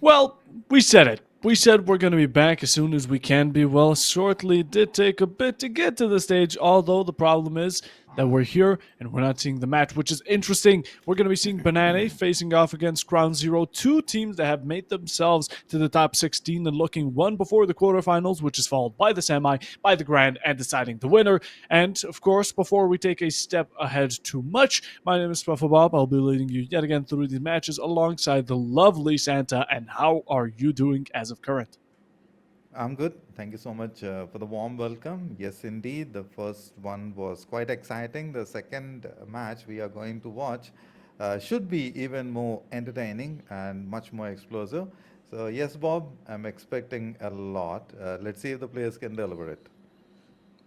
Well, we said it. We said we're going to be back as soon as we can be. Well, shortly it did take a bit to get to the stage, although the problem is that we're here and we're not seeing the match, which is interesting. We're going to be seeing Banane facing off against Ground Zero, two teams that have made themselves to the top 16 and looking one before the quarterfinals, which is followed by the semi, by the grand, and deciding the winner. And of course, before we take a step ahead too much, my name is Puffle Bob. I'll be leading you yet again through these matches alongside the lovely Santa. And how are you doing as of current? I'm good. Thank you so much for the warm welcome. Yes, indeed. The first one was quite exciting. The second match we are going to watch should be even more entertaining and much more explosive. So, yes, Bob, I'm expecting a lot. Let's see if the players can deliver it.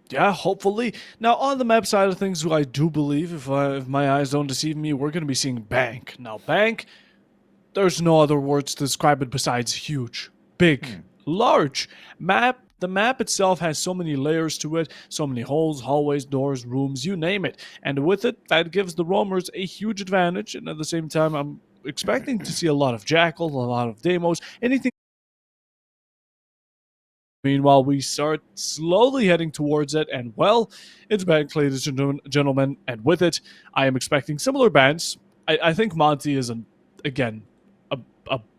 Yeah, hopefully. Now, on the map side of things, I do believe, if my eyes don't deceive me, we're going to be seeing Bank. Now, Bank, there's no other words to describe it besides huge, big, Hmm. large. The map itself has so many layers to it, so many holes, hallways, doors, rooms, you name it. And with it, that gives the roamers a huge advantage. And at the same time, I'm expecting to see a lot of Jackal, a lot of demos, anything. Meanwhile, we start slowly heading towards it, and well, it's back, ladies and gentlemen. And with it, I am expecting similar bans. I think Monty is again a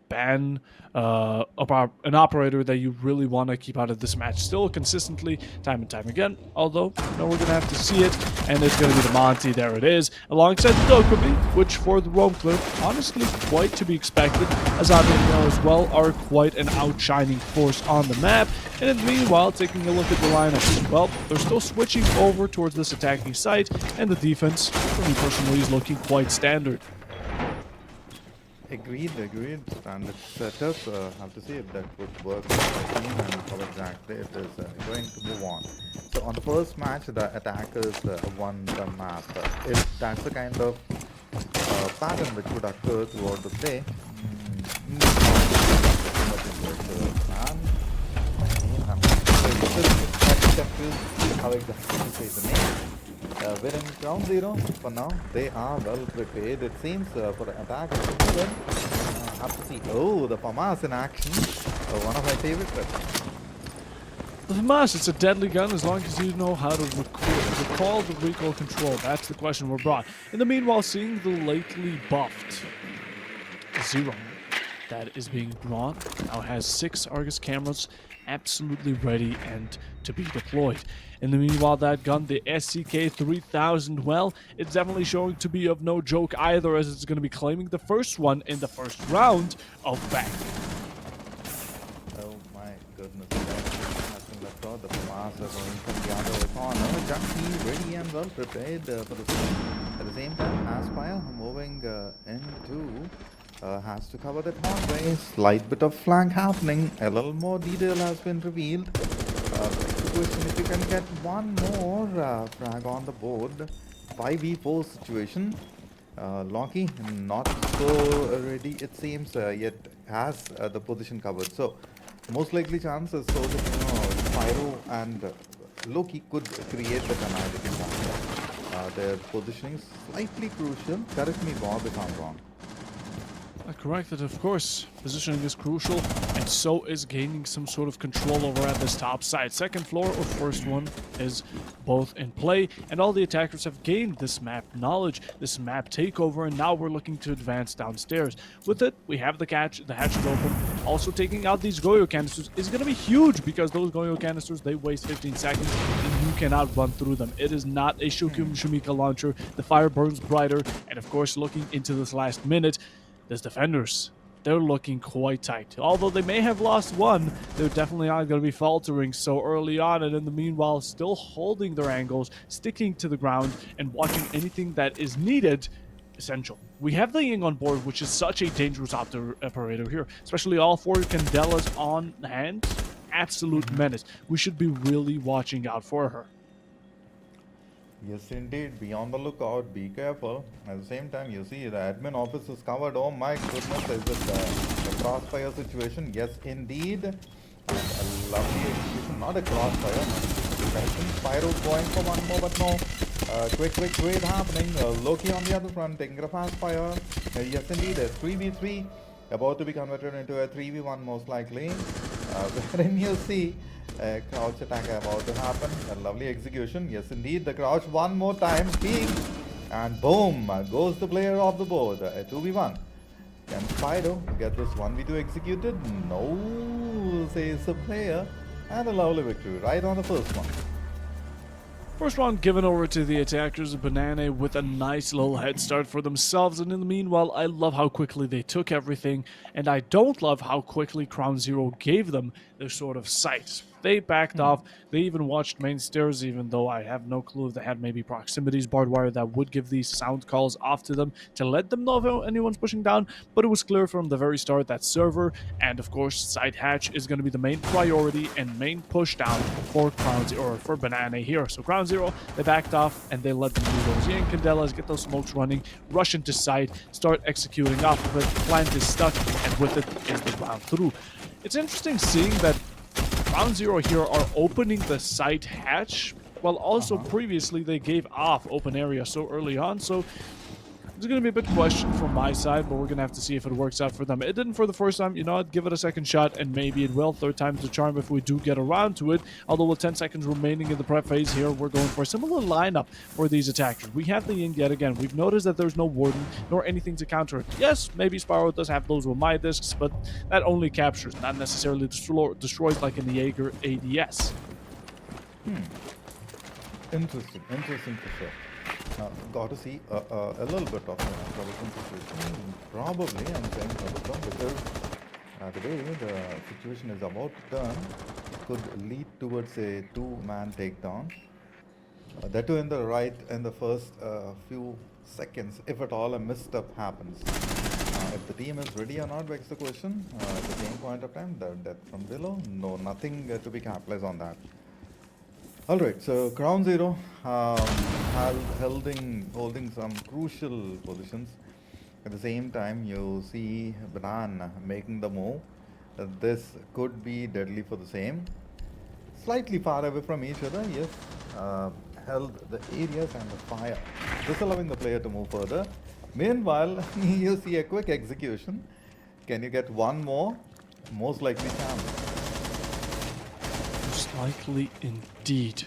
ban, an operator that you really want to keep out of this match. Still consistently, time and time again. Although, we're gonna have to see it, and it's gonna be the Monty. There it is, alongside the Dokkaebi, which for the Rome clip, honestly, quite to be expected, as Adriano as well are quite an outshining force on the map. And in the meanwhile, taking a look at the lineup, well, they're still switching over towards this attacking site, and the defense, for me personally, is looking quite standard. Agreed. Standard setup. Have to see if that would work for the team and how exactly it is going to move on. So on the first match, the attackers won the map. If that's the kind of pattern which would occur throughout the play, how exactly to say the name. We're in ground zero for now. They are well prepared. It seems for the attack. Have to see. Oh, the FAMAS in action. One of my favorite weapons. The FAMAS, it's a deadly gun as long as you know how to recall the recoil control. That's the question we're brought. In the meanwhile, seeing the lately buffed Zero that is being brought now has 6 Argus cameras absolutely ready and to be deployed. In the meanwhile, that gun, the SCK 3000, well, it's definitely showing to be of no joke either, as it's going to be claiming the first one in the first round of Bank. Oh my goodness, has been left out. The FAMAS are going from the other corner. Junkie ready and well prepared for the at the same time, Aspire moving into has to cover that hallway. Slight bit of flank happening. A little more detail has been revealed. The question if you can get one more frag on the board. 5v4 situation. Loki not so ready it seems, yet has the position covered. So most likely chances so that Pyro and Loki could create the canality. Their positioning is slightly crucial. Correct me, Bob, if I'm wrong. Correct that, of course, positioning is crucial, and so is gaining some sort of control over at this top side. Second floor or first one is both in play, and all the attackers have gained this map knowledge, this map takeover, and now we're looking to advance downstairs. With it, we have the hatches open. Also, taking out these Goyo canisters is going to be huge, because those Goyo canisters, they waste 15 seconds, and you cannot run through them. It is not a Shumika launcher. The fire burns brighter, and of course, looking into this last minute, these defenders, they're looking quite tight. Although they may have lost one, they're definitely not going to be faltering so early on, and in the meanwhile, still holding their angles, sticking to the ground, and watching anything that is needed. Essential. We have the Ying on board, which is such a dangerous operator here, especially all 4 Candelas on hand. Absolute menace. We should be really watching out for her. Yes, indeed. Be on the lookout. Be careful. At the same time, you see the admin office is covered. Oh my goodness, is it the crossfire situation? Yes, indeed. And a lovely execution. Not a crossfire. Pyro going for one more, but no. Quick raid happening. Loki on the other front taking a fast fire. Yes, indeed. A 3v3. about to be converted into a 3v1 most likely. Wherein you see a crouch attack about to happen. A lovely execution. Yes, indeed, the crouch one more time. Peek. And boom, goes the player off the board. A 2v1. Can Fido get this 1v2 executed? No, says the player. And a lovely victory right on the first one. First round given over to the attackers of Banana with a nice little head start for themselves, and in the meanwhile, I love how quickly they took everything, and I don't love how quickly Crown Zero gave them their sort of sight. They backed off, they even watched main stairs, even though I have no clue if they had maybe proximities barbed wire that would give these sound calls off to them to let them know if anyone's pushing down, but it was clear from the very start that server and of course side hatch is going to be the main priority and main push down for Crown Zero, or for Banana here. So Crown Zero, they backed off and they let them do those Yang Candelas, get those smokes running, rush into side, start executing off of it, plant is stuck, and with it is the round through. It's interesting seeing that Ground Zero here are opening the site hatch, while also previously they gave off open area so early on, so it's going to be a bit questioned from my side, but we're going to have to see if it works out for them. It didn't for the first time, you know, I'd give it a second shot, and maybe it will. Third time's the charm if we do get around to it. Although with 10 seconds remaining in the prep phase here, we're going for a similar lineup for these attackers. We have the Ying yet again. We've noticed that there's no Warden, nor anything to counter it. Yes, maybe Spyro does have those with my discs, but that only captures, not necessarily destroys like in the Jaeger ADS. Interesting for sure. Got to see a little bit of troublesome situation. Probably, I'm saying troublesome because the way the situation is about to turn could lead towards a two-man takedown. That too in the first few seconds, if at all a misstep happens. If the team is ready or not begs the question. At the same point of time, the death from below, no, nothing to be capitalized on that. Alright, so Ground Zero holding some crucial positions. At the same time, you see Banan making the move. This could be deadly for the same. Slightly far away from each other, yes. Held the areas and the fire, disallowing the player to move further. Meanwhile, you see a quick execution. Can you get one more? Most likely can. Most likely indeed.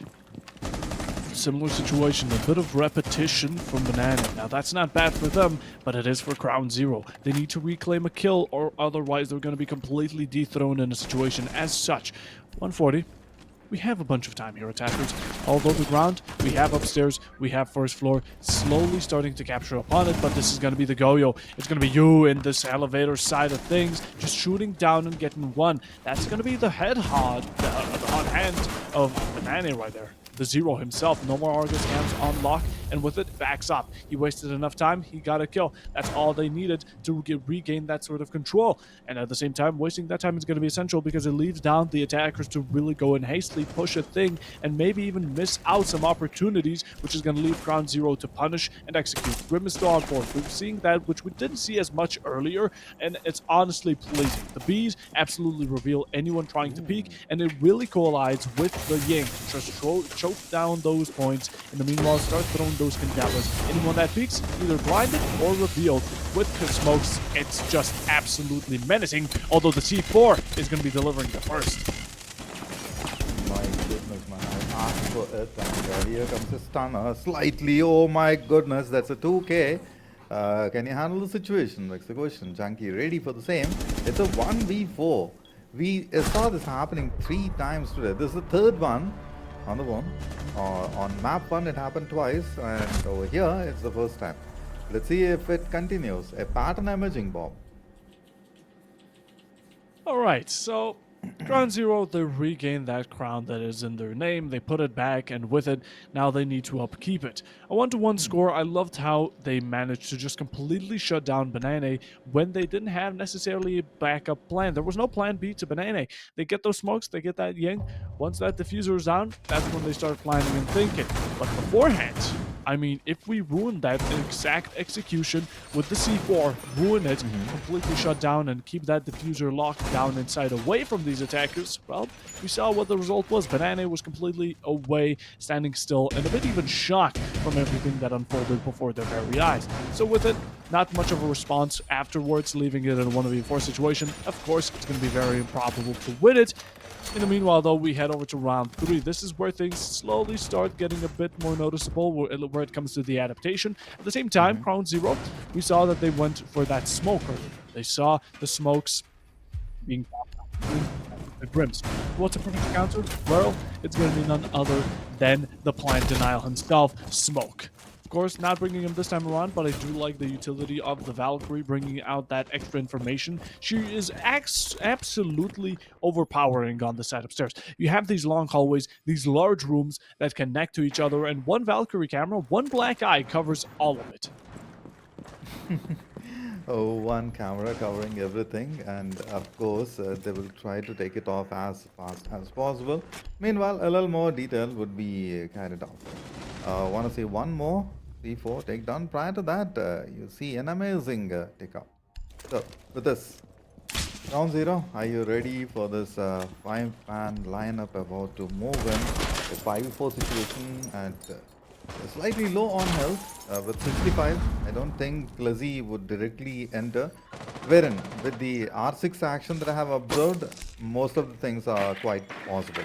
Similar situation, a bit of repetition from Banana. Now that's not bad for them, but it is for Crown Zero. They need to reclaim a kill, or otherwise they're going to be completely dethroned in a situation as such. 140. We have a bunch of time here, attackers. Although the ground, we have upstairs, we have first floor, slowly starting to capture upon it, but this is going to be the Goyo. It's going to be you in this elevator side of things, just shooting down and getting one. That's going to be the head hard, the hot hand of Banana right there. The Zero himself, no more Argus cams on lock, and with it, backs up. He wasted enough time, he got a kill. That's all they needed to regain that sort of control. And at the same time, wasting that time is going to be essential because it leaves down the attackers to really go and hastily push a thing and maybe even miss out some opportunities, which is going to leave Ground Zero to punish and execute. Grim is still on board. We're seeing that, which we didn't see as much earlier, and it's honestly pleasing. The Bees absolutely reveal anyone trying to peek, and it really collides with the Ying. Just choke down those points. In the meanwhile, start throwing those Candelas. Anyone that peeks, either blinded or revealed. With the smokes, it's just absolutely menacing, although the C4 is going to be delivering the first. My goodness, man, I asked for it, and here comes a stunner, slightly, oh my goodness, that's a 2K. Can you handle the situation? That's the question. Junkie ready for the same. It's a 1v4. We saw this happening 3 times today. This is the third one on the one. On map 1 it happened twice, and over here it's the first time. Let's see if it continues. A pattern emerging, Bob. Alright, so Ground Zero, they regain that crown that is in their name, they put it back, and with it, now they need to upkeep it. A 1-1 score. I loved how they managed to just completely shut down Banana when they didn't have necessarily a backup plan. There was no plan B to Banana. They get those smokes, they get that Yang. Once that diffuser is down, that's when they start planning and thinking. But beforehand, I mean, if we ruin that exact execution with the C4, ruin it, completely shut down, and keep that diffuser locked down inside away from these attackers, well, we saw what the result was. Banana was completely away, standing still, and a bit even shocked from everything that unfolded before their very eyes. So with it, not much of a response afterwards, leaving it in a 1v4 situation. Of course, it's going to be very improbable to win it. In the meanwhile, though, we head over to round 3. This is where things slowly start getting a bit more noticeable where it comes to the adaptation. At the same time, Crown Zero, we saw that they went for that smoke earlier. They saw the smokes being the brims. What's a perfect counter? Well, it's going to be none other than the plant denial himself, Smoke. Of course, not bringing him this time around, but I do like the utility of the Valkyrie bringing out that extra information. She is absolutely overpowering on the side upstairs. You have these long hallways, these large rooms that connect to each other, and one Valkyrie camera, one black eye covers all of it. Oh, one camera covering everything, and of course, they will try to take it off as fast as possible. Meanwhile, a little more detail would be carried out. Want to see one more C4 takedown? Prior to that, you see an amazing take-up. So, with this, Round 0, are you ready for this 5-man lineup about to move in? A 5v4 situation and slightly low on health with 65. I don't think Glizzy would directly enter. Wherein, with the R6 action that I have observed, most of the things are quite possible.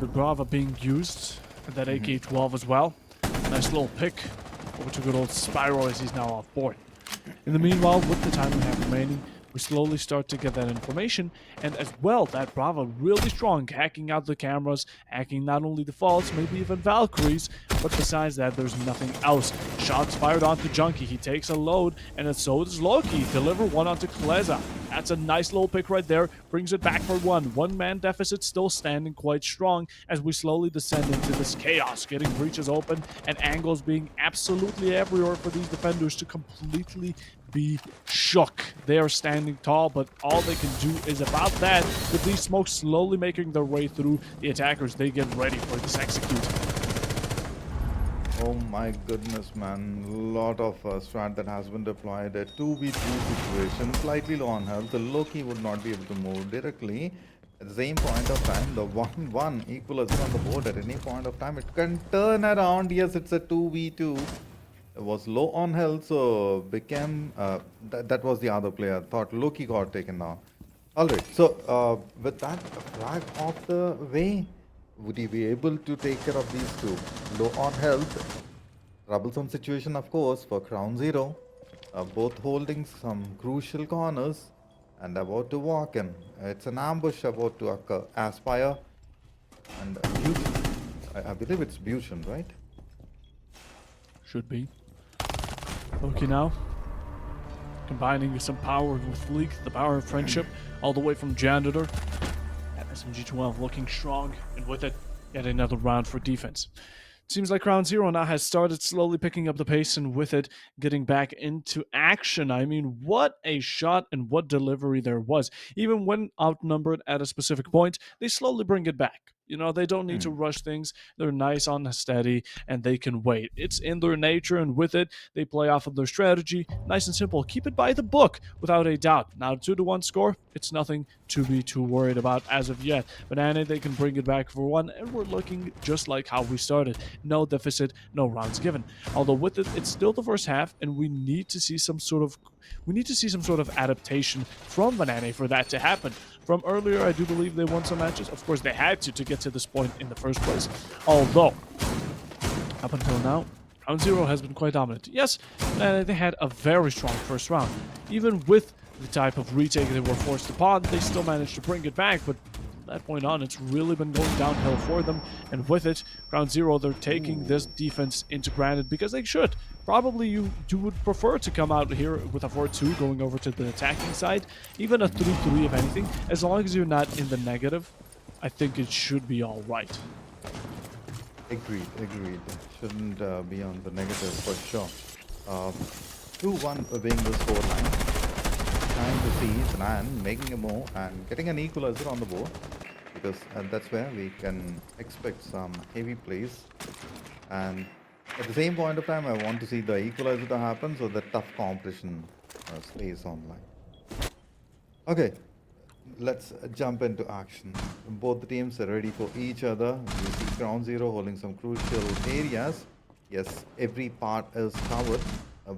The Brava being used, and that AK-12 as well. Nice little pick over to good old Spiral as he's now off board. In the meanwhile, with the time we have remaining, we slowly start to get that information, and as well, that Brava really strong, hacking out the cameras, hacking not only the Falls, maybe even Valkyries, but besides that, there's nothing else. Shots fired onto Junkie, he takes a load, and so does Loki, deliver one onto Kleza. That's a nice little pick right there, brings it back for one. One-man deficit still standing quite strong as we slowly descend into this chaos, getting breaches open and angles being absolutely everywhere for these defenders to completely be shook. They are standing tall, but all they can do is about that. With these smokes slowly making their way through the attackers, they get ready for this execute. Oh my goodness, man. Lot of strat that has been deployed. A 2v2 situation, slightly low on health. The Loki would not be able to move directly. At the same point of time, the 1-1 equalizer on the board at any point of time. It can turn around. Yes, it's a 2v2. It was low on health, so became... that was the other player. Thought Loki got taken down. Alright, so with that flag off the way, would he be able to take care of these two? Low on health, troublesome situation of course for Crown Zero. Both holding some crucial corners and about to walk in. It's an ambush about to occur. Aspire and Bution. I believe it's Bution, right? Should be. Okay, now combining some power with Leak, the power of friendship, all the way from Janitor. SMG-12 looking strong, and with it, yet another round for defense. Seems like Round 0 now has started slowly picking up the pace, and with it, getting back into action. I mean, what a shot and what delivery there was. Even when outnumbered at a specific point, they slowly bring it back. You know, they don't need to rush things. They're nice on the steady, and they can wait. It's in their nature, and with it, they play off of their strategy. Nice and simple. Keep it by the book, without a doubt. Now, 2-1 score, it's nothing to be too worried about as of yet. Banana, they can bring it back for one, and we're looking just like how we started. No deficit, no rounds given. Although with it, it's still the first half, and we need to see some sort of adaptation from Banana for that to happen. From earlier, I do believe they won some matches. Of course, they had to get to this point in the first place. Although, up until now, Round 0 has been quite dominant. Yes, they had a very strong first round. Even with the type of retake they were forced upon, they still managed to bring it back, but from that point on, it's really been going downhill for them, and with it, Round 0, they're taking this defense into granted because they should. Probably you would prefer to come out here with a 4-2 going over to the attacking side, even a 3-3 if anything. As long as you're not in the negative, I think it should be all right. Agreed. Shouldn't be on the negative for sure. 2-1 being the scoreline. Time to see Sanan making a move and getting an equalizer on the board, because that's where we can expect some heavy plays And at the same point of time, I want to see the equalizer to happen so the tough competition stays online. Okay, let's jump into action. Both the teams are ready for each other. You see Ground Zero holding some crucial areas. Yes, every part is covered,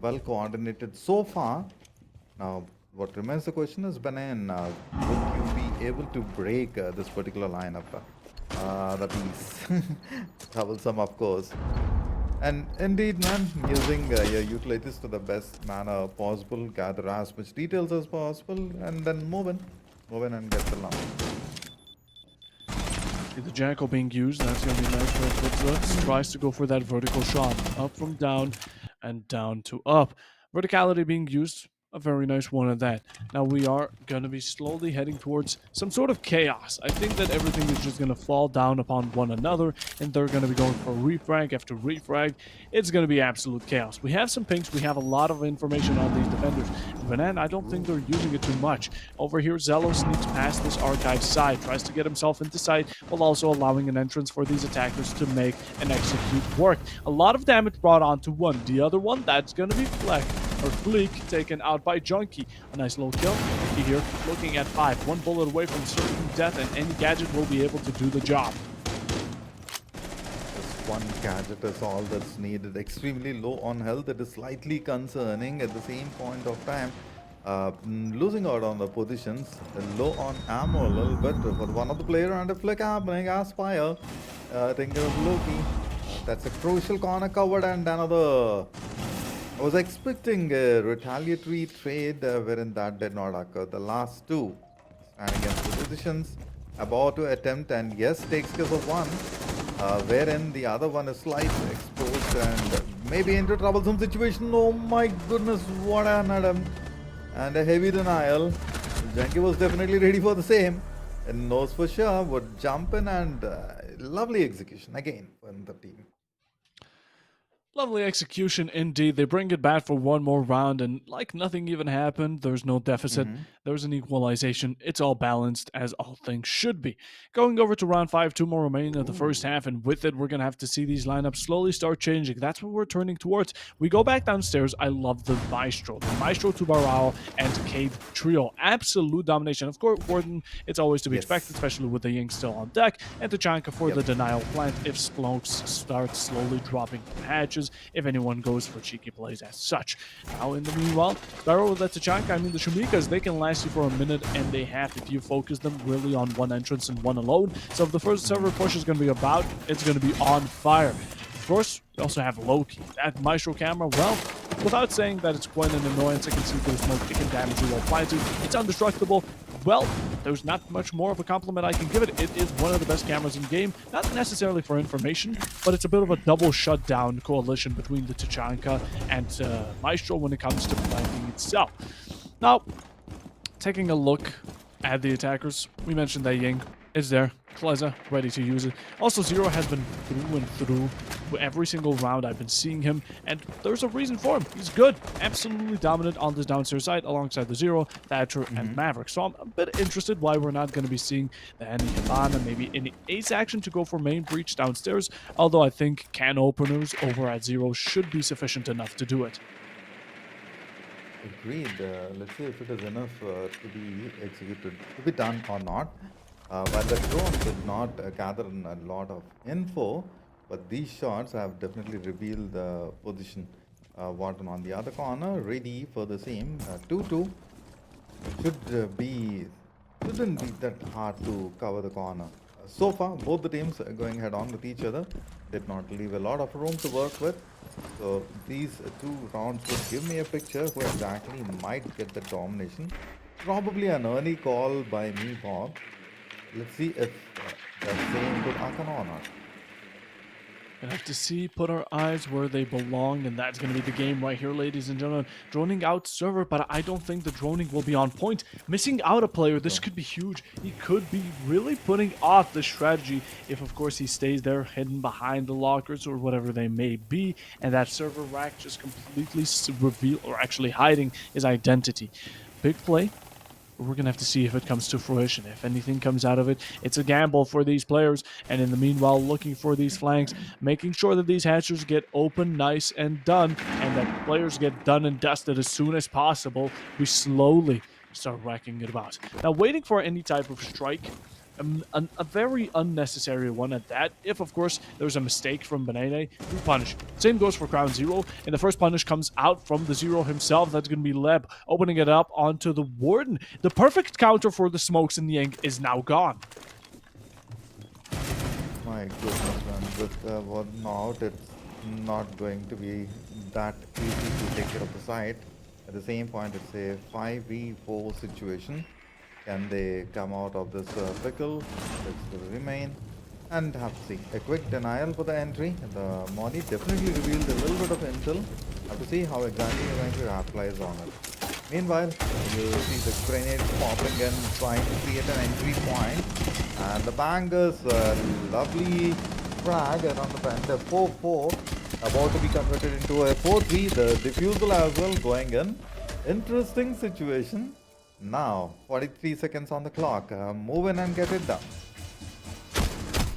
well coordinated so far. Now, what remains the question is, Benin, would you be able to break this particular lineup? That is troublesome, of course. And indeed, man, using your utilities to the best manner possible, gather as much details as possible, and then move in and get the lump. The Jackal being used, that's going to be nice for Blitz. Tries to go for that vertical shot. Up from down and down to up. Verticality being used, a very nice one at that. Now we are going to be slowly heading towards some sort of chaos. I think that everything is just going to fall down upon one another, and they're going to be going for refrag after refrag. It's going to be absolute chaos. We have some pinks. We have a lot of information on these defenders. Banan, I don't think they're using it too much. Over here, Zello sneaks past this archive side, tries to get himself into sight, while also allowing an entrance for these attackers to make and execute work. A lot of damage brought onto one. The other one, that's going to be Fleek taken out by Junkie. A nice low kill. Junkie here looking at 5. One bullet away from certain death, and any gadget will be able to do the job. Just one gadget is all that's needed. Extremely low on health. It is slightly concerning at the same point of time. Losing out on the positions, low on ammo a little bit for one of the player, and a flick happening. Aspire, think of Loki. That's a crucial corner covered, and another. I was expecting a retaliatory trade wherein that did not occur. The last two stand against the positions, about to attempt, and yes, takes care of one, wherein the other one is slightly exposed and maybe into a troublesome situation. Oh my goodness, what an attempt! And a heavy denial. Junkie was definitely ready for the same, and knows for sure would jump in, and lovely execution again from the team. Lovely execution indeed. They bring it back for one more round, and like nothing even happened, there's no deficit, there's an equalization. It's all balanced, as all things should be. Going over to round 5, 2 more remaining of the first half, and with it, we're going to have to see these lineups slowly start changing. That's what we're turning towards. We go back downstairs. I love the Maestro. The Maestro, Tubarao, and Cave trio. Absolute domination. Of course, Gordon, it's always to be expected, especially with the Ying still on deck, and Tachanka for the denial plant if Splokes starts slowly dropping from hatches, if anyone goes for cheeky plays as such. Now, in the meanwhile, Barrow with the Tachanka, I mean, the Shumikas, they can last you for a minute and a half if you focus them really on one entrance and one alone. So if the first server push is going to be about, it's going to be on fire. Of course, we also have Loki. That Maestro camera, well, without saying that it's quite an annoyance, I can see through smoke, it can damage you while planting. It's indestructible. Well, there's not much more of a compliment I can give it. It is one of the best cameras in game, not necessarily for information, but it's a bit of a double shutdown coalition between the Tachanka and Maestro when it comes to planting itself. Now, taking a look at the attackers, we mentioned that Ying is there. Kleza ready to use it. Also, Zero has been through and through every single round I've been seeing him, and there's a reason for him. He's good, absolutely dominant on this downstairs side alongside the Zero, Thatcher, and Maverick. So I'm a bit interested why we're not going to be seeing the Andy Cabana, maybe any ace action to go for main breach downstairs, although I think can openers over at Zero should be sufficient enough to do it. Agreed. Let's see if it is enough to be executed, to be done or not. While the drone did not gather a lot of info, but these shots have definitely revealed the position. Wharton on the other corner, ready for the same. 2-2 shouldn't be that hard to cover the corner. So far, both the teams are going head on with each other. Did not leave a lot of room to work with. So these two rounds would give me a picture who exactly might get the domination. Probably an early call by me, Bob. Let's see if that same could happen or not. Gonna have to see, put our eyes where they belong, and that's gonna be the game right here, ladies and gentlemen. Droning out server, but I don't think the droning will be on point. Missing out a player, this could be huge. He could be really putting off the strategy if, of course, he stays there hidden behind the lockers or whatever they may be, and that server rack just completely reveal or actually hiding his identity. Big play. we're gonna have to see if it comes to fruition. If anything comes out of it, it's a gamble for these players. And in the meanwhile, looking for these flanks, making sure that these hatchers get open, nice, and done, and that players get done and dusted as soon as possible. We slowly start racking it about. Now, waiting for any type of strike, a very unnecessary one at that. If, of course, there's a mistake from Banane, we punish. Same goes for Crown Zero, and the first punish comes out from the Zero himself. That's going to be Leb, opening it up onto the Warden. The perfect counter for the smokes in the Ink is now gone. My goodness, man. With one out, it's not going to be that easy to take care of the site. At the same point, it's a 5v4 situation. Can they come out of this pickle? This will remain. And have to see. A quick denial for the entry. The Moni definitely revealed a little bit of intel. Have to see how exactly you're going to capitalize on it. Meanwhile, you see the grenades popping and trying to create an entry point. And the bangers, lovely frag around the band. A 4-4 about to be converted into a 4-3. The defusal as well going in. Interesting situation. Now, 43 seconds on the clock. Move in and get it done.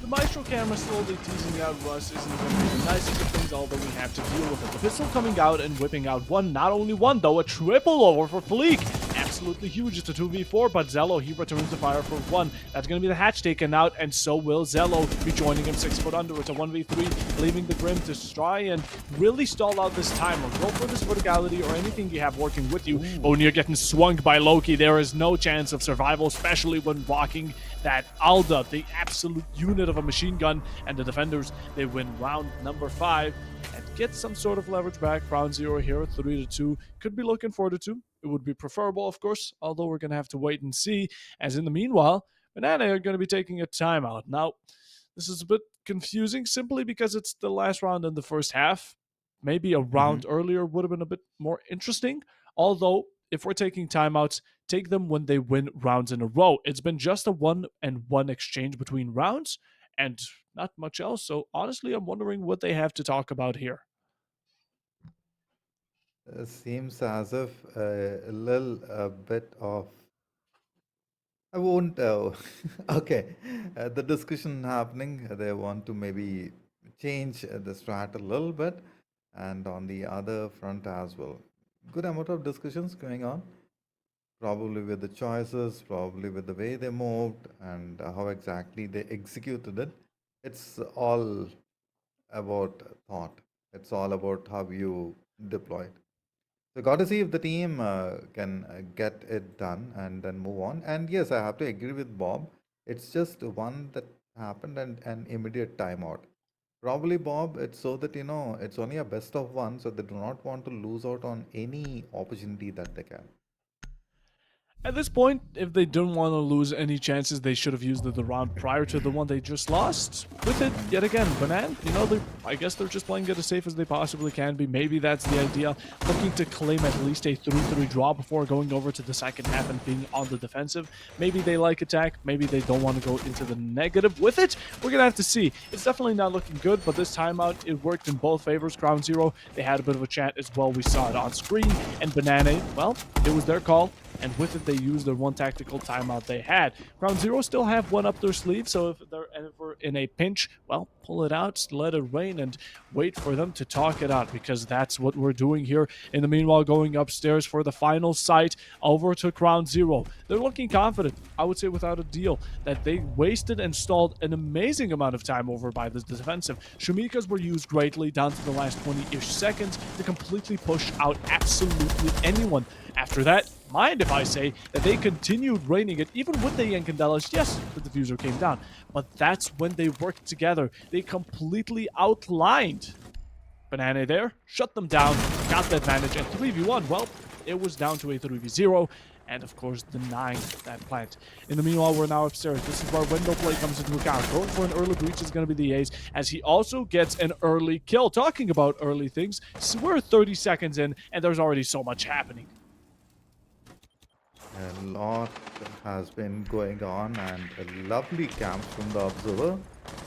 The Maestro camera slowly teasing out Russ isn't going to be the nicest of things, although we have to deal with it. The pistol coming out and whipping out one, not only one though, a triple over for Fleek. Absolutely huge, it's a 2v4, but Zello, he returns the fire for one. That's going to be the hatch taken out, and so will Zello be joining him 6 foot under. It's a 1v3, leaving the Grim to try and really stall out this time, or go for this verticality or anything you have working with you. But when you're getting swung by Loki, there is no chance of survival, especially when rocking that Alda, the absolute unit of a machine gun, and the defenders, they win round number 5 and get some sort of leverage back. Round 0 here, 3-2. Could be looking 4-2. It would be preferable, of course, although we're going to have to wait and see, as in the meanwhile, Banana are going to be taking a timeout. Now, this is a bit confusing simply because it's the last round in the first half. Maybe a round earlier would have been a bit more interesting, although if we're taking timeouts, take them when they win rounds in a row. It's been just a 1-1 exchange between rounds and not much else. So honestly, I'm wondering what they have to talk about here. Seems as if a little bit of I won't. Okay, the discussion happening. They want to maybe change the strat a little bit, and on the other front as well. Good amount of discussions going on. Probably with the choices, probably with the way they moved, and how exactly they executed it. It's all about thought. It's all about how you deploy it. So got to see if the team can get it done and then move on. And yes, I have to agree with Bob. It's just one that happened and an immediate timeout. Probably Bob, it's so that it's only a best of one, so they do not want to lose out on any opportunity that they can. At this point, if they don't want to lose any chances, they should have used the round prior to the one they just lost. With it, yet again, Banan, I guess they're just playing it as safe as they possibly can be. Maybe that's the idea. Looking to claim at least a 3-3 draw before going over to the second half and being on the defensive. Maybe they like attack. Maybe they don't want to go into the negative with it. We're going to have to see. It's definitely not looking good, but this timeout, it worked in both favors. Crown Zero, they had a bit of a chat as well. We saw it on screen. And Banane, well, it was their call. And with it, they used their one tactical timeout they had. Ground Zero still have one up their sleeve, so if they're ever in a pinch, well, pull it out, let it rain, and wait for them to talk it out, because that's what we're doing here. In the meanwhile, going upstairs for the final sight over to Ground Zero. They're looking confident, I would say without a deal, that they wasted and stalled an amazing amount of time over by the defensive. Shumikas were used greatly down to the last 20-ish seconds to completely push out absolutely anyone. After that, mind if I say that they continued raining it, even with the Yankandelas. Yes, the diffuser came down, but that's when they worked together. They completely outlined Banana there, shut them down, got the advantage, and 3v1, well, it was down to a 3v0, and of course denying that plant. In the meanwhile, we're now upstairs. This is where window play comes into account. Going for an early breach is going to be the Ace, as he also gets an early kill. Talking about early things, so we're 30 seconds in, and there's already so much happening. A lot has been going on, and a lovely camp from the observer.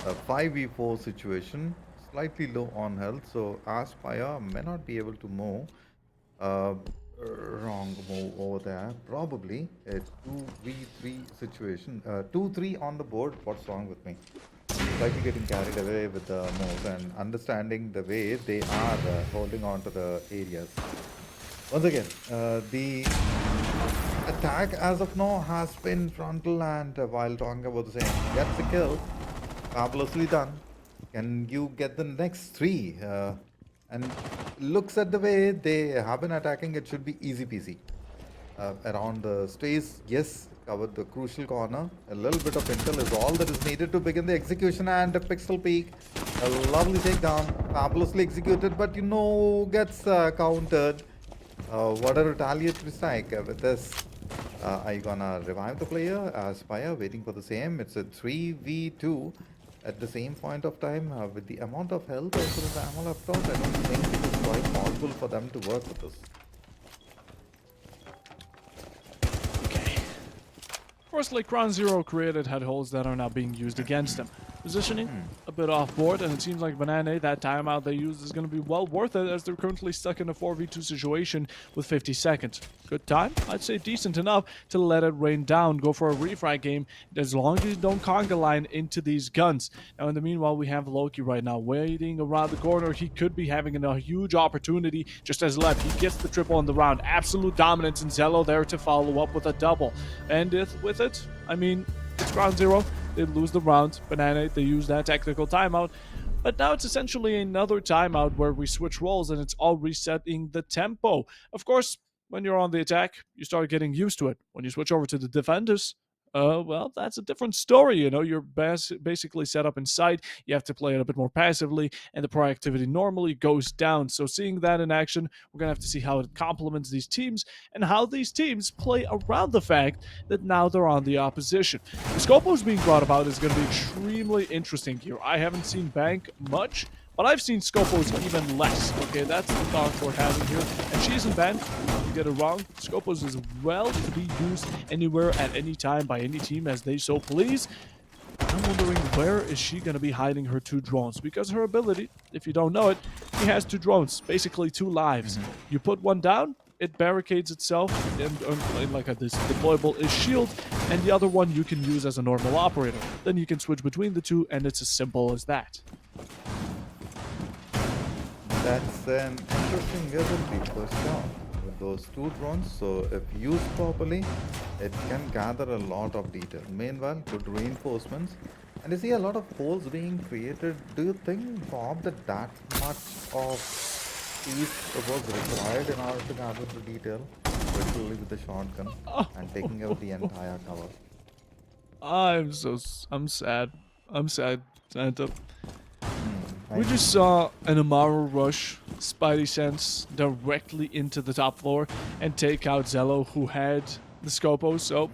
A 5v4 situation, slightly low on health, so Aspire may not be able to move. wrong move over there. Probably a 2v3 situation. 2-3 on the board. What's wrong with me? Slightly getting carried away with the move and understanding the way they are holding on to the areas. Once again, the attack as of now has been frontal, and while talking about the same, gets the kill. Fabulously done. Can you get the next three? And looks at the way they have been attacking, it should be easy peasy. Around the space, yes, covered the crucial corner. A little bit of intel is all that is needed to begin the execution, and a pixel peek. A lovely takedown, fabulously executed, but gets countered. What a retaliatory strike with this. Are you gonna revive the player? Spire waiting for the same. It's a 3v2 at the same point of time with the amount of health as well as the ammo left out. I don't think it is quite possible for them to work with this. Okay. Firstly, Crown Zero created head holes that are now being used against them. Positioning a bit off board, and it seems like Banana, that timeout they used is going to be well worth it, as they're currently stuck in a 4v2 situation with 50 seconds. Good time? I'd say decent enough to let it rain down, go for a refrag game, as long as you don't conga line into these guns. Now in the meanwhile, we have Loki right now waiting around the corner. He could be having a huge opportunity just as left. He gets the triple on the round. Absolute dominance, and Zello there to follow up with a double. And with it, I mean, it's Ground Zero. They lose the round. Banana, they use that technical timeout. But now it's essentially another timeout where we switch roles, and it's all resetting the tempo. Of course, when you're on the attack, you start getting used to it. When you switch over to the defenders, well, that's a different story. You're basically set up inside. You have to play it a bit more passively, and the proactivity normally goes down. So seeing that in action, we're going to have to see how it complements these teams and how these teams play around the fact that now they're on the opposition. The Scopos being brought about is going to be extremely interesting here. I haven't seen Bank much, but I've seen Scopos even less. Okay, that's the thought we're having here. And she isn't banned, don't get it wrong. Scopos is well to be used anywhere at any time by any team as they so please. I'm wondering, where is she going to be hiding her two drones? Because her ability, if you don't know it, she has two drones, basically two lives. You put one down, it barricades itself and like this deployable is shield, and the other one you can use as a normal operator. Then you can switch between the two, and it's as simple as that. That's an interesting ability for sure with those two drones. So if used properly, it can gather a lot of detail. Meanwhile, good reinforcements. And you see a lot of holes being created. Do you think, Bob, that much of piece was required in order to gather the detail, particularly with the shotgun and taking out the entire cover? I'm sad. I'm sad, Santa. We just saw an Amaru rush Spidey sense directly into the top floor and take out Zello, who had the Scopos. So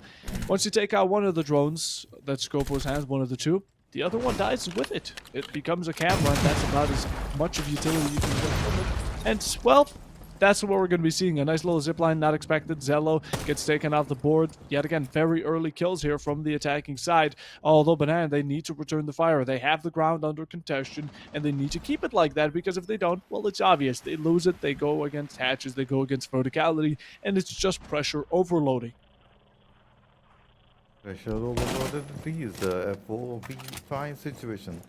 once you take out one of the drones that Scopos has, one of the two, the other one dies with it. It becomes a camera, and that's about as much of utility you can get from it. And, well, that's what we're going to be seeing. A nice little zipline, not expected. Zello gets taken off the board. Yet again, very early kills here from the attacking side. Although Banana, they need to return the fire. They have the ground under contention, and they need to keep it like that, because if they don't, well, it's obvious. They lose it, they go against hatches, they go against verticality, and it's just pressure overloading. Pressure overloaded is a 4v5 situation.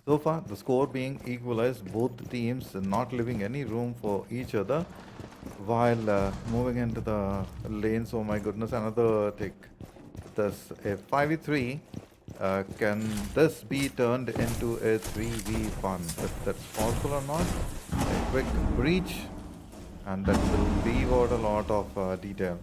So far, the score being equalized, both the teams not leaving any room for each other while moving into the lanes. Oh my goodness, another tick. Thus, a 5v3. Can this be turned into a 3v1? If that's possible or not, a quick breach, and that will leave out a lot of detail.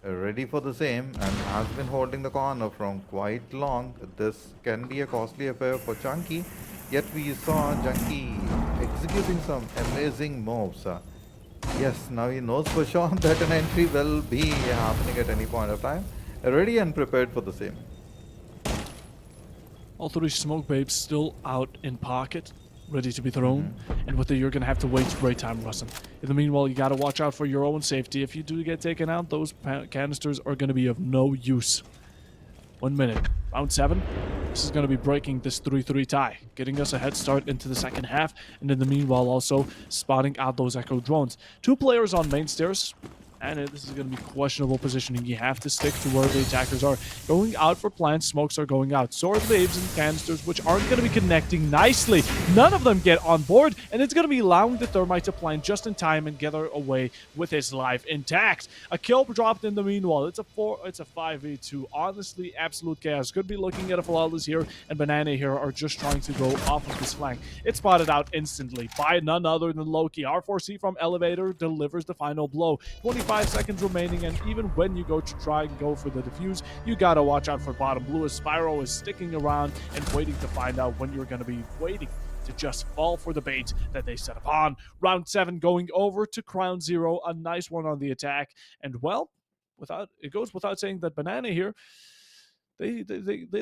Ready for the same, and has been holding the corner from quite long. This can be a costly affair for Chunky, yet we saw Chunky executing some amazing moves. Yes, now he knows for sure that an entry will be happening at any point of time. Ready and prepared for the same. All three smoke babes still out in pocket, ready to be thrown. And with it, you're going to have to wait great time, Russin. In the meanwhile, you got to watch out for your own safety. If you do get taken out, those canisters are going to be of no use. 1 minute. Round 7. This is going to be breaking this 3-3 tie, getting us a head start into the second half, and in the meanwhile also spotting out those Echo drones. 2 players on main stairs, Banana, this is going to be questionable positioning. You have to stick to where the attackers are. Going out for plants, smokes are going out. Sword waves and canisters, which aren't going to be connecting nicely. None of them get on board, and it's going to be allowing the thermite to plant just in time and get away with his life intact. A kill dropped in the meanwhile. It's a 5v2. Honestly, absolute chaos. Could be looking at a flawless here, and Banana here are just trying to go off of this flank. It's spotted out instantly by none other than Loki. R4C from Elevator delivers the final blow. 25 seconds remaining, and even when you go to try and go for the defuse, you gotta watch out for bottom blue, as Spyro is sticking around and waiting to find out when you're gonna be waiting to just fall for the bait that they set upon. Round 7 going over to Crown Zero. A nice one on the attack. And well, it goes without saying that Banana here, they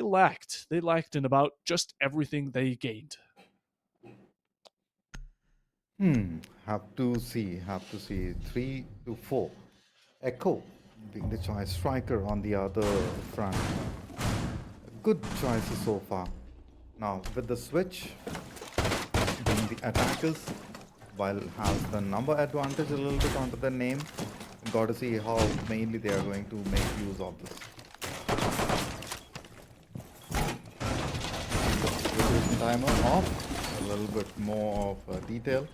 lacked. They lacked in about just everything they gained. Have to see. 3 to 4. Echo being the choice. Striker on the other front. Good choices so far. Now with the switch, being the attackers, while has the number advantage a little bit onto the name, got to see how mainly they are going to make use of this. Situation timer off, a little bit more of detail.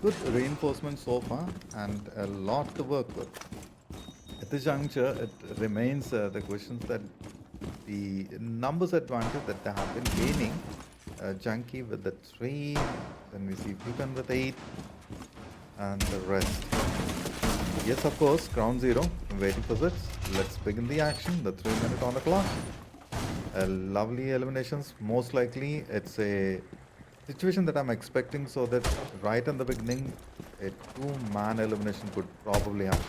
Good reinforcement so far, and a lot to work with. At this juncture, it remains the questions that the numbers advantage that they have been gaining. Junkie with the 3, then we see Pippin with 8, and the rest. Yes, of course, Ground Zero, waiting for this. Let's begin the action, the 3 minute on the clock. Lovely eliminations, most likely it's a situation that I'm expecting, so that right in the beginning, a 2-man elimination could probably happen.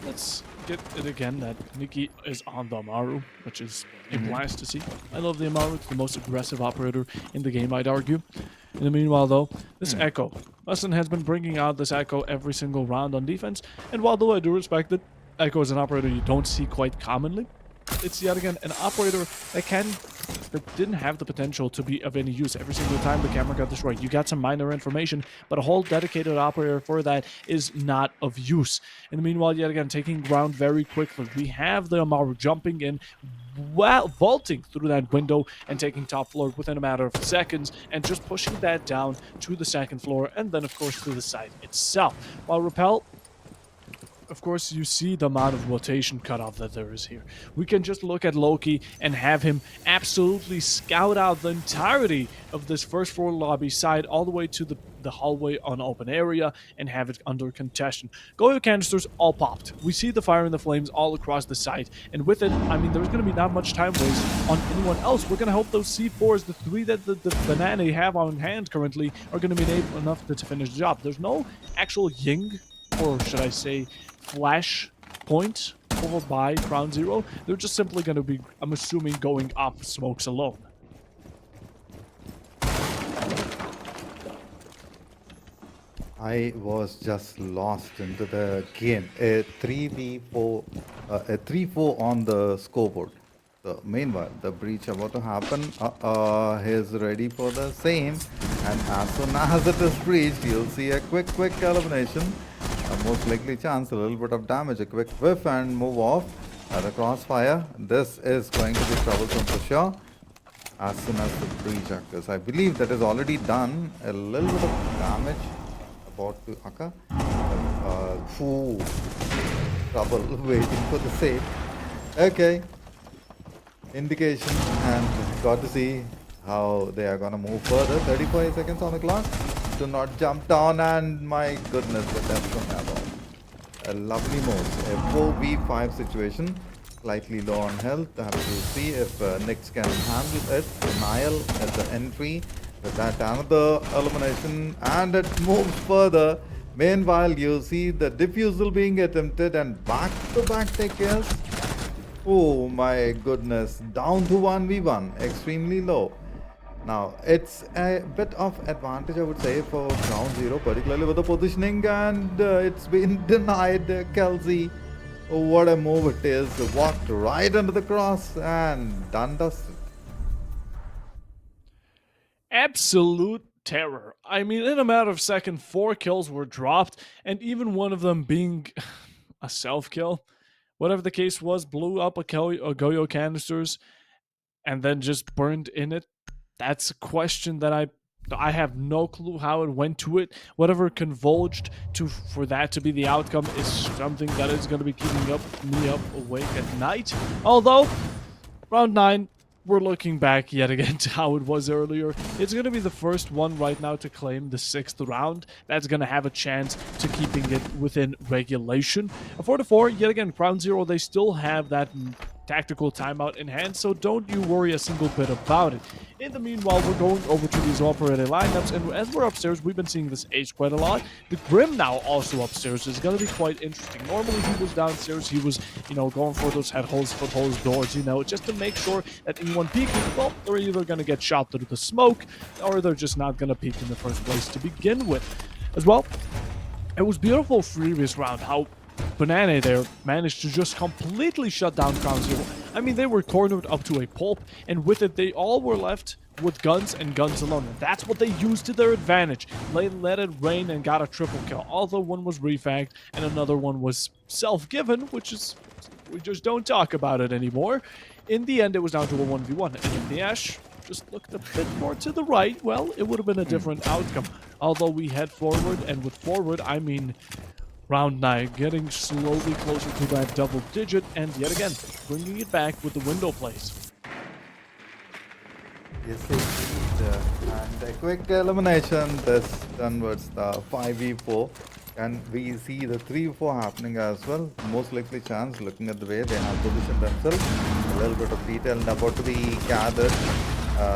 Let's get it again that Nikki is on the Amaru, which is a blast to see. I love the Amaru. It's the most aggressive operator in the game, I'd argue. In the meanwhile, though, this Echo. Lesson has been bringing out this Echo every single round on defense, and while though I do respect that Echo is an operator you don't see quite commonly, it's yet again an operator that didn't have the potential to be of any use. Every single time the camera got destroyed, you got some minor information, but a whole dedicated operator for that is not of use. In the meanwhile, yet again, taking ground very quickly. We have the Amaru jumping in, vaulting through that window and taking top floor within a matter of seconds, and just pushing that down to the second floor, and then, of course, to the site itself. While Repel, of course, you see the amount of rotation cutoff that there is here. We can just look at Loki and have him absolutely scout out the entirety of this first floor lobby side all the way to the hallway on open area and have it under contention. Goyo canisters all popped. We see the fire and the flames all across the site, and with it, I mean, there's going to be not much time waste on anyone else. We're going to hope those C4s, the 3 that the Banana have on hand currently, are going to be enough to finish the job. There's no actual Ying, or should I say flash point over by Ground Zero. They're just simply going to be, I'm assuming, going up smokes alone. I was just lost into the game. A 3v4, a 3-4 on the scoreboard. So meanwhile, the breach about to happen. He's ready for the same. And as soon as it is breached, you'll see a quick elimination. Most likely chance, a little bit of damage, a quick whiff and move off. The crossfire. This is going to be troublesome for sure. As soon as the breach occurs. I believe that is already done. A little bit of damage about to occur. Trouble waiting for the save. Okay. Indication, and got to see how they are gonna move further. 35 seconds on the clock. Do not jump down, and my goodness, the death from Abel. A lovely move. A 4v5 situation. Slightly low on health. Have to see if Nyx can handle it. Denial at the entry. With that, another elimination, and it moves further. Meanwhile, you see the defusal being attempted, and back-to-back take kills. Oh my goodness. Down to 1v1. Extremely low. Now, it's a bit of advantage, I would say, for Ground Zero, particularly with the positioning, and it's been denied. Kelsey, what a move it is. Walked right under the cross and done dusted. Absolute terror. I mean, in a matter of seconds, 4 kills were dropped, and even one of them being a self kill. Whatever the case was, blew up a Goyo canisters and then just burned in it. That's a question that I have no clue how it went to it. Whatever converged to for that to be the outcome is something that is going to be keeping me up awake at night. Although round 9, we're looking back yet again to how it was earlier. It's going to be the first one right now to claim the 6th round. That's going to have a chance to keeping it within regulation. 4-4, yet again, Ground Zero, they still have that tactical timeout in hand, so don't you worry a single bit about it. In the meanwhile, we're going over to these operator lineups, and as we're upstairs, we've been seeing this Ace quite a lot. The Grim now also upstairs is going to be quite interesting. Normally, he was downstairs, he was, going for those head holes, footholes, doors, just to make sure that anyone peeking, well, they're either going to get shot through the smoke, or they're just not going to peek in the first place to begin with. As well, it was beautiful previous round how Banana there managed to just completely shut down Ground Zero. I mean, they were cornered up to a pulp, and with it, they all were left with guns and guns alone. And that's what they used to their advantage. They let it rain and got a triple kill. Although one was refagged and another one was self-given, which is, we just don't talk about it anymore. In the end, it was down to a 1v1. And if the Ash just looked a bit more to the right, well, it would have been a different outcome. Although we head forward, and with forward, I mean round 9, getting slowly closer to that double digit, and yet again, bringing it back with the window plays. Yes, indeed. And a quick elimination, this converts the 5v4, and we see the 3v4 happening as well. Most likely chance, looking at the way they have positioned themselves. A little bit of detail about to be gathered.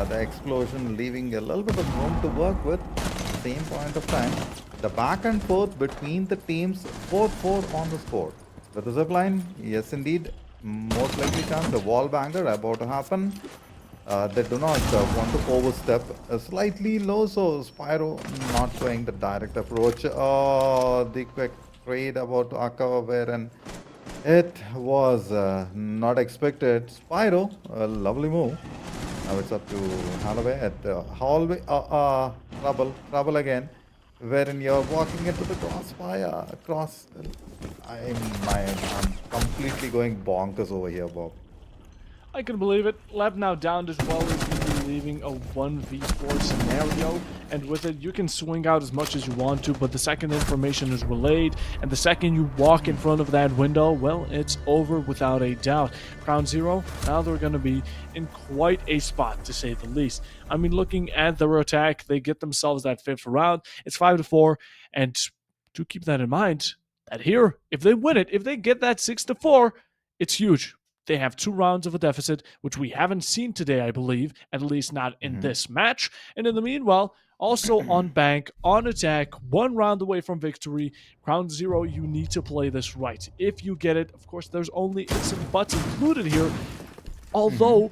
The explosion leaving a little bit of room to work with. Same point of time. The back and forth between the teams, 4-4 on the score. With the zipline, yes indeed, most likely chance the wall banger about to happen. They do not want to overstep slightly low, so Spyro not showing the direct approach. The quick trade about to occur wherein it was not expected. Spyro, a lovely move. Now it's up to Holloway at the hallway. Trouble again. Wherein you're walking into the crossfire. I'm completely going bonkers over here, Bob. I can believe it. Lab now down as well as going to be leaving a 1v4 scenario, and with it you can swing out as much as you want to, but the second information is relayed, and the second you walk in front of that window, well, it's over without a doubt. Ground Zero, now they're going to be in quite a spot, to say the least. I mean, looking at their attack, they get themselves that 5th round. It's 5-4, and to keep that in mind, that here, if they win it, if they get that 6-4, it's huge. They have 2 rounds of a deficit, which we haven't seen today, I believe, at least not in this match. And in the meanwhile, also on bank, on attack, 1 round away from victory. Ground Zero, you need to play this right. If you get it, of course, there's only ifs and buts included here, although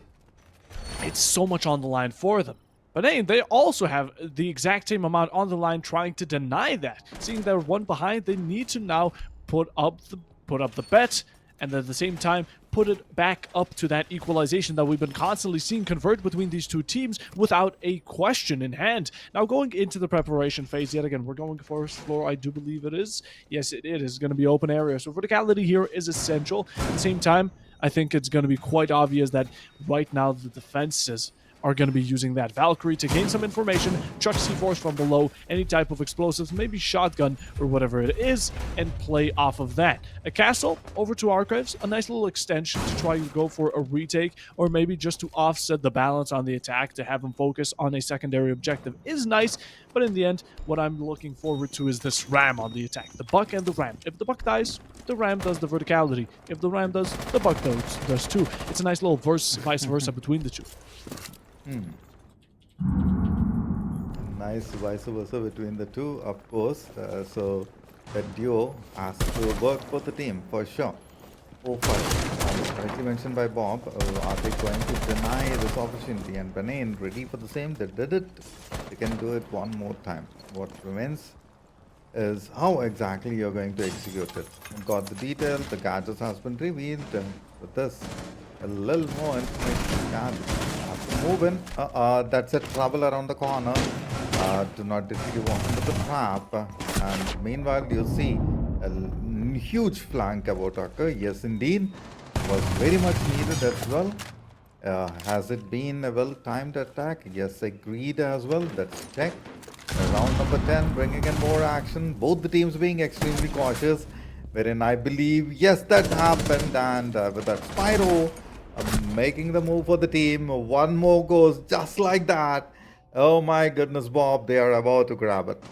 it's so much on the line for them. But hey, they also have the exact same amount on the line trying to deny that. Seeing they're 1 behind, they need to now put up the bet, and at the same time put it back up to that equalization that we've been constantly seeing convert between these two teams without a question in hand. Now going into the preparation phase, yet again, we're going first floor, I do believe it is. Yes, it is going to be open area, so verticality here is essential. At the same time, I think it's going to be quite obvious that right now the defenses are going to be using that Valkyrie to gain some information, chuck C4s from below, any type of explosives, maybe shotgun or whatever it is, and play off of that. A castle over to Archives, a nice little extension to try to go for a retake, or maybe just to offset the balance on the attack to have them focus on a secondary objective is nice, but in the end, what I'm looking forward to is this Ram on the attack. The Buck and the Ram. If the Buck dies, the Ram does the verticality. If the Ram does, the Buck does too. It's a nice little vice versa between the two. Nice vice versa between the two, of course. So the duo has to work for the team for sure. 4-5. Correctly mentioned by Bob. Are they going to deny this opportunity? And Benin ready for the same. They did it. They can do it one more time. What remains is how exactly you're going to execute it. You've got the detail. The gadget has been revealed. And with this, a little more information can move in. That's a trouble around the corner. Do not directly walk into the trap. And meanwhile, you see a huge flank about to occur. Yes, indeed, was very much needed as well. Has it been a well-timed attack? Yes, agreed as well. That's checked. Round number 10, bringing in more action. Both the teams being extremely cautious. Wherein I believe, yes, that happened. And with that Spyro making the move for the team. One more goes just like that. Oh my goodness, Bob. They are about to grab it.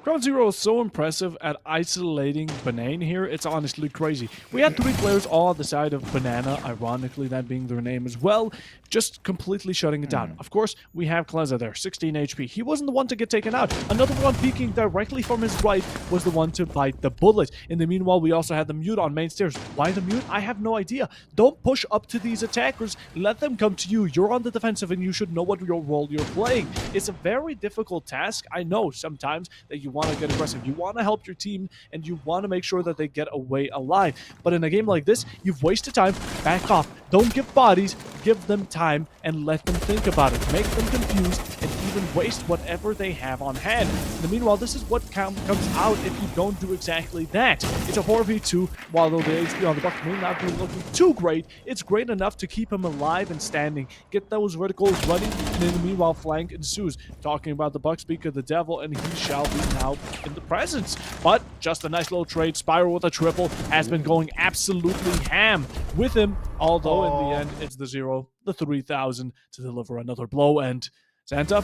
Ground Zero is so impressive at isolating Banana here, it's honestly crazy. We had 3 players all on the side of Banana, ironically that being their name as well, just completely shutting it down. Of course, we have Kleza there, 16 HP. He wasn't the one to get taken out. Another one peeking directly from his right was the one to bite the bullet. In the meanwhile, we also had the mute on main stairs. Why the mute? I have no idea. Don't push up to these attackers. Let them come to you. You're on the defensive and you should know what your role you're playing. It's a very difficult task. I know sometimes that you want to get aggressive. You want to help your team and you want to make sure that they get away alive. But in a game like this, you've wasted time. Back off. Don't give bodies. Give them time and let them think about it. Make them confused and even waste whatever they have on hand. In the meanwhile, this is what comes out if you don't do exactly that. It's a 4v2, while though the HP on the Buck may not be looking too great, it's great enough to keep him alive and standing. Get those verticals running, and in the meanwhile, flank ensues. Talking about the Buck, speak of the devil, and he shall be now in the presence. But just a nice little trade. Spyro with a triple has been going absolutely ham with him, although in the end, it's the 0, the 3000 to deliver another blow. And Santa,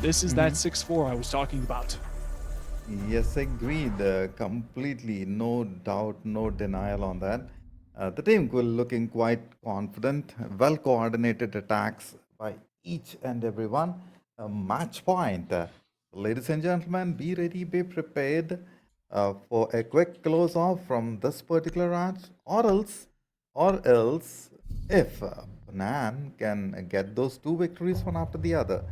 this is that 6-4 I was talking about. Yes, agreed. Completely. No doubt, no denial on that. The team were looking quite confident. Well coordinated attacks by each and everyone. Match point. Ladies and gentlemen, be ready, be prepared for a quick close off from this particular match, or else, if Nan can get those 2 victories one after the other.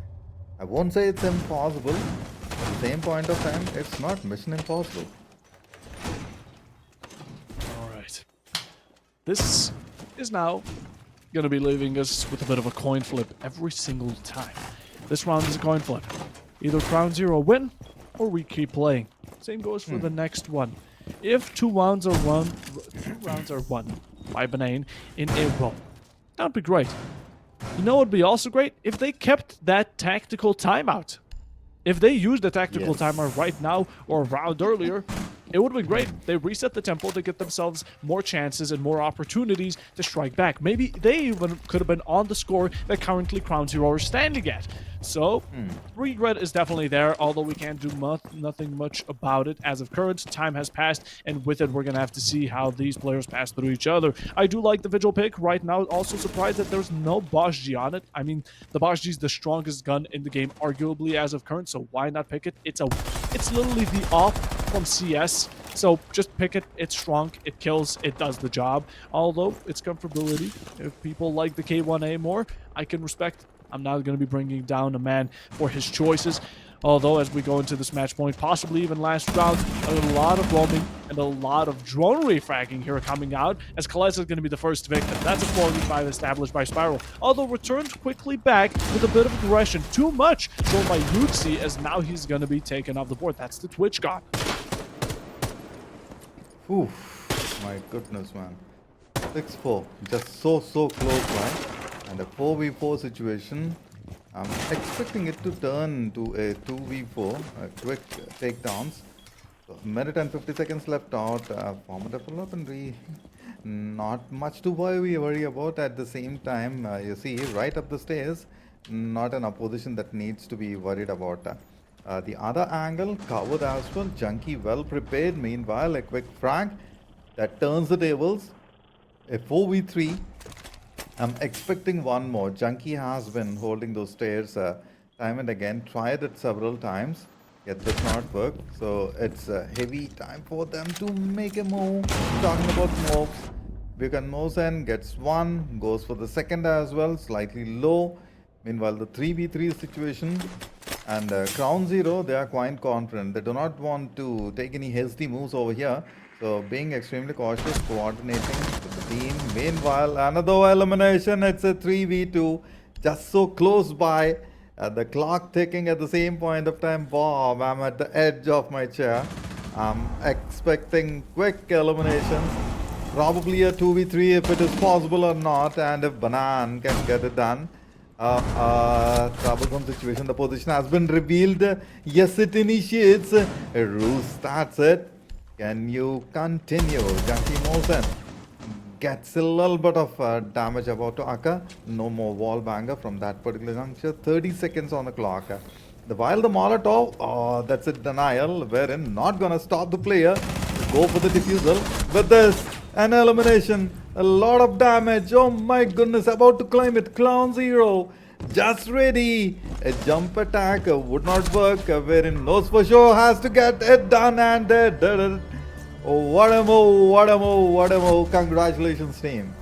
I won't say it's impossible. At the same point of time, it's not mission impossible. All right. This is now going to be leaving us with a bit of a coin flip every single time. This round is a coin flip. Either Ground Zero win, or we keep playing. Same goes for the next one. If 2 rounds are won by Banane in a row, that would be great. You know what would be also great? If they kept that tactical timeout. If they used the tactical timer right now or a round earlier, it would have been great. They reset the tempo to get themselves more chances and more opportunities to strike back. Maybe they even could have been on the score that currently Ground Zero are standing at. So, regret is definitely there, although we can't do nothing much about it as of current. Time has passed, and with it, we're going to have to see how these players pass through each other. I do like the Vigil pick right now. Also surprised that there's no Bosch G on it. I mean, the Bosch G is the strongest gun in the game, arguably, as of current, so why not pick it? It's literally the off from CS. So just pick it. It's strong. It kills. It does the job. Although its comfortability, if people like the K1A more, I can respect. I'm not going to be bringing down a man for his choices. Although as we go into this match point, possibly even last round, a lot of roaming and a lot of drone refragging here coming out, as Kalesa is going to be the first victim. That's a 4v5 established by Spiral. Although returned quickly back with a bit of aggression. Too much shown by Yutzi, as now he's going to be taken off the board. That's the Twitch god. Oof, my goodness, man. 6-4, just so close, right? And a 4v4 situation. I'm expecting it to turn to a 2v4, quick takedowns. So, minute and 50 seconds left out. Former development, not much to worry about. At the same time, you see, right up the stairs, not an opposition that needs to be worried about. The other angle covered as well. Junkie well prepared. Meanwhile, a quick frag that turns the tables. A 4v3. I'm expecting one more. Junkie has been holding those stairs time and again. Tried it several times. Yet does not work. So it's a heavy time for them to make a move. Talking about moves. Buchan Mosen gets one. Goes for the second as well. Slightly low. Meanwhile, the 3v3 situation. And Ground Zero, they are quite confident. They do not want to take any hasty moves over here. So being extremely cautious, coordinating with the team. Meanwhile, another elimination. It's a 3v2. Just so close by. The clock ticking at the same point of time. Bob, I'm at the edge of my chair. I'm expecting quick eliminations. Probably a 2v3 if it is possible or not, and if Banan can get it done. Troublesome situation. The position has been revealed. Yes, it initiates. Roos starts it. Can you continue? Junkie Molson gets a little bit of damage about to occur. No more wall banger from that particular juncture. 30 seconds on the clock. While the Molotov, oh, that's a denial, wherein not gonna stop the player. Go for the defusal. With this, an elimination. A lot of damage. Oh my goodness, about to climb it. Clown Zero. Just ready. A jump attack would not work, wherein knows for sure has to get it done, and they did it. Oh, what a move, what a move, what a move. Congratulations, team.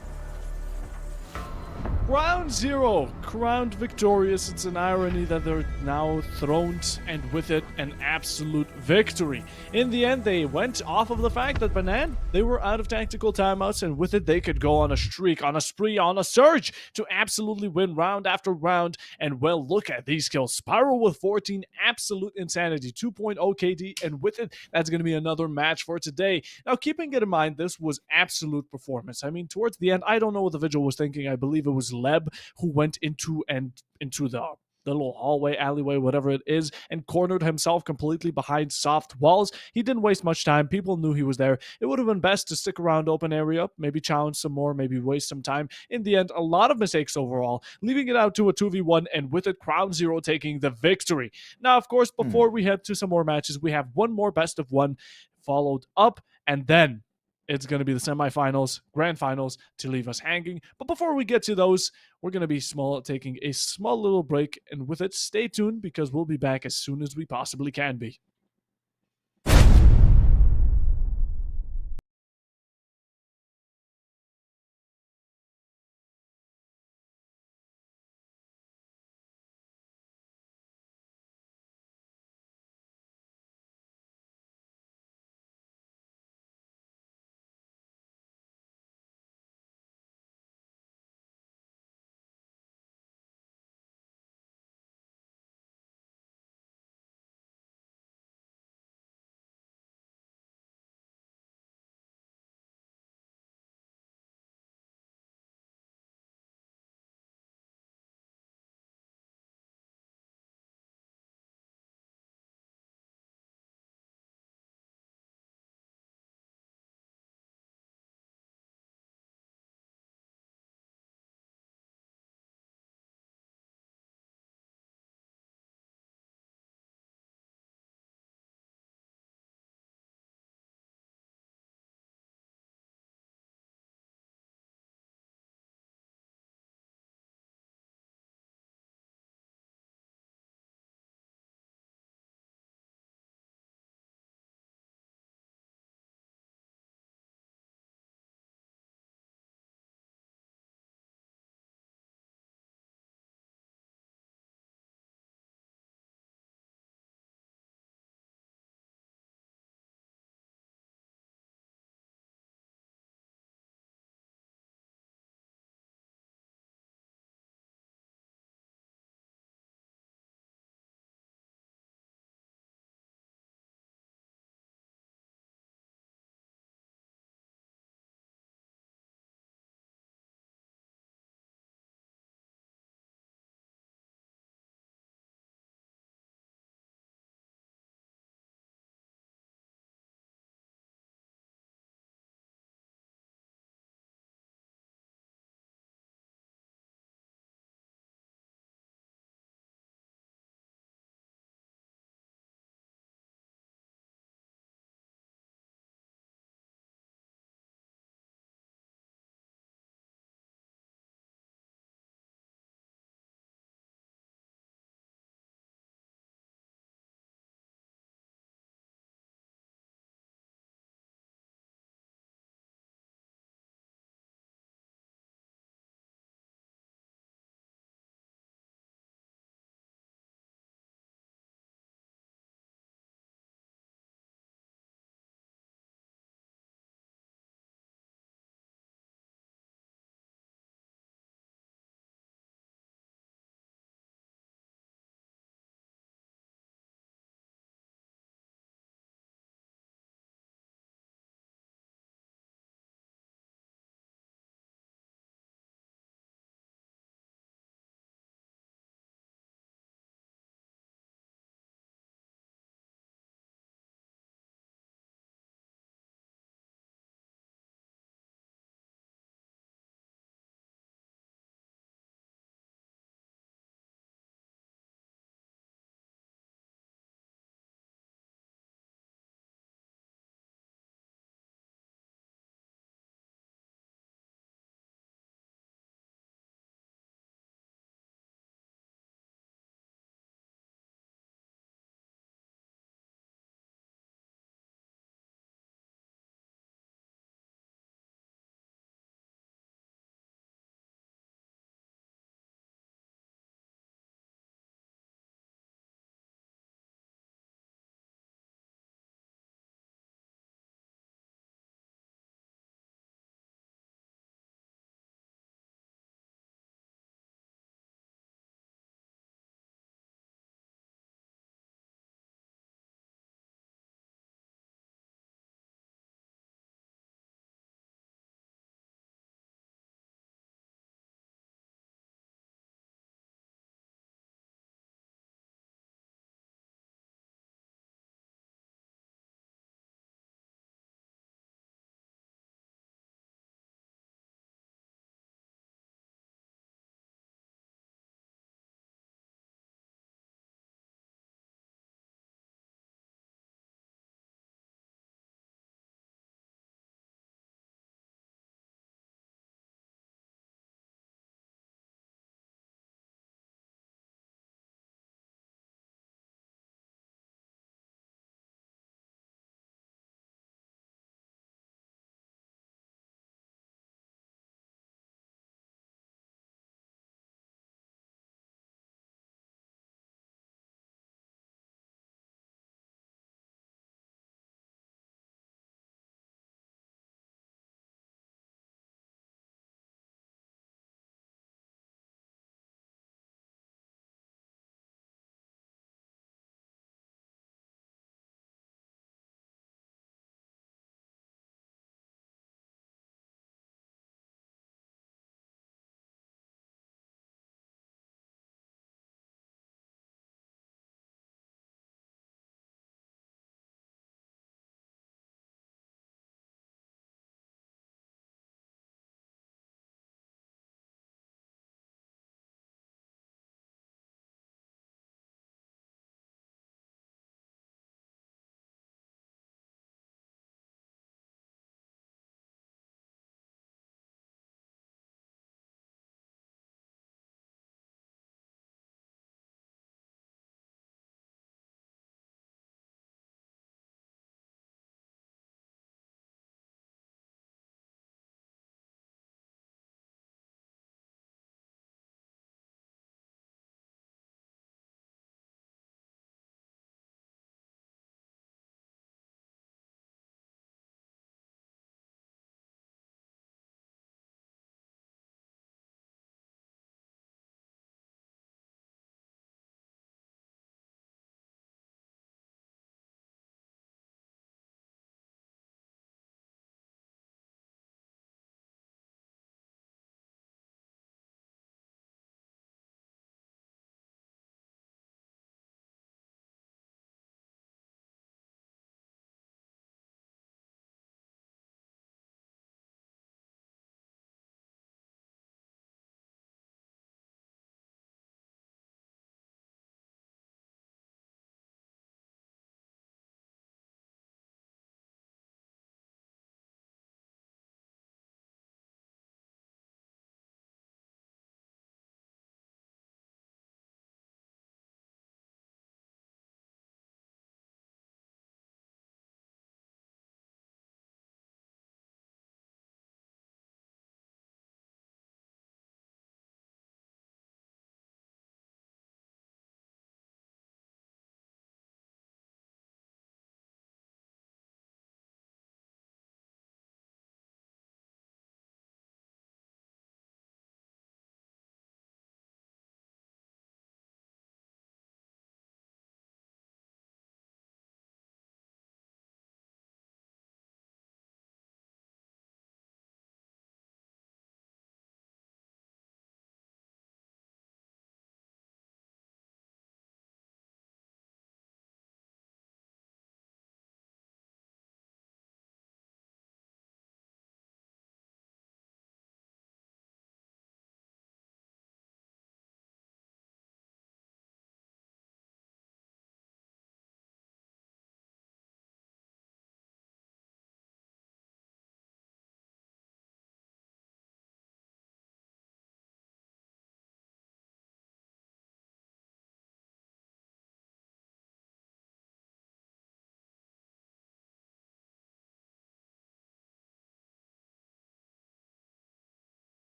Round 0, crowned victorious. It's an irony that they're now throned, and with it, an absolute victory. In the end, they went off of the fact that Banan, they were out of tactical timeouts, and with it, they could go on a streak, on a spree, on a surge to absolutely win round after round. And well, look at these kills. Spyro with 14, absolute insanity, 2.0 KD, and with it, that's going to be another match for today. Now, keeping it in mind, this was absolute performance. I mean, towards the end, I don't know what the Vigil was thinking. I believe it was Leb who went into the little hallway, alleyway, whatever it is, and cornered himself completely behind soft walls. He didn't waste much time. People knew he was there. It would have been best to stick around open area, maybe challenge some more, maybe waste some time. In the end, a lot of mistakes overall, leaving it out to a 2v1, and with it, Crown Zero taking the victory. Now, of course, before we head to some more matches, we have one more best of one followed up, and then it's going to be the semifinals, grand finals to leave us hanging. But before we get to those, we're going to be taking a small little break. And with it, stay tuned because we'll be back as soon as we possibly can be.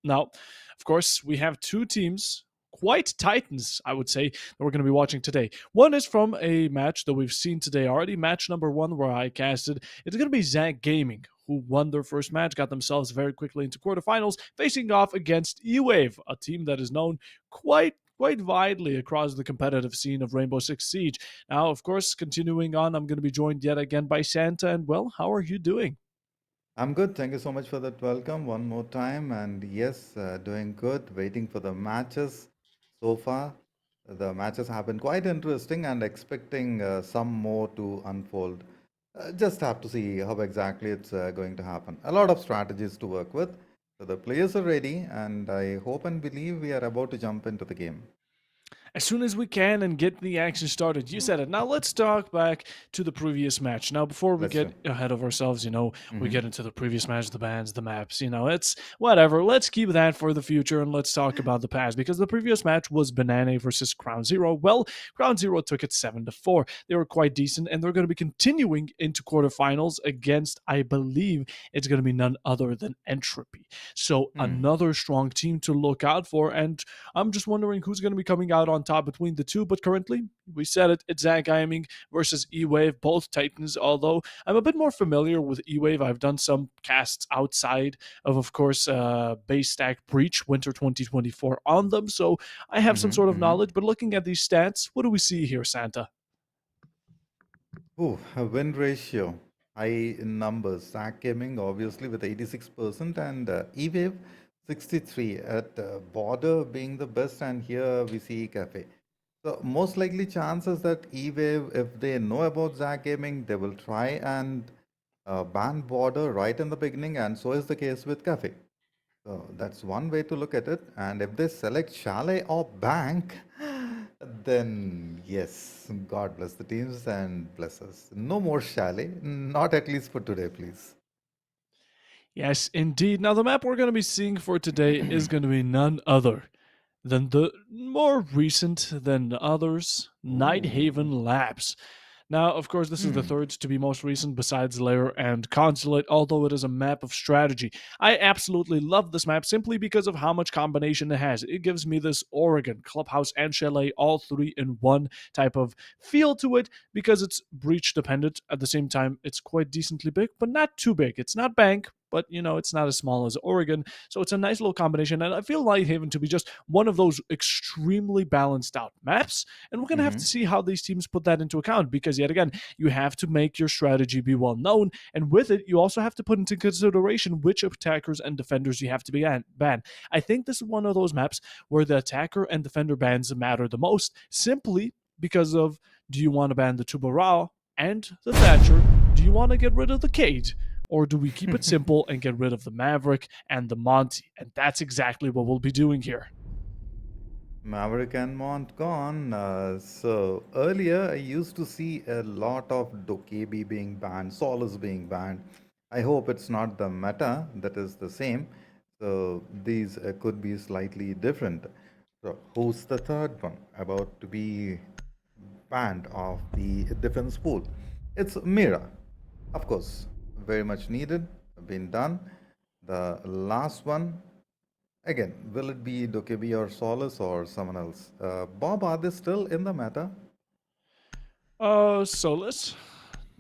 Now, of course, we have two teams, quite titans, I would say, that we're going to be watching today. One is from a match that we've seen today already, match number one, where I casted. It's going to be Zach Gaming, who won their first match, got themselves very quickly into quarterfinals, facing off against E-Wave, a team that is known quite widely across the competitive scene of Rainbow Six Siege. Now, of course, continuing on, I'm going to be joined yet again by Santa. And well, how are you doing? I'm good. Thank you so much for that welcome one more time. And yes, doing good. Waiting for the matches. So far, the matches have been quite interesting and expecting some more to unfold. Just have to see how exactly it's going to happen. A lot of strategies to work with. So the players are ready, and I hope and believe we are about to jump into the game. As soon as we can and get the action started. You said it. Now let's talk back to the previous match. Now, before we Let's get do. ahead of ourselves, we Hmm. get into the previous match, the bans, the maps, it's whatever. Let's keep that for the future and let's talk about the past because the previous match was Banana versus Crown Zero. Well, Crown Zero took it 7-4. They were quite decent and they're going to be continuing into quarterfinals against, I believe, it's going to be none other than Entropy. So Hmm. another strong team to look out for. And I'm just wondering who's going to be coming out on top between the two. But currently, we said it, it's Zach Gaming versus E-Wave, both Titans. Although I'm a bit more familiar with E-Wave. I've done some casts outside of course, BaseStack Breach Winter 2024 on them. So I have some Hmm. sort of Hmm. knowledge. But looking at these stats, what do we see here, Santa? Ooh, a win ratio. High in numbers. Zach Gaming obviously with 86% and E-Wave 63 at border being the best, and here we see Cafe. So most likely chances that E-Wave, if they know about Zach Gaming, they will try and ban border right in the beginning, and so is the case with Cafe. So that's one way to look at it. And if they select Chalet or Bank, then yes, God bless the teams and bless us. No more Chalet, not at least for today, please. Yes, indeed. Now, the map we're going to be seeing for today is going to be none other than the more recent than the others, Night Ooh. Haven Labs. Now, of course, this is the Hmm. third to be most recent besides Lair and Consulate, although it is a map of strategy. I absolutely love this map simply because of how much combination it has. It gives me this Oregon, Clubhouse, and Chalet, all three in one type of feel to it because it's breach dependent. At the same time, it's quite decently big, but not too big. It's not Bank, but it's not as small as Oregon. So it's a nice little combination. And I feel Lighthaven to be just one of those extremely balanced out maps. And we're going to have Hmm. to see how these teams put that into account because, yet again, you have to make your strategy be well known. And with it, you also have to put into consideration which attackers and defenders you have to ban. I think this is one of those maps where the attacker and defender bans matter the most simply because of, do you want to ban the Tubarao and the Thatcher? Do you want to get rid of the Cade? Or do we keep it simple and get rid of the Maverick and the Monty? And that's exactly what we'll be doing here. Maverick and Mont gone. So earlier I used to see a lot of Dokebi being banned, Solace being banned. I hope it's not the meta that is the same. So these could be slightly different. So who's the third one about to be banned of the defense pool? It's Mira, of course, very much needed, been done. The last one, again, will it be Dokebi or Solace or someone else? Bob, are they still in the meta? Solus.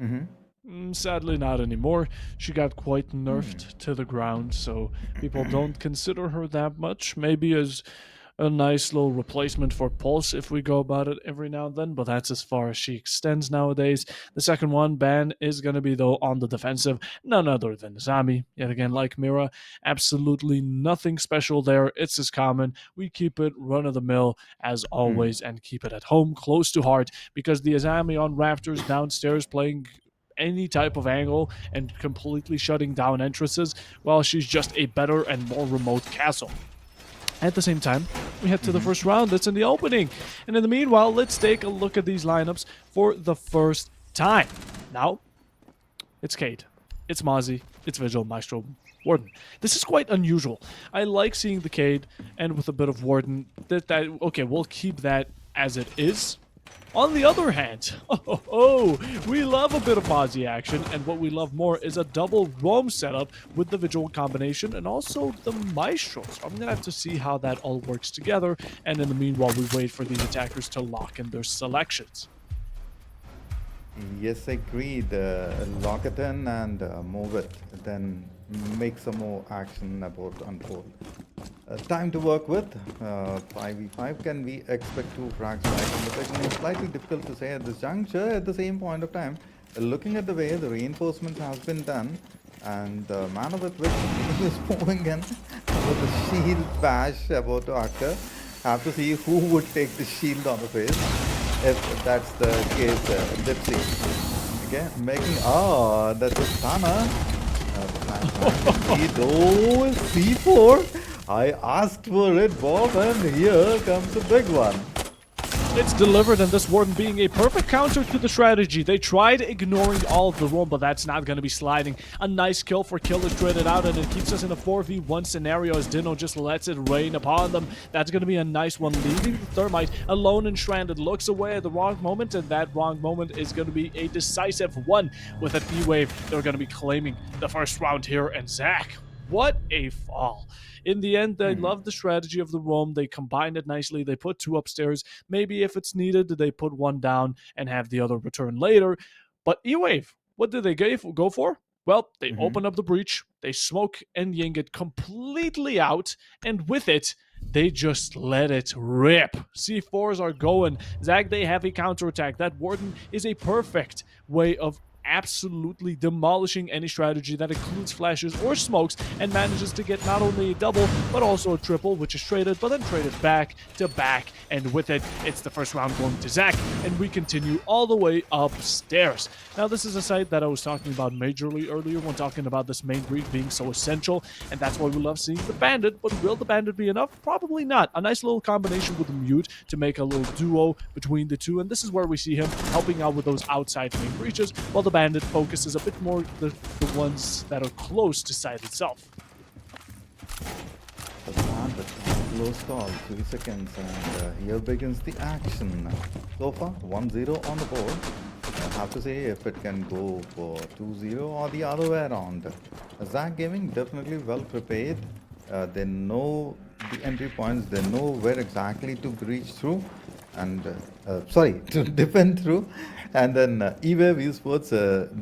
Mm-hmm. Sadly, not anymore. She got quite Hmm. nerfed to the ground, so people don't consider her that much. Maybe as a nice little replacement for Pulse if we go about it every now and then, but that's as far as she extends nowadays. The second one, ban, is going to be, though, on the defensive. None other than Zami. Yet again, like Mira, absolutely nothing special there. It's as common. We keep it run of the mill as Hmm. always and keep it at home, close to heart, because the Azami on rafters downstairs playing any type of angle and completely shutting down entrances, well, she's just a better and more remote castle. At the same time, we head to the Mm-hmm. first round that's in the opening. And in the meanwhile, let's take a look at these lineups for the first time. Now, it's Cade, it's Mozzie, it's Vigil, Maestro, Warden. This is quite unusual. I like seeing the Cade and with a bit of Warden. Okay, we'll keep that as it is. On the other hand, we love a bit of Mozzie action, and what we love more is a double roam setup with the Vigil combination and also the Maestro. So I'm gonna have to see how that all works together, and in the meanwhile, we wait for these attackers to lock in their selections. Yes, agreed. Lock it in and move it. Then make some more action about unfold. Time to work with. 5v5. Can we expect 2 frags right from the beginning? Slightly difficult to say at this juncture. At the same point of time, looking at the way the reinforcement has been done, and the manner with which he is moving in with the shield bash about to occur, have to see who would take the shield on the face. If that's the case, Dipsy. Okay, making. Oh, that's a stunner. Oh, C4. I asked for it, Bob, and here comes a big one. It's delivered, and this Warden being a perfect counter to the strategy. They tried ignoring all of the roam, but that's not going to be sliding. A nice kill for Killer traded out, and it keeps us in a 4v1 scenario as Dino just lets it rain upon them. That's going to be a nice one, leaving the Thermite alone and stranded. Looks away at the wrong moment, and that wrong moment is going to be a decisive one. With an E-Wave, they're going to be claiming the first round here, and Zach, what a fall. In the end, they love the strategy of the roam. They combined it nicely. They put 2 upstairs. Maybe if it's needed, they put 1 down and have the other return later. But E-Wave, what did they go for? Well, they open up the breach. They smoke and ying it completely out. And with it, they just let it rip. C4s are going. Zag, they have a counterattack. That Warden is a perfect way of absolutely demolishing any strategy that includes flashes or smokes and manages to get not only a double but also a triple, which is traded but then traded back to back, and with it, it's the first round going to Zach, and we continue all the way upstairs. Now, this is a site that I was talking about majorly earlier when talking about this main breach being so essential, and that's why we love seeing the Bandit. But will the Bandit be enough? Probably not. A nice little combination with the Mute to make a little duo between the two, and this is where we see him helping out with those outside main breaches, while the Bandit focuses a bit more the ones that are close to site itself. The Bandit, close call, 3 seconds, and here begins the action. So far, 1-0 on the board. I have to say, if it can go for 2-0 or the other way around. Zach Gaming definitely well prepared. They know the entry points, they know where exactly to breach through, and to defend through. And then eWave Esports,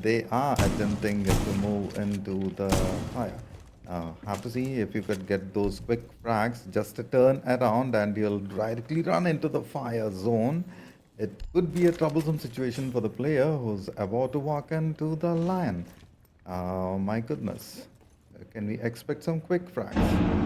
they are attempting to move into the fire. Have to see if you could get those quick frags, just a turn around and you'll directly run into the fire zone. It could be a troublesome situation for the player who's about to walk into the lion. My goodness. Can we expect some quick frags?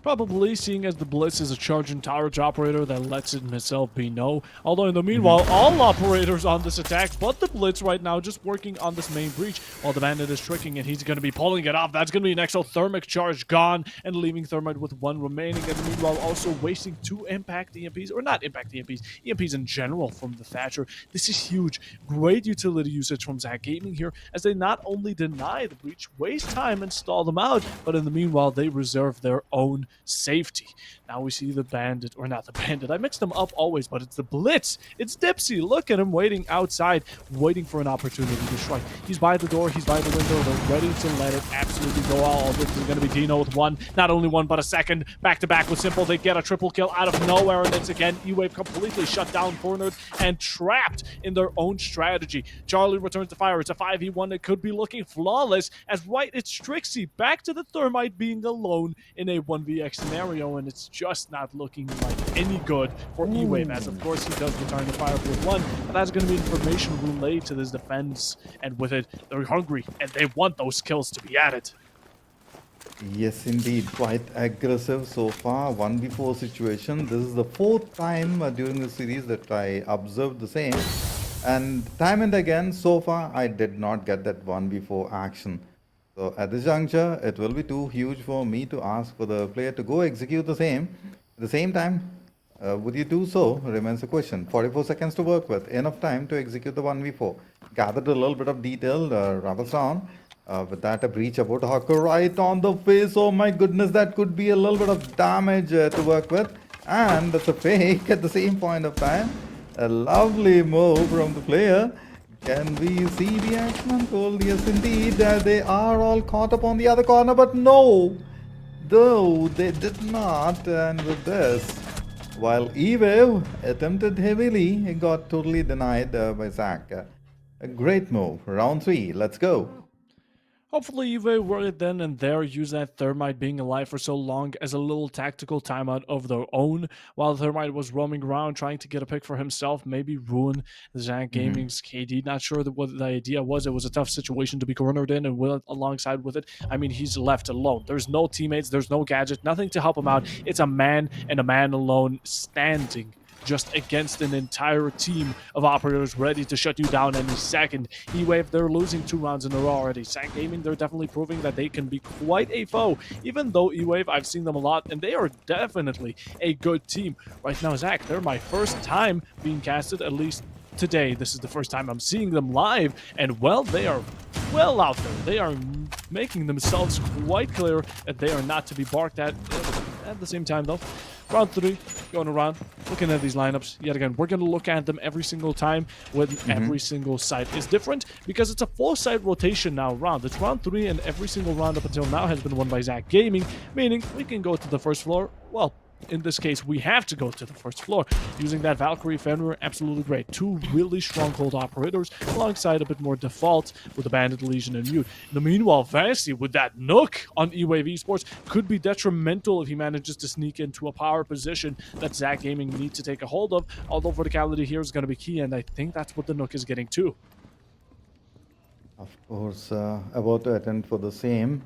Probably, seeing as the Blitz is a charging tower operator that lets it himself be no. Although in the meanwhile, all operators on this attack, but the Blitz right now just working on this main breach while the Bandit is tricking and he's going to be pulling it off. That's going to be an exothermic charge gone and leaving Thermite with 1 remaining. And meanwhile, also wasting 2 impact EMPs, or not impact EMPs, EMPs in general from the Thatcher. This is huge. Great utility usage from Zach Gaming here, as they not only deny the breach, waste time and stall them out, but in the meanwhile, they reserve their own safety. Now we see the Bandit, or not the Bandit, I mix them up always, but it's the Blitz. It's Dipsy. Look at him waiting outside, waiting for an opportunity to strike. He's by the door, he's by the window, they're ready to let it absolutely go all. This is going to be Dino with 1, not only 1, but a second. Back to back with Simple, they get a triple kill out of nowhere, and it's again E-Wave completely shut down, cornered, and trapped in their own strategy. Charlie returns to fire. It's a 5v1. It could be looking flawless, as right, it's Trixie back to the Thermite being alone in a 1vx scenario, and it's just not looking like any good for E-Wave, as of course he does return to fire with 1, but that's going to be information relayed to this defense, and with it, they're hungry, and they want those kills to be added. Yes, indeed. Quite aggressive so far. 1v4 situation. This is the 4th time during the series that I observed the same. And time and again, so far, I did not get that 1v4 action. So at this juncture, it will be too huge for me to ask for the player to go execute the same. At the same time, would you do so? Remains the question. 44 seconds to work with. Enough time to execute the 1v4. Gathered a little bit of detail, rather strong. With that, a breach about to occur right on the face. Oh my goodness, that could be a little bit of damage to work with. And that's a fake at the same point of time. A lovely move from the player. Can we see the action unfold? Yes, indeed. They are all caught up on the other corner, but no. Though they did not. And with this, while E-Wave attempted heavily, it got totally denied by Zach. A great move. Round 3. Let's go. Hopefully, they were then and there use that Thermite being alive for so long as a little tactical timeout of their own, while Thermite was roaming around trying to get a pick for himself, maybe ruin Zach Gaming's KD. Not sure what the idea was. It was a tough situation to be cornered in, and alongside with it, I mean, he's left alone. There's no teammates, there's no gadget, nothing to help him out. It's a man and a man alone standing just against an entire team of operators ready to shut you down any second. E-Wave, they're losing 2 rounds in a row already. Zach Gaming, they're definitely proving that they can be quite a foe. Even though E-Wave, I've seen them a lot, and they are definitely a good team. Right now, Zach, they're my first time being casted, at least today. This is the first time I'm seeing them live, and well, they are well out there. They are making themselves quite clear that they are not to be barked at. At the same time, though, round 3, going around, looking at these lineups. Yet again, we're going to look at them every single time when every single side is different, because it's a 4-side rotation now round. It's round 3, and every single round up until now has been won by Zach Gaming, meaning we can go to the first floor. Well, in this case, we have to go to the first floor. Using that Valkyrie Fenrir, absolutely great. 2 really stronghold operators alongside a bit more default with the Bandit Legion and Mute. In the meanwhile, Fancy with that Nook on E-Wave Esports could be detrimental if he manages to sneak into a power position that Zach Gaming need to take a hold of. Although verticality here is going to be key, and I think that's what the Nook is getting too. Of course, about to attempt for the same,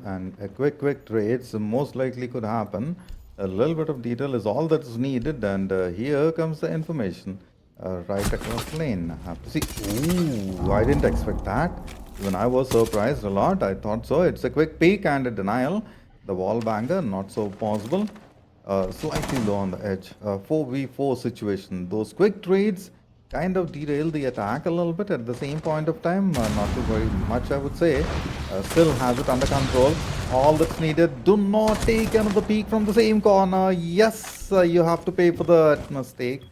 and a quick trades most likely could happen. A little bit of detail is all that is needed, and here comes the information right across the lane. I have to see. Ooh, I didn't expect that. Even I was surprised a lot. I thought so. It's a quick peek and a denial. The wall banger, not so possible. Slightly low on the edge. 4v4 situation. Those quick trades kind of derail the attack a little bit at the same point of time. Not too very much, I would say. Still has it under control. All that's needed. Do not take another peek from the same corner. Yes, you have to pay for that mistake.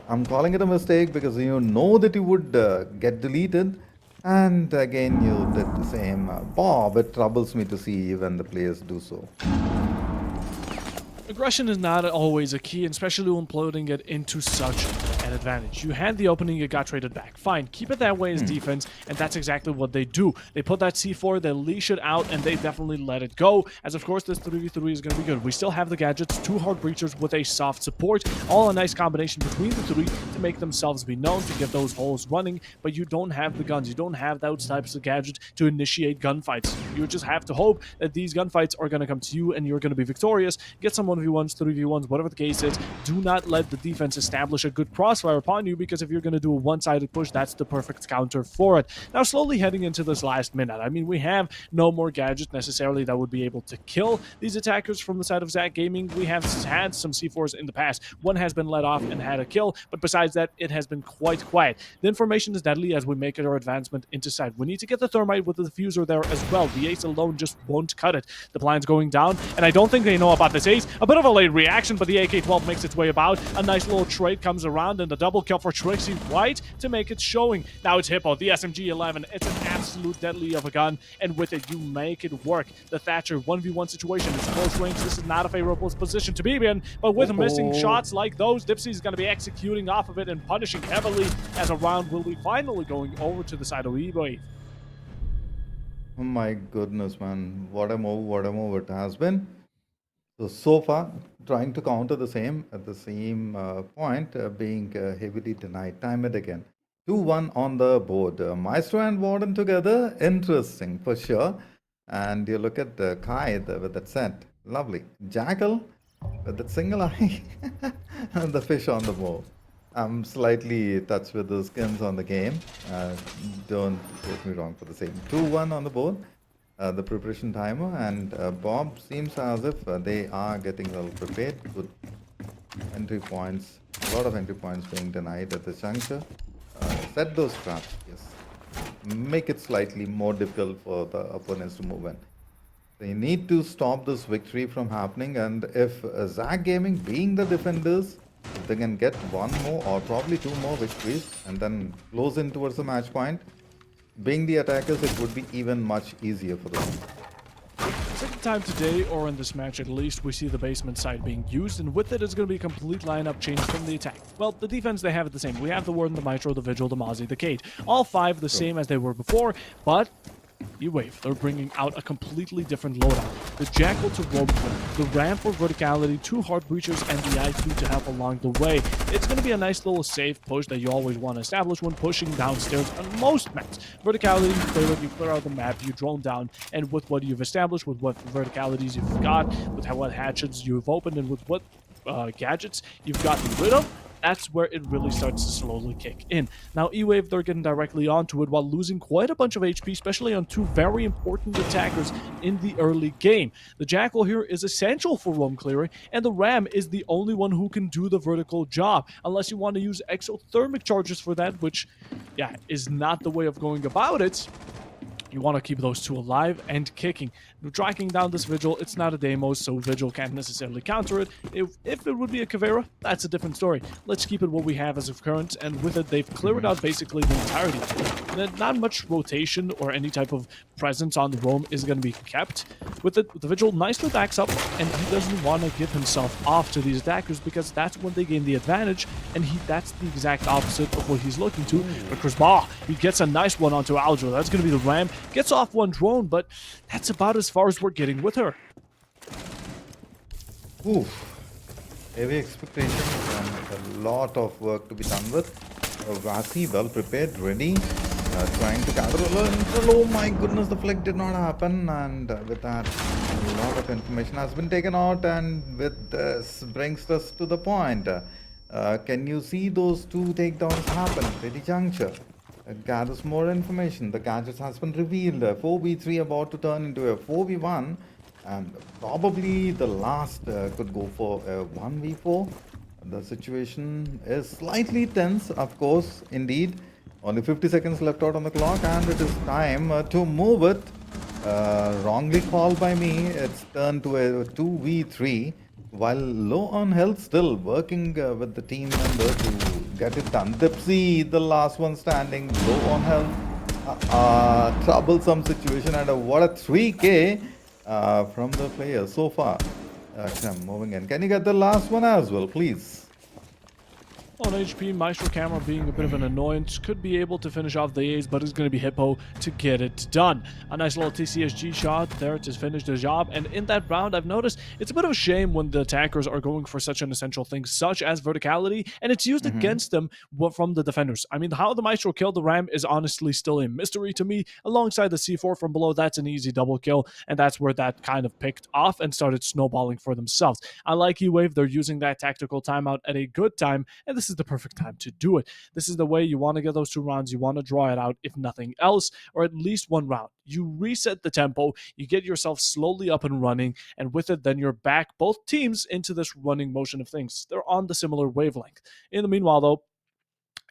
I'm calling it a mistake because you know that you would get deleted. And again, you did the same. Bob, it troubles me to see when the players do so. Aggression is not always a key, especially when putting it into such an advantage. You had the opening, you got traded back. Fine, keep it that way as defense, and that's exactly what they do. They put that C4, they leash it out, and they definitely let it go, as of course this 3v3 is going to be good. We still have the gadgets, 2 hard breachers with a soft support, all a nice combination between the 3 to make themselves be known, to get those holes running, but you don't have the guns, you don't have those types of gadgets to initiate gunfights. You just have to hope that these gunfights are going to come to you and you're going to be victorious. Get some 1v1s, 3v1s, whatever the case is. Do not let the defense establish a good crossfire upon you, because if you're going to do a one-sided push, that's the perfect counter for it. Now, slowly heading into this last minute, I mean, we have no more gadgets necessarily that would be able to kill these attackers from the side of Zach Gaming. We have had some C4s in the past. One has been let off and had a kill, but besides that, it has been quite quiet. The information is deadly as we make our advancement into side. We need to get the Thermite with the diffuser there as well. The Ace alone just won't cut it. The plan's going down, and I don't think they know about this Ace. A bit of a late reaction, but the AK-12 makes its way about. A nice little trade comes around, and the double kill for Trixie White to make it showing. Now it's Hippo, the SMG-11. It's an absolute deadly of a gun, and with it, you make it work. The Thatcher 1v1 situation is close range. This is not a favorable position to be in, but with missing shots like those, Dipsy is going to be executing off of it and punishing heavily, as a round will be finally going over to the side of eBay. Oh my goodness, man. What a move it has been. So far, trying to counter the same at the same point, being heavily denied time and again. 2-1 on the board. Maestro and Warden together, interesting for sure. And you look at Kai with that set, lovely. Jackal with that single eye, and the fish on the move. I'm slightly touched with the skins on the game. Don't get me wrong for the same. 2-1 on the board. The preparation timer, and Bob seems as if they are getting well prepared. Good entry points, a lot of entry points being denied at the juncture. Set those traps, yes. Make it slightly more difficult for the opponents to move in. They need to stop this victory from happening, and if Zach Gaming, being the defenders, If they can get one more or probably two more victories and then close in towards the match point, being the attackers, it would be even much easier for them. Second time today, or in this match at least, we see the basement side being used, and with it is going to be a complete lineup change from the attack. Well, the defense, they have it the same. We have the Warden, the Maestro, the Vigil, the Mozzie, the Cage. All five the same as they were before, but E-Wave, they're bringing out a completely different loadout. The Jackal to rope the Ram for verticality, two Heart Breachers, and the IQ to help along the way. It's going to be a nice little safe push that you always want to establish when pushing downstairs on most maps. Verticality, you clear out the map, you drone down, and with what you've established, with what verticalities you've got, with what hatchets you've opened, and with what gadgets you've gotten rid of, that's where it really starts to slowly kick in. Now, E-Wave, they're getting directly onto it while losing quite a bunch of HP, especially on two very important attackers in the early game. The Jackal here is essential for roam clearing, and the Ram is the only one who can do the vertical job, unless you want to use exothermic charges for that, which, yeah, is not the way of going about it. You want to keep those two alive and kicking. Tracking down this Vigil, it's not a demo, so Vigil can't necessarily counter it. If it would be a Caveira, that's a different story. Let's keep it what we have as of current, and with it, they've cleared out basically the entirety. Not much rotation or any type of presence on the roam is going to be kept. With it, the Vigil nicely backs up, and he doesn't want to give himself off to these attackers because that's when they gain the advantage, and that's the exact opposite of what he's looking to. But Chris he gets a nice one onto Aljo. That's going to be the Ram. Gets off one drone, but that's about as far as we're getting with her. Oof. Heavy expectations and a lot of work to be done with. Vasi well prepared, ready, trying to gather a oh my goodness, the flick did not happen, and with that, a lot of information has been taken out, and with this brings us to the point. Can you see those two takedowns happen at the juncture? It gathers more information. The gadget has been revealed. 4v3 about to turn into a 4v1, and probably the last could go for a 1v4. The situation is slightly tense, of course, indeed. Only 50 seconds left out on the clock, and it is time to move it. Wrongly called by me. It's turned to a 2v3. While low on health, still working with the team member to get it done. Dipsy, the last one standing, low on health. Troublesome situation, and what a 3k from the player so far. Moving in. Can you get the last one as well, please? On HP, Maestro Camera being a bit of an annoyance, could be able to finish off the A's, but it's going to be Hippo to get it done. A nice little TCSG shot there to finish the job, and in that round, I've noticed it's a bit of a shame when the attackers are going for such an essential thing, such as verticality, and it's used against them from the defenders. I mean, how the Maestro killed the Ram is honestly still a mystery to me. Alongside the C4 from below, that's an easy double kill, and that's where that kind of picked off and started snowballing for themselves. I like E-Wave, they're using that tactical timeout at a good time, and this is the perfect time to do it. This is the way you want to get those two rounds. You want to draw it out, if nothing else, or at least one round. You reset the tempo, you get yourself slowly up and running, and with it, then you're back, both teams, into this running motion of things. They're on the similar wavelength. In the meanwhile, though,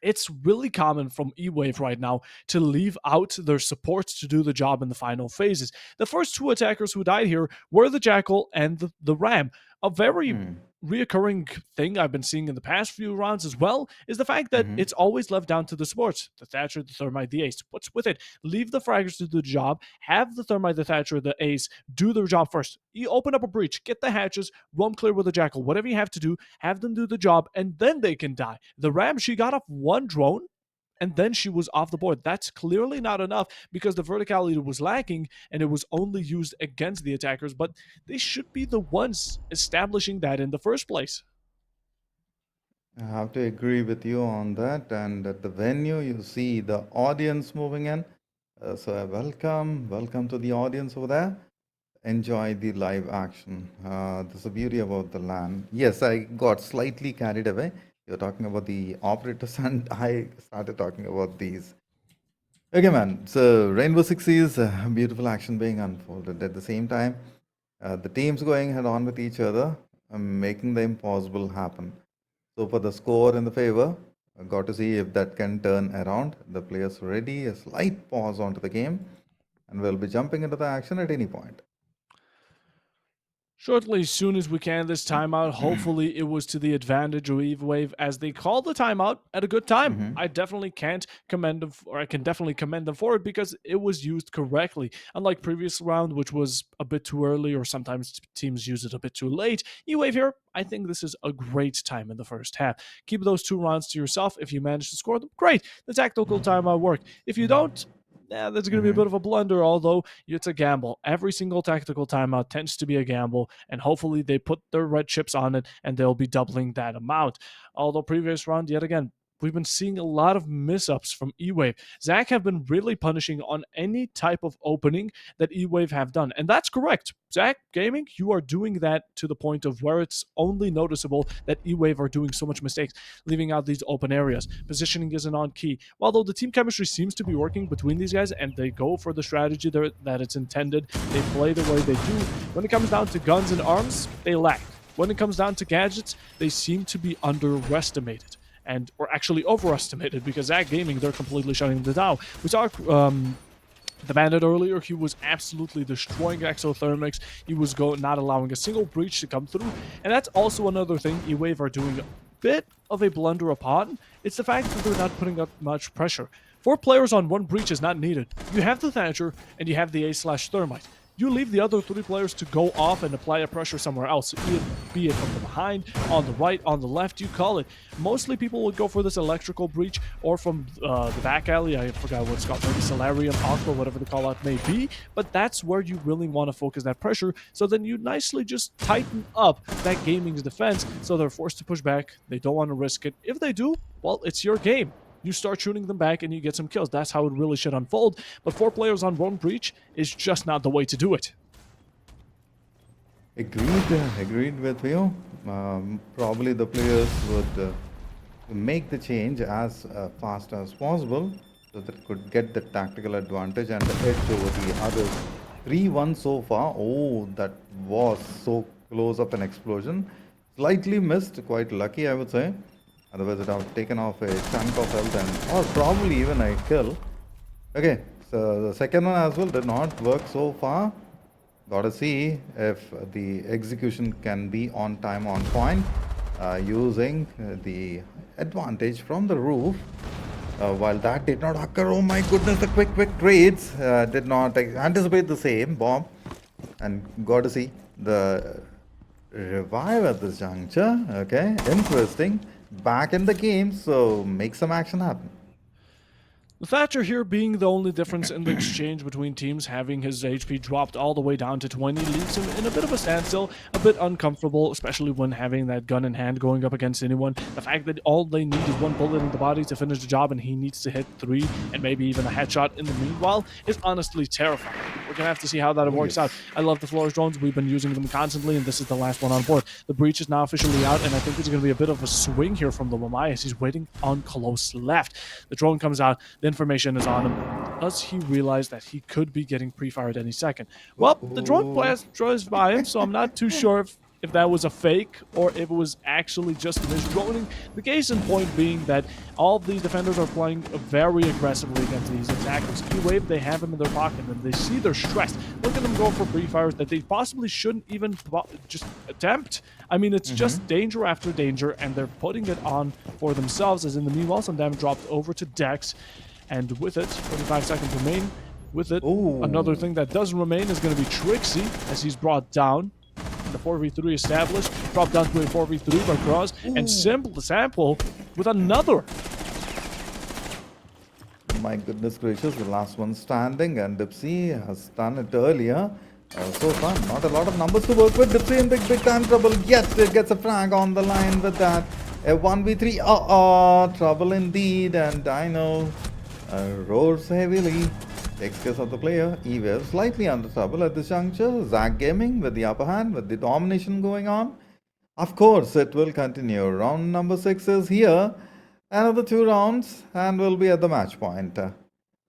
it's really common from E-Wave right now to leave out their supports to do the job in the final phases. The first two attackers who died here were the Jackal and the Ram. A very reoccurring thing I've been seeing in the past few rounds as well is the fact that it's always left down to the supports. The Thatcher, the Thermite, the Ace. What's with it? Leave the fraggers to do the job. Have the Thermite, the Thatcher, the Ace do their job first. You open up a breach, get the hatches, roam clear with the Jackal. Whatever you have to do, have them do the job, and then they can die. The Ram, she got off one drone, and then she was off the board. That's clearly not enough because the verticality was lacking and it was only used against the attackers, but they should be the ones establishing that in the first place. I have to agree with you on that. And at the venue, you see the audience moving in. So welcome to the audience over there. Enjoy the live action. That's the beauty about the LAN. Yes, I got slightly carried away. You're talking about the operators, and I started talking about these. Okay, man. So Rainbow Six is beautiful action being unfolded. At the same time, the teams going head on with each other, making the impossible happen. So for the score in the favor, I got to see if that can turn around. The players ready, a slight pause onto the game, and we'll be jumping into the action at any point. Shortly, as soon as we can, this timeout. Hopefully, it was to the advantage of EVE as they called the timeout at a good time. I definitely can't commend them, or I can definitely commend them for it because it was used correctly. Unlike previous round, which was a bit too early, or sometimes teams use it a bit too late. EVE here, I think this is a great time in the first half. Keep those 2 rounds to yourself. If you manage to score them, great. The tactical timeout worked. If you don't, yeah, that's going to be a bit of a blunder, although it's a gamble. Every single tactical timeout tends to be a gamble, and hopefully they put their red chips on it and they'll be doubling that amount. Although previous round, yet again, we've been seeing a lot of miss-ups from E-Wave. Zach have been really punishing on any type of opening that E-Wave have done, and that's correct. Zach Gaming, you are doing that to the point of where it's only noticeable that E-Wave are doing so much mistakes, leaving out these open areas. Positioning isn't on key. Although the team chemistry seems to be working between these guys, and they go for the strategy that it's intended, they play the way they do. When it comes down to guns and arms, they lack. When it comes down to gadgets, they seem to be underestimated. Or actually overestimated, because Zach Gaming, they're completely shutting them down. We saw the Bandit earlier. He was absolutely destroying exothermics. He was not allowing a single breach to come through. And that's also another thing E-Wave are doing a bit of a blunder upon. It's the fact that they're not putting up much pressure. 4 players on 1 breach is not needed. You have the Thatcher and you have the A/Thermite. You leave the other 3 players to go off and apply a pressure somewhere else, be it from the behind, on the right, on the left, you call it. Mostly people would go for this electrical breach or from the back alley. I forgot what it's called, maybe Solarium, Aqua, whatever the call out may be. But that's where you really want to focus that pressure. So then you nicely just tighten up that Gaming's defense so they're forced to push back. They don't want to risk it. If they do, well, it's your game. You start shooting them back and you get some kills. That's how it really should unfold. But 4 players on 1 breach is just not the way to do it. Agreed with you. Probably the players would make the change as fast as possible so that could get the tactical advantage and the edge over the others. 3-1 so far. Oh, that was so close up an explosion. Slightly missed, quite lucky I would say. Otherwise, it would have taken off a chunk of health or probably even a kill. Okay, so the second one as well did not work so far. Gotta see if the execution can be on time, on point, using the advantage from the roof. While that did not occur, oh my goodness, the quick trades did not anticipate the same bomb. And gotta see the revive at this juncture. Okay, interesting. Back in the game, so make some action happen. The Thatcher here being the only difference in the exchange between teams, having his HP dropped all the way down to 20 leaves him in a bit of a standstill, a bit uncomfortable, especially when having that gun in hand going up against anyone. The fact that all they need is 1 bullet in the body to finish the job and he needs to hit 3 and maybe even a headshot in the meanwhile is honestly terrifying. We're going to have to see how that works out. I love the Flores drones. We've been using them constantly, and this is the last one on board. The breach is now officially out, and I think there's going to be a bit of a swing here from the Lamai as he's waiting on close left. The drone comes out. The information is on him. Does he realize that he could be getting pre-fired any second? Well, the drone drives by him, so I'm not too sure if that was a fake or if it was actually just misdroning. The case in point being that all of these defenders are playing very aggressively against these attackers. E-Wave, they have him in their pocket and they see they're stressed. Look at them go for pre-fires that they possibly shouldn't even just attempt. I mean, it's just danger after danger, and they're putting it on for themselves, as in the meanwhile, some damage dropped over to Dex. And with it, 45 seconds remain. With it, another thing that doesn't remain is going to be Trixie, as he's brought down. The 4v3 established, dropped down to a 4v3 by Cross, and Sample with another. My goodness gracious, the last one standing, and Dipsy has done it earlier. So far, not a lot of numbers to work with. Dipsy in big time trouble. Yes, it gets a frag on the line with that. A 1v3, trouble indeed, and Dino roars heavily. Takes care of the player. EVE slightly under trouble at this juncture. Zach Gaming with the upper hand, with the domination going on. Of course, it will continue. Round number 6 is here. Another 2 rounds, and we'll be at the match point.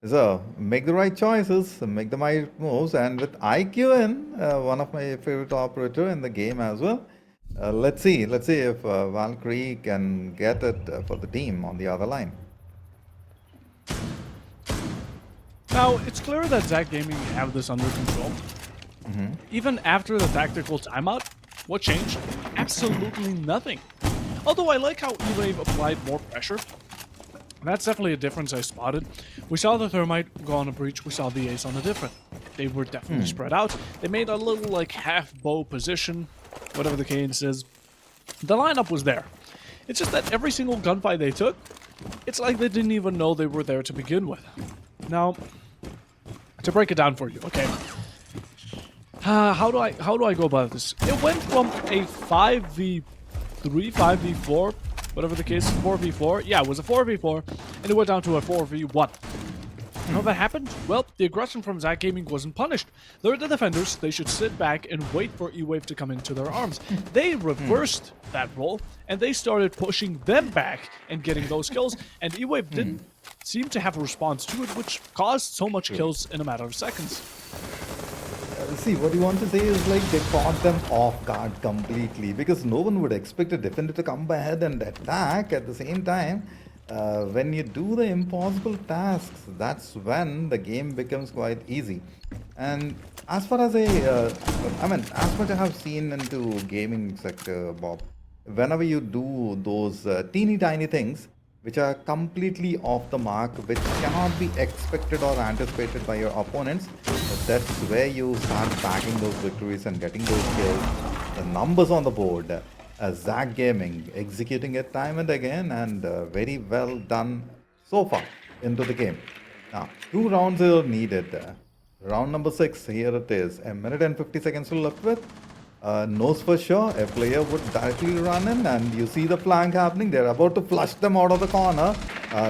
So, make the right choices, make the right moves, and with IQ in, one of my favorite operator in the game as well. Let's see if Valkyrie can get it for the team on the other line. Now, it's clear that Zach Gaming have this under control. Even after the tactical timeout, what changed? Absolutely nothing. Although I like how E-Wave applied more pressure. That's definitely a difference I spotted. We saw the Thermite go on a breach, we saw the Ace on a different. They were definitely spread out. They made a little like half bow position, whatever the cadence is. The lineup was there. It's just that every single gunfight they took, it's like they didn't even know they were there to begin with. Now, to break it down for you, okay. How do I go about this? It went from a 5v3, 5v4, whatever the case is, 4v4. Yeah, it was a 4v4, and it went down to a 4v1. How that happened? Well, the aggression from Zach Gaming wasn't punished. They're the defenders. They should sit back and wait for E-Wave to come into their arms. They reversed that role, and they started pushing them back and getting those kills, and E-Wave didn't seem to have a response to it, which caused so much kills in a matter of seconds. See, what you want to say is like they caught them off guard completely because no one would expect a defender to come ahead and attack at the same time. When you do the impossible tasks, that's when the game becomes quite easy. And as far as as much I have seen into gaming sector, Bob, whenever you do those teeny tiny things which are completely off the mark, which cannot be expected or anticipated by your opponents, that's where you start bagging those victories and getting those kills. The numbers on the board. Zach Gaming executing it time and again, and very well done so far into the game. Now, 2 rounds are needed. Round number 6, here it is. A minute and 50 seconds to look with. Knows for sure a player would directly run in, and you see the flank happening. They're about to flush them out of the corner.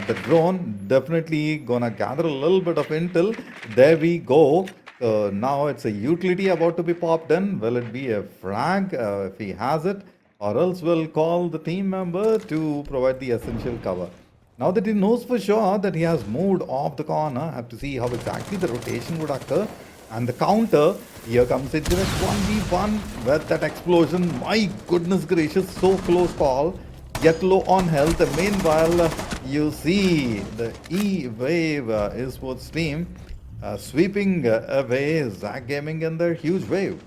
The drone definitely gonna gather a little bit of intel. There we go. Now it's a utility about to be popped in. Will it be a frag if he has it? Or else we'll call the team member to provide the essential cover. Now that he knows for sure that he has moved off the corner, have to see how exactly the rotation would occur. And the counter, here comes it direct 1v1 with that explosion. My goodness gracious, so close call. Get low on health. Meanwhile, you see the E-Wave esports team sweeping away Zach Gaming in their huge wave.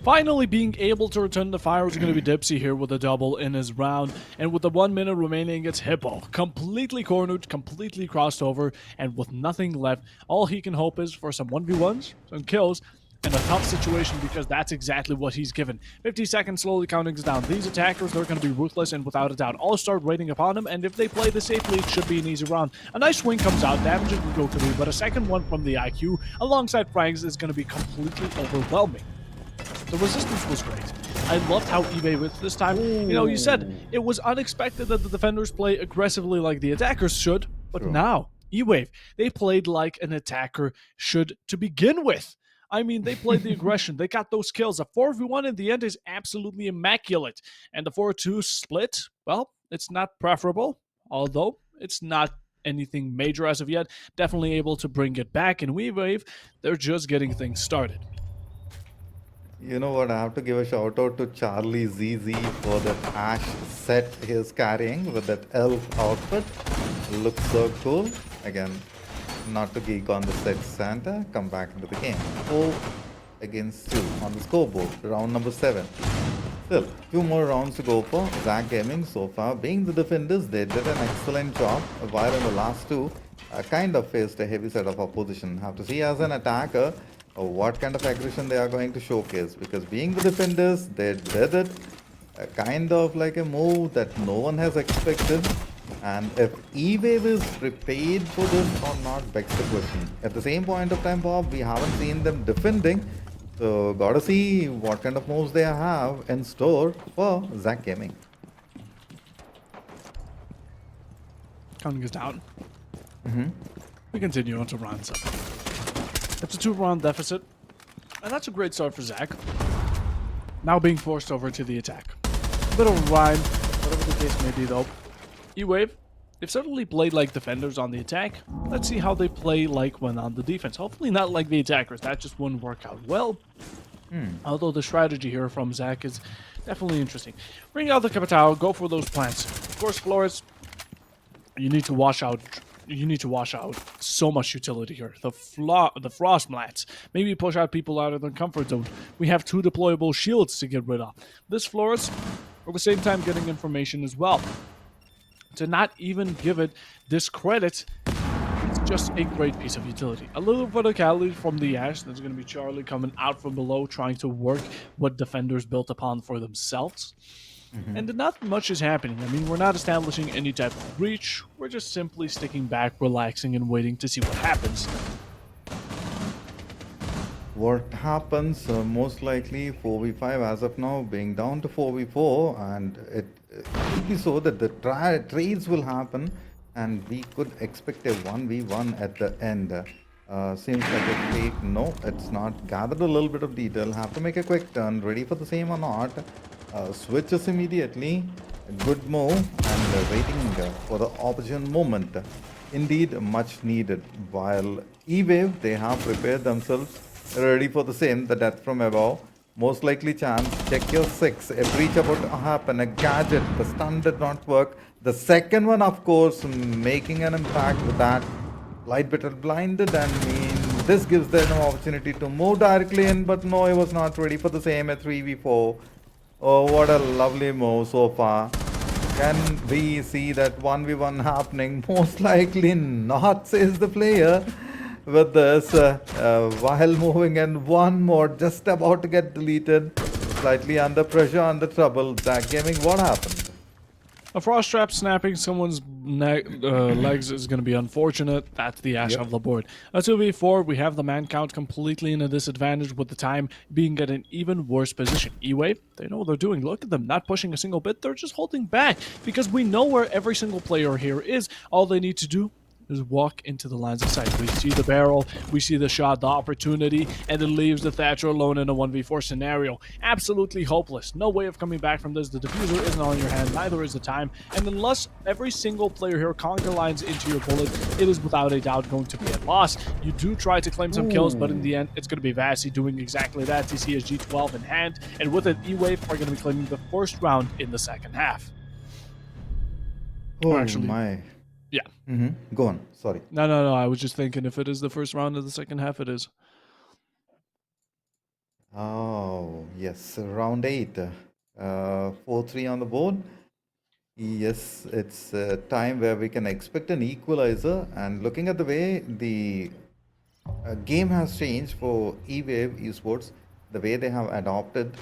Finally being able to return the fire is going to be Dipsy here with a double in his round. And with the 1 minute remaining, it's Hippo. Completely cornered, completely crossed over, and with nothing left, all he can hope is for some 1v1s, some kills, and a tough situation because that's exactly what he's given. 50 seconds slowly counting down. These attackers, they're going to be ruthless and without a doubt all start waiting upon him, and if they play this safely, it should be an easy round. A nice swing comes out, damages will go through, but a second one from the IQ alongside frags is going to be completely overwhelming. The resistance was great. I loved how eBay with this time. You know, you said it was unexpected that the defenders play aggressively like the attackers should, but now, E-Wave, they played like an attacker should to begin with. I mean, they played the aggression. They got those kills. A 4v1 in the end is absolutely immaculate. And the 4-2 split, well, it's not preferable, although it's not anything major as of yet. Definitely able to bring it back. And E-Wave, they're just getting things started. You know what, I have to give a shout out to Charlie ZZ for that ash set he's carrying with that elf outfit. Looks so cool. Again, not to geek on the set Santa, come back into the game. 4 against 2 on the scoreboard, round number 7. Still, 2 more rounds to go for Zach Gaming so far. Being the defenders, they did an excellent job, while in the last 2, kind of faced a heavy set of opposition. Have to see as an attacker, what kind of aggression they are going to showcase, because being the defenders, they did it kind of like a move that no one has expected, and if E-Wave is prepared for this or not begs the question. At the same point of time, Bob, we haven't seen them defending, so gotta see what kind of moves they have in store for Zach Gaming. Counting us down. We continue on to round 7. It's a 2-round deficit, and that's a great start for Zach. Now being forced over to the attack. A bit of a rhyme, whatever the case may be though. E-Wave, they've certainly played like defenders on the attack. Let's see how they play like when on the defense. Hopefully not like the attackers, that just wouldn't work out well. Although the strategy here from Zach is definitely interesting. Bring out the Capitao, go for those plants. Of course, Flores, you need to wash out you need to wash out so much utility here. The frost mats, maybe push out people out of their comfort zone. We have 2 deployable shields to get rid of. This Flores, at the same time, getting information as well. To not even give it this credit, it's just a great piece of utility. A little verticality from the Ash. There's going to be Charlie coming out from below, trying to work what defenders built upon for themselves. And not much is happening. I mean, we're not establishing any type of breach. We're just simply sticking back, relaxing, and waiting to see what happens. What happens most likely 4v5 as of now being down to 4v4, and it could be so that the trades will happen and we could expect a 1v1 at the end. Seems like a fake. No, it's not. Gathered a little bit of detail. Have to make a quick turn. Ready for the same or not. Switches immediately. A good move, and waiting for the opportune moment. Indeed, much needed. While E-Wave, they have prepared themselves, ready for the same, the death from above. Most likely chance. Check your 6. A breach about to happen. A gadget. The stun did not work. The second one, of course, making an impact with that. Light bit blinded, and this gives them an opportunity to move directly in, but no, he was not ready for the same at 3v4. Oh, what a lovely move so far. Can we see that 1v1 happening? Most likely not, says the player. With this, while moving in, one more just about to get deleted. Slightly under pressure, under trouble. Zach Gaming, what happened? A frost trap snapping someone's legs is going to be unfortunate. That's the Ash of the board. A 2v4, we have the man count completely in a disadvantage, with the time being at an even worse position. E-Wave, they know what they're doing. Look at them, not pushing a single bit. They're just holding back because we know where every single player here is. All they need to do is walk into the lines of sight. We see the barrel, we see the shot, the opportunity, and it leaves the Thatcher alone in a 1v4 scenario. Absolutely hopeless. No way of coming back from this. The diffuser isn't on your hand, neither is the time. And unless every single player here conquer lines into your bullet, it is without a doubt going to be a loss. You do try to claim some kills, but in the end, it's going to be Vassy doing exactly that. TC has G12 in hand, and with it, E-Wave are going to be claiming the first round in the second half. Oh, actually, my. Yeah. Go on. Sorry. No. I was just thinking if it is the first round of the second half, it is. Oh, yes. Round 8. 4-3 on the board. Yes, it's a time where we can expect an equalizer. And looking at the way the game has changed for E-Wave Esports, the way they have adopted,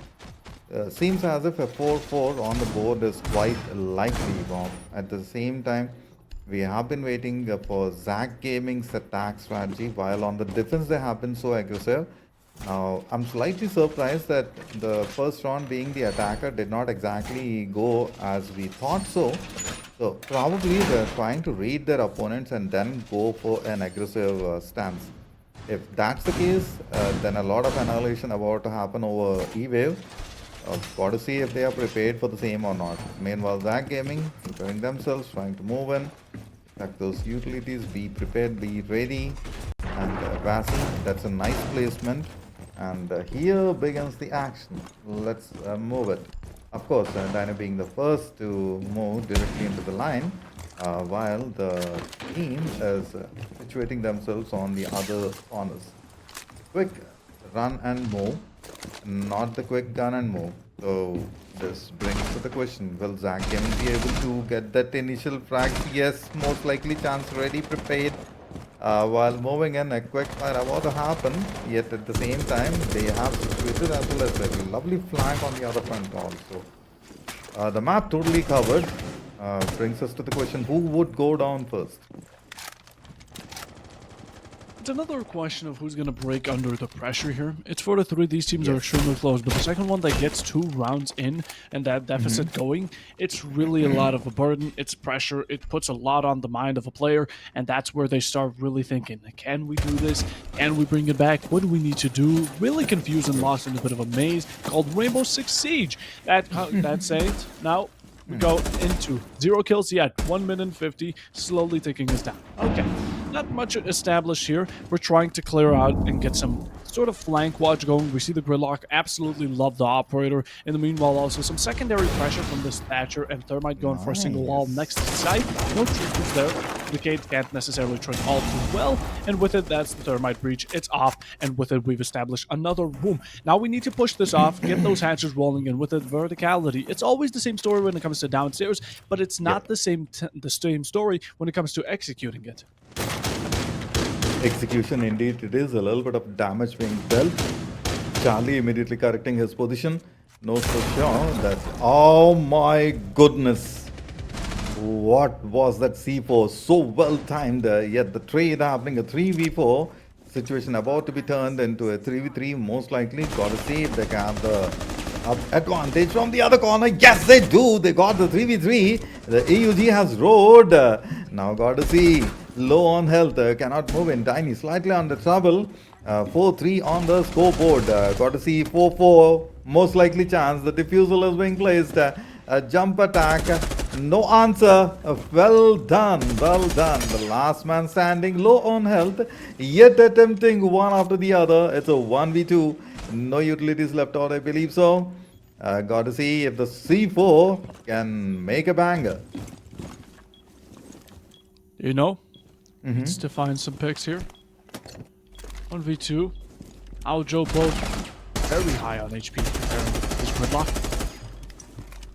seems as if a 4-4 on the board is quite likely, Bob. At the same time, we have been waiting for Zach Gaming's attack strategy, while on the defense they have been so aggressive. Now, I'm slightly surprised that the first round, being the attacker, did not exactly go as we thought so. So probably they're trying to read their opponents and then go for an aggressive stance. If that's the case, then a lot of annihilation about to happen over E-Wave. Got to see if they are prepared for the same or not. Meanwhile, Zach Gaming preparing themselves, trying to move in, attack those utilities, be prepared, be ready. And Vassy, that's a nice placement. And here begins the action. Let's move it. Of course, Dino being the first to move directly into the line, while the team is situating themselves on the other corners. Quick run and move, not the quick gun and move. So this brings to the question, will Zach Gaming be able to get that initial frag? Yes, most likely chance ready, prepared. While moving in, a quick fire about to happen, yet at the same time they have situated as well as a lovely flank on the other front also. The map totally covered. Brings us to the question, who would go down first? It's another question of who's going to break under the pressure here. It's 4-3. These teams are extremely close, but the second one that gets 2 rounds in and that deficit going, it's really a lot of a burden. It's pressure. It puts a lot on the mind of a player, and that's where they start really thinking, can we do this? Can we bring it back? What do we need to do? Really confused and lost in a bit of a maze called Rainbow Six Siege. That's it. Now we go into 0 kills yet. 1 minute 50, slowly ticking us down. Okay. not much established here. We're trying to clear out and get some sort of flank watch going. We see the Gridlock absolutely love the operator. In the meanwhile, also some secondary pressure from this Thatcher and Thermite going for a single wall next to site. No treatments there. The Cade can't necessarily trade all too well, and with it, that's the Thermite breach. It's off, and with it, we've established another room. Now we need to push this off, get those hatches rolling, and with it, verticality. It's always the same story when it comes to downstairs, but it's not the same story when it comes to executing it. Execution, indeed, it is. A little bit of damage being dealt. Charlie immediately correcting his position. Knows for sure that, oh my goodness, what was that C4? So well timed, yet the trade happening, a 3v4 situation about to be turned into a 3v3, most likely. Gotta see if they can have the advantage from the other corner. Yes, they do. They got the 3v3. The AUG has roared. Now gotta see. Low on health, cannot move in. Tiny slightly under trouble. 4-3 on the scoreboard. Got to see 4-4. Most likely chance. The diffusal is being placed. A jump attack. No answer. Well done. Well done. The last man standing low on health. Yet attempting one after the other. It's a 1v2. No utilities left out, I believe so. Got to see if the C4 can make a banger. You know? Needs to find some picks here. 1v2. Aljo both very high on HP comparing with his Gridlock.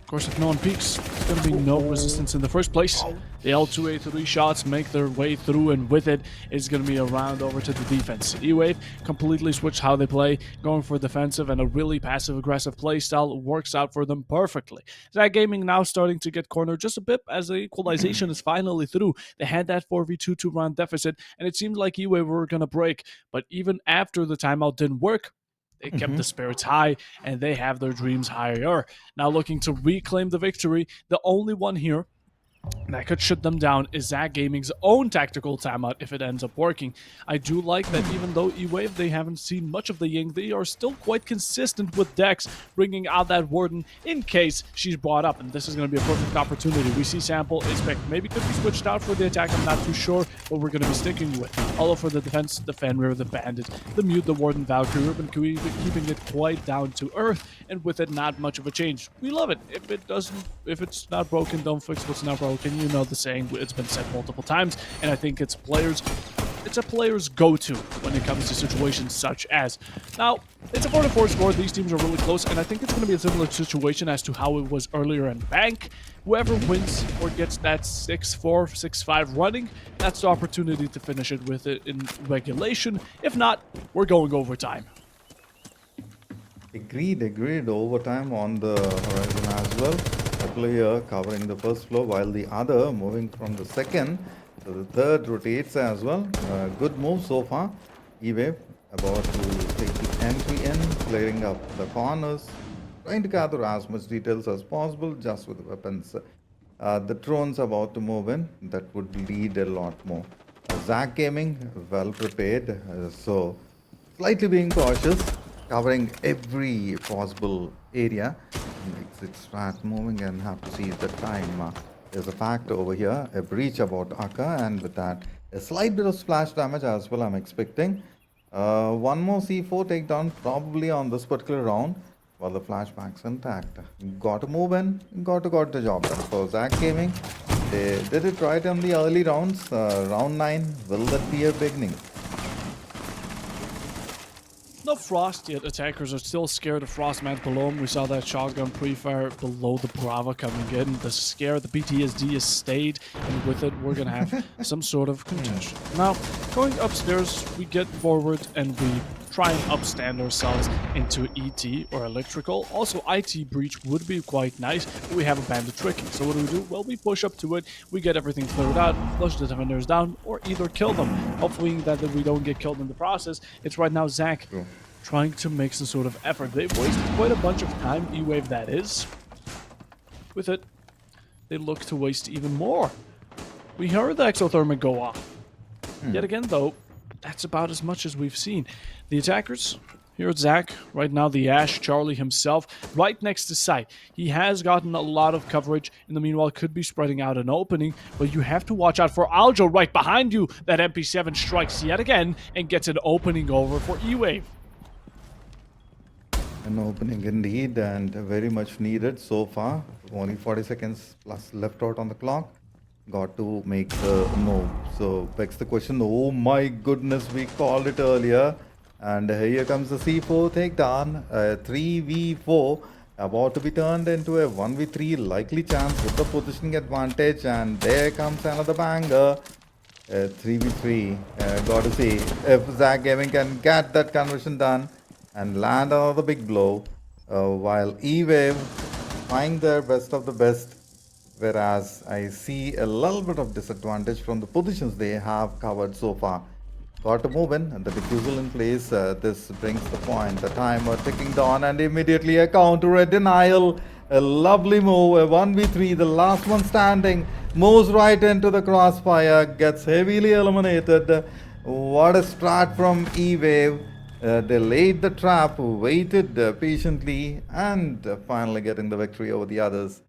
Of course, if no one peeks, there's going to be no resistance in the first place. The L2A3 shots make their way through, and with it, it's going to be a round over to the defense. E-Wave completely switched how they play, going for defensive, and a really passive-aggressive play style works out for them perfectly. Zach Gaming now starting to get cornered just a bit as the equalization is finally through. They had that 4v2 two-round deficit, and it seemed like E-Wave were going to break, but even after the timeout didn't work, they kept the spirits high, and they have their dreams higher. Now looking to reclaim the victory, the only one here that could shut them down is Zach Gaming's own tactical timeout if it ends up working. I do like that even though E-Wave, they haven't seen much of the Ying, they are still quite consistent with Dex, bringing out that Warden in case she's brought up, and this is going to be a perfect opportunity. We see Sample is picked. Maybe could be switched out for the attack, I'm not too sure, but we're going to be sticking with. Although for the defense, the Fenrir, the Bandit, the Mute, the Warden, Valkyrie, we've been keeping it quite down to earth, and with it, not much of a change. We love it. If it's not broken, don't fix what's not broken. You know the saying, it's been said multiple times, and I think it's a player's go-to when it comes to situations such as. Now, it's a 4-4 score. These teams are really close, and I think it's going to be a similar situation as to how it was earlier in Bank. Whoever wins or gets that 6-4, 6-5 running, that's the opportunity to finish it with it in regulation. If not, we're going overtime. Agreed. Overtime on the horizon as well. A player covering the first floor while the other moving from the second. So the third rotates as well. Good move so far. E-Wave about to take the entry in, clearing up the corners, trying to gather as much details as possible just with the weapons. The drones about to move in. That would lead a lot more. Zach Gaming well prepared. So slightly being cautious, covering every possible area. Exit strat moving and have to see the time. There's a fact over here, a breach about Akka, and with that, a slight bit of splash damage as well, I'm expecting. One more C4 takedown probably on this particular round, while the flashback's intact. Got to move in, got the job done. So Zach Gaming, they did it right in the early rounds. Round 9, will that be a beginning? No Frost yet. Attackers are still scared of Frostman below them. We saw that shotgun pre-fire below the Brava coming in. The scare, the PTSD has stayed, and with it, we're going to have some sort of contention. Now, going upstairs, we get forward and we try and upstand ourselves into ET or electrical. Also, IT breach would be quite nice, but we have a bandit tricky. So what do? Well, we push up to it, we get everything cleared out, flush the defenders down, or either kill them. Hopefully that we don't get killed in the process. It's right now Zach trying to make some sort of effort. They've wasted quite a bunch of time, E-Wave that is. With it, they look to waste even more. We heard the exothermic go off. Yet again, though, that's about as much as we've seen. The attackers, Here's Zach, right now the Ash, Charlie himself, right next to Sight. He has gotten a lot of coverage, in the meanwhile could be spreading out an opening, but you have to watch out for Aljo right behind you. That MP7 strikes yet again and gets an opening over for E-Wave. An opening indeed, and very much needed so far. Only 40 seconds plus left out on the clock. Got to make the move. So begs the question, oh my goodness, we called it earlier. And here comes the C4 takedown. 3v4 about to be turned into a 1v3 likely chance with the positioning advantage. And there comes another banger. 3v3. Got to see if Zach Gaming can get that conversion done and land another big blow. While E-Wave find their best of the best. Whereas I see a little bit of disadvantage from the positions they have covered so far. Got to move in, and the defusal in place. This brings the point. The timer ticking down, and immediately a counter, a denial. A lovely move, a 1v3, the last one standing. Moves right into the crossfire, gets heavily eliminated. What a strat from E-Wave. They laid the trap, waited patiently, and finally getting the victory over the others.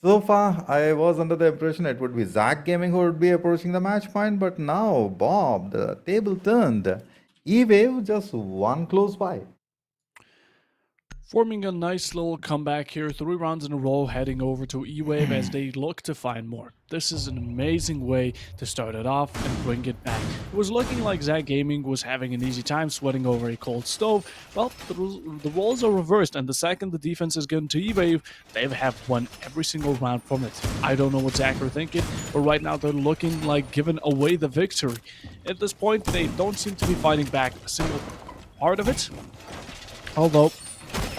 So far, I was under the impression it would be Zach Gaming who would be approaching the match point, but now, Bob, the table turned. E-Wave just one close by. Forming a nice little comeback here, 3 rounds in a row, heading over to E-Wave as they look to find more. This is an amazing way to start it off and bring it back. It was looking like Zach Gaming was having an easy time sweating over a cold stove. Well, the roles are reversed, and the second the defense is given to E-Wave, they have won every single round from it. I don't know what Zach are thinking, but right now they're looking like giving away the victory. At this point, they don't seem to be fighting back a single part of it, although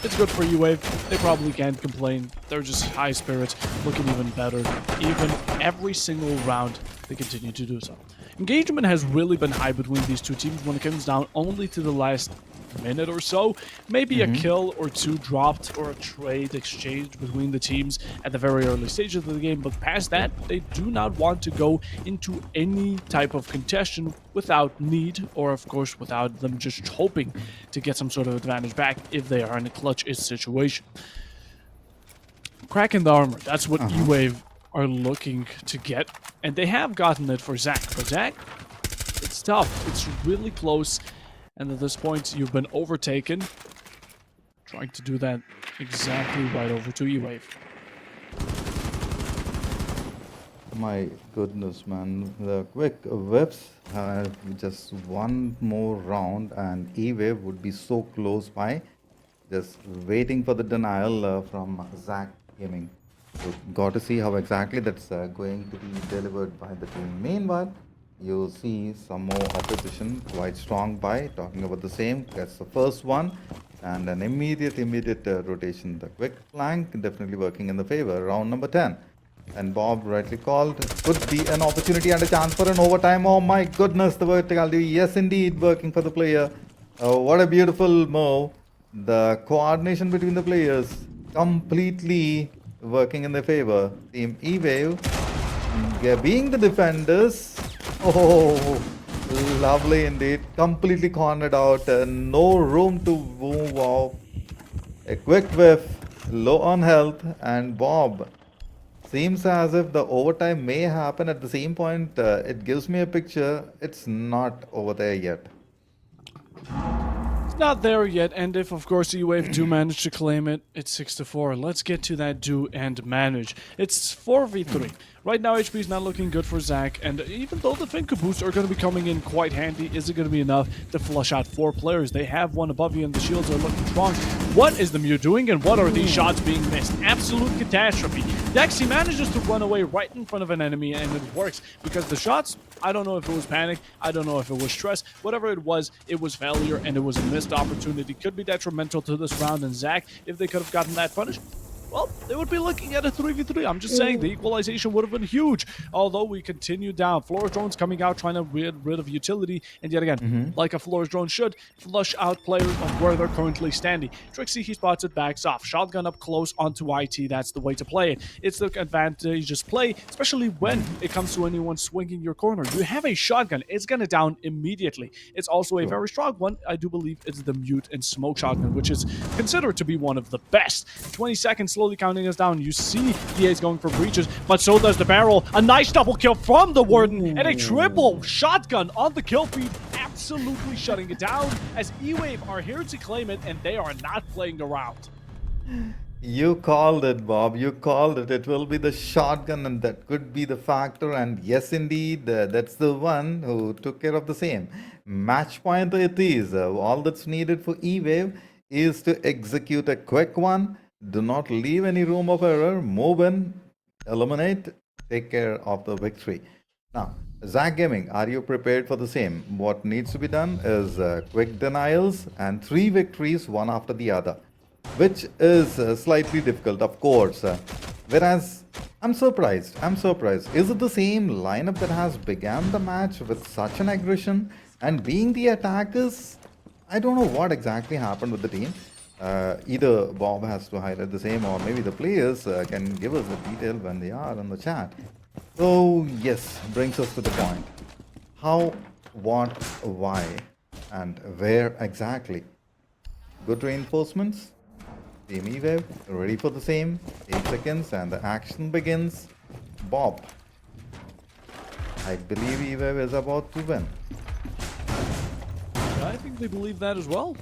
it's good for E-Wave. They probably can't complain. They're just high spirits, looking even better. Even every single round, they continue to do so. Engagement has really been high between these two teams when it comes down only to the last minute or so. Maybe a kill or two dropped or a trade exchanged between the teams at the very early stages of the game, but past that, they do not want to go into any type of contention without need, or of course without them just hoping to get some sort of advantage back if they are in a clutch-ish situation. Cracking the armor, that's what E-Wave are looking to get, and they have gotten it for Zach. For Zach, it's tough. It's really close. And at this point, you've been overtaken. Trying to do that exactly right over to E-Wave. My goodness, man. The quick whips have just one more round, and E-Wave would be so close by. Just waiting for the denial from Zach Gaming. So, got to see how exactly that's going to be delivered by the team. Meanwhile, you see some more opposition, quite strong by, talking about the same. That's the first one, and an immediate rotation. The quick flank definitely working in the favor. Round number 10. And Bob rightly called, could be an opportunity and a chance for an overtime. Oh my goodness, the verticality, yes indeed, working for the player. What a beautiful move. The coordination between the players completely working in their favor. Team E-Wave being the defenders. Oh, lovely indeed. Completely cornered out. No room to move off. A quick whiff. Low on health. And Bob. Seems as if the overtime may happen at the same point. It gives me a picture. It's not over there yet. Not there yet, and if of course E-Wave do manage to claim it, it's 6-4. Let's get to that do and manage. It's 4v3. Right now HP is not looking good for Zach, and even though the Finka boosts are going to be coming in quite handy, is it going to be enough to flush out 4 players? They have one above you and the shields are looking strong. What is the Mew doing, and what are these shots being missed? Absolute catastrophe. Dexy manages to run away right in front of an enemy, and it works because the shots, I don't know if it was panic, I don't know if it was stress, whatever it was failure, and it was a missed opportunity. Could be detrimental to this round, and Zach, if they could have gotten that punish, well, they would be looking at a 3v3. I'm just saying the equalization would have been huge. Although we continue down. Floor drones coming out, trying to get rid of utility. And yet again, like a floor drone should, flush out players on where they're currently standing. Trixie, he spots it, backs off. Shotgun up close onto IT. That's the way to play it. It's the advantageous play, especially when it comes to anyone swinging your corner. You have a shotgun. It's going to down immediately. It's also a very strong one. I do believe it's the mute and smoke shotgun, which is considered to be one of the best. 20 seconds slowly counting us down. You see EA's going for breaches, but so does the barrel. A nice double kill from the Warden and a triple shotgun on the kill feed, absolutely shutting it down as E-Wave are here to claim it and they are not playing around. You called it, Bob. You called it. It will be the shotgun, and that could be the factor. And yes, indeed, that's the one who took care of the same. Match point it is. All that's needed for E-Wave is to execute a quick one. Do not leave any room of error. Move in, eliminate, take care of the victory. Now, Zach Gaming, are you prepared for the same? What needs to be done is quick denials and 3 victories, one after the other, which is slightly difficult, of course. Whereas, I'm surprised. Is it the same lineup that has begun the match with such an aggression? And being the attackers, I don't know what exactly happened with the team. Either Bob has to highlight the same, or maybe the players can give us the detail when they are in the chat. So yes, brings us to the point. How, what, why, and where exactly? Good reinforcements. Team E-Wave ready for the same. 8 seconds and the action begins. Bob, I believe E-Wave is about to win. I think they believe that as well.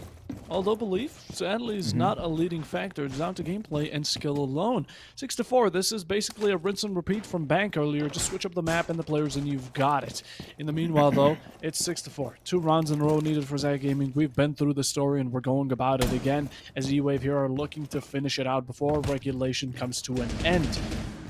Although belief, sadly, is not a leading factor. It's down to gameplay and skill alone. 6-4, this is basically a rinse and repeat from Bank earlier. Just switch up the map and the players and you've got it. In the meanwhile, though, it's 6-4. 2 rounds in a row needed for Zach Gaming. We've been through the story and we're going about it again as E-Wave here are looking to finish it out before regulation comes to an end.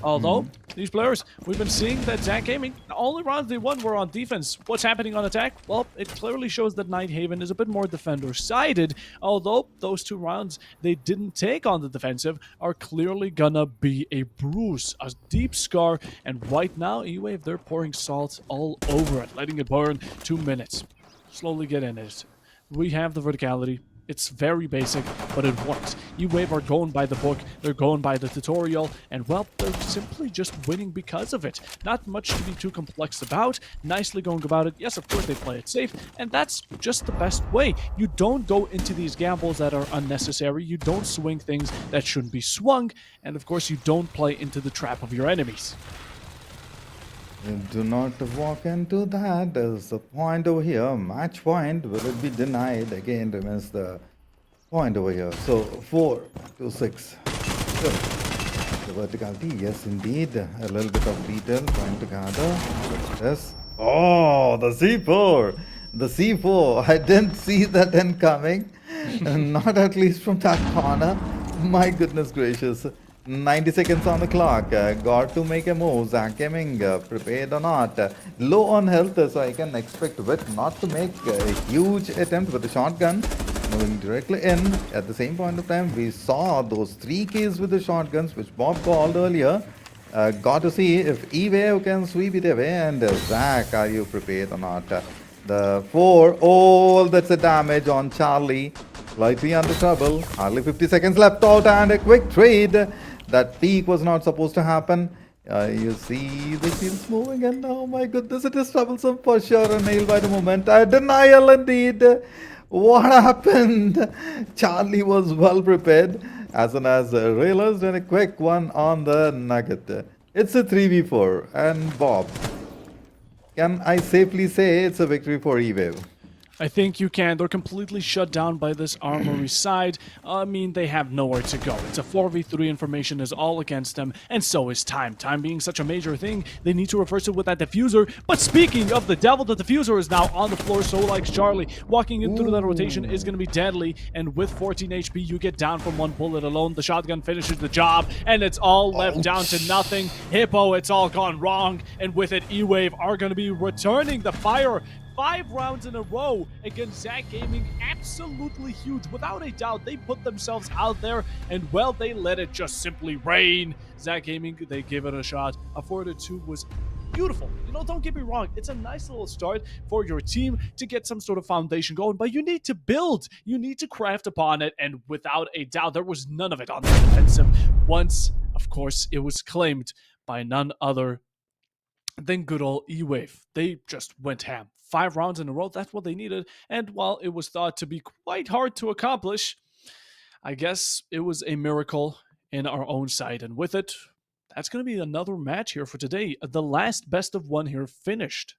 Although, these players, we've been seeing that Zach Gaming, the only rounds they won were on defense. What's happening on attack? Well, it clearly shows that Nighthaven is a bit more defender-sided, although those 2 rounds they didn't take on the defensive are clearly gonna be a bruise, a deep scar, and right now, E-Wave, they're pouring salt all over it, letting it burn 2 minutes. Slowly get in it. We have the verticality. It's very basic, but it works. E-Wave are going by the book, they're going by the tutorial, and well, they're simply just winning because of it. Not much to be too complex about, nicely going about it. Yes, of course they play it safe, and that's just the best way. You don't go into these gambles that are unnecessary, you don't swing things that shouldn't be swung, and of course you don't play into the trap of your enemies. Do not walk into that. There's a point over here. Match point. Will it be denied? Again remains the point over here. So 4 to 6. Good. The verticality. Yes, indeed. A little bit of detail trying to gather. Yes. Oh, the C4. The C4. I didn't see that incoming. Not at least from that corner. My goodness gracious. 90 seconds on the clock. Got to make a move. Zach Gaming, prepared or not. Low on health, so I can expect Wit not to make a huge attempt with the shotgun. Moving directly in. At the same point of time, we saw those 3 Ks with the shotguns, which Bob called earlier. Got to see if E-Wave can sweep it away. And Zach, are you prepared or not? The 4. Oh, that's a damage on Charlie. Slightly under trouble. Hardly 50 seconds left out and a quick trade. That peak was not supposed to happen. You see the shields moving and oh my goodness, it is troublesome for sure. A nail by the moment. A denial indeed. What happened? Charlie was well prepared as soon as realized and a quick one on the nugget. It's a 3v4 and Bob, can I safely say it's a victory for E-Wave? I think you can. They're completely shut down by this armory side. I mean, they have nowhere to go. It's a 4v3, information is all against them, and so is time. Time being such a major thing, they need to reverse it with that diffuser. But speaking of the devil, the diffuser is now on the floor, so likes Charlie. Walking in through that rotation is going to be deadly, and with 14 HP, you get down from 1 bullet alone. The shotgun finishes the job, and it's all left down to nothing. Hippo, it's all gone wrong, and with it, E-Wave are going to be returning the fire 5 rounds in a row against Zach Gaming. Absolutely huge. Without a doubt, they put themselves out there and, well, they let it just simply rain. Zach Gaming, they give it a shot. A 4-2 was beautiful. Don't get me wrong. It's a nice little start for your team to get some sort of foundation going, but you need to build. You need to craft upon it, and without a doubt, there was none of it on the defensive. Once, of course, it was claimed by none other than good old E-Wave. They just went ham. 5 rounds in a row, that's what they needed. And while it was thought to be quite hard to accomplish, I guess it was a miracle in our own side. And with it, that's going to be another match here for today. The last best of one here finished.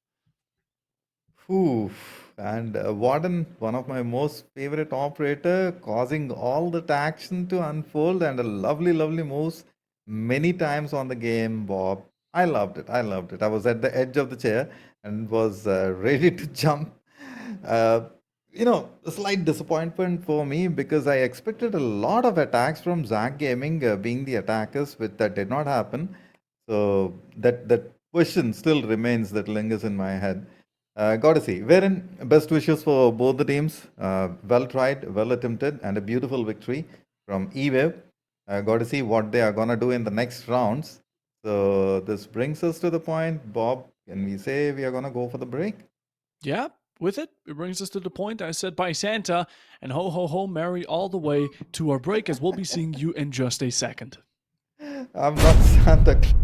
Oof. And Warden, one of my most favorite operator, causing all that action to unfold and a lovely, lovely moves many times on the game, Bob. I loved it. I loved it. I was at the edge of the chair and was ready to jump. Uh, a slight disappointment for me because I expected a lot of attacks from Zack Gaming being the attackers, which that did not happen. So that question still remains, that lingers in my head. Gotta see. Wherein, best wishes for both the teams. Well tried, well attempted, and a beautiful victory from eWave. Got to see what they are gonna do in the next rounds. So this brings us to the point, Bob. Can we say we are gonna go for the break? Yeah, with it, it brings us to the point I said by Santa, and ho ho ho, Mary, all the way to our break, as we'll be seeing you in just a second. I'm not Santa Claus.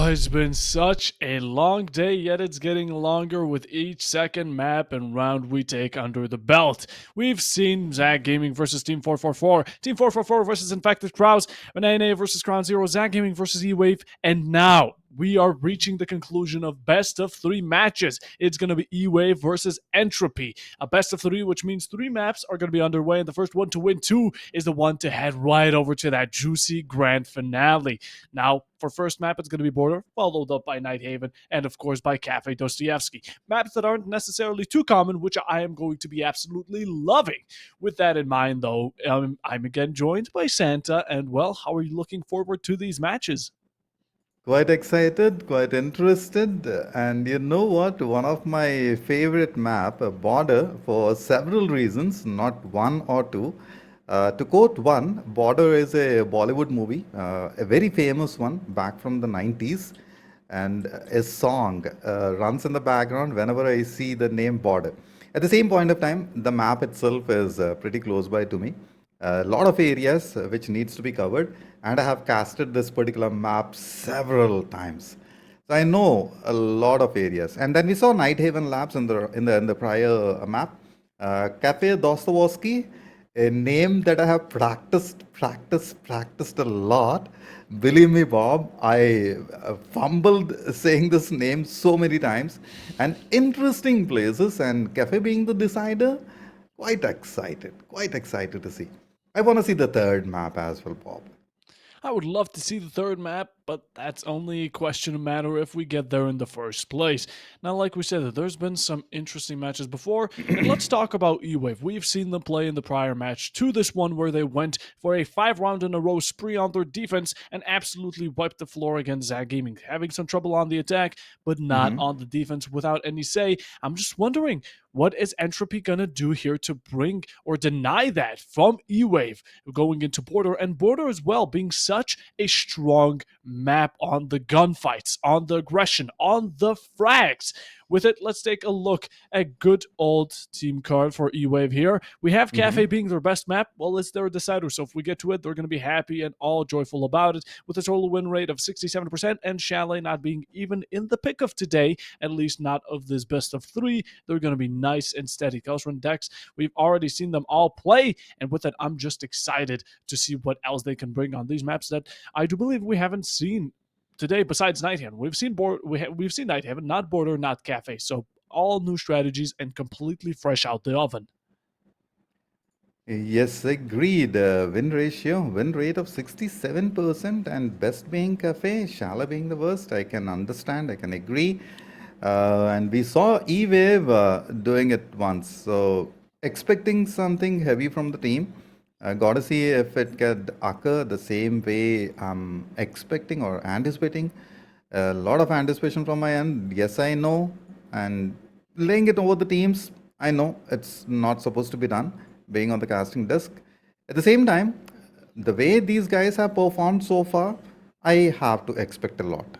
it's been such a long day, yet it's getting longer with each second map and round we take under the belt. We've seen Zag Gaming versus Team 444, Team 444 versus Infected Crowds, Banana versus Crown Zero, Zag Gaming versus E-Wave, and now we are reaching the conclusion of best of three matches. It's going to be E-Wave versus Entropy. A best of three, which means three maps are going to be underway, and the first one to win two is the one to head right over to that juicy grand finale. Now, for first map, it's going to be Border, followed up by Night Haven, and of course by Cafe Dostoevsky. Maps that aren't necessarily too common, which I am going to be absolutely loving. With that in mind, though, I'm again joined by Santa, and well, how are you looking forward to these matches? Quite excited, quite interested, and you know what? One of my favorite map, Border, for several reasons, not one or two. To quote one, Border is a Bollywood movie, a very famous one back from the 90s, and a song runs in the background whenever I see the name Border. At the same point of time, the map itself is pretty close by to me. A lot of areas which needs to be covered, and I have casted this particular map several times. So I know a lot of areas. And then we saw Night Haven Labs in the prior map. Cafe Dostoevsky, a name that I have practiced a lot. Believe me, Bob, I fumbled saying this name so many times. And interesting places, and Cafe being the decider, quite excited to see. I want to see the third map as well, Bob. I would love to see the third map, but that's only a question of matter if we get there in the first place. Now, like we said, there's been some interesting matches before, and let's talk about E-Wave. We've seen them play in the prior match to this one where they went for a 5 round in a row spree on their defense and absolutely wiped the floor against Zag Gaming, having some trouble on the attack, but not Hmm. on the defense without any say. I'm just wondering, what is Entropy gonna do here to bring or deny that from E-Wave going into Border, and Border as well being such a strong map on the gunfights, on the aggression, on the frags? With it, let's take a look at good old team card for E-Wave here. We have Hmm. Cafe being their best map. Well, it's their decider, so if we get to it, they're going to be happy and all joyful about it, with a total win rate of 67% and Chalet not being even in the pick of today, at least not of this best of three. They're going to be nice and steady. Kelsrun decks, we've already seen them all play, and with that, I'm just excited to see what else they can bring on these maps that I do believe we haven't seen today besides Nighthaven. We've seen Nighthaven, not Border, not Cafe. So all new strategies and completely fresh out the oven. Yes, agreed. Win rate of 67% and best being Cafe, Shala being the worst. I can understand, I can agree. And we saw E-Wave doing it once. So expecting something heavy from the team. Gotta see if it could occur the same way I'm expecting or anticipating. A lot of anticipation from my end. Yes, I know. And laying it over the teams, I know it's not supposed to be done, being on the casting desk. At the same time, the way these guys have performed so far, I have to expect a lot.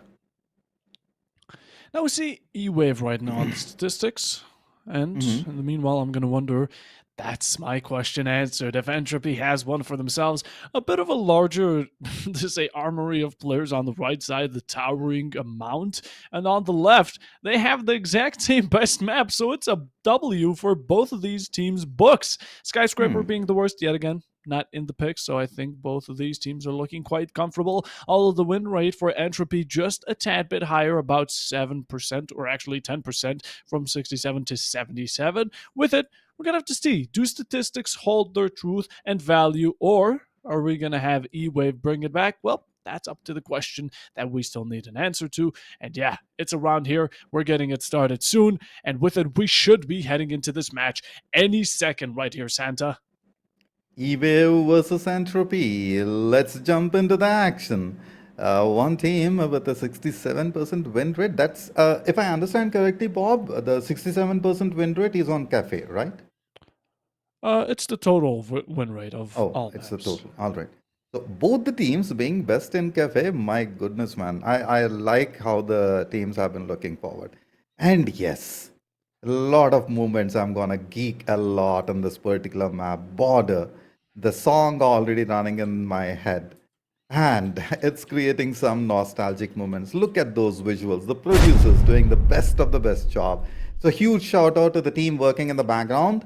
Now we see E-Wave right now on the statistics. And Hmm. in the meanwhile, I'm going to wonder, that's my question answered. If Entropy has one for themselves, a bit of a larger, to say, armory of players on the right side, the towering amount, and on the left, they have the exact same best map, so it's a W for both of these teams' books. Skyscraper Hmm. being the worst yet again, not in the pick, so I think both of these teams are looking quite comfortable. Although the win rate for Entropy just a tad bit higher, about 7%, or actually 10%, from 67 to 77. With it, we're going to have to see, do statistics hold their truth and value, or are we going to have E-Wave bring it back? Well, that's up to the question that we still need an answer to. And yeah, it's around here. We're getting it started soon. And with it, we should be heading into this match any second right here, Santa. eWave versus Entropy. Let's jump into the action. One team with a 67% win rate. That's, if I understand correctly, Bob, the 67% win rate is on Cafe, right? It's the total win rate of Oh, all it's the maps. total. All right. So both the teams being best in Cafe, my goodness, man. I like how the teams have been looking forward. And yes, a lot of movements. I'm gonna geek a lot on this particular map. Border. The song already running in my head. And it's creating some nostalgic moments. Look at those visuals. The producers doing the best of the best job. So, huge shout out to the team working in the background.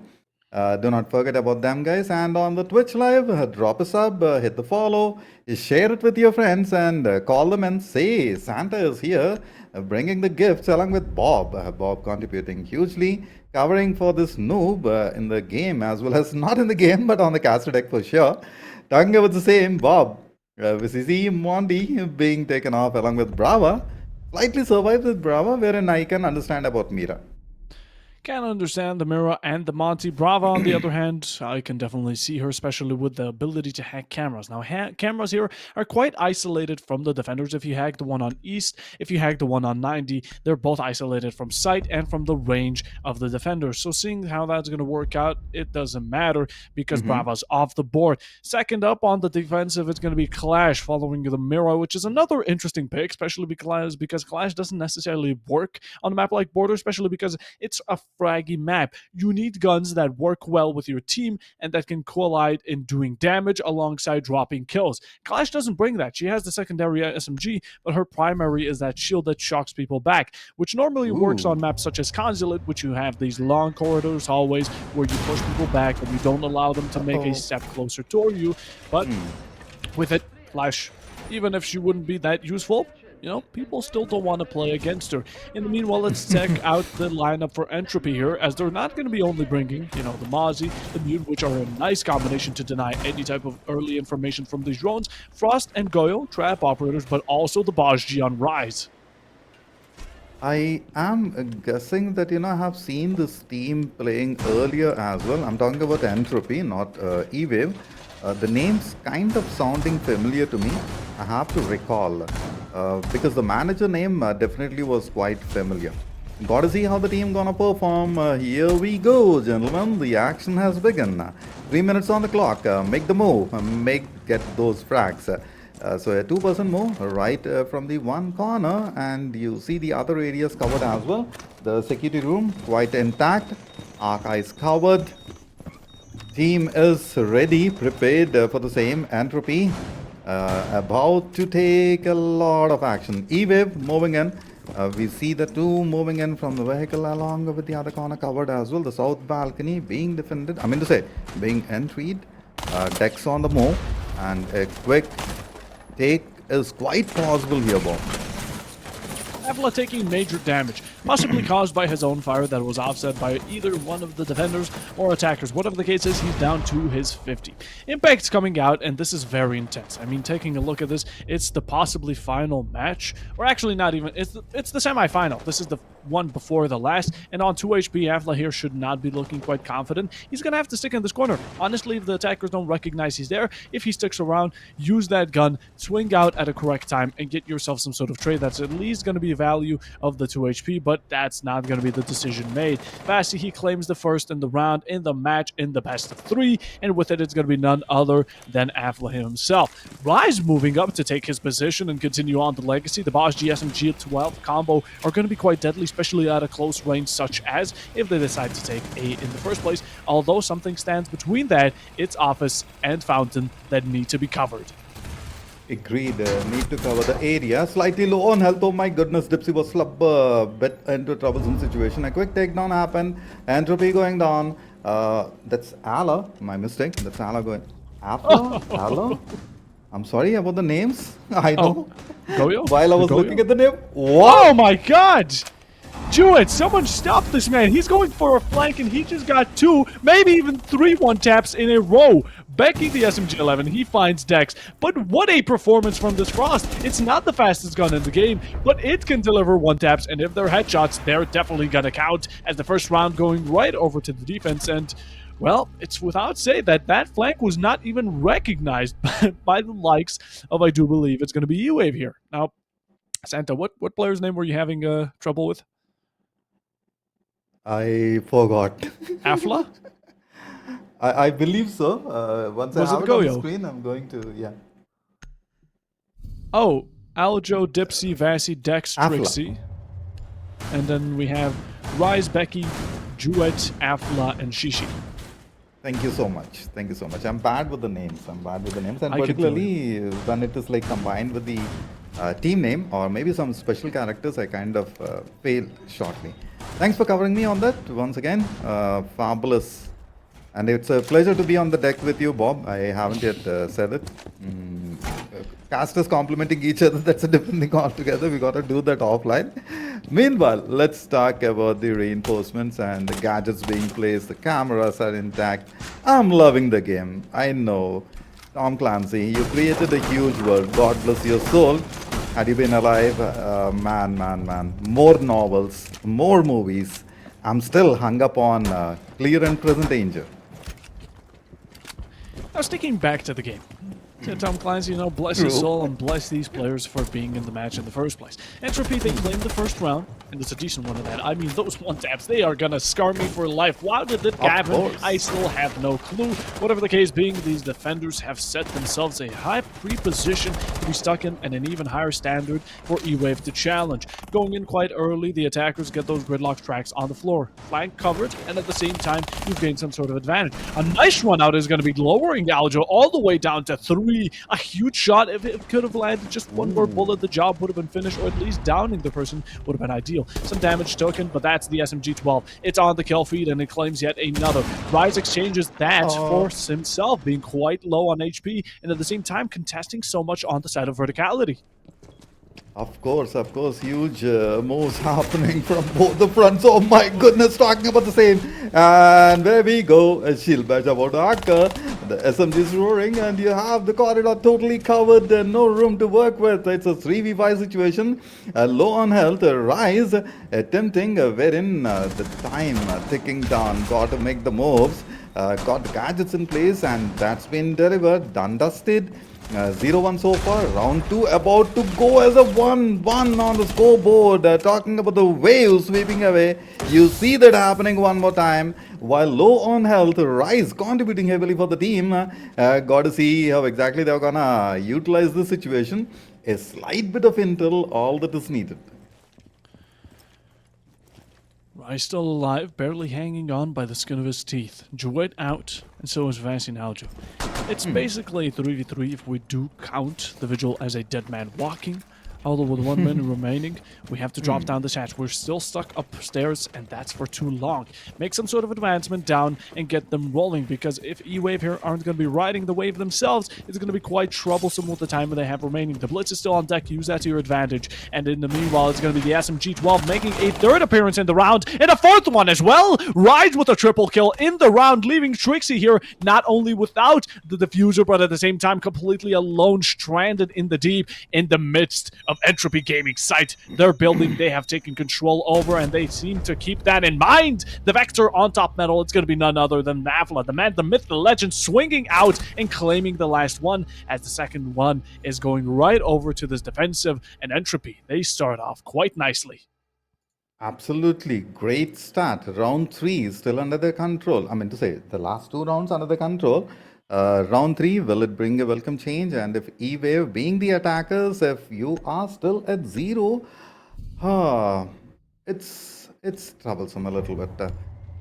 Do not forget about them, guys. And on the Twitch live, drop a sub, hit the follow, share it with your friends, and call them and say Santa is here, bringing the gifts along with Bob. Bob contributing hugely, covering for this noob in the game as well as not in the game, but on the caster deck for sure. Talking about the same, Bob. We see Monty being taken off along with Brava. Slightly survived with Brava, wherein I can understand about Mira. Can understand the Mira and the Monty. Brava, on the other hand, I can definitely see her, especially with the ability to hack cameras. Now, cameras here are quite isolated from the defenders. If you hack the one on East, if you hack the one on 90, they're both isolated from sight and from the range of the defenders. So seeing how that's going to work out, it doesn't matter because Brava's off the board. Second up on the defensive, it's going to be Clash following the Mira, which is another interesting pick, especially because Clash doesn't necessarily work on a map like Border, especially because it's a fraggy map. You need guns that work well with your team and that can collide in doing damage alongside dropping kills. Clash doesn't bring that. She has the secondary SMG, but her primary is that shield that shocks people back, which normally works on maps such as Consulate, which you have these long corridors, hallways, where you push people back and you don't allow them to make a step closer toward you. But with it, Clash, even if she wouldn't be that useful, people still don't want to play against her. In the meanwhile, let's check out the lineup for Entropy here, as they're not going to be only bringing, the Mozzie, the Mute, which are a nice combination to deny any type of early information from these drones, Frost and Goyo, trap operators, but also the Bajji on Rise. I am guessing that, I have seen this team playing earlier as well. I'm talking about Entropy, not E-Wave. The name's kind of sounding familiar to me. I have to recall because the manager name definitely was quite familiar. Gotta see how the team gonna perform. Here we go, gentlemen. The action has begun. 3 minutes on the clock. Make the move. Get those frags. So a 2% move right from the one corner, and you see the other areas covered as well. The security room quite intact. Arca is covered. Team is ready, prepared for the same. Entropy about to take a lot of action. E-Wave moving in. We see the two moving in from the vehicle along with the other corner covered as well. The south balcony being defended. I mean to say, being entreed. Decks on the move. And a quick take is quite possible here, Bob. Avila taking major damage, possibly caused by his own fire that was offset by either one of the defenders or attackers. Whatever the case is, he's down to his 50. Impact's coming out, and this is very intense. I mean, taking a look at this, it's the possibly final match, or actually not even, it's the semi-final. This is the one before the last, and on 2 HP, Avila here should not be looking quite confident. He's gonna have to stick in this corner. Honestly, if the attackers don't recognize he's there, if he sticks around, use that gun, swing out at a correct time, and get yourself some sort of trade that's at least gonna be a value of the 2 HP, but that's not gonna be the decision made. Fasty, he claims the first in the round, in the match, in the best of 3, and with it, it's gonna be none other than Avila himself. Rise moving up to take his position and continue on the legacy. The Boss GSMG at 12 combo are gonna be quite deadly, especially at a close range, such as if they decide to take A in the first place. Although something stands between that, it's Office and Fountain that need to be covered. Agreed. Need to cover the area. Slightly low on health. Oh my goodness, Dipsy was bit into a troublesome situation. A quick takedown happened. Entropy going down. That's Ala. My mistake. That's Ala going. Ala? Ala? I'm sorry about the names. I know. Goyo? While I was Goyo? looking at the name. What? Oh my god! Jewett, someone stop this man. He's going for a flank and he just got 2, maybe even 3 one-taps in a row. Becky the SMG-11, he finds Dex. But what a performance from this Frost. It's not the fastest gun in the game, but it can deliver one-taps, and if they're headshots, they're definitely gonna count, as the first round going right over to the defense. And well, it's without say that that flank was not even recognized by the likes of, I do believe, it's gonna be E-Wave here. Now, Santa, what player's name were you having trouble with? I forgot. Afla? I believe so. Once Was I have it it on the Goyo? screen, I'm going to, yeah. Oh, Aljo, Dipsy, Vassy, Dex, Afla. Trixie. And then we have Rise, Becky, Jewett, Afla, and Shishi. Thank you so much. Thank you so much. I'm bad with the names. I'm bad with the names, and I could do it. particularly when it is like combined with the team name or maybe some special characters, I kind of fail shortly. Thanks for covering me on that once again. Fabulous. And it's a pleasure to be on the deck with you, Bob. I haven't yet said it. Casters complimenting each other, that's a different thing altogether. We got to do that offline. Meanwhile, let's talk about the reinforcements and the gadgets being placed. The cameras are intact. I'm loving the game. I know. Tom Clancy, you created a huge world. God bless your soul. Had you been alive, man. More novels, more movies. I'm still hung up on clear and present danger. Now, sticking back to the game. Tom Clancy, bless his soul and bless these players for being in the match in the first place. Entropy, they claimed the first round, and it's a decent one of that. I mean, those one-taps, they are gonna scar me for life. Why did that happen? I still have no clue. Whatever the case being, these defenders have set themselves a high pre-position to be stuck in and an even higher standard for E-Wave to challenge. Going in quite early, the attackers get those gridlock tracks on the floor. Flank covered, and at the same time, you've gained some sort of advantage. A nice one out is going to be lowering Aljo all the way down to 3. A huge shot. If it could have landed just one more bullet, the job would have been finished, or at least downing the person would have been ideal. Some damage taken, but that's the SMG-12. It's on the kill feed, and it claims yet another. Rise exchanges that for himself, being quite low on HP, and at the same time contesting so much on the side of verticality. Of course, huge moves happening from both the fronts. Oh my goodness, talking about the same. And there we go, a shield badge about Akka. The SMG is roaring, and you have the corridor totally covered, no room to work with. It's a 3v5 situation. Low on health, Rise attempting wherein the time ticking down. Got to make the moves, got the gadgets in place, and that's been delivered, done, dusted. 0-1 so far. Round 2 about to go as a 1-1 on the scoreboard. Talking about the wave sweeping away. You see that happening one more time. While low on health, Rise contributing heavily for the team. Got to see how exactly they're gonna utilize the situation. A slight bit of intel, all that is needed. Rise still alive, barely hanging on by the skin of his teeth. Druid out, and so is Vancing Aljo. It's basically 3v3 if we do count the Vigil as a dead man walking. Although with 1 minute remaining, we have to drop down this hatch. We're still stuck upstairs, and that's for too long. Make some sort of advancement down and get them rolling, because if E-Wave here aren't going to be riding the wave themselves, it's going to be quite troublesome with the time they have remaining. The Blitz is still on deck. Use that to your advantage. And in the meanwhile, it's going to be the SMG-12 making a 3rd appearance in the round, and a 4th one as well. Rides with a triple kill in the round, leaving Trixie here not only without the diffuser, but at the same time completely alone, stranded in the deep, in the midst of Entropy Gaming site. Their building they have taken control over, and they seem to keep that in mind. The Vector on top metal, it's going to be none other than Mavla, the man, the myth, the legend, swinging out and claiming the last one, as the second one is going right over to this defensive, and Entropy, they start off quite nicely. Absolutely. Great start. Round 3 is still under their control. I mean to say, the last 2 rounds under their control. Round 3, will it bring a welcome change? And if E-Wave being the attackers, if you are still at 0, it's troublesome a little bit.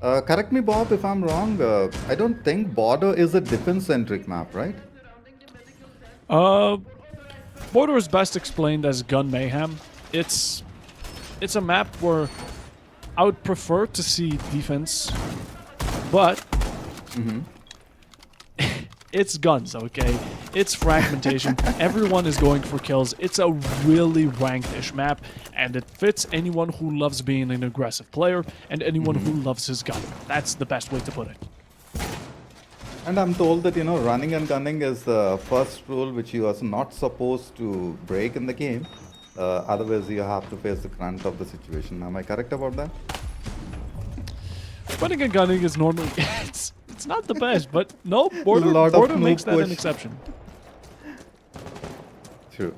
Correct me, Bob, if I'm wrong. I don't think Border is a defense-centric map, right? Border is best explained as Gun Mayhem. It's a map where I would prefer to see defense, but it's guns, okay? It's fragmentation. Everyone is going for kills. It's a really ranked-ish map, and it fits anyone who loves being an aggressive player and anyone who loves his gun. That's the best way to put it. And I'm told that, running and gunning is the first rule which you are not supposed to break in the game. Otherwise, you have to face the brunt of the situation. Am I correct about that? Running and gunning is normally... It's not the best, but no, Border makes that an exception. True.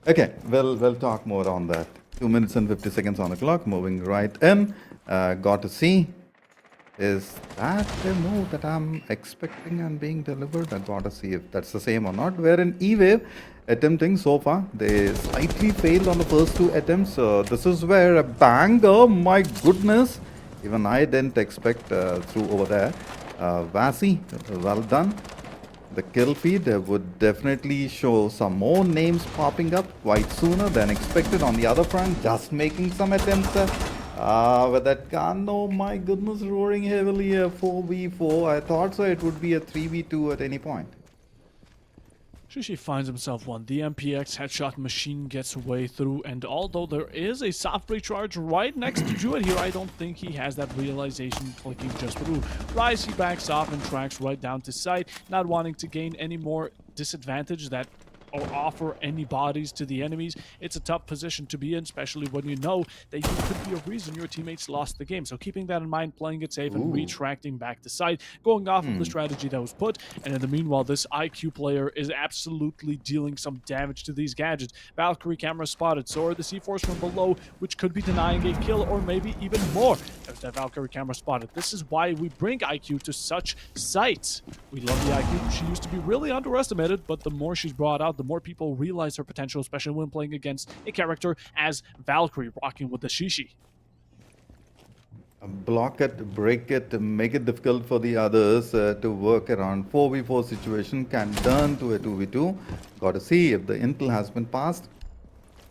Okay, we'll talk more on that. 2 minutes and 50 seconds on the clock, moving right in. Got to see, is that the move that I'm expecting and being delivered? I got to see if that's the same or not. Wherein E-Wave attempting so far, they slightly failed on the first 2 attempts. This is where a bang, oh my goodness. Even I didn't expect through over there. Vasi, well done. The kill feed would definitely show some more names popping up quite sooner than expected on the other front. Just making some attempts with that gun. Oh my goodness, roaring heavily a 4v4. I thought so it would be a 3v2 at any point. Shishi finds himself one. The MPX headshot machine gets way through, and although there is a soft recharge right next to Jewett here, I don't think he has that realization clicking just through. Rise, he backs off and tracks right down to sight, not wanting to gain any more disadvantage that or offer any bodies to the enemies. It's a tough position to be in, especially when you know that you could be a reason your teammates lost the game. So keeping that in mind, playing it safe and retracting back to side, going off of the strategy that was put. And in the meanwhile, this IQ player is absolutely dealing some damage to these gadgets. Valkyrie camera spotted, so are the C4s from below, which could be denying a kill or maybe even more. There's that Valkyrie camera spotted. This is why we bring IQ to such sites. We love the IQ. She used to be really underestimated, but the more she's brought out, the more people realize her potential, especially when playing against a character as Valkyrie, rocking with the Shishi. Block it, break it, make it difficult for the others to work around. 4v4 situation can turn to a 2v2. Got to see if the intel has been passed.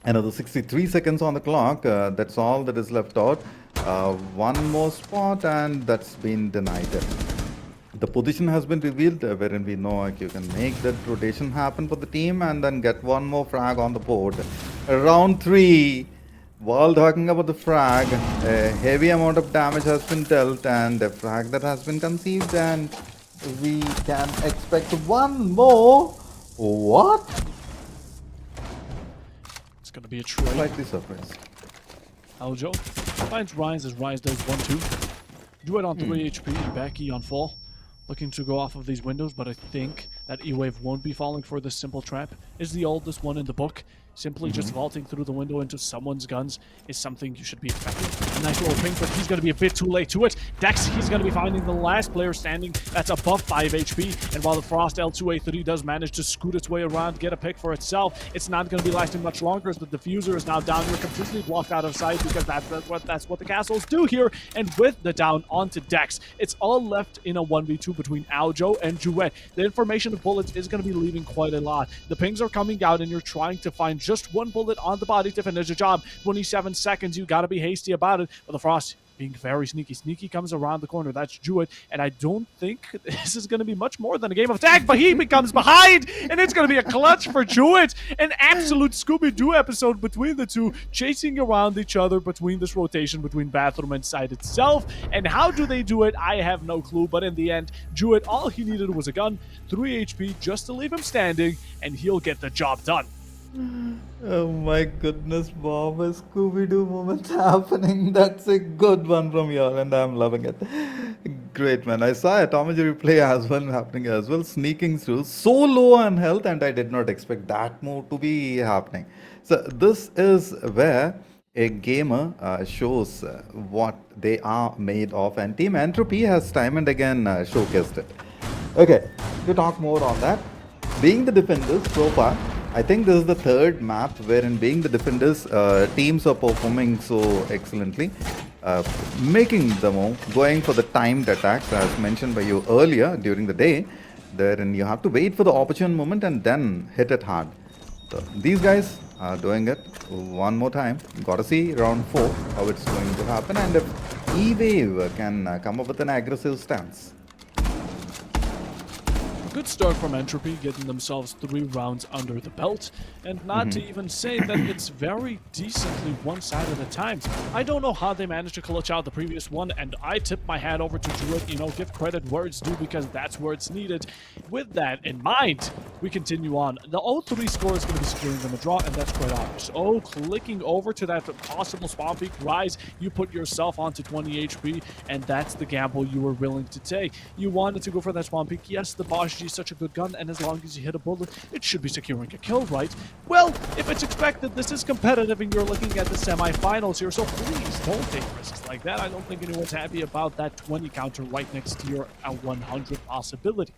Another 63 seconds on the clock. That's all that is left out. One more spot and that's been denied. The position has been revealed wherein we know you can make that rotation happen for the team and then get one more frag on the board. Round 3. While talking about the frag, a heavy amount of damage has been dealt and a frag that has been conceived, and we can expect one more. What? It's going to be a trade. Slightly surprised. Aljo finds Rise as Rise does 1-2. Duet on 3 HP and Becky on full. Looking to go off of these windows, but I think that E-Wave won't be falling for this simple trap. Is the oldest one in the book. Simply just vaulting through the window into someone's guns is something you should be expecting. A nice little ping, but he's going to be a bit too late to it. Dex, he's going to be finding the last player standing. That's above 5 HP. And while the Frost L2A3 does manage to scoot its way around, get a pick for itself, it's not going to be lasting much longer as the diffuser is now down. You're completely blocked out of sight because that's what the castles do here. And with the down onto Dex, it's all left in a 1v2 between Aljo and Jouet. The information of bullets is going to be leaving quite a lot. The pings are coming out and you're trying to find just one bullet on the body to finish the job. 27 seconds, you gotta be hasty about it. But the Frost being very sneaky. Sneaky comes around the corner. That's Jewett. And I don't think this is going to be much more than a game of tag, but he becomes behind, and it's going to be a clutch for Jewett. An absolute Scooby-Doo episode between the two, chasing around each other between this rotation between bathroom and site itself. And how do they do it? I have no clue, but in the end, Jewett, all he needed was a gun, 3 HP just to leave him standing, and he'll get the job done. Oh my goodness, Bob, a Scooby-Doo moment happening. That's a good one from you all, and I'm loving it. Great, man. I saw a Tom and Jerry play as well happening as well, sneaking through so low on health, and I did not expect that move to be happening. So this is where a gamer shows what they are made of, and Team Entropy has time and again showcased it. Okay, to talk more on that, being the defenders so far, I think this is the third map wherein being the defenders, teams are performing so excellently, making the move, going for the timed attacks as mentioned by you earlier during the day, wherein you have to wait for the opportune moment and then hit it hard. So these guys are doing it one more time. Gotta see round 4 how it's going to happen, and if E-Wave can come up with an aggressive stance. Good start from Entropy, getting themselves 3 rounds under the belt, and not to even say that it's very decently one side at a time. I don't know how they managed to clutch out the previous one, and I tip my hat over to Druid, give credit where it's due because that's where it's needed. With that in mind, we continue on. The 0-3 score is going to be securing them a draw, and that's quite obvious. Oh, clicking over to that possible spawn peak rise, you put yourself onto 20 HP, and that's the gamble you were willing to take. You wanted to go for that spawn peak. Yes, the Bosch G is such a good gun, and as long as you hit a bullet, it should be securing a kill, right? Well, if it's expected, this is competitive, and you're looking at the semi-finals here, so please don't take risks like that. I don't think anyone's happy about that 20 counter right next to your 100 possibility.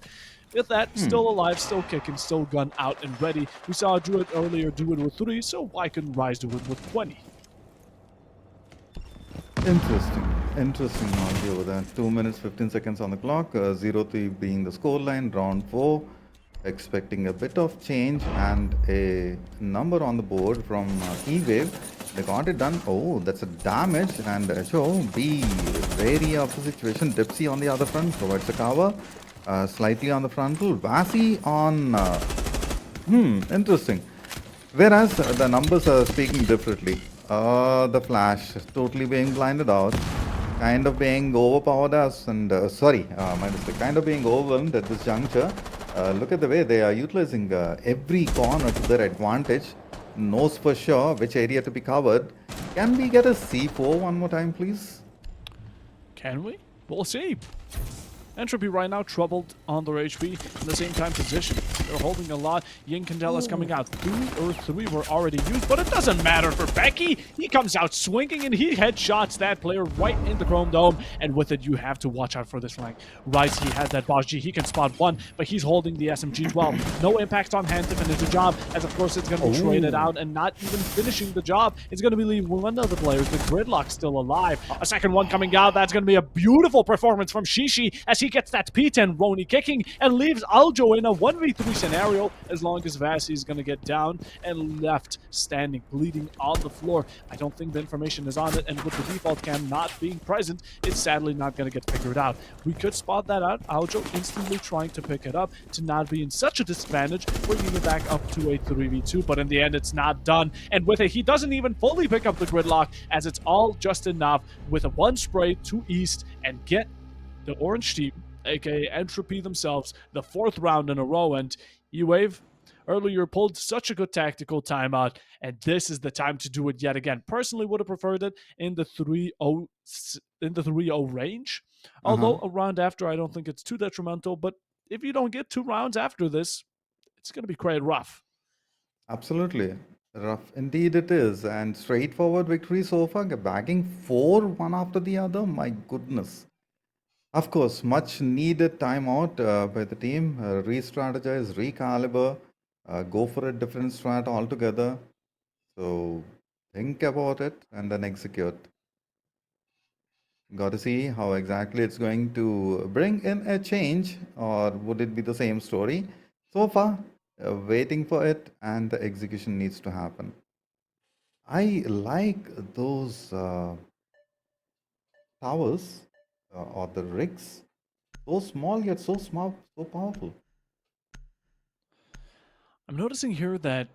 With that, still alive, still kicking, still gun out and ready. We saw Druid earlier do it with 3, so why couldn't Rise do it with 20? Interesting knowledge over there. 2 minutes 15 seconds on the clock. 0-3 being the scoreline. Round 4. Expecting a bit of change and a number on the board from E-Wave. They got it done. Oh, that's a damage. And so be wary of the situation. Dipsy on the other front provides a cover. Slightly on the frontal. Vasi on. Interesting. Whereas the numbers are speaking differently. The flash totally being blinded out, kind of being overpowered us, and my mistake, kind of being overwhelmed at this juncture. Look at the way they are utilizing every corner to their advantage. Knows for sure which area to be covered. Can we get a C4 one more time, please? Can we? We'll see. Entropy right now troubled on their HP, at the same time position. They're holding a lot. Yin Candela's coming out. 2 or 3 were already used, but it doesn't matter for Becky. He comes out swinging and he headshots that player right in the Chrome Dome. And with it, you have to watch out for this flank. Rice, he has that Boss G. He can spot one, but he's holding the SMG-12. No impact on hand to finish the job, as of course it's going to be traded out and not even finishing the job. It's going to be leaving one of the players, the Gridlock, still alive. A second one coming out. That's going to be a beautiful performance from Shishi as he gets that P10 Roni kicking and leaves Aljo in a 1v3 scenario as long as Vasi is going to get down and left standing, bleeding on the floor. I don't think the information is on it, and with the default cam not being present, it's sadly not going to get figured out. We could spot that out. Aljo instantly trying to pick it up to not be in such a disadvantage, bringing it back up to a 3v2, but in the end, it's not done. And with it, he doesn't even fully pick up the Gridlock, as it's all just enough with a one spray to East and get the orange team, aka Entropy themselves, the 4th round in a row. And E-Wave earlier pulled such a good tactical timeout, and this is the time to do it yet again. Personally, would have preferred it in the 3-0 range. Although a round after, I don't think it's too detrimental. But if you don't get 2 rounds after this, it's going to be quite rough. Absolutely. Rough indeed it is. And straightforward victory so far, bagging 4 one after the other. My goodness. Of course, much needed timeout by the team. Re-strategize, recalibrate, go for a different strat altogether. So think about it and then execute. Got to see how exactly it's going to bring in a change, or would it be the same story? So far, waiting for it, and the execution needs to happen. I like those towers or the rigs. So small yet so smart, so powerful. I'm noticing here that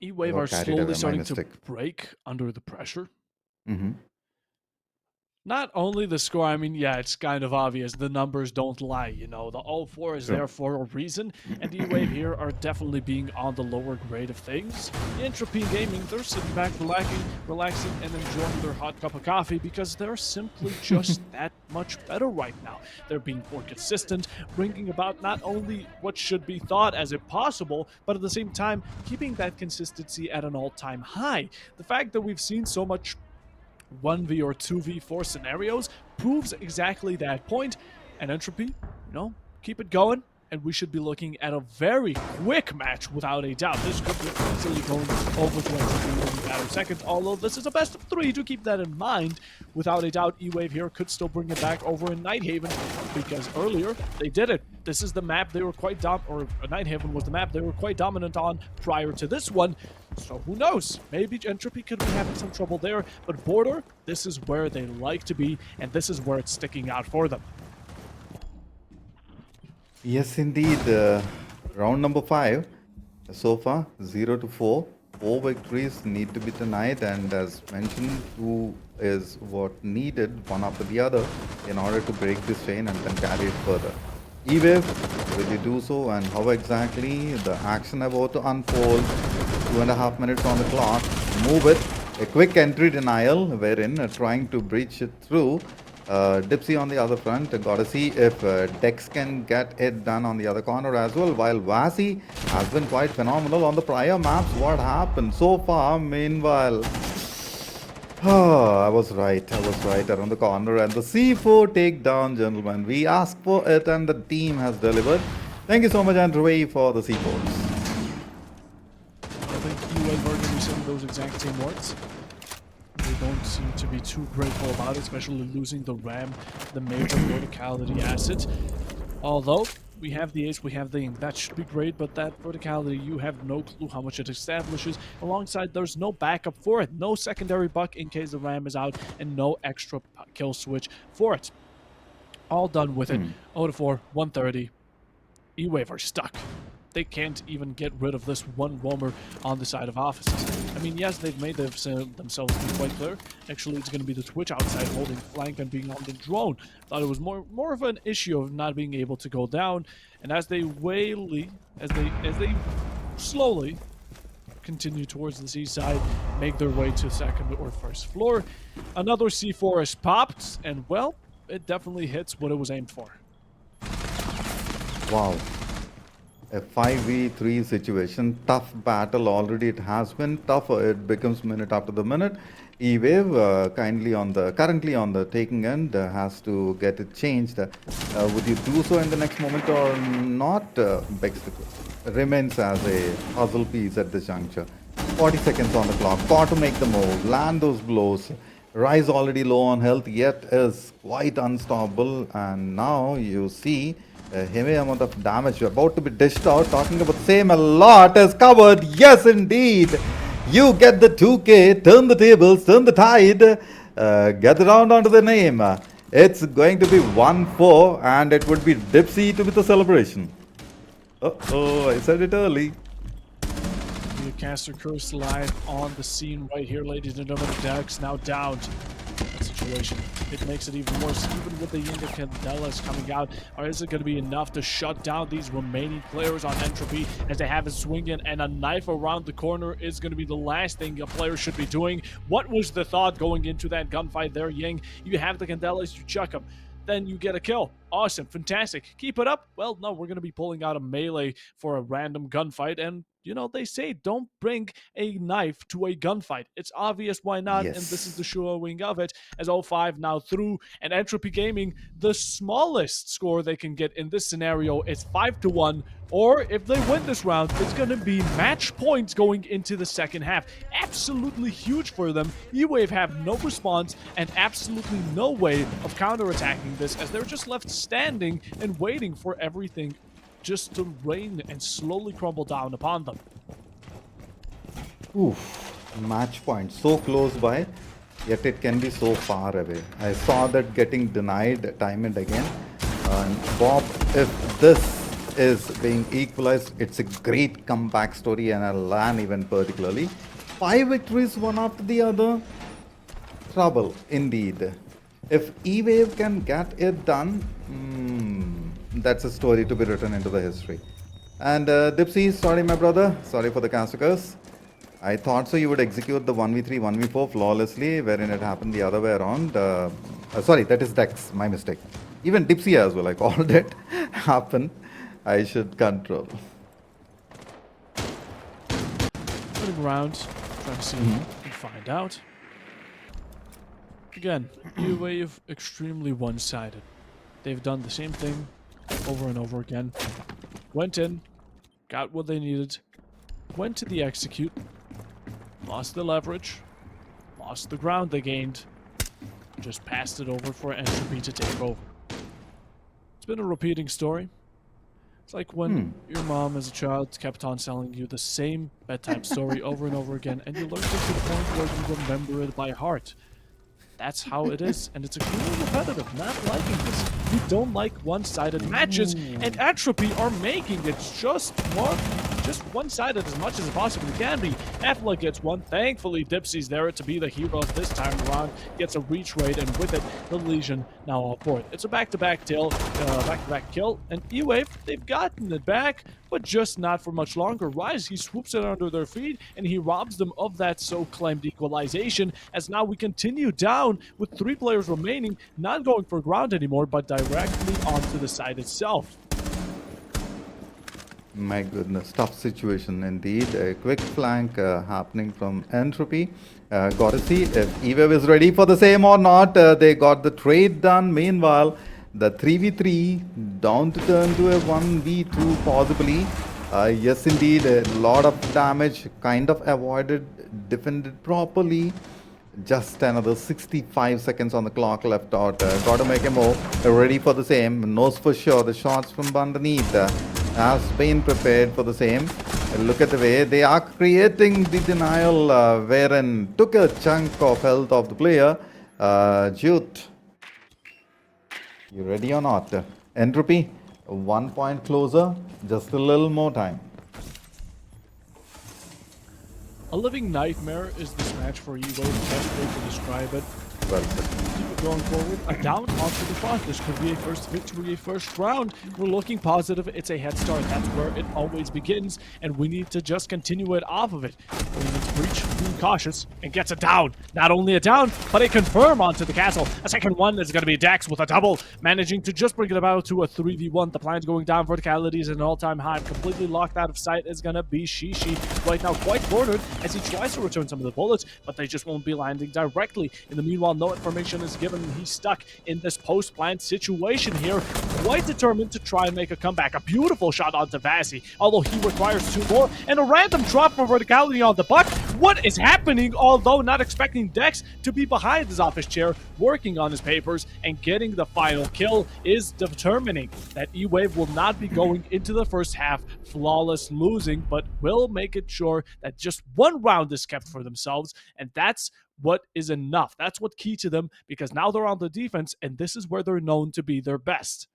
E-Wave I are got carried slowly away, my starting to mistake. break under the pressure. Mm-hmm. Not only the score, I mean, yeah, it's kind of obvious. The numbers don't lie, you know. The 0-4 is Sure. there for a reason, and E-Wave here are definitely being on the lower grade of things. Entropy Gaming, they're sitting back, relaxing, and enjoying their hot cup of coffee because they're simply just that much better right now. They're being more consistent, bringing about not only what should be thought as impossible, but at the same time, keeping that consistency at an all-time high. The fact that we've seen so much 1v or 2v4 scenarios proves exactly that point. And Entropy, keep it going, and we should be looking at a very quick match without a doubt. This could be easily going over to Entropy in a matter of seconds, although this is a best of 3, do keep that in mind. Without a doubt, E-Wave here could still bring it back over in Nighthaven, because earlier they did it. This is the map they were quite Nighthaven was the map they were quite dominant on prior to this one. So who knows? Maybe Entropy could be having some trouble there, but Border, this is where they like to be, and this is where it's sticking out for them. Yes, indeed. Round number 5. So far, 0-4. 4 victories need to be denied, and as mentioned, 2 is what needed, one after the other, in order to break this chain and then carry it further. E-Wave, will you do so, and how exactly the action about to unfold? 2.5 minutes on the clock. Move it. A quick entry denial, wherein trying to breach it through. Dipsy on the other front. Gotta see if Dex can get it done on the other corner as well. While Vasi has been quite phenomenal on the prior maps. What happened so far? Meanwhile, I was right around the corner. And the C4 takedown, gentlemen. We asked for it and the team has delivered. Thank you so much, Andrew, for the C4s. I think E-Wave are going to be saying those exact same words. they don't seem to be too grateful about it, especially losing the Ram, the major verticality asset. Although, we have the ace, we have the ink. That should be great, but that verticality, you have no clue how much it establishes. Alongside, there's no backup for it. No secondary buck in case the Ram is out, and no extra kill switch for it. All done with it. 0-4, 130. E-Wave are stuck. They can't even get rid of this one roamer on the side of offices. I mean, yes, they've made themselves be quite clear. Actually, it's going to be the Twitch outside holding flank and being on the drone. Thought it was more of an issue of not being able to go down. And as they slowly continue towards the seaside, make their way to second or first floor, another C4 is popped, and well, it definitely hits what it was aimed for. Wow. A 5v3 situation, tough battle already. It has been tougher. It becomes minute after the minute. E-Wave currently on the taking end has to get it changed. Would you do so in the next moment or not? Remains as a puzzle piece at this juncture. 40 seconds on the clock. Got to make the move. Land those blows. Rise already low on health, yet is quite unstoppable. And now you see a heavy amount of damage about to be dished out. Talking about the same, a lot is covered. Yes, indeed. You get the 2K, turn the tables, turn the tide, get the round onto the name. It's going to be 1-4, and it would be Dipsy to be the celebration. Oh, I said it early. The caster curse live on the scene right here, ladies and gentlemen. Dex now down. Situation. It makes it even worse, even with the Yinga Candelas coming out. Or is it going to be enough to shut down these remaining players on Entropy as they have a swing in, and a knife around the corner is going to be the last thing a player should be doing? What was the thought going into that gunfight there, Ying? You have the Candelas, you chuck them. Then you get a kill. Awesome, fantastic. Keep it up. Well, no, we're going to be pulling out a melee for a random gunfight, and you know, they say don't bring a knife to a gunfight. It's obvious why not, Yes. and this is the showing of it, as 0-5 now through, and Entropy Gaming, the smallest score they can get in this scenario is 5-1, or if they win this round, it's going to be match points going into the second half. Absolutely huge for them. E-Wave have no response, and absolutely no way of counterattacking this, as they're just left standing and waiting for everything just to rain and slowly crumble down upon them. Oof, match point so close by, yet it can be so far away. I saw that getting denied time and again. And Bob, if this is being equalized, it's a great comeback story, and a LAN event particularly. 5 victories, one after the other. Trouble indeed. If E-Wave can get it done, that's a story to be written into the history. And Dipsy, sorry my brother, sorry for the caster curse. I thought so you would execute the 1v3, 1v4 flawlessly, wherein it happened the other way around. Sorry, that is Dex, my mistake. Even Dipsy as well, I called it. Happen. I should control. Running around, trying to see and find out. Again, E-Wave extremely one-sided. They've done the same thing over and over again. Went in, got what they needed, went to the execute, lost the leverage, lost the ground they gained, just passed it over for Entropy to take over. It's been a repeating story. It's like when your mom as a child kept on telling you the same bedtime story over and over again, and you learned it to the point where you remember it by heart. That's how it is, and it's extremely repetitive. Not liking this. We don't like one-sided matches, and Entropy are making it just one-sided as much as it possibly can be. Affleck gets one. Thankfully, Dipsy's there to be the hero this time around. Gets a reach rate, and with it, the Legion now all for it. It's a back-to-back kill, and E-Wave, they've gotten it back, but just not for much longer. Rise, he swoops it under their feet, and he robs them of that so-claimed equalization, as now we continue down with 3 players remaining, not going for ground anymore, but directly onto the side itself. My goodness, tough situation indeed. A quick flank happening from Entropy. Got to see if E-Wave is ready for the same or not. They got the trade done. Meanwhile, the 3v3 down to turn to a 1v2 possibly. Yes, indeed, a lot of damage kind of avoided, defended properly. Just another 65 seconds on the clock left out. Got to make a move. Ready for the same. Knows for sure the shots from underneath has been prepared for the same. Look at the way they are creating the denial, wherein took a chunk of health of the player. Jute, you ready or not? Entropy, 1 point closer. Just a little more time. A living nightmare is this match for Evo, the best way to describe it. Well, Keep it going forward. A down onto the front. This could be a first victory, a first round. We're looking positive. It's a head start. That's where it always begins, and we need to just continue it off of it. We need to breach, being cautious, and gets a down. Not only a down, but a confirm onto the castle. A second one is going to be Dex with a double, managing to just bring it about to a 3v1. The plan's going down. Verticality is at an all-time high. Completely locked out of sight is going to be Shishi. Right now, quite cornered as he tries to return some of the bullets, but they just won't be landing directly. In the meanwhile, no information is given. He's stuck in this post-plant situation here, quite determined to try and make a comeback. A beautiful shot onto Vasi, although he requires 2 more, and a random drop for verticality on the buck. What is happening? Although not expecting Dex to be behind his office chair, working on his papers, and getting the final kill is determining that E-Wave will not be going into the first half flawless losing, but will make it sure that just 1 round is kept for themselves, and that's what is enough. That's what key to them, because now they're on the defense, and this is where they're known to be their best.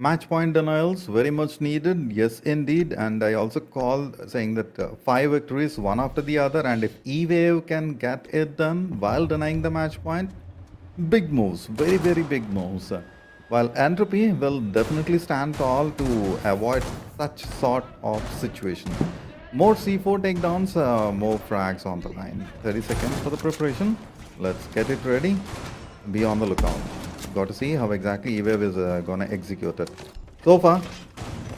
match point denials very much needed, yes indeed, and I also call saying that 5 victories one after the other, and if E-Wave can get it done while denying the match point, big moves, very very big moves. While Entropy will definitely stand tall to avoid such sort of situation. More C4 takedowns, more frags on the line. 30 seconds for the preparation. Let's get it ready. Be on the lookout. Got to see how exactly E-Wave is gonna execute it. So far,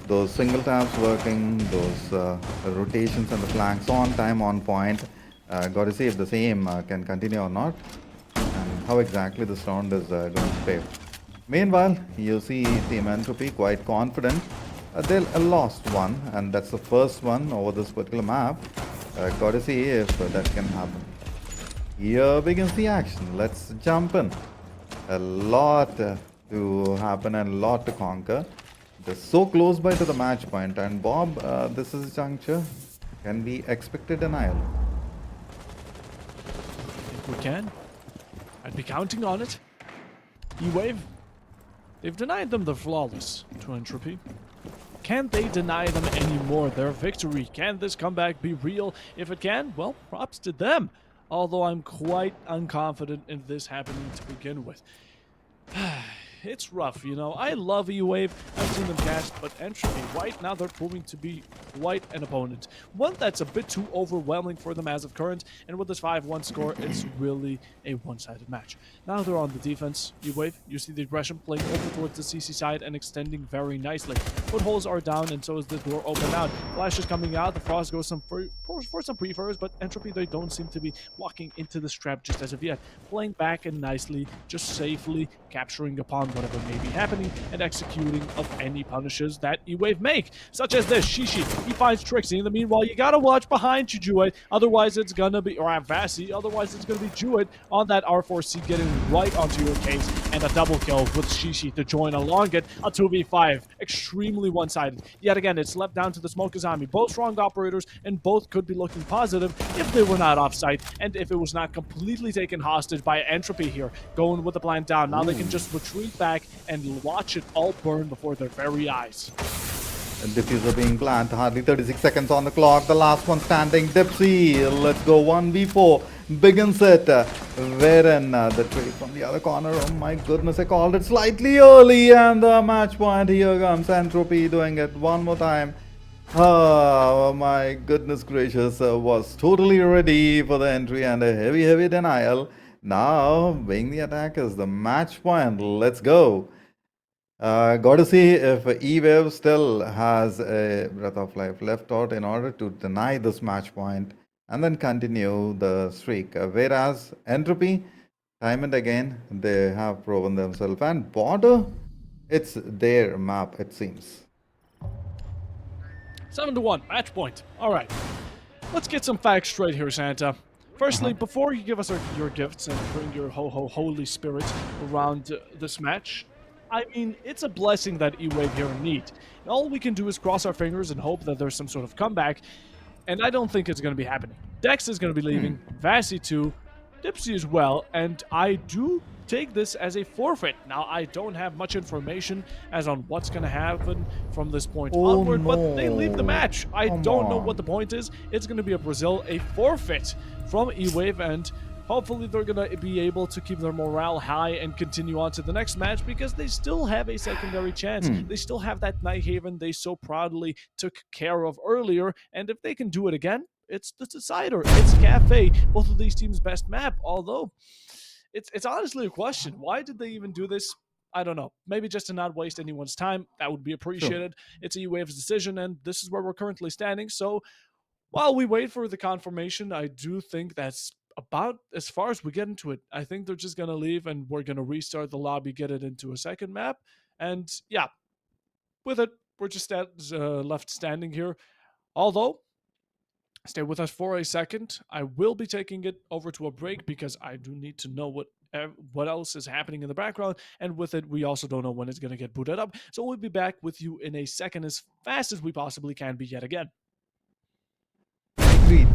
those single taps working, those rotations and the flanks on time, on point. Got to see if the same can continue or not, and how exactly this round is going to play. Meanwhile, you see Team Entropy quite confident. They lost one, and that's the first one over this particular map. Got to see if that can happen. Here begins the action. Let's jump in. A lot to happen and a lot to conquer. They're so close by to the match point, and Bob, this is a juncture. Can we expect a denial? If we can, I'd be counting on it. E-Wave, they've denied them the flawless to Entropy. Can they deny them anymore their victory? Can this comeback be real? If it can, well, props to them. Although I'm quite unconfident in this happening to begin with. It's rough, you know. I love E-Wave. I've seen them cast, but Entropy, right now, they're proving to be quite an opponent. One that's a bit too overwhelming for them as of current, and with this 5-1 score, it's really a one-sided match. Now they're on the defense. E-Wave, you see the aggression playing over towards the CC side and extending very nicely. Footholds are down, and so is the door open out. Flash is coming out. The Frost goes for some prefers, but Entropy, they don't seem to be walking into this trap just as of yet. Playing back and nicely, just safely capturing upon whatever may be happening and executing of any punishes that E-Wave make, such as this. Shishi, he finds Trixie. In the meanwhile, you gotta watch behind you, Jewett. Otherwise, it's gonna be, or Avasi, otherwise it's gonna be Jewett on that R4C getting right onto your case, and a double kill with Shishi to join along it. A 2v5, extremely one-sided. Yet again, it's left down to the Smokazami. Both strong operators, and both could be looking positive if they were not off-site, and if it was not completely taken hostage by Entropy here, going with the plant down. Now they can just retreat back and watch it all burn before their very eyes. Diffuser being planted, hardly 36 seconds on the clock. The last one standing, Dipsy. Let's go 1v4. Begins it. Wherein the trade from the other corner. Oh my goodness, I called it slightly early. And the match point. Here comes Entropy doing it one more time. Oh my goodness gracious. Was totally ready for the entry and a heavy denial. Now, being the attackers, the match point. Let's go. Got to see if E-Wave still has a breath of life left out in order to deny this match point and then continue the streak. Whereas Entropy, time and again, they have proven themselves. And Border, it's their map, it seems. 7-1, match point. All right. Let's get some facts straight here, Santa. Firstly, before you give us your gifts and bring your holy spirit around this match, I mean, it's a blessing that E-Wave here need. And all we can do is cross our fingers and hope that there's some sort of comeback, and I don't think it's going to be happening. Dex is going to be leaving, Vasi too, Dipsy as well, and I do take this as a forfeit. Now, I don't have much information as on what's going to happen from this point Oh onward, but they leave the no. match. I Come don't know what on. the point is. It's going to be a Brazil, a forfeit from E-Wave, and hopefully they're going to be able to keep their morale high and continue on to the next match because they still have a secondary chance. They still have that Nighthaven they so proudly took care of earlier, and if they can do it again, it's the decider. It's Cafe, both of these teams' best map, although it's honestly a question. Why did they even do this? I don't know. Maybe just to not waste anyone's time. That would be True. appreciated. It's E-Wave's decision, and this is where we're currently standing. So while we wait for the confirmation, I do think that's about as far as we get into it. I think they're just going to leave and we're going to restart the lobby, get it into a second map. And yeah, with it, we're just left standing here. Although, stay with us for a second. I will be taking it over to a break because I do need to know what else is happening in the background, and with it, we also don't know when it's going to get booted up. So we'll be back with you in a second as fast as we possibly can be yet again. Agreed.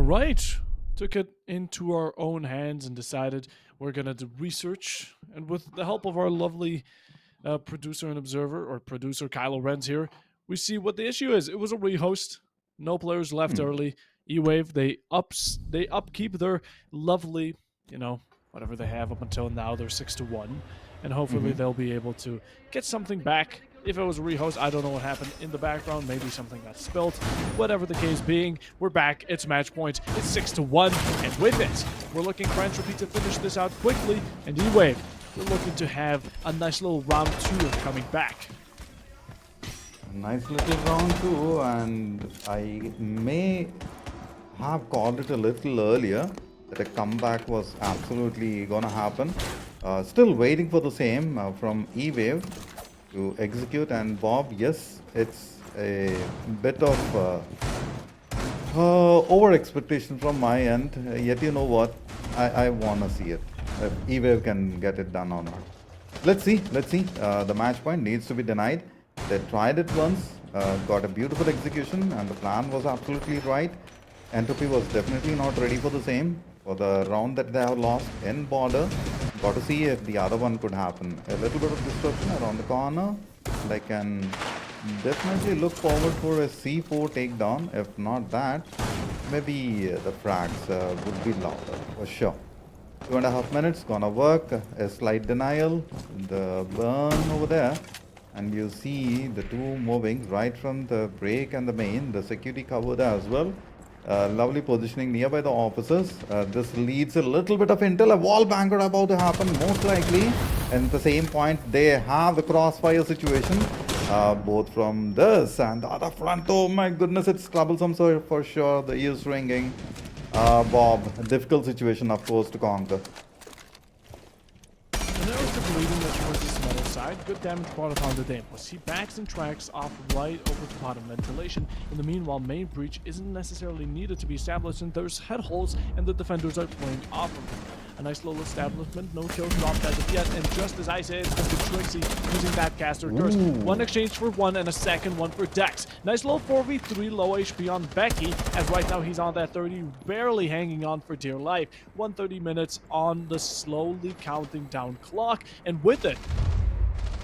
right. Took it into our own hands and decided we're going to do research. And with the help of our lovely producer and observer, or producer Kylo Renz here, we see what the issue is. It was a rehost. No players left early. E-Wave, they upkeep their lovely, whatever they have up until now. They're 6-1. And hopefully they'll be able to get something back. If it was a rehost, I don't know what happened in the background. Maybe something got spilt. Whatever the case being, we're back. It's match point. It's 6-1. And with it, we're looking for Entropy to finish this out quickly. And E-Wave, we're looking to have a nice little round 2 of coming back. Nice little round 2, and I may have called it a little earlier that a comeback was absolutely gonna happen. Still waiting for the same from E-Wave to execute. And Bob, yes, it's a bit of over expectation from my end, yet you know what, I wanna see it, if E-Wave can get it done or not. Let's see. The match point needs to be denied. They tried it once, got a beautiful execution, and the plan was absolutely right. Entropy was definitely not ready for the same, for the round that they have lost in border. Got to see if the other one could happen. A little bit of disruption around the corner, and I can definitely look forward for a C4 takedown. If not that, maybe the frags would be louder, for sure. 2.5 minutes, gonna work. A slight denial, the burn over there. And you see the two moving right from the break and the main, the security cover there as well. Lovely positioning nearby the officers. This leads a little bit of intel. A wall banger about to happen, most likely. And at the same point, they have the crossfire situation, both from this and the other front. Oh my goodness, it's troublesome, so for sure. The ears ringing. Bob, a difficult situation, of course, to conquer. Leading that towards this metal side. Good damage brought upon the Dampos. He backs and tracks off right over to bottom ventilation. In the meanwhile, main breach isn't necessarily needed to be established, and there's head holes, and the defenders are playing off of them. A nice little establishment, no kills dropped as of yet, and just as I say, it's going to be Trixie using that caster curse. One exchange for one, and a second one for Dex. Nice little 4v3, low HP on Becky, as right now he's on that 30, barely hanging on for dear life. 130 minutes on the slowly counting down clock, and with it,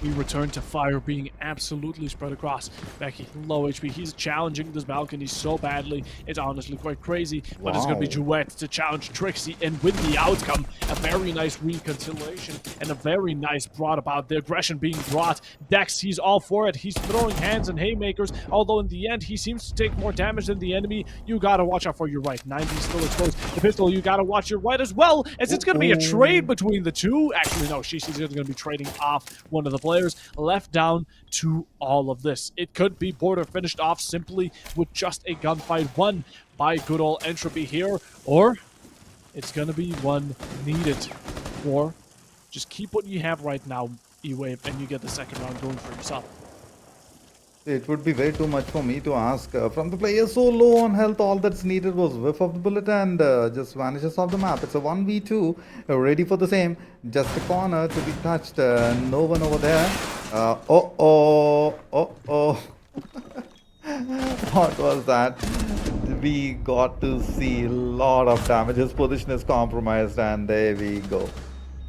we return to fire being absolutely spread across. Becky, low HP. He's challenging this balcony so badly. It's honestly quite crazy. But it's going to be Duet to challenge Trixie. And with the outcome, a very nice reconciliation and a very nice brought about. The aggression being brought. Dex, he's all for it. He's throwing hands and haymakers. Although in the end, he seems to take more damage than the enemy. You got to watch out for your right. 90 still exposed. The pistol, you got to watch your right as well. As it's going to be a trade between the two. Actually, no. She's going to be trading off one of the players left down to all of this. It could be Border finished off simply with just a gunfight won by good old Entropy here, or it's going to be one needed for just keep what you have right now, E-Wave, and you get the second round going for yourself. It would be way too much for me to ask from the player so low on health. All that's needed was whiff of the bullet and just vanishes off the map. It's a 1v2, ready for the same. Just a corner to be touched. No one over there. What was that? We got to see a lot of damage. His position is compromised, and there we go.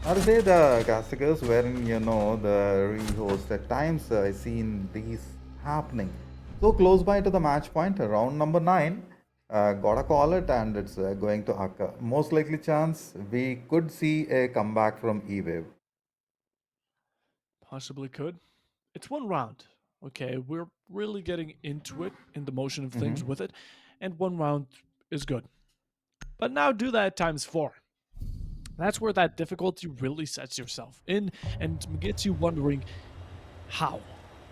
Now to say the castigers wherein, the rehost at times I've seen these happening. So close by to the match point, round number 9. Gotta call it, and it's going to occur. Most likely chance we could see a comeback from E-Wave. Possibly could. It's one round. Okay, we're really getting into it in the motion of things with it, and one round is good. But now do that times 4. That's where that difficulty really sets yourself in and gets you wondering how.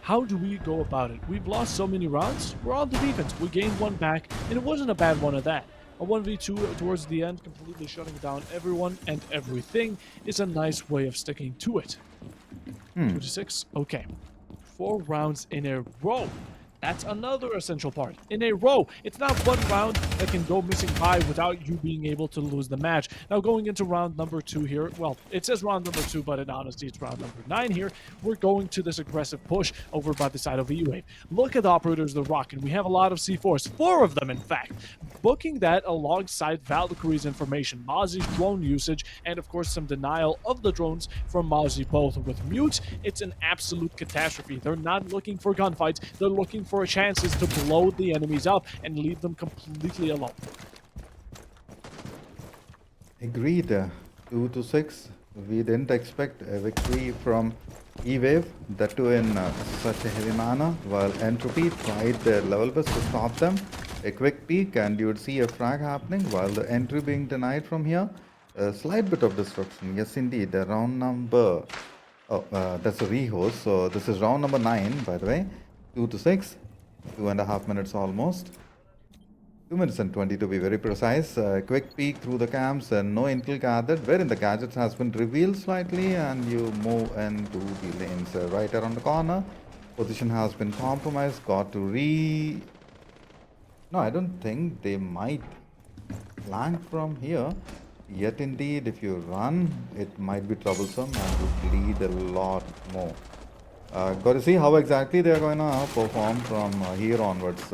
How do we go about it? We've lost so many rounds. We're on the defense. We gained one back, and it wasn't a bad one at that. A 1v2 towards the end, completely shutting down everyone and everything, is a nice way of sticking to it. 2-6. Okay. 4 rounds in a row. That's another essential part. In a row, it's not one round that can go missing by without you being able to lose the match. Now, going into round number 2 here, well, it says round number 2, but in honesty, it's round number 9 here. We're going to this aggressive push over by the side of E-Wave. Look at the operators they're rocking. We have a lot of C4s, 4 of them, in fact. Booking that alongside Valkyrie's information, Mozzie's drone usage, and of course, some denial of the drones from Mozzie both. With Mute, it's an absolute catastrophe. They're not looking for gunfights, they're looking for chances to blow the enemies up and leave them completely alone. Agreed. 2-6. We didn't expect a victory from E-Wave, that too in such a heavy manner, while Entropy tried their level best to stop them. A quick peek and you would see a frag happening while the entry being denied from here. A slight bit of disruption. Yes, indeed. The round number... Oh, that's a rehost. So this is round number 9, by the way. 2-6. 2.5 minutes almost. 2 minutes and 20 to be very precise. Quick peek through the camps and no intel gathered, wherein the gadgets has been revealed slightly and you move into the lanes right around the corner. Position has been compromised. Got to No, I don't think they might flank from here. Yet indeed, if you run, it might be troublesome and would bleed a lot more. Got to see how exactly they are going to perform from here onwards.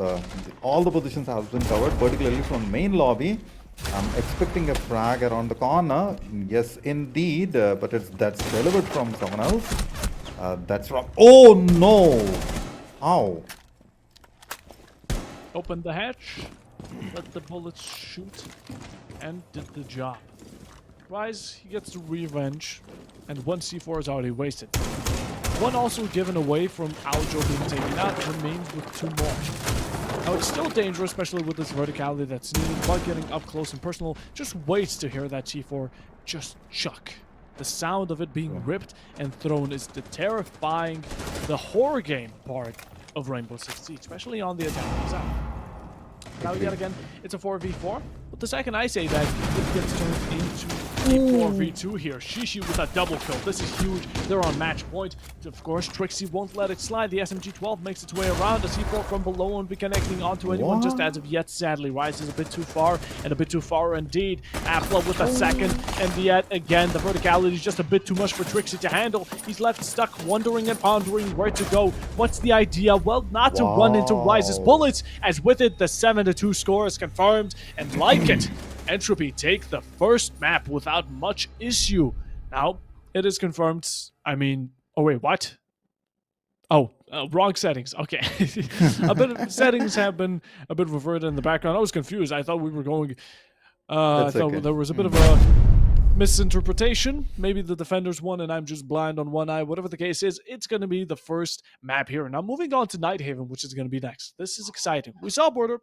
All the positions have been covered, particularly from main lobby. I'm expecting a frag around the corner. Yes, indeed, but that's delivered from someone else. That's from... Oh, no! How? Opened the hatch, let the bullets shoot, and did the job. Rise, he gets the revenge, and 1 C4 is already wasted. 1 also given away from Aljo being taken out, remains with 2 more. Now it's still dangerous, especially with this verticality that's needed, but getting up close and personal, just waits to hear that T4 just chuck. The sound of it being ripped and thrown is the terrifying, the horror game part of Rainbow Six Siege, especially on the attacking side. Now yet again, it's a 4v4, but the second I say that, it gets turned into a 4v2 here. Shishi with a double kill. This is huge. They're on match point. Of course, Trixie won't let it slide. The SMG-12 makes its way around. The C4 from below won't be connecting onto anyone just as of yet, sadly. Rise is a bit too far, and a bit too far indeed. Apla with a second, and yet again, the verticality is just a bit too much for Trixie to handle. He's left stuck, wondering and pondering where to go. What's the idea? Well, not to run into Rise's bullets, as with it, the 7-2 score is confirmed, and like it, Entropy take the first map without much issue. Now, it is confirmed. I mean, oh wait, what? Oh, wrong settings. Okay. A bit of settings have been a bit reverted in the background. I was confused. I thought we were going... I thought there was a bit of a misinterpretation. Maybe the defenders won and I'm just blind on one eye. Whatever the case is, it's going to be the first map here. Now, moving on to Nighthaven, which is going to be next. This is exciting. We saw Border.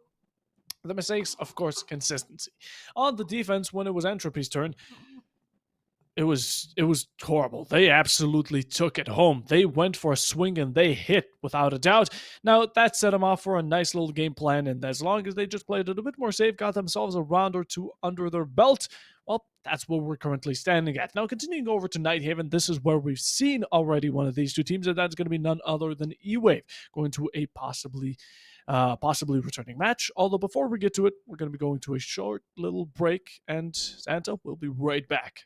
The mistakes, of course, consistency. On the defense, when it was Entropy's turn, it was horrible. They absolutely took it home. They went for a swing and they hit without a doubt. Now, that set them off for a nice little game plan, and as long as they just played it a bit more safe, got themselves a round or 2 under their belt, well, that's where we're currently standing at. Now, continuing over to Nighthaven, this is where we've seen already one of these 2 teams, and that's going to be none other than E-Wave, going to a possibly returning match. Although before we get to it, we're going to be going to a short little break, and Santa will be right back.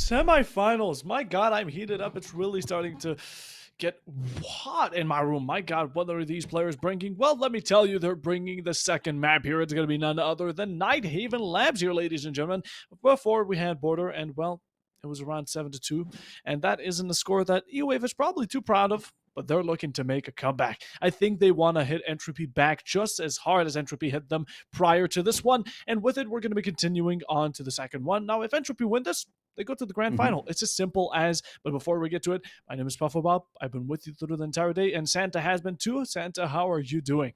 Semifinals. My God, I'm heated up. It's really starting to get hot in my room. My God, what are these players bringing? Well, let me tell you, they're bringing the second map here. It's going to be none other than Night Haven Labs here, ladies and gentlemen. Before we had Border, and well, it was around 7-2, and that isn't a score that E-Wave is probably too proud of. But they're looking to make a comeback. I think they want to hit Entropy back just as hard as Entropy hit them prior to this one. And with it, we're going to be continuing on to the second one. Now, if Entropy win this, they go to the grand final. It's as simple as, but before we get to it, my name is Puffo Bob. I've been with you through the entire day, and Santa has been too. Santa, how are you doing?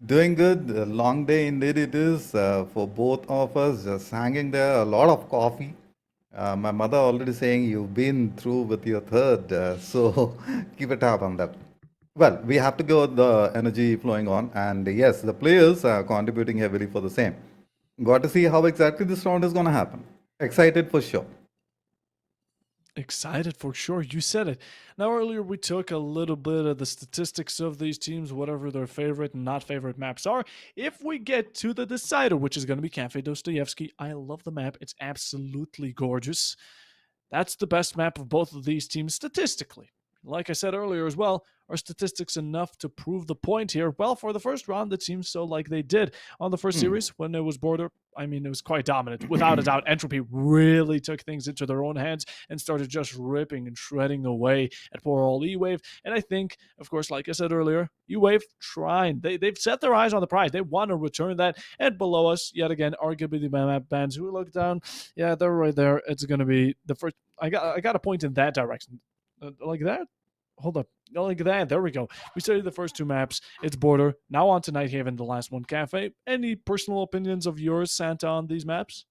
Doing good. A long day indeed it is for both of us. Just hanging there. A lot of coffee. My mother already saying you've been through with your third, so keep a tab on that. Well, we have to go with the energy flowing on, and yes, the players are contributing heavily for the same. Got to see how exactly this round is going to happen. Excited for sure. Excited for sure. You said it. Now, earlier we took a little bit of the statistics of these teams, whatever their favorite and not favorite maps are. If we get to the decider, which is going to be Cafe Dostoevsky, I love the map. It's absolutely gorgeous. That's the best map of both of these teams statistically. Like I said earlier as well, are statistics enough to prove the point here? Well, for the first round, it seems so like they did. On the first series, when it was Border, I mean, it was quite dominant. Without a doubt, Entropy really took things into their own hands and started just ripping and shredding away at poor old E-Wave. And I think, of course, like I said earlier, E-Wave trying. They've set their eyes on the prize. They want to return that. And below us, yet again, arguably the map bands who look down. Yeah, they're right there. It's going to be the first. I got a point in that direction. Like that? Hold up. Like that. There we go. We studied the first two maps. It's Border. Now on to Night Haven, the last one, Cafe. Any personal opinions of yours, Santa, on these maps?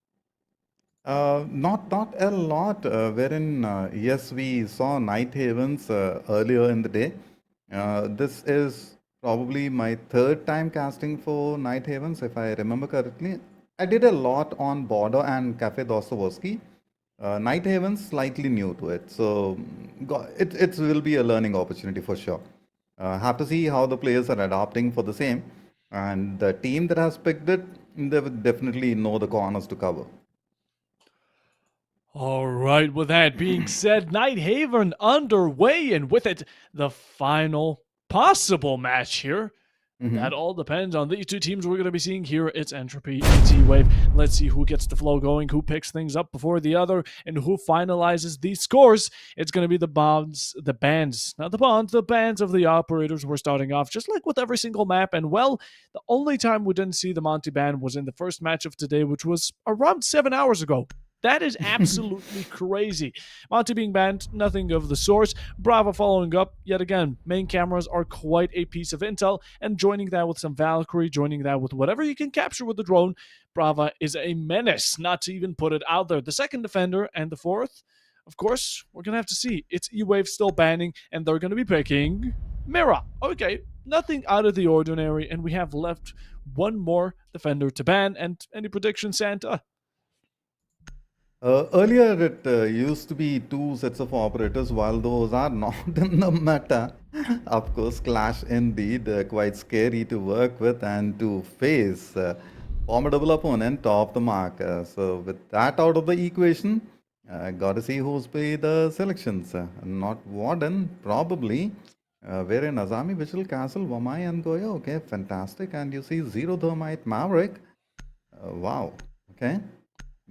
Not a lot. Wherein yes, we saw Night Havens earlier in the day. This is probably my third time casting for Night Havens, if I remember correctly. I did a lot on Border and Cafe Dostoevsky. Night Haven's slightly new to it, so it will be a learning opportunity for sure. Have to see how the players are adapting for the same, and the team that has picked it, they would definitely know the corners to cover. All right, with that being said, Night Haven underway, and with it, the final possible match here. That all depends on these two teams we're going to be seeing here. It's Entropy and T-Wave. Let's see who gets the flow going, who picks things up before the other, and who finalizes these scores. It's going to be the bands of the operators. We're starting off just like with every single map. And well, the only time we didn't see the Monty band was in the first match of today, which was around 7 hours ago. That is absolutely crazy. Monty being banned, nothing of the source. Brava following up, yet again, main cameras are quite a piece of intel, and joining that with some Valkyrie, joining that with whatever you can capture with the drone, Brava is a menace, not to even put it out there. The second defender and the fourth, of course, we're going to have to see. It's E-Wave still banning, and they're going to be picking Mira. Okay, nothing out of the ordinary, and we have left one more defender to ban. And any predictions, Santa? Earlier, it used to be two sets of operators, while those are not in the meta. Of course, Clash indeed, quite scary to work with and to face. Formidable opponent off the mark. So, with that out of the equation, got to see who's be the selections. Not Warden, probably. Wherein Azami, Vigil, Castle, Wamai, and Goya. Okay, fantastic. And you see Zero Thermite Maverick. Wow. Okay.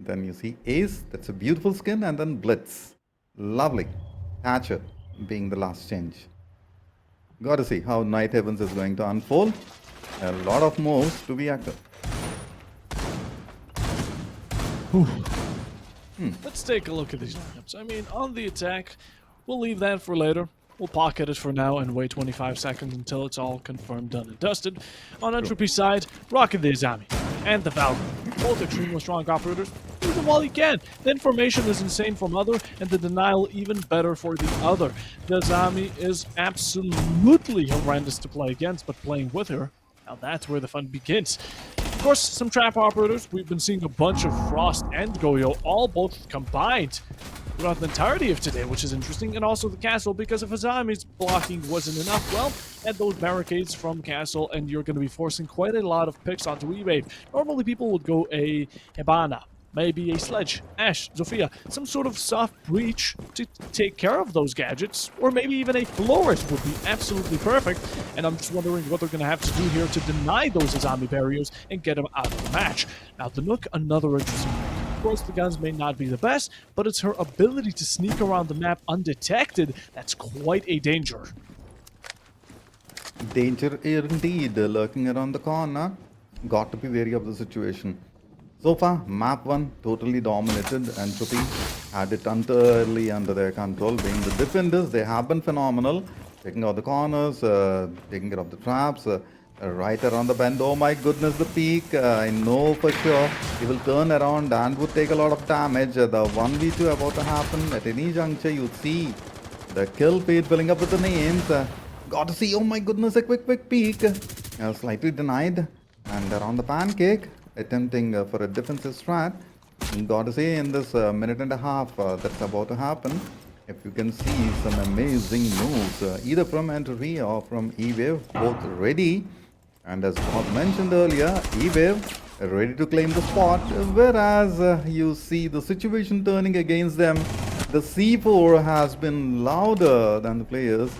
Then you see Ace, that's a beautiful skin, and then Blitz. Lovely. Thatcher being the last change. Got to see how Night Heavens is going to unfold. A lot of moves to be active. Let's take a look at these lineups. I mean, on the attack, we'll leave that for later. We'll pocket it for now and wait 25 seconds until it's all confirmed, done, and dusted. On Entropy's side, rocking the Azami and the Valkyrie. Both extremely strong operators. Use them while you can. The information is insane for Mother, and the denial even better for the other. The Azami is absolutely horrendous to play against, but playing with her, now that's where the fun begins. Of course, some trap operators. We've been seeing a bunch of Frost and Goyo, all both combined throughout the entirety of today, which is interesting. And also the Castle, because if Azami's blocking wasn't enough, well, add those barricades from Castle, and you're going to be forcing quite a lot of picks onto E-Wave. Normally, people would go a Hibana maybe a sledge, Ash, Zofia, some sort of soft breach to take care of those gadgets, or maybe even a floret would be absolutely perfect. And I'm just wondering what they're going to have to do here to deny those zombie barriers and get them out of the match. Now, the Nook, another interesting pick. Of course, the guns may not be the best, but it's her ability to sneak around the map undetected that's quite a danger. Danger indeed lurking around the corner. Got to be wary of the situation. So far, map 1 totally dominated. Entropy had it entirely under their control. Being the defenders, they have been phenomenal. Taking out the corners, taking care of the traps, right around the bend. Oh my goodness, the peak. I know for sure he will turn around and would take a lot of damage. The 1v2 about to happen. At any juncture, you see the kill feed filling up with the names. Got to see, oh my goodness, a quick peek. Slightly denied. And around the pancake, attempting for a defensive strat. Got to say, in this minute and a half that's about to happen, if you can see some amazing moves, either from Entropy or from E-Wave, both ready. And as Bob mentioned earlier, E-Wave ready to claim the spot, whereas you see the situation turning against them. The C4 has been louder than the players.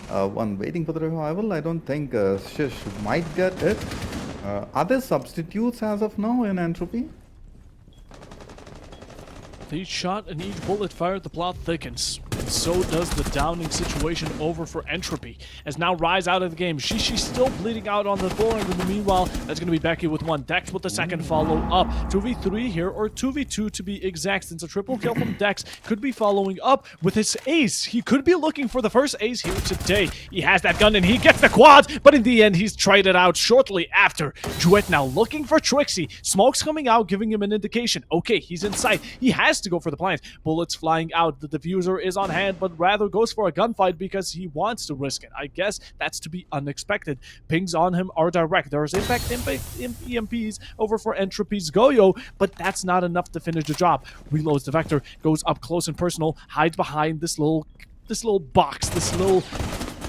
One waiting for the revival. I don't think Shish might get it. Are there substitutes as of now in Entropy? Each shot and each bullet fired, the plot thickens. And so does the downing situation over for Entropy. As now Rise out of the game. She's still bleeding out on the floor, and in the meanwhile, that's going to be Becky with one. Dex with the second follow-up. 2v3 here, or 2v2 to be exact, since a triple kill from Dex could be following up with his ace. He could be looking for the first ace here today. He has that gun, and he gets the quad, but in the end, he's traded out shortly after. Jouet now looking for Trixie. Smoke's coming out, giving him an indication. Okay, he's in sight. He has to go for the plant. Bullets flying out. The diffuser is on hand, but rather goes for a gunfight because he wants to risk it. I guess that's to be unexpected. Pings on him are direct. There's impact EMPs over for Entropy's Goyo, but that's not enough to finish the job. Reloads the Vector, goes up close and personal, hides behind this little box, this little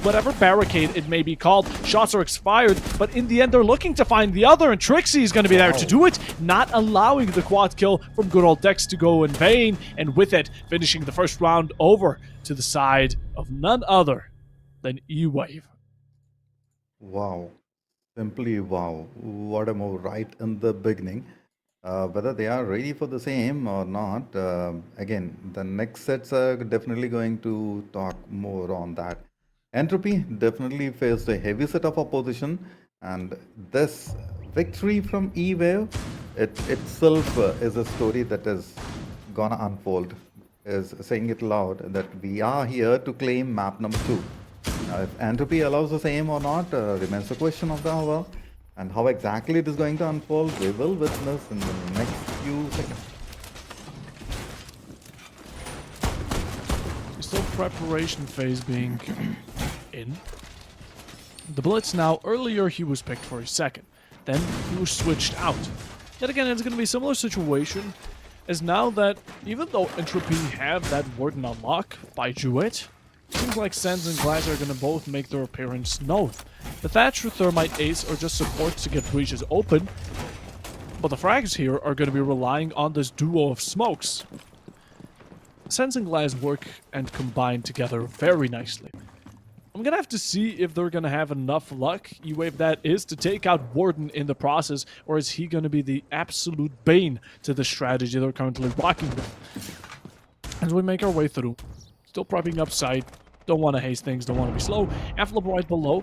whatever barricade it may be called. Shots are expired, but in the end, they're looking to find the other, and Trixie is going to be there to do it, not allowing the quad kill from good old Dex to go in vain, and with it, finishing the first round over to the side of none other than E-Wave. Wow. Simply wow. What a move right in the beginning. Whether they are ready for the same or not, again, the next sets are definitely going to talk more on that. Entropy definitely faced a heavy set of opposition, and this victory from E-Wave itself is a story that is gonna unfold. Is saying it loud that we are here to claim map number 2. If Entropy allows the same or not remains the question of the hour, and how exactly it is going to unfold, we will witness in the next few seconds. Still preparation phase being in. The Blitz now, earlier he was picked for a second, then he was switched out. Yet again, it's going to be a similar situation as now that even though Entropy have that Warden unlock by Jouet, seems like Sands and Glass are going to both make their appearance known. The Thatcher Thermite Ace are just supports to get breaches open, but the frags here are going to be relying on this duo of smokes. Sense and Glass work and combine together very nicely. I'm gonna have to see if they're gonna have enough luck, E-Wave that is, to take out Warden in the process, or is he gonna be the absolute bane to the strategy they're currently rocking with? As we make our way through, still prepping up side, don't want to haste things, don't want to be slow. Amphlop right below.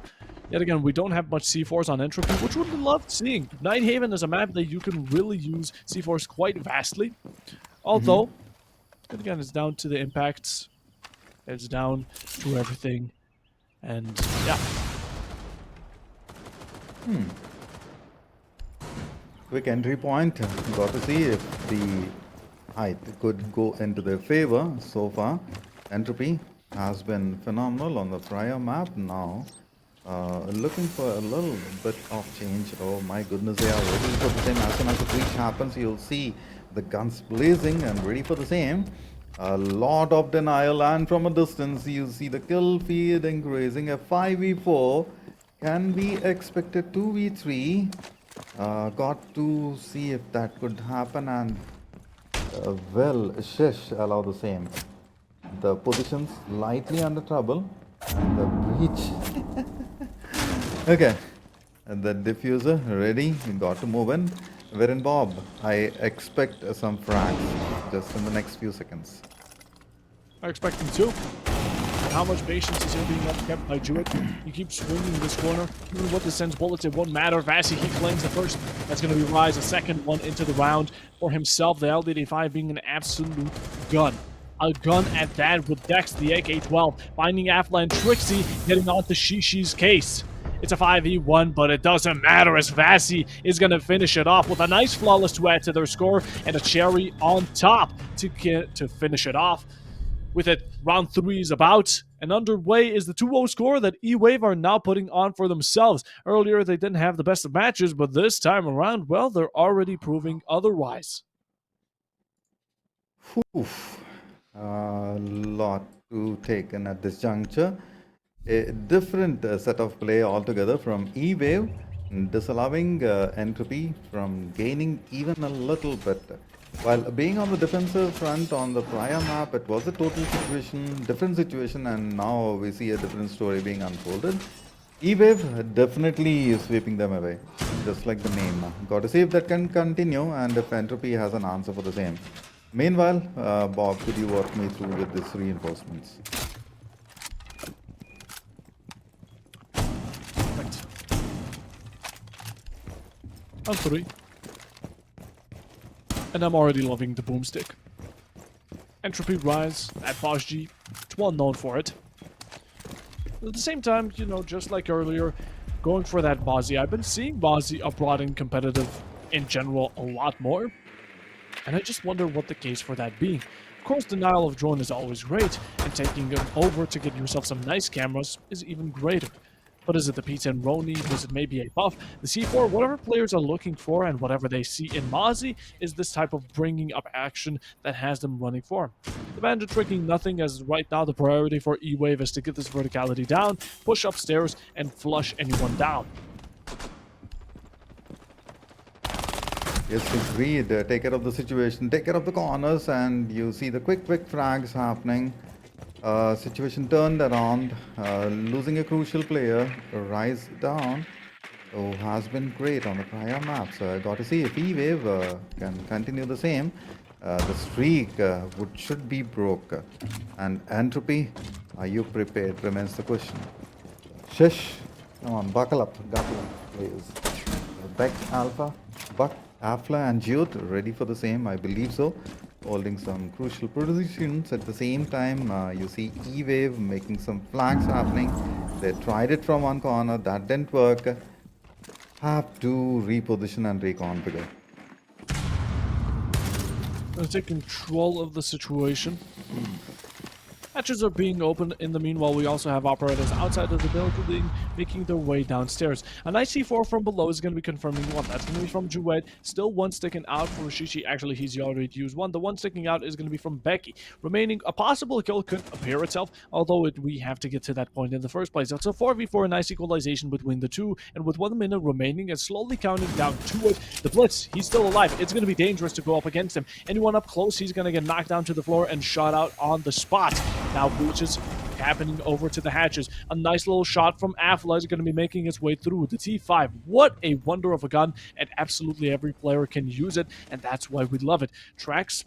Yet again, we don't have much C4s on Entropy, which would have loved seeing. Nighthaven is a map that you can really use C4s quite vastly. Although, yet again, it's down to the impacts. It's down to everything. And, yeah. Quick entry point. Got to see if the height could go into their favor so far. Entropy has been phenomenal on the prior map. Now, looking for a little bit of change. Oh my goodness, they are ready for the same. As soon as the breach happens, you'll see the guns blazing and ready for the same. A lot of denial, and from a distance you see the kill feed increasing. A 5v4 can be expected. 2v3 got to see if that could happen, and Well, Shish allow the same. The position's slightly under trouble. And the breach. Okay. And the diffuser ready. We got to move in. We're in Bob. I expect some frags just in the next few seconds. I expect him to. And how much patience is here being upkept by Jewett? He keeps swinging this corner. Even with the sense bullets, it won't matter. Vasi, he claims the first. That's going to be Rise, a second one into the round for himself. The LDD-5 being an absolute gun. A gun at that with Dex, the AK-12, finding Afla and Trixie, getting onto Shishi's case. It's a 5v1, but it doesn't matter as Vasi is going to finish it off with a nice flawless to add to their score and a cherry on top to finish it off. With it, round 3 is about, and underway is the 2-0 score that E-Wave are now putting on for themselves. Earlier, they didn't have the best of matches, but this time around, well, they're already proving otherwise. Oof. A lot to take in at this juncture. A different set of play altogether from E-Wave, disallowing Entropy from gaining even a little bit. While being on the defensive front on the prior map, it was a total situation, different situation, and now we see a different story being unfolded. E-Wave definitely sweeping them away, just like the name. Got to see if that can continue and if Entropy has an answer for the same. Meanwhile, Bob, could you walk me through with these reinforcements? Right. On 3. And I'm already loving the boomstick. Entropy Rise at Boss G, it's well known for it. At the same time, you know, just like earlier, going for that Bozzy, I've been seeing Bozzy abroad in competitive in general a lot more. And I just wonder what the case for that being. Of course, denial of drone is always great, and taking them over to get yourself some nice cameras is even greater. But is it the P10 Roni? Was it maybe a buff? The C4, whatever players are looking for and whatever they see in Mozzie is this type of bringing up action that has them running for him. The Bandit tricking nothing, as right now the priority for E-Wave is to get this verticality down, push upstairs, and flush anyone down. Yes, agreed. Take care of the situation, take care of the corners, and you see the quick frags happening. Situation turned around, losing a crucial player, Rise down, who has been great on the prior map. So I got to see if E-Wave can continue the same. The streak should be broke. And Entropy, are you prepared? Remains the question. Shish, come on, buckle up, please. Beck Alpha, Buck, Afla, and Jute ready for the same, I believe so. Holding some crucial positions at the same time. You see E-Wave making some flanks happening. They tried it from one corner, that didn't work. Have to reposition and reconfigure. Gonna take control of the situation. Hatches are being opened. In the meanwhile, we also have operators outside of the building making their way downstairs. An IC4 from below is going to be confirming one. That's going to be from Jouet. Still one sticking out for Shishi. Actually, he's already used one. The one sticking out is going to be from Becky. Remaining, a possible kill could appear itself, although we have to get to that point in the first place. It's a 4v4, a nice equalization between the two, and with 1 minute remaining and slowly counting down to it, the Blitz, he's still alive. It's going to be dangerous to go up against him. Anyone up close, he's going to get knocked down to the floor and shot out on the spot. Now breaches happening over to the hatches. A nice little shot from Afla is going to be making its way through the T5. What a wonder of a gun, and absolutely every player can use it, and that's why we love it. Tracks,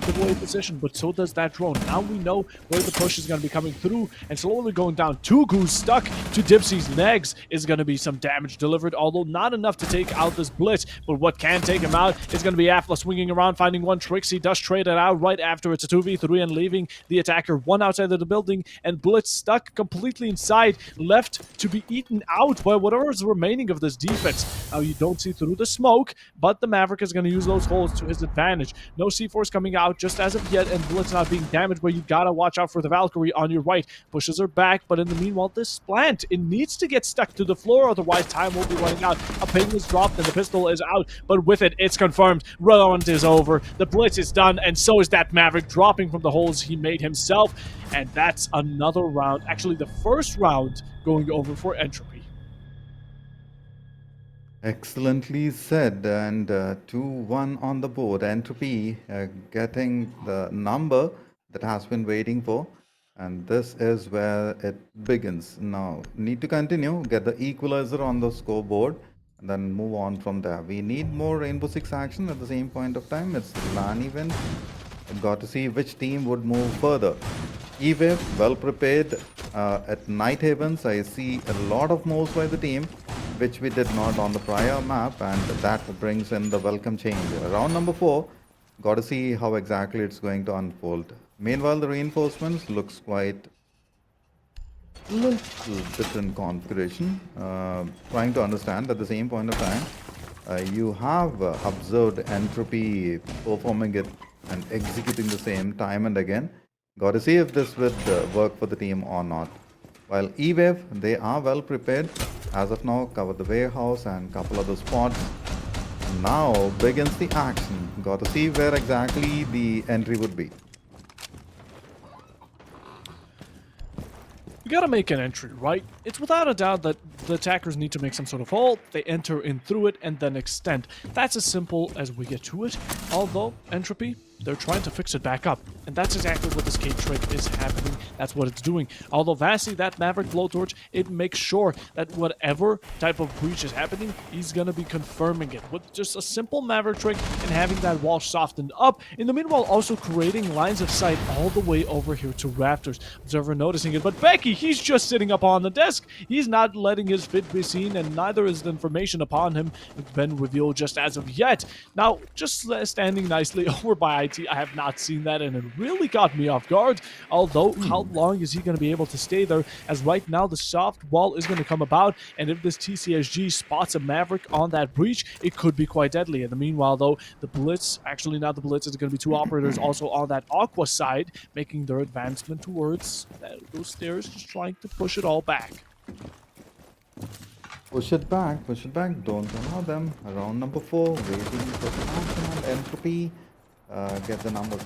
good way position, but so does that drone. Now we know where the push is going to be coming through and slowly going down. Tugu stuck to Dipsy's legs is going to be some damage delivered, although not enough to take out this Blitz. But what can take him out is going to be Afla swinging around, finding one. Trixie does trade it out right after it's a 2v3 and leaving the attacker one outside of the building, and Blitz stuck completely inside, left to be eaten out by whatever is remaining of this defense. Now you don't see through the smoke, but the Maverick is going to use those holes to his advantage. No C4s coming out just as of yet, and Blitz not being damaged, but you gotta watch out for the Valkyrie on your right. Pushes her back, but in the meanwhile, this plant, it needs to get stuck to the floor, otherwise time will be running out. A ping is dropped and the pistol is out, but with it, it's confirmed. Round is over. The Blitz is done, and so is that Maverick, dropping from the holes he made himself, and that's another round. Actually, the first round going over for Entropy. Excellently said. And 2-1 on the board. Entropy getting the number that has been waiting for. And this is where it begins. Now, need to continue, get the equalizer on the scoreboard, and then move on from there. We need more Rainbow Six action at the same point of time. It's the LAN event. I've got to see which team would move further. EWave, well prepared. At Night Havens, I see a lot of moves by the team, which we did not on the prior map, and that brings in the welcome change. Round number 4, got to see how exactly it's going to unfold. Meanwhile, the reinforcements looks quite a little different configuration. Trying to understand at the same point of time, you have observed Entropy performing it and executing the same time and again. Got to see if this would work for the team or not. While EWave, they are well prepared. As of now, cover the warehouse and couple other spots. Now begins the action. Got to see where exactly the entry would be. You gotta make an entry, right? It's without a doubt that the attackers need to make some sort of hole, they enter in through it, and then extend. That's as simple as we get to it, although Entropy, they're trying to fix it back up. And that's exactly what this Kate trick is happening. That's what it's doing. Although Vasi, that Maverick blowtorch, it makes sure that whatever type of breach is happening, he's gonna be confirming it with just a simple Maverick trick and having that wall softened up. In the meanwhile, also creating lines of sight all the way over here to Raptors. Observer noticing it, but Becky, he's just sitting up on the desk. He's not letting his fit be seen, and neither is the information upon him been revealed just as of yet. Now, just standing nicely over by IT, I have not seen that, and it really got me off guard. Although, how long is he going to be able to stay there? As right now, the soft wall is going to come about, and if this TCSG spots a Maverick on that breach, it could be quite deadly. In the meanwhile, though, the Blitz, actually not the Blitz, it's going to be two operators also on that Aqua side, making their advancement towards those stairs, just trying to push it all back. Push it back, don't allow them. Round number 4, waiting for the action and Entropy. Get the numbers.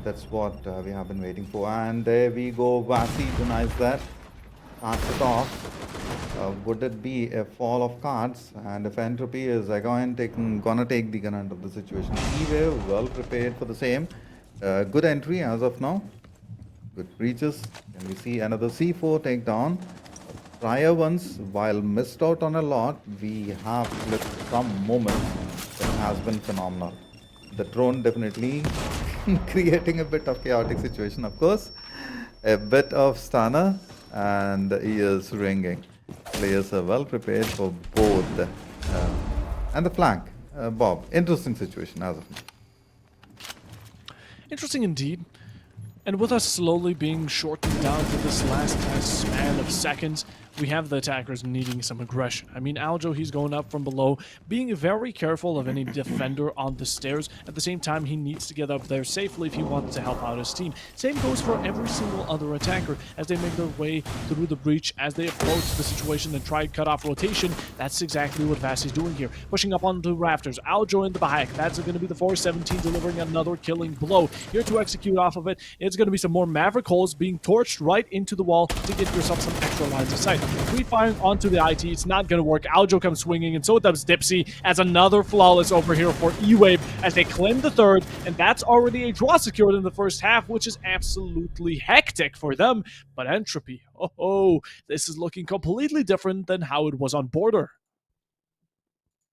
That's what we have been waiting for. And there we go. Vasi denies that. Starts it off. Would it be a fall of cards? And if Entropy is gonna take the gun of the situation. EWave well prepared for the same. Good entry as of now. Good breaches. And we see another C4 takedown. Prior ones, while missed out on a lot, we have flipped some moments that has been phenomenal. The drone definitely creating a bit of chaotic situation, of course. A bit of stunner and ears ringing. Players are well prepared for both. And the flank. Bob, interesting situation as of now. Interesting indeed. And with us slowly being shortened down to this last span of seconds, we have the attackers needing some aggression. I mean, Aljo, he's going up from below, being very careful of any defender on the stairs. At the same time, he needs to get up there safely if he wants to help out his team. Same goes for every single other attacker as they make their way through the breach, as they approach the situation and try to cut off rotation. That's exactly what Vasi's doing here. Pushing up onto Raptors. Aljo in the back. That's going to be the 417 delivering another killing blow. Here to execute off of it, it's going to be some more Maverick holes being torched right into the wall to get yourself some extra lines of sight. Free firing onto the IT, it's not going to work. Aljo comes swinging, and so does Dipsy as another flawless over here for E-Wave as they claim the third, and that's already a draw secured in the first half, which is absolutely hectic for them. But Entropy, this is looking completely different than how it was on Border.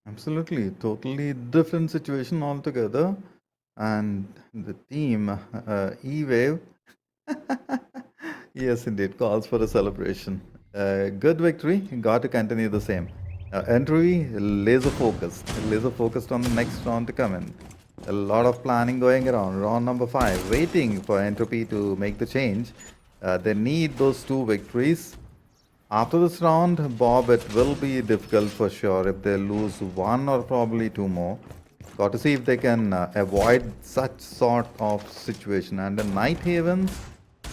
Absolutely, totally different situation altogether. And the team, E-Wave, yes, indeed, calls for a celebration. Good victory, got to continue the same. Entry, laser focused on the next round to come in. A lot of planning going around. Round number 5, waiting for Entropy to make the change. They need those 2 victories. After this round, Bob, it will be difficult for sure if they lose 1 or probably 2 more. Got to see if they can avoid such sort of situation. And the Night Havens,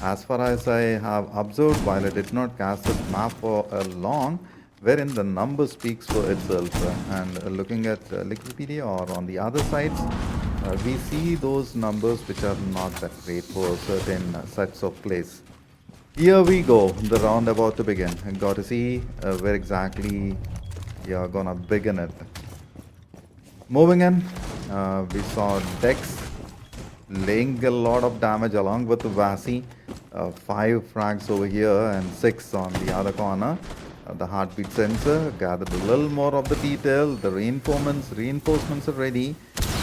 as far as I have observed, while I did not cast this map for long, wherein the number speaks for itself. And looking at Wikipedia or on the other sites, we see those numbers which are not that great for certain sets of plays. Here we go, the round about to begin. Got to see where exactly you're gonna begin it. Moving in, we saw Dex laying a lot of damage along with Vasi. 5 frags over here and 6 on the other corner. The heartbeat sensor gathered a little more of the detail. The reinforcements are ready,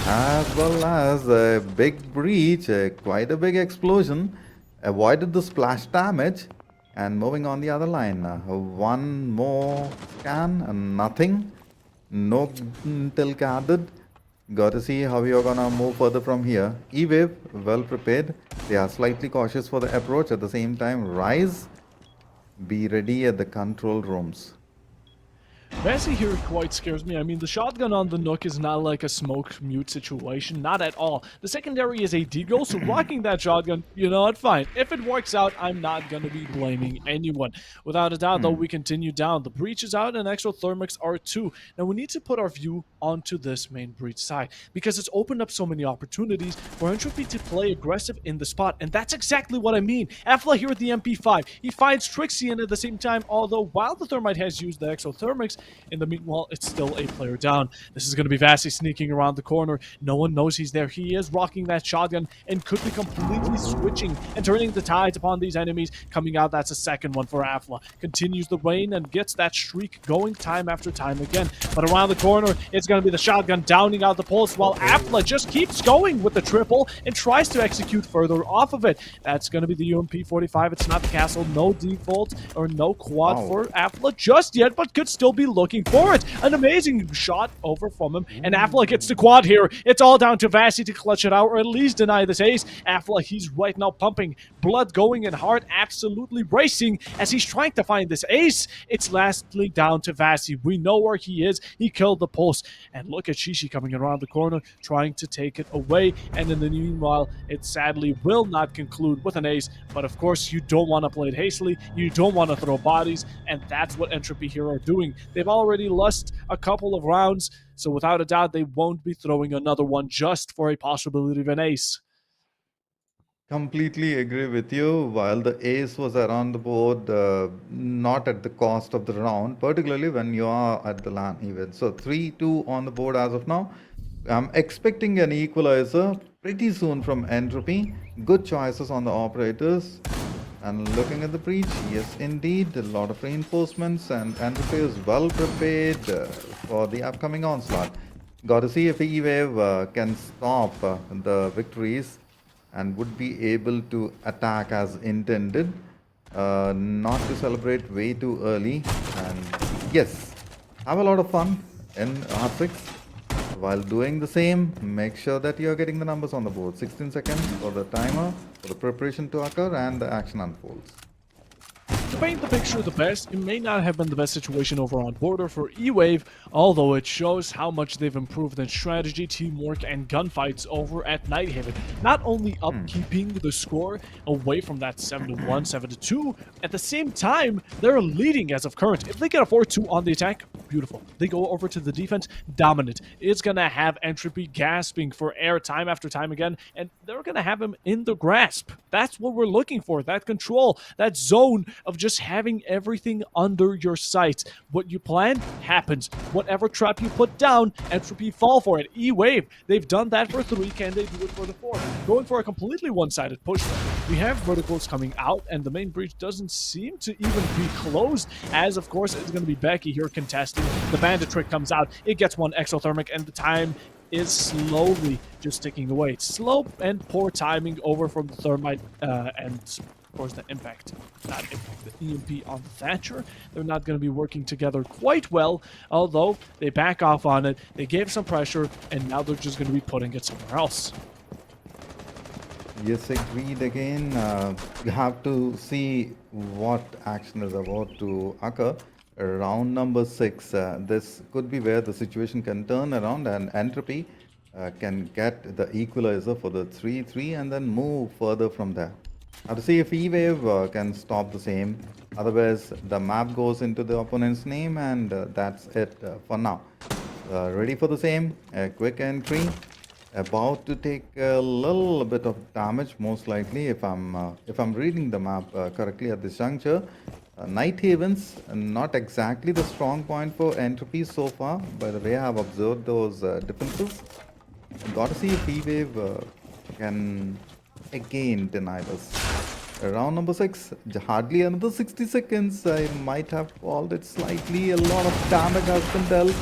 as well as a big breach, quite a big explosion. Avoided the splash damage. And moving on the other line, one more scan and nothing. No intel gathered. Got to see how you're gonna move further from here. E-Wave, well prepared. They are slightly cautious for the approach. At the same time, Rise, be ready at the control rooms. Vasi here quite scares me. I mean, the shotgun on the Nook is not like a smoke mute situation, not at all. The secondary is a deagle, so rocking that shotgun, you know what, fine. If it works out, I'm not gonna be blaming anyone. Without a doubt, though, we continue down. The breach is out and exothermics are too. Now, we need to put our view onto this main breach side, because it's opened up so many opportunities for Entropy to play aggressive in the spot, and that's exactly what I mean. Afla here with the MP5, he finds Trixie in at the same time, although while the Thermite has used the exothermics, in the meanwhile, it's still a player down. This is going to be Vasi sneaking around the corner. No one knows he's there. He is rocking that shotgun and could be completely switching and turning the tides upon these enemies. Coming out, that's a second one for Afla. Continues the rain and gets that streak going time after time again. But around the corner, it's going to be the shotgun downing out the pulse while Afla just keeps going with the triple and tries to execute further off of it. That's going to be the UMP-45. It's not the castle. No default or no quad for Afla just yet, but could still be looking for it. An amazing shot over from him, and Afla gets the quad here. It's all down to Vasi to clutch it out, or at least deny this ace. Afla, he's right now pumping, blood going in heart, absolutely racing as he's trying to find this ace. It's lastly down to Vasi. We know where he is. He killed the pulse, and look at Shishi coming around the corner, trying to take it away, and in the meanwhile, it sadly will not conclude with an ace, but of course, you don't want to play it hastily, you don't want to throw bodies, and that's what Entropy here are doing. They've already lost a couple of rounds, so without a doubt, they won't be throwing another one just for a possibility of an ace. Completely agree with you. While the ace was around the board, not at the cost of the round, particularly when you are at the LAN event. So 3-2 on the board as of now. I'm expecting an equalizer pretty soon from Entropy. Good choices on the operators. And looking at the breach, yes indeed, a lot of reinforcements, and Entropy is well prepared for the upcoming onslaught. Got to see if E-Wave can stop the victories and would be able to attack as intended, not to celebrate way too early. And yes, have a lot of fun in R6. While doing the same, make sure that you're getting the numbers on the board. 16 seconds for the timer, for the preparation to occur, and the action unfolds. To paint the picture the best, it may not have been the best situation over on Border for E-Wave, although it shows how much they've improved in strategy, teamwork, and gunfights over at Nighthaven. Not only upkeeping the score away from that 7-1, 7-2, at the same time, they're leading as of current. If they get a 4-2 on the attack, beautiful. They go over to the defense, dominant. It's going to have Entropy gasping for air time after time again, and they're going to have him in the grasp. That's what we're looking for, that control, that zone of just having everything under your sights. What you plan happens. Whatever trap you put down, Entropy fall for it. E-Wave, they've done that for 3. Can they do it for the 4? Going for a completely one-sided push. We have verticals coming out, and the main breach doesn't seem to even be closed, as of course it's going to be Becky here contesting. The bandit trick comes out. It gets one exothermic, and the time is slowly just ticking away. It's slow and poor timing over from the Thermite and of course the impact, not impact, the EMP on Thatcher. They're not going to be working together quite well, although they back off on it. They gave some pressure, and now they're just going to be putting it somewhere else. Yes, agreed again. You have to see what action is about to occur. Round number 6, this could be where the situation can turn around, and Entropy can get the equalizer for the 3-3 and then move further from there. Now to see if E-Wave can stop the same. Otherwise, the map goes into the opponent's name, and that's it for now. Ready for the same. A quick entry. about to take a little bit of damage, most likely, if I'm reading the map correctly at this juncture. Night Havens, not exactly the strong point for Entropy so far. By the way, I have observed those defenses. Gotta see if E-Wave can again deny this. Round number 6, hardly another 60 seconds. I might have called it slightly. A lot of damage has been dealt.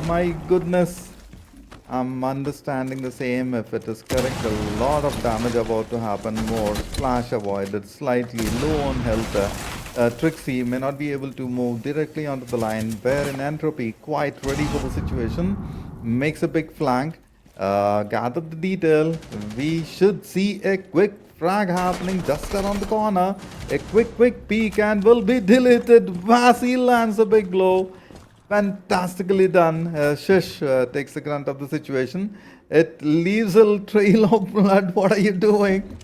My goodness. I'm understanding the same if it is correct. A lot of damage about to happen. More splash avoided. Slightly low on health. Trixie may not be able to move directly onto the line. Where in Entropy, quite ready for the situation. Makes a big flank. Gather the detail. We should see a quick frag happening just around the corner. A quick peek and will be deleted. Vasi lands a big blow. Fantastically done. Shish takes the grunt of the situation. It leaves a trail of blood. What are you doing?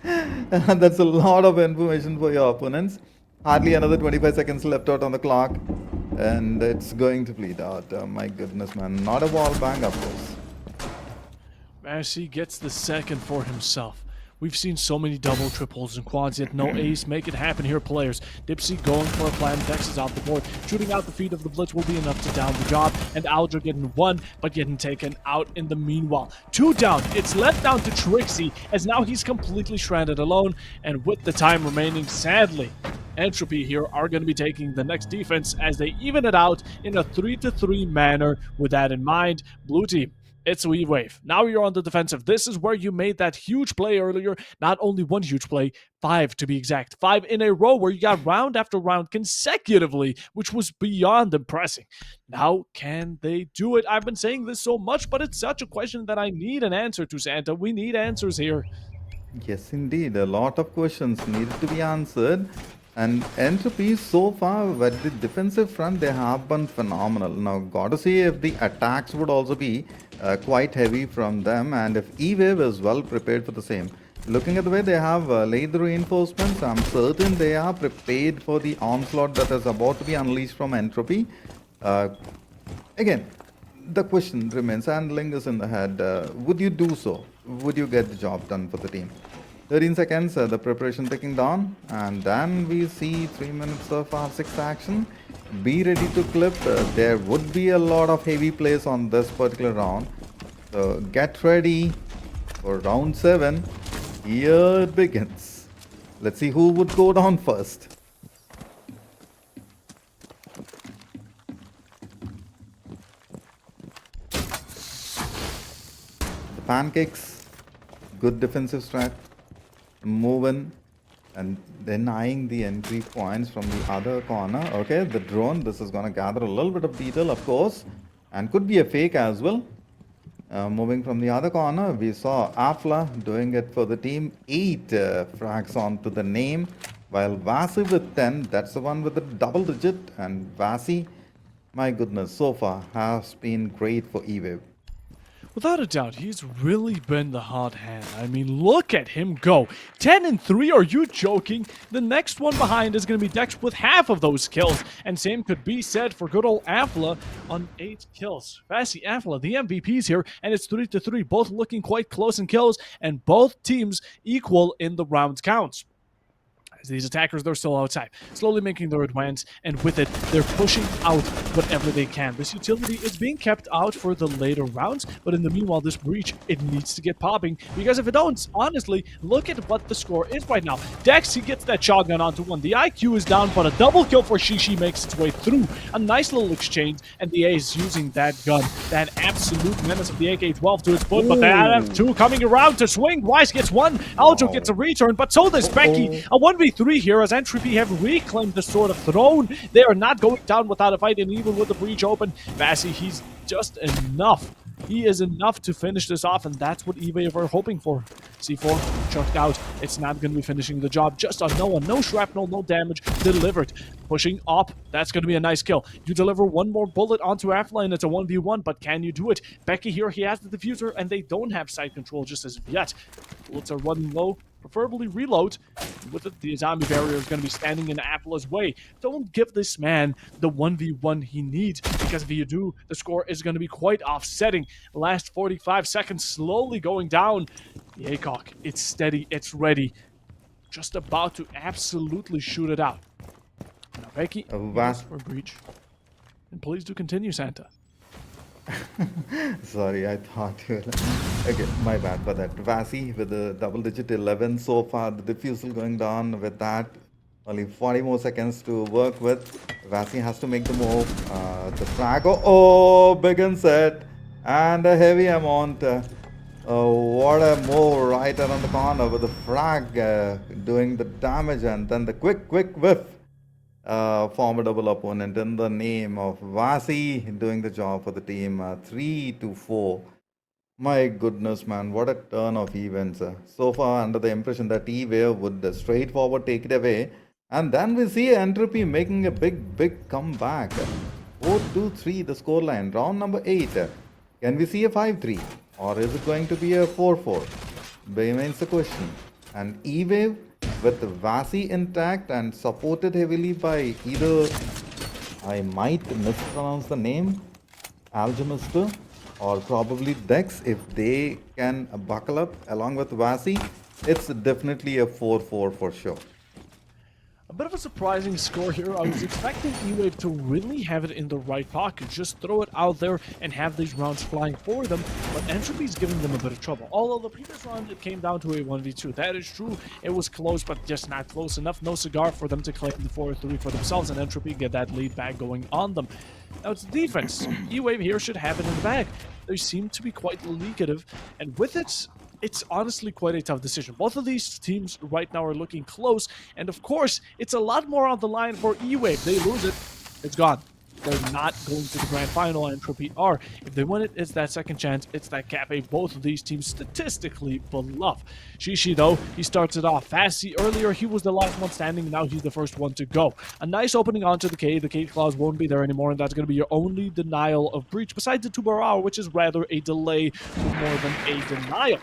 That's a lot of information for your opponents. Hardly another 25 seconds left out on the clock. And it's going to bleed out. My goodness, man. Not a wall bang, of course. Vasi gets the second for himself. We've seen so many double, triples, and quads, yet no ace. Make it happen here, players. Dipsy going for a plan. Dex is off the board. Shooting out the feet of the Blitz will be enough to down the job. And Aldra getting one, but getting taken out in the meanwhile. 2 down. It's left down to Trixie, as now he's completely stranded alone. And with the time remaining, sadly, Entropy here are going to be taking the next defense as they even it out in a 3-3 manner. With that in mind, blue team, it's a wave. Now you're on the defensive. This is where you made that huge play earlier. Not only one huge play, 5 to be exact. 5 in a row where you got round after round consecutively, which was beyond impressive. Now, can they do it? I've been saying this so much, but it's such a question that I need an answer to, Santa. We need answers here. Yes, indeed. A lot of questions needed to be answered. And Entropy so far, at the defensive front, they have been phenomenal. Now, gotta see if the attacks would also be quite heavy from them, and if E-Wave is well prepared for the same. Looking at the way they have laid the reinforcements, I'm certain they are prepared for the onslaught that is about to be unleashed from Entropy. Again, the question remains, handling this in the head, would you do so? Would you get the job done for the team? 13 seconds, the preparation ticking down, and then we see 3 minutes of R6 action. Be ready to clip. There would be a lot of heavy plays on this particular round. So get ready for round 7. Here it begins. Let's see who would go down first. The pancakes, good defensive strat. Moving and denying the entry points from the other corner. Okay, the drone, this is going to gather a little bit of detail, of course, and could be a fake as well. Moving from the other corner, we saw Afla doing it for the team. 8 frags onto the name, while Vasi with 10, that's the one with the double digit. And Vasi, my goodness, so far has been great for E-Wave. Without a doubt, he's really been the hot hand. I mean, look at him go. 10-3, are you joking? The next one behind is going to be Dex with half of those kills. And same could be said for good old Afla on 8 kills. Vasi, Afla, the MVPs here, and it's 3-3, both looking quite close in kills, and both teams equal in the round counts. These attackers, they're still outside, slowly making their advance, and with it, they're pushing out whatever they can. This utility is being kept out for the later rounds, but in the meanwhile, this breach, it needs to get popping, because if it don't, honestly, look at what the score is right now. Dex, he gets that shotgun onto one. The IQ is down, but a double kill for Shishi makes its way through. A nice little exchange, and the A is using that gun, that absolute menace of the AK-12 to its foot, but they have 2 coming around to swing. Wise gets 1, Aljo gets a return, but so does Becky. A 1v3 here as Entropy have reclaimed the Sword of Throne. They are not going down without a fight, and even with the breach open, Vasi, he's just enough. He is enough to finish this off, and that's what E-Wave are hoping for. C4 chucked out. It's not going to be finishing the job. Just a no shrapnel, no damage delivered. Pushing up. That's going to be a nice kill. You deliver one more bullet onto Afla, and it's a 1v1, but can you do it? Becky here, he has the diffuser, and they don't have side control just as of yet. Bullets are running low. preferably reload. And with it, the zombie barrier is going to be standing in Apple's way. Don't give this man the 1v1 he needs, because if you do, the score is going to be quite offsetting. Last 45 seconds slowly going down. The ACOG, it's steady, it's ready. Just about to absolutely shoot it out. Now, Becky, Vas- for breach. And please do continue, Santa. Sorry, I thought you were... Okay, my bad for that. Vasi with the double-digit 11 so far. The diffusal going down with that. Only 40 more seconds to work with. Vasi has to make the move. The frag. Big and set. And a heavy amount. What a move right around the corner with the frag doing the damage, and then the quick whiff. Formidable opponent in the name of Vasi doing the job for the team. 3-4. My goodness, man, what a turn of events. So far, under the impression that E-Wave would straightforward take it away. And then we see Entropy making a big comeback. 4-2-3, the scoreline. Round number 8. Can we see a 5-3? Or is it going to be a 4-4? Remains the question. And E-Wave with Vasi intact and supported heavily by either, I might mispronounce the name, Alchemister, or probably Dex. If they can buckle up along with Vasi, it's definitely a 4-4 for sure. A bit of a surprising score here. I was expecting E-Wave to really have it in the right pocket, just throw it out there and have these rounds flying for them, but Entropy's giving them a bit of trouble. Although the previous round, it came down to a 1v2. That is true. It was close, but just not close enough. No cigar for them to claim the 4-3 for themselves, and Entropy get that lead back going on them. Now it's the defense. E-Wave here should have it in the bag. They seem to be quite leakative, and with it, it's honestly quite a tough decision. Both of these teams right now are looking close, and of course, it's a lot more on the line for E-Wave. They lose it, it's gone. They're not going to the grand final, and Entropy are. If they win it, it's that second chance, it's that cafe both of these teams statistically love. Shishi, though, he starts it off fast. Earlier, he was the last one standing, now he's the first one to go. A nice opening onto the K. The K clause won't be there anymore, and that's going to be your only denial of breach, besides the 2-bar hour, which is rather a delay more than a denial.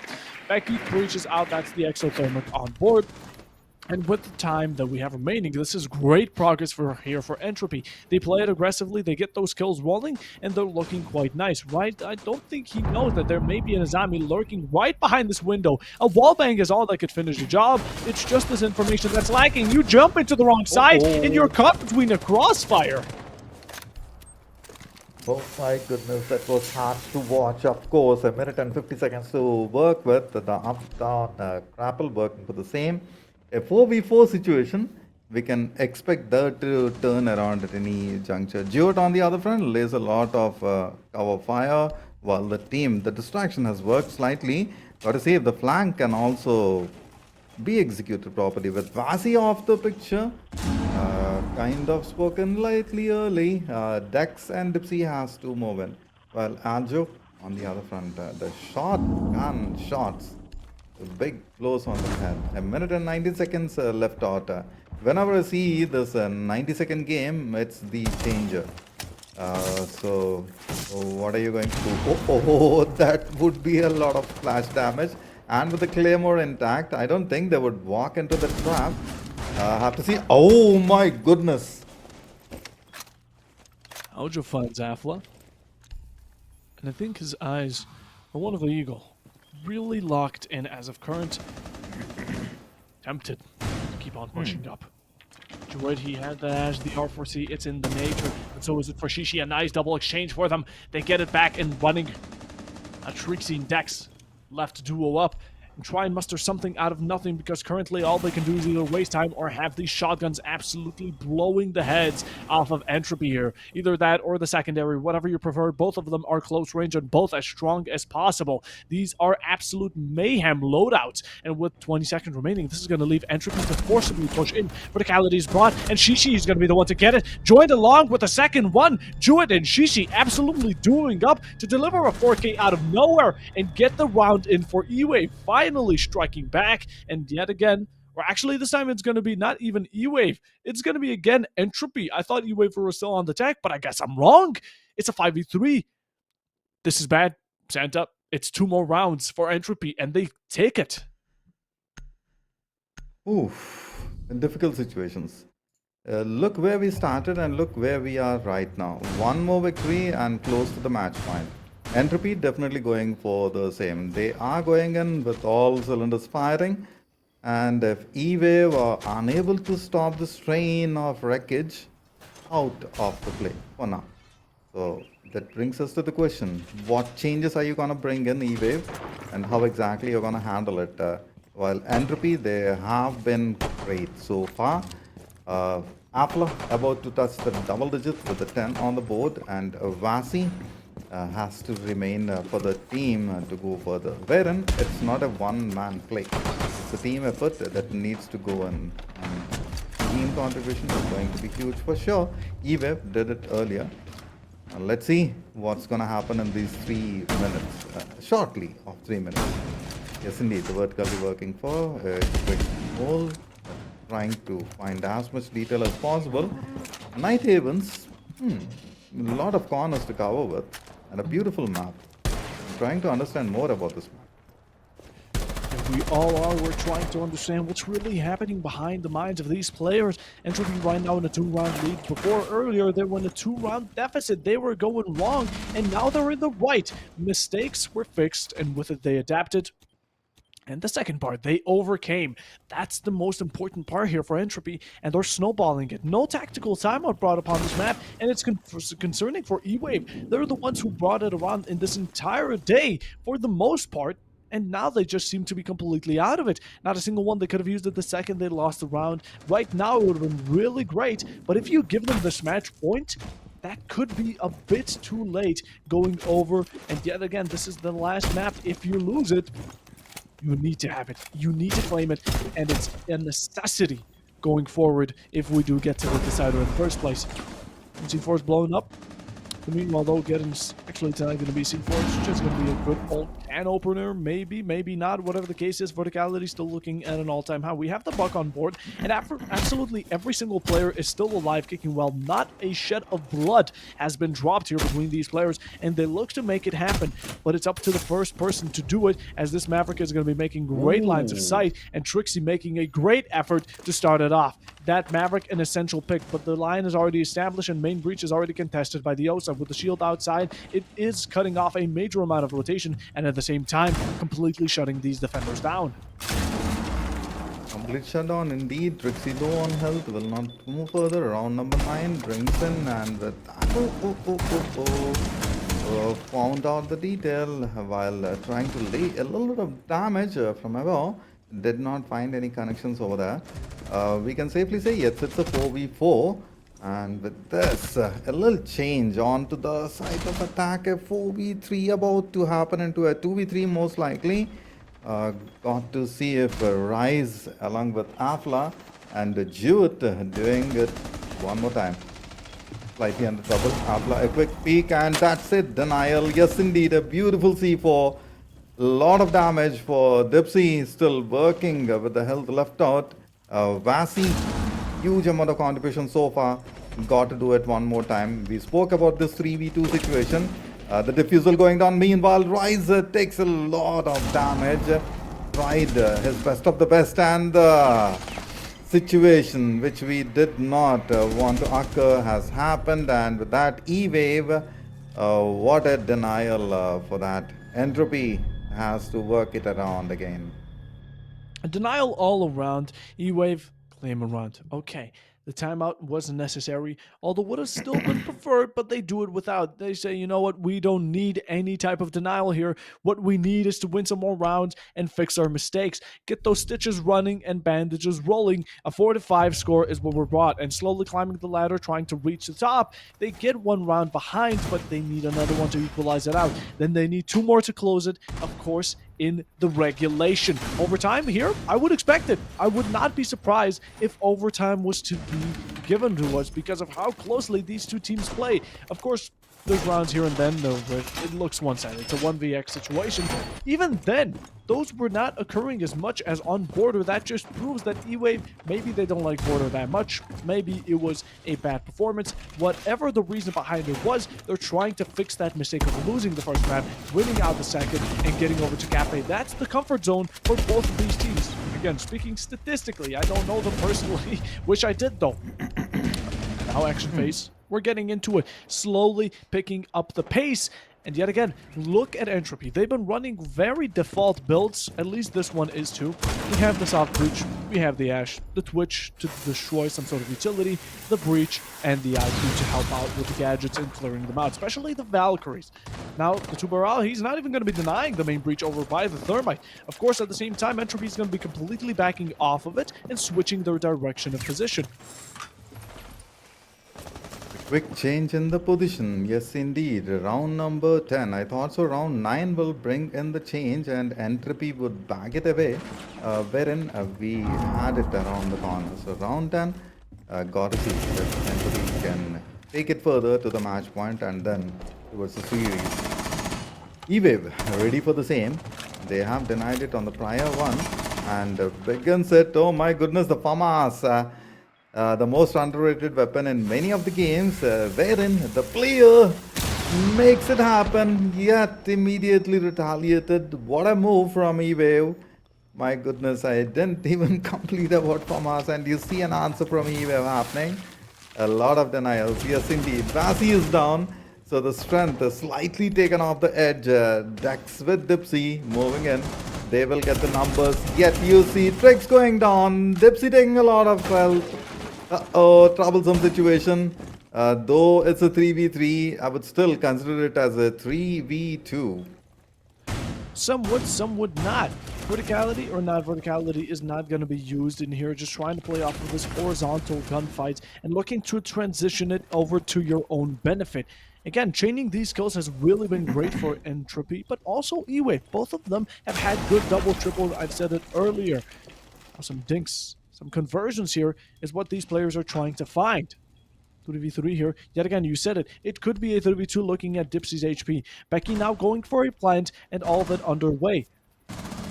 Becky breaches out, that's the exothermic on board. And with the time that we have remaining, this is great progress for Entropy. They play it aggressively, they get those kills rolling, and they're looking quite nice, right? I don't think he knows that there may be an Azami lurking right behind this window. A wallbang is all that could finish the job. It's just this information that's lacking. You jump into the wrong side, and you're caught between a crossfire. Oh my goodness, that was hard to watch. Of course, a minute and 50 seconds to work with. The up-down grapple working for the same. A 4v4 situation, we can expect that to turn around at any juncture. Jewett on the other front lays a lot of cover fire, while the distraction has worked slightly. Got to see if the flank can also be executed properly. With Vasi off the picture, kind of spoken lightly early. Dex and Dipsy has to move in, while Aljo on the other front, the shotgun shots. Big blows on the head. A minute and 90 seconds left out. Whenever I see this 90-second game, it's the changer. So, what are you going to do? That would be a lot of splash damage. And with the Claymore intact, I don't think they would walk into the trap. Have to see. Oh my goodness. Aljo finds Afla. And I think his eyes are one of the eagle. Really locked in as of current. Tempted to keep on pushing up. Druid, he had the Ash, the R4C, it's in the nature. And so is it for Shishi. A nice double exchange for them. They get it back and running. A Trixie Dex left duo up. And try and muster something out of nothing, because currently all they can do is either waste time or have these shotguns absolutely blowing the heads off of Entropy here. Either that or the secondary, whatever you prefer. Both of them are close range and both as strong as possible. These are absolute mayhem loadouts. And with 20 seconds remaining, this is going to leave Entropy to forcibly push in. Verticality is brought, and Shishi is going to be the one to get it. Joined along with the second one. Jewett and Shishi absolutely dueling up to deliver a 4K out of nowhere and get the round in for E-Wave. Finally striking back, and yet again, or actually this time it's going to be not even E-Wave, it's going to be again Entropy. I thought E-Wave were still on the deck, but I guess I'm wrong. It's a 5v3. This is bad, Santa. It's 2 more rounds for Entropy, and they take it. Oof, difficult situations. Look where we started and look where we are right now. One more victory and close to the match point. Entropy definitely going for the same. They are going in with all cylinders firing. And if E-Wave are unable to stop the strain of wreckage, out of the play for now. So that brings us to the question, what changes are you going to bring in E-Wave and how exactly you're going to handle it? While Entropy, they have been great so far. Apla about to touch the double digits with the 10 on the board, and Vasi has to remain for the team to go further. Wherein it's not a one-man play. It's a team effort that needs to go in. And team contribution is going to be huge for sure. E-Wave did it earlier. Let's see what's going to happen in these 3 minutes, shortly of 3 minutes. Yes, indeed, the vertically working for a quick hole, trying to find as much detail as possible. Night Havens, a lot of corners to cover with, and a beautiful map. I'm trying to understand more about this map. We all are. We're trying to understand what's really happening behind the minds of these players. Entropy right now in a 2-round lead. Before, earlier, they were in a 2-round deficit. They were going wrong, and now they're in the right. Mistakes were fixed, and with it, they adapted. And the second part, they overcame. That's the most important part here for Entropy, and they're snowballing it. No tactical timeout brought upon this map, and it's concerning for E-Wave. They're the ones who brought it around in this entire day, for the most part. And now they just seem to be completely out of it. Not a single one. They could have used it the second they lost the round. Right now, it would have been really great. But if you give them this match point, that could be a bit too late going over. And yet again, this is the last map. If you lose it, you need to have it. You need to claim it. And it's a necessity going forward if we do get to the decider in the first place. C4 is blowing up. Meanwhile, though, actually tonight going to be C4. It's just going to be a good old can opener. Maybe, maybe not. Whatever the case is, verticality still looking at an all-time high. We have the buck on board, and absolutely every single player is still alive, kicking well. Not a shed of blood has been dropped here between these players, and they look to make it happen. But it's up to the first person to do it, as this Maverick is going to be making great lines of sight, and Trixie making a great effort to start it off. That Maverick, an essential pick, but the line is already established and main breach is already contested by the ESA. With the shield outside, it is cutting off a major amount of rotation and at the same time completely shutting these defenders down. Complete shutdown indeed. Trixie low on health, will not move further. Round number 9 drinks in, and with that, found out the detail while trying to lay a little bit of damage from above. Did not find any connections over there. We can safely say yes, it's a 4v4. And with this, a little change onto the side of attack, a 4v3 about to happen into a 2v3 most likely. Got to see if Rise along with Afla and Jewett doing it one more time. Slightly under trouble. Afla a quick peek, and that's it. Denial. Yes, indeed, a beautiful C4. Lot of damage for Dipsy, still working with the health left out. Vasi, huge amount of contribution so far. Got to do it one more time. We spoke about this 3v2 situation. The diffusal going down. Meanwhile, Rise takes a lot of damage. Tried his best of the best, and the situation which we did not want to occur has happened. And with that, E-Wave, what a denial for that. Entropy has to work it around again. A denial all around. E-Wave, claim around. Okay. The timeout wasn't necessary, although would have still been preferred, but they do it without. They say, you know what, we don't need any type of denial here. What we need is to win some more rounds and fix our mistakes. Get those stitches running and bandages rolling. A 4-5 score is what we're brought, and slowly climbing the ladder, trying to reach the top. They get one round behind, but they need another one to equalize it out. Then they need 2 more to close it, of course, in the regulation. Overtime here, I would expect it. I would not be surprised if overtime was to be given to us because of how closely these two teams play. Of course, there's rounds here and then, though, but it looks one-sided. It's a 1vx situation. Even then, those were not occurring as much as on border. That just proves that E-Wave, maybe they don't like border that much. Maybe it was a bad performance. Whatever the reason behind it was, they're trying to fix that mistake of losing the first map, winning out the second, and getting over to Cafe. That's the comfort zone for both of these teams. Again, speaking statistically, I don't know them personally. Wish I did, though. Now action phase. We're getting into it, slowly picking up the pace. And yet again, look at Entropy. They've been running very default builds. At least this one is too. We have the Soft Breach, we have the Ash, the Twitch to destroy some sort of utility, the Breach, and the IQ to help out with the gadgets and clearing them out, especially the Valkyries. Now, the Tuberal, he's not even going to be denying the main Breach over by the Thermite. Of course, at the same time, Entropy is going to be completely backing off of it and switching their direction of position. Quick change in the position. Yes, indeed. Round number 10. I thought so. Round 9 will bring in the change and Entropy would bag it away. Wherein we had it around the corner. So round 10, got to see if Entropy can take it further to the match point and then towards the series. E-Wave ready for the same. They have denied it on the prior one and begins it. Oh my goodness, the FAMAS. The most underrated weapon in many of the games, wherein the player makes it happen, yet immediately retaliated. What a move from E-Wave. My goodness, I didn't even complete about FAMAS, and you see an answer from E-Wave happening. A lot of denials. Yes, indeed. Vasi is down, so the strength is slightly taken off the edge. Dex with Dipsy moving in. They will get the numbers. Yet you see Tricks going down. Dipsy taking a lot of health. Uh-oh, troublesome situation. Though it's a 3v3, I would still consider it as a 3v2. Some would not. Verticality or not verticality is not going to be used in here. Just trying to play off of this horizontal gunfights and looking to transition it over to your own benefit. Again, chaining these kills has really been great for Entropy, but also E-Wave. Both of them have had good double, triple. I've said it earlier. Some dinks. Some conversions here is what these players are trying to find. 2v3 here. Yet again, you said it. It could be a 3v2 looking at Dipsy's HP. Becky now going for a plant and all of it underway.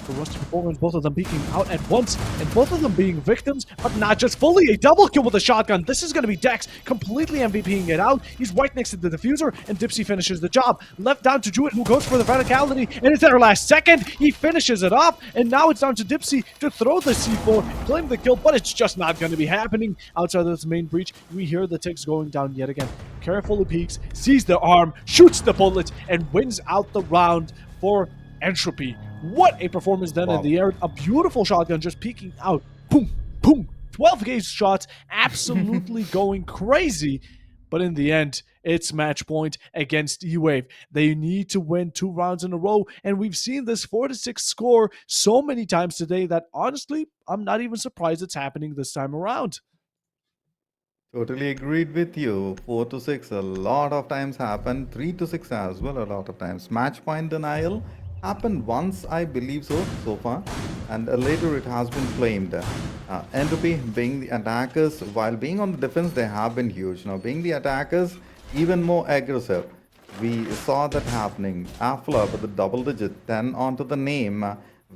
The rusty performance, both of them peeking out at once, and both of them being victims, but not just fully. A double kill with a shotgun. This is going to be Dex completely MVPing it out. He's right next to the diffuser, and Dipsy finishes the job. Left down to Jewett, who goes for the verticality, and it's their last second. He finishes it off, and now it's down to Dipsy to throw the C4, claim the kill, but it's just not going to be happening. Outside of this main breach, we hear the ticks going down yet again. Carefully peeks, sees the arm, shoots the bullet, and wins out the round for Entropy. What a performance then in the air. A beautiful shotgun just peeking out. Boom, boom. 12 gauge shots, absolutely going crazy. But in the end, it's match point against E-Wave. They need to win 2 rounds in a row. And we've seen this 4-6 score so many times today that honestly, I'm not even surprised it's happening this time around. Totally agreed with you. 4-6 a lot of times happen. 3-6 as well a lot of times. Match point denial happened once, I believe so far, and later it has been claimed. Entropy being the attackers, while being on the defense, they have been huge. Now being the attackers, even more aggressive. We saw that happening. Afla with the double digit, 10 onto the name,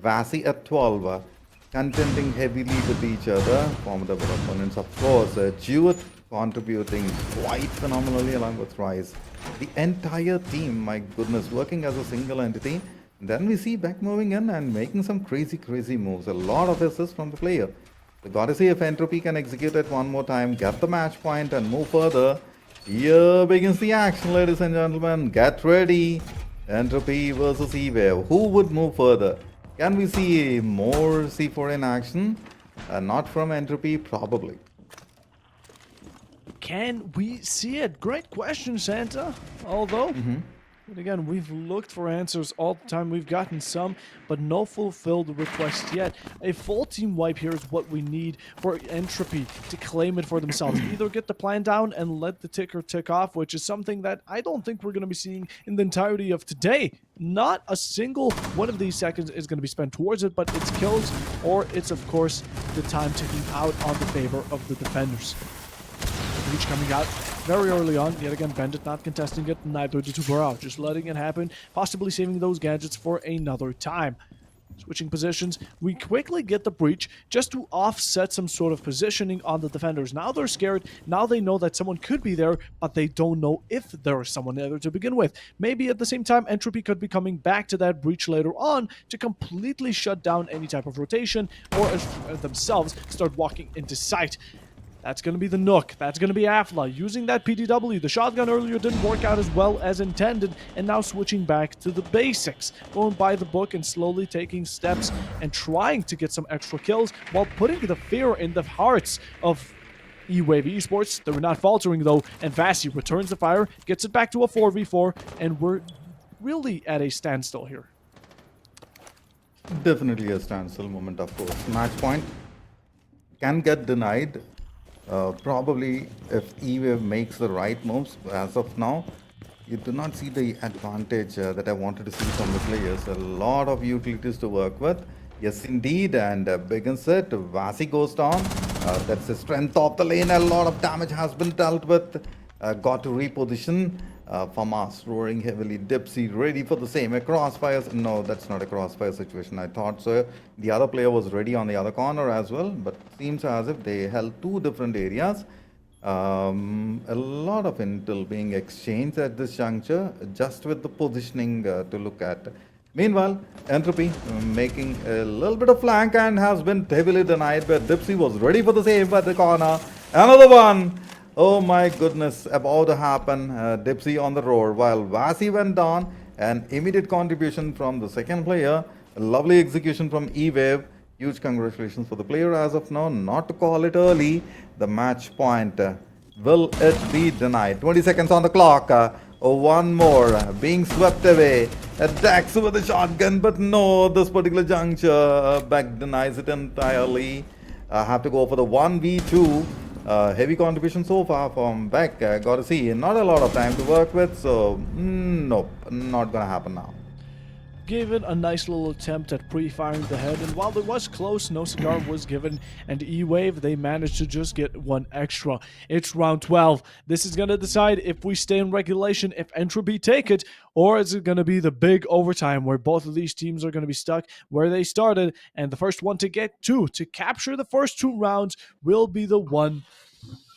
Vasi at 12, contending heavily with each other, formidable opponents of course. Jewett contributing quite phenomenally along with Rise. The entire team, my goodness, working as a single entity. Then we see Beck moving in and making some crazy moves. A lot of assists from the player. We got to see if Entropy can execute it one more time, get the match point and move further. Here begins the action, ladies and gentlemen. Get ready. Entropy versus E-Wave. Who would move further? Can we see more C4 in action? Not from Entropy, probably. Can we see it? Great question, Santa. Although... But again, we've looked for answers all the time. We've gotten some, but no fulfilled requests yet. A full team wipe here is what we need for Entropy to claim it for themselves. Either get the plan down and let the ticker tick off, which is something that I don't think we're going to be seeing in the entirety of today. Not a single one of these seconds is going to be spent towards it, but it's kills, or it's, of course, the time ticking out on the favor of the defenders. Breach coming out very early on. Yet again, Bandit not contesting it, neither did Tubarao. Just letting it happen, possibly saving those gadgets for another time. Switching positions, we quickly get the breach just to offset some sort of positioning on the defenders. Now they're scared. Now they know that someone could be there, but they don't know if there is someone there to begin with. Maybe at the same time, Entropy could be coming back to that breach later on to completely shut down any type of rotation, or themselves start walking into sight. That's going to be the Nook. That's going to be Afla using that PDW. The shotgun earlier didn't work out as well as intended, and now switching back to the basics. Going by the book and slowly taking steps and trying to get some extra kills while putting the fear in the hearts of E-Wave Esports. They're not faltering though, and Vasi returns the fire, gets it back to a 4v4, and we're really at a standstill here. Definitely a standstill moment, of course. Match point can get denied. Probably if E-Wave makes the right moves. As of now, you do not see the advantage that I wanted to see from the players. A lot of utilities to work with. Yes, indeed, and begins it. Vasi goes down. That's the strength of the lane. A lot of damage has been dealt with. Got to reposition. Famas roaring heavily. Dipsy ready for the same. A crossfire. No, that's not a crossfire situation. I thought so. The other player was ready on the other corner as well, but seems as if they held two different areas. A lot of intel being exchanged at this juncture, just with the positioning to look at. Meanwhile, Entropy making a little bit of flank and has been heavily denied, but Dipsy was ready for the save at the corner. Another one. Oh my goodness, about to happen. Dipsy on the roar while Vasi went down. An immediate contribution from the second player. A lovely execution from E-Wave. Huge congratulations for the player as of now. Not to call it early. The match point. Will it be denied? 20 seconds on the clock. One more. Being swept away. Attacks with a shotgun, but no, this particular juncture. Beck denies it entirely. Have to go for the 1v2. Heavy contribution so far from Beck. Got to see, not a lot of time to work with, so nope, not gonna happen now. Gave it a nice little attempt at pre-firing the head, and while it was close, no cigar was given, and E-Wave, they managed to just get one extra. It's round 12. This is gonna decide if we stay in regulation, if Entropy take it, or is it gonna be the big overtime where both of these teams are gonna be stuck where they started, and the first one to get to capture the first 2 rounds will be the one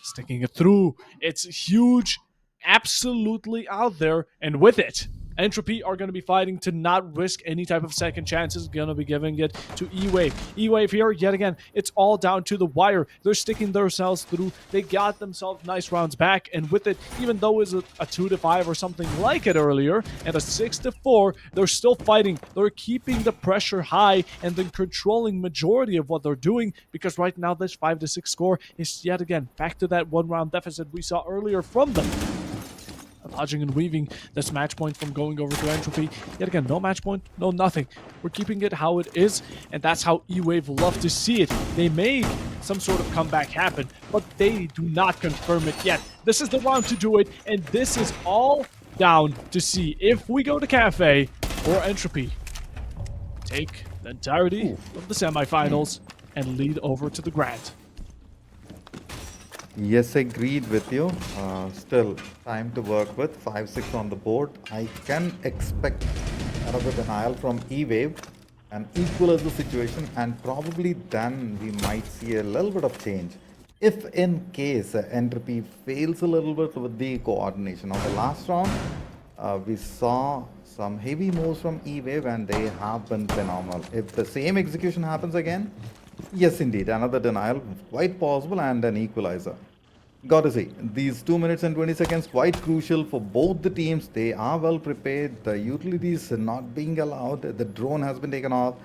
sticking it through. It's huge, absolutely out there, and with it, Entropy are going to be fighting to not risk any type of second chances. Going to be giving it to E-Wave. E-Wave here, yet again, it's all down to the wire. They're sticking themselves through. They got themselves nice rounds back, and with it, even though it was a 2-5 or something like it earlier, and a 6-4, they're still fighting. They're keeping the pressure high, and then controlling majority of what they're doing, because right now this 5-6 score is yet again back to that 1-round deficit we saw earlier from them. Dodging and weaving this match point from going over to Entropy. Yet again, no match point, no nothing. We're keeping it how it is, and that's how E-Wave love to see it. They make some sort of comeback happen, but they do not confirm it yet. This is the round to do it, and this is all down to see if we go to Cafe or Entropy take the entirety of the semifinals and lead over to the Grand. Yes, agreed with you. Still time to work with. 5-6 on the board. I can expect another denial from E-Wave and equal as the situation, and probably then we might see a little bit of change. If in case Entropy fails a little bit with the coordination. On the last round, we saw some heavy moves from E-Wave and they have been phenomenal. If the same execution happens again, yes, indeed, another denial, quite possible, and an equalizer. Got to see, these 2 minutes and 20 seconds quite crucial for both the teams. They are well prepared. The utilities not being allowed. The drone has been taken off.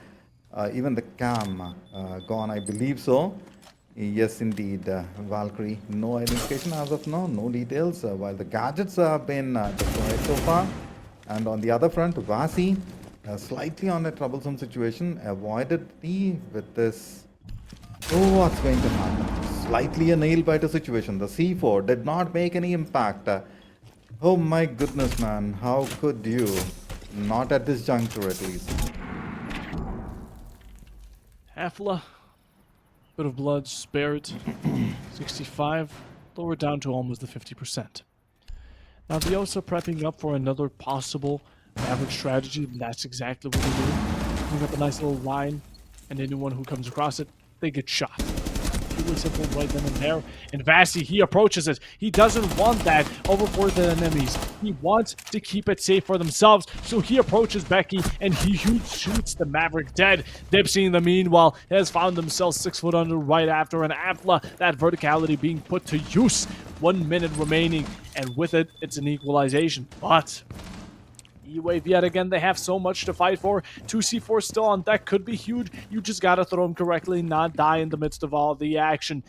Even the cam gone, I believe so. Yes, indeed, Valkyrie. No identification as of now. No details. While the gadgets have been destroyed so far. And on the other front, Vasi, slightly on a troublesome situation. Avoided the with this. Oh, what's going to happen? Slightly a nail-biter situation. The C4 did not make any impact. Oh my goodness, man. How could you? Not at this juncture, at least. Hafla, bit of blood spared. 65, lowered down to almost the 50%. Now the ESA prepping up for another possible average strategy. That's exactly what they're doing. opening up a nice little line, and anyone who comes across it, they get shot. Really simple right then and there. And Vasi, he approaches it. He doesn't want that over for the enemies. He wants to keep it safe for themselves. So he approaches Becky and he shoots the Maverick dead. Dipsy, in the meanwhile, has found himself 6 foot under right after an Ampla. That verticality being put to use. 1 minute remaining. And with it, it's an equalization. But E-Wave yet again, they have so much to fight for. 2C4 still on deck, could be huge. You just gotta throw them correctly, not die in the midst of all the action.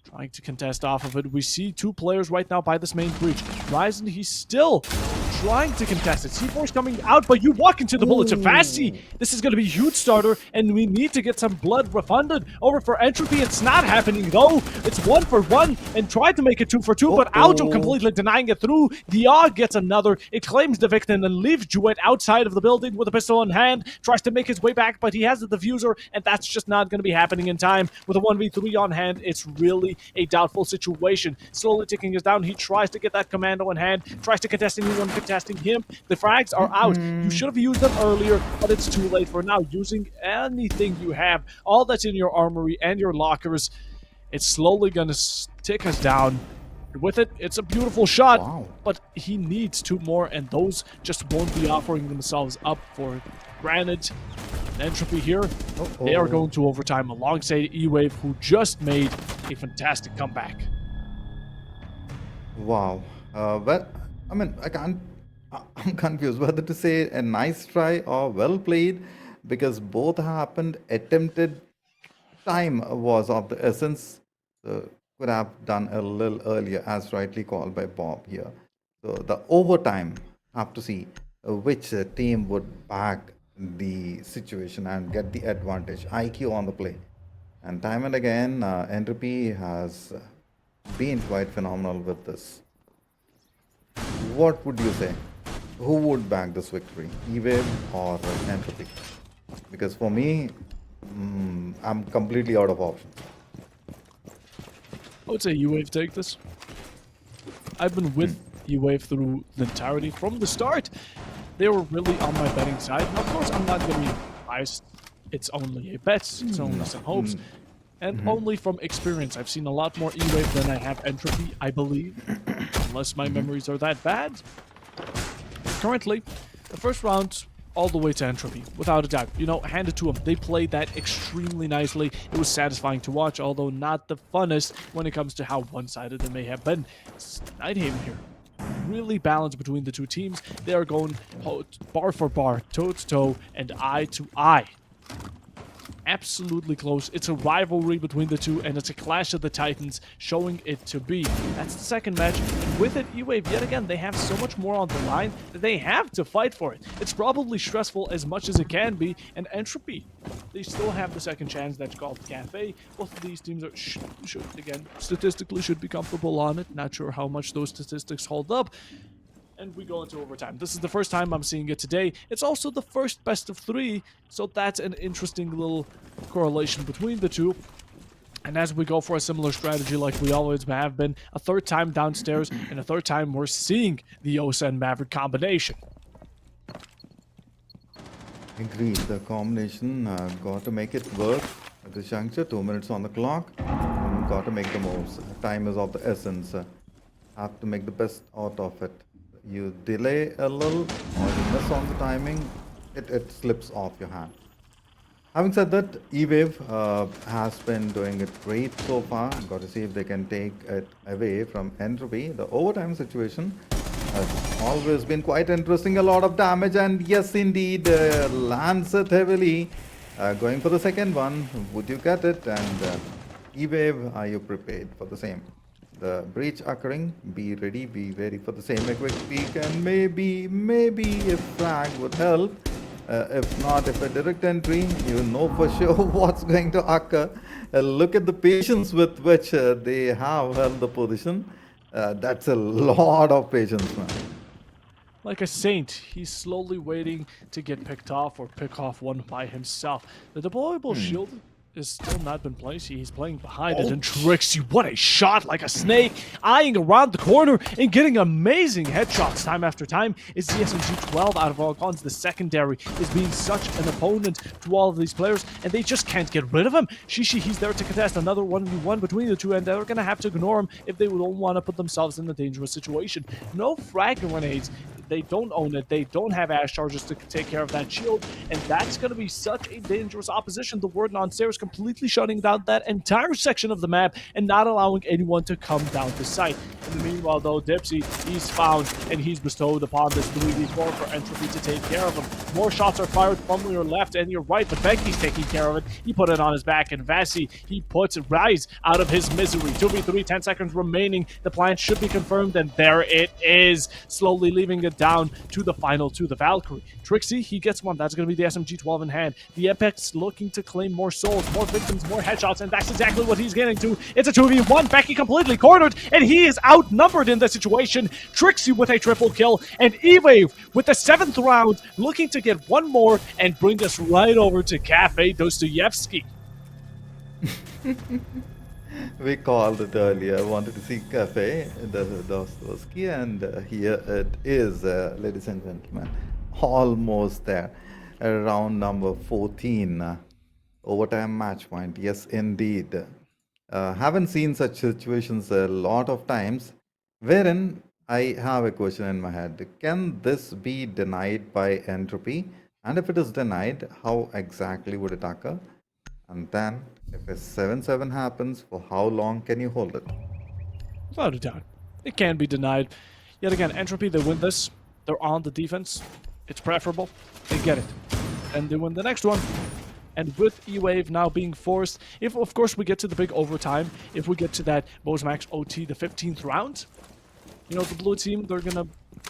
Trying to contest off of it. We see 2 players right now by this main breach. Ryzen, he's still trying to contest it. C4's coming out, but you walk into the bullet to Vasi. This is going to be a huge starter, and we need to get some blood refunded. Over for Entropy, it's not happening, though. It's 1 for 1, and tried to make it 2 for 2, but Aljo completely denying it through. Dia gets another. It claims the victim and leaves Jouet outside of the building with a pistol in hand. Tries to make his way back, but he has the diffuser, and that's just not going to be happening in time. With a 1v3 on hand, it's really a doubtful situation. Slowly ticking us down. He tries to get that commando in hand. Tries to contest anyone contesting him. The frags are out. You should have used them earlier, but it's too late for now. Using anything you have, all that's in your armory and your lockers, it's slowly going to tick us down. With it, it's a beautiful shot, but he needs 2 more, and those just won't be offering themselves up for granted. Entropy here, they are going to overtime alongside E-Wave, who just made a fantastic comeback. Wow. Well, I mean, I'm confused whether to say a nice try or well played, because both happened. Attempted time was of the essence. Could have done a little earlier, as rightly called by Bob here. So the overtime, have to see which team would back the situation and get the advantage. IQ on the play. And time and again, Entropy has been quite phenomenal with this. What would you say? Who would back this victory? E-Wave or Entropy? Because for me, I'm completely out of options. I would say E-Wave take this. I've been with E-Wave through the entirety from the start. They were really on my betting side. Now, of course, I'm not going to be biased. It's only a bet. It's only some hopes. And only from experience. I've seen a lot more E-Wave than I have Entropy, I believe. Unless my memories are that bad. Currently, the first round, all the way to Entropy, without a doubt. You know, hand it to them. They played that extremely nicely. It was satisfying to watch, although not the funnest when it comes to how one-sided they may have been. It's Nighthaven here. Really balanced between the 2 teams. They are going bar for bar, toe-to-toe, and eye-to-eye. Absolutely close. It's a rivalry between the 2, and it's a clash of the titans, showing it to be. That's the second match, and with it, E-Wave, yet again, they have so much more on the line that they have to fight for it. It's probably stressful as much as it can be, and Entropy, they still have the second chance that's called Cafe. Both of these teams are, should again, statistically should be comfortable on it. Not sure how much those statistics hold up. And we go into overtime. This is the first time I'm seeing it today. It's also the first best of 3, so that's an interesting little correlation between the 2. And as we go for a similar strategy like we always have been, a 3rd time downstairs, and a 3rd time we're seeing the ESA and Maverick combination. Agreed. The combination got to make it work at this juncture. 2 minutes on the clock. Got to make the moves. Time is of the essence. Have to make the best out of it. You delay a little or you miss on the timing, it slips off your hand. Having said that, E-Wave has been doing it great so far. Got to see if they can take it away from Entropy. The overtime situation has always been quite interesting. A lot of damage, and yes, indeed, lands it heavily. Going for the second one, would you get it? And E-Wave, are you prepared for the same? The breach occurring, be ready, be ready for the same a quick peek, and maybe if flag would help. If not, if a direct entry, you know for sure what's going to occur. Look at the patience with which they have held the position. That's a lot of patience, man. Like a saint, he's slowly waiting to get picked off or pick off one by himself. The deployable shield is still not been placed. He's playing behind it, and Trixie, what a shot, like a snake, eyeing around the corner and getting amazing headshots time after time. Is the SMG-12 out of all cons. The secondary is being such an opponent to all of these players, and they just can't get rid of him. Shishi, he's there to contest another 1v1 between the two, and they're going to have to ignore him if they don't want to put themselves in a dangerous situation. No frag grenades. They don't own it. They don't have ash charges to take care of that shield, and that's going to be such a dangerous opposition. The Warden on stairs completely shutting down that entire section of the map and not allowing anyone to come down to sight. In the meanwhile, though, Dipsy, he's found and he's bestowed upon this 3v4 for Entropy to take care of him. More shots are fired from your left and your right, but Becky's taking care of it. He put it on his back, and Vasi, he puts Rise out of his misery. 2v3, 10 seconds remaining. The plan should be confirmed, and there it is, slowly leaving it down to the final to the Valkyrie. Trixie, he gets one. That's going to be the SMG-12 in hand. The Apex looking to claim more souls, more victims, more headshots, and that's exactly what he's getting to. It's a 2v1. Becky completely cornered, and he is outnumbered in the situation. Trixie with a triple kill, and E-Wave with the 7th round, looking to get one more and bring us right over to Cafe Dostoyevsky. We called it earlier. I wanted to see Cafe Dostoevsky, and here it is, ladies and gentlemen. Almost there. Round number 14. Overtime match point. Yes, indeed. Haven't seen such situations a lot of times, wherein I have a question in my head. Can this be denied by Entropy? And if it is denied, how exactly would it occur? And then, if a 7-7 happens, for how long can you hold it? Without a doubt. It can be denied. Yet again, Entropy, they win this. They're on the defense. It's preferable. They get it. And they win the next one. And with E-Wave now being forced, if of course we get to the big overtime, if we get to that Max OT, the 15th round, you know, the blue team, they're going to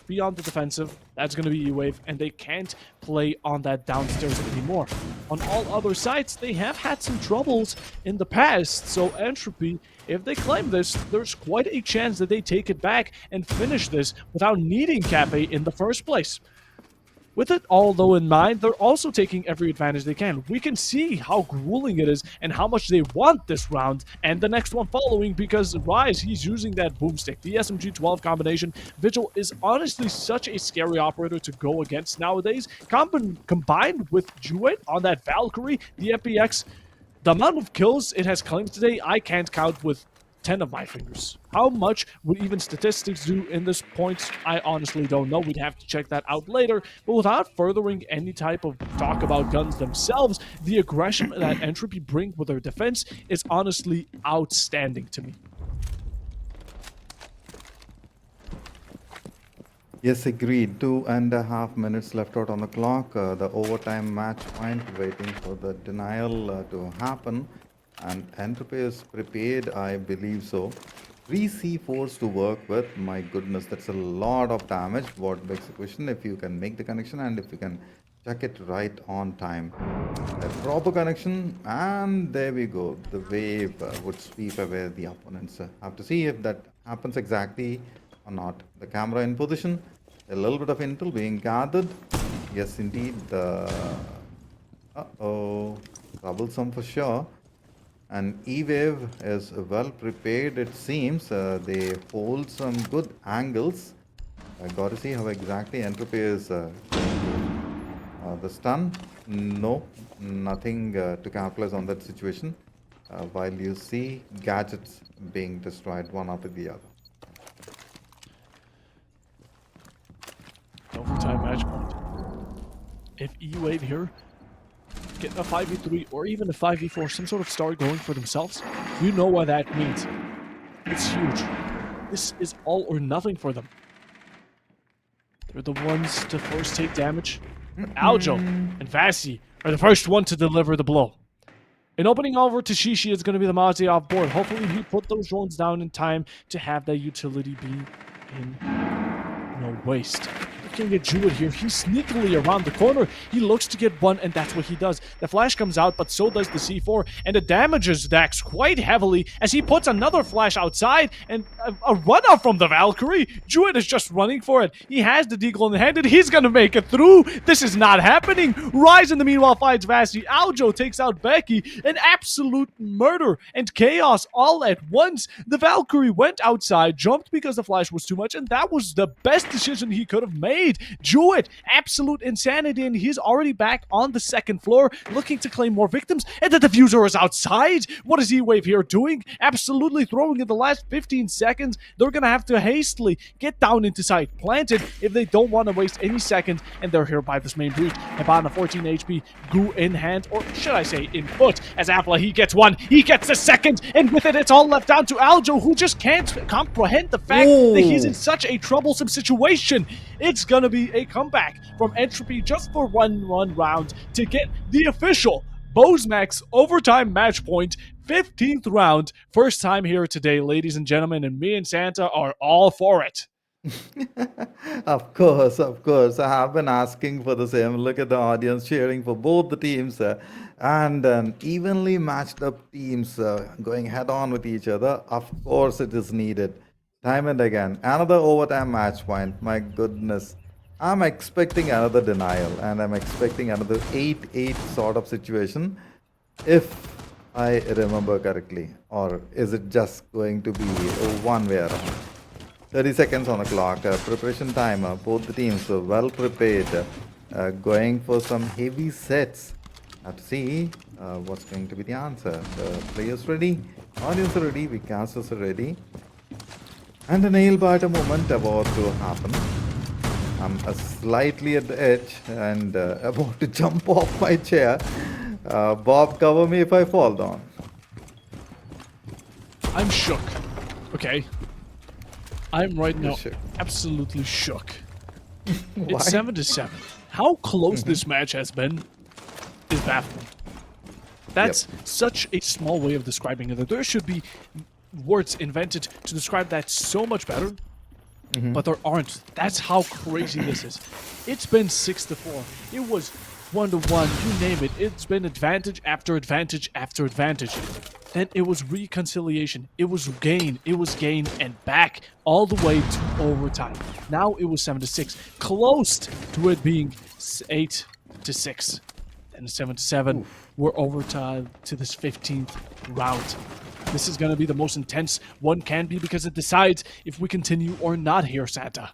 be on the defensive. That's going to be E-Wave, and they can't play on that downstairs anymore. On all other sides, they have had some troubles in the past, so Entropy, if they claim this, there's quite a chance that they take it back and finish this without needing Cafe in the first place. With it all, though, in mind, they're also taking every advantage they can. We can see how grueling it is and how much they want this round and the next one following, because Rise, he's using that boomstick. The SMG-12 combination. Vigil is honestly such a scary operator to go against nowadays. Combined with Jewett on that Valkyrie, the FPX, the amount of kills it has claimed today, I can't count with 10 of my fingers. How much would even statistics do in this point? I honestly don't know. We'd have to check that out later. But without furthering any type of talk about guns themselves, the aggression that Entropy bring with their defense is honestly outstanding to me. Yes, agreed. 2.5 minutes left out on the clock. The overtime match point, waiting for the denial to happen. And Entropy is prepared, I believe so. 3 C4s to work with. My goodness, that's a lot of damage. What begs the question, if you can make the connection and if you can check it right on time. A proper connection, and there we go. The wave would sweep away the opponents. Have to see if that happens exactly or not. The camera in position. A little bit of intel being gathered. Yes, indeed. Uh-oh. Troublesome for sure. And E-Wave is well prepared, it seems. They hold some good angles. I got to see how exactly Entropy is the stun. No, nothing to capitalize on that situation. While you see gadgets being destroyed one after the other. Overtime match point. If E-Wave here get a 5v3 or even a 5v4, some sort of start going for themselves, you know what that means. It's huge. This is all or nothing for them. They're the ones to first take damage. But Aljo and Vasi are the first one to deliver the blow. And opening over to Shishi is going to be the Mazi off board. Hopefully he put those drones down in time to have that utility be in no waste. looking at Jewett here. He's sneakily around the corner. He looks to get one, and that's what he does. The flash comes out, but so does the C4, and it damages Dax quite heavily as he puts another flash outside, and a run-up from the Valkyrie. Jewett is just running for it. He has the deagle in the hand, and he's gonna make it through. This is not happening. Rise in the meanwhile finds Vasi. Aljo takes out Becky. An absolute murder and chaos all at once. The Valkyrie went outside, jumped because the flash was too much, and that was the best decision he could have made. Jewett, absolute insanity, and he's already back on the second floor, looking to claim more victims, and the diffuser is outside. What is E-Wave here doing? Absolutely throwing in the last 15 seconds. They're gonna have to hastily get down into sight, plant it if they don't want to waste any seconds, and they're here by this main breach. Hibana 14 HP, Goo in hand, or should I say in foot, as Apla, he gets one, he gets the second, and with it, it's all left down to Aljo, who just can't comprehend the fact that he's in such a troublesome situation. It's gonna be a comeback from Entropy just for one round to get the official BozeMax overtime match point, 15th round. First time here today, ladies and gentlemen, and me and Santa are all for it. Of course, of course. I have been asking for the same. Look at the audience cheering for both the teams and evenly matched up teams going head on with each other. Of course, it is needed. Time and again. Another overtime match point. My goodness. I'm expecting another denial and I'm expecting another 8-8 sort of situation if I remember correctly. Or is it just going to be one way around? 30 seconds on the clock, preparation timer, both the teams are well prepared, going for some heavy sets. Have to see what's going to be the answer. The players ready, audience are ready, Vicasters are ready. And a nail biter moment about to happen. I'm slightly at the edge and about to jump off my chair. Bob, cover me if I fall down. I'm shook. Okay. I'm right now shook. absolutely shook. Why? It's 7-7. How close this match has been is baffling. That's such a small way of describing it. There should be words invented to describe that so much better, but there aren't. That's how crazy this is. It's been 6-4. It was 1-1. You name it. It's been advantage after advantage after advantage. Then it was reconciliation. It was gain. It was gain and back all the way to overtime. Now it was 7-6, close to it being 8-6. And 7-7. We're overtime to this 15th round. This is going to be the most intense one can be because it decides if we continue or not here, Santa.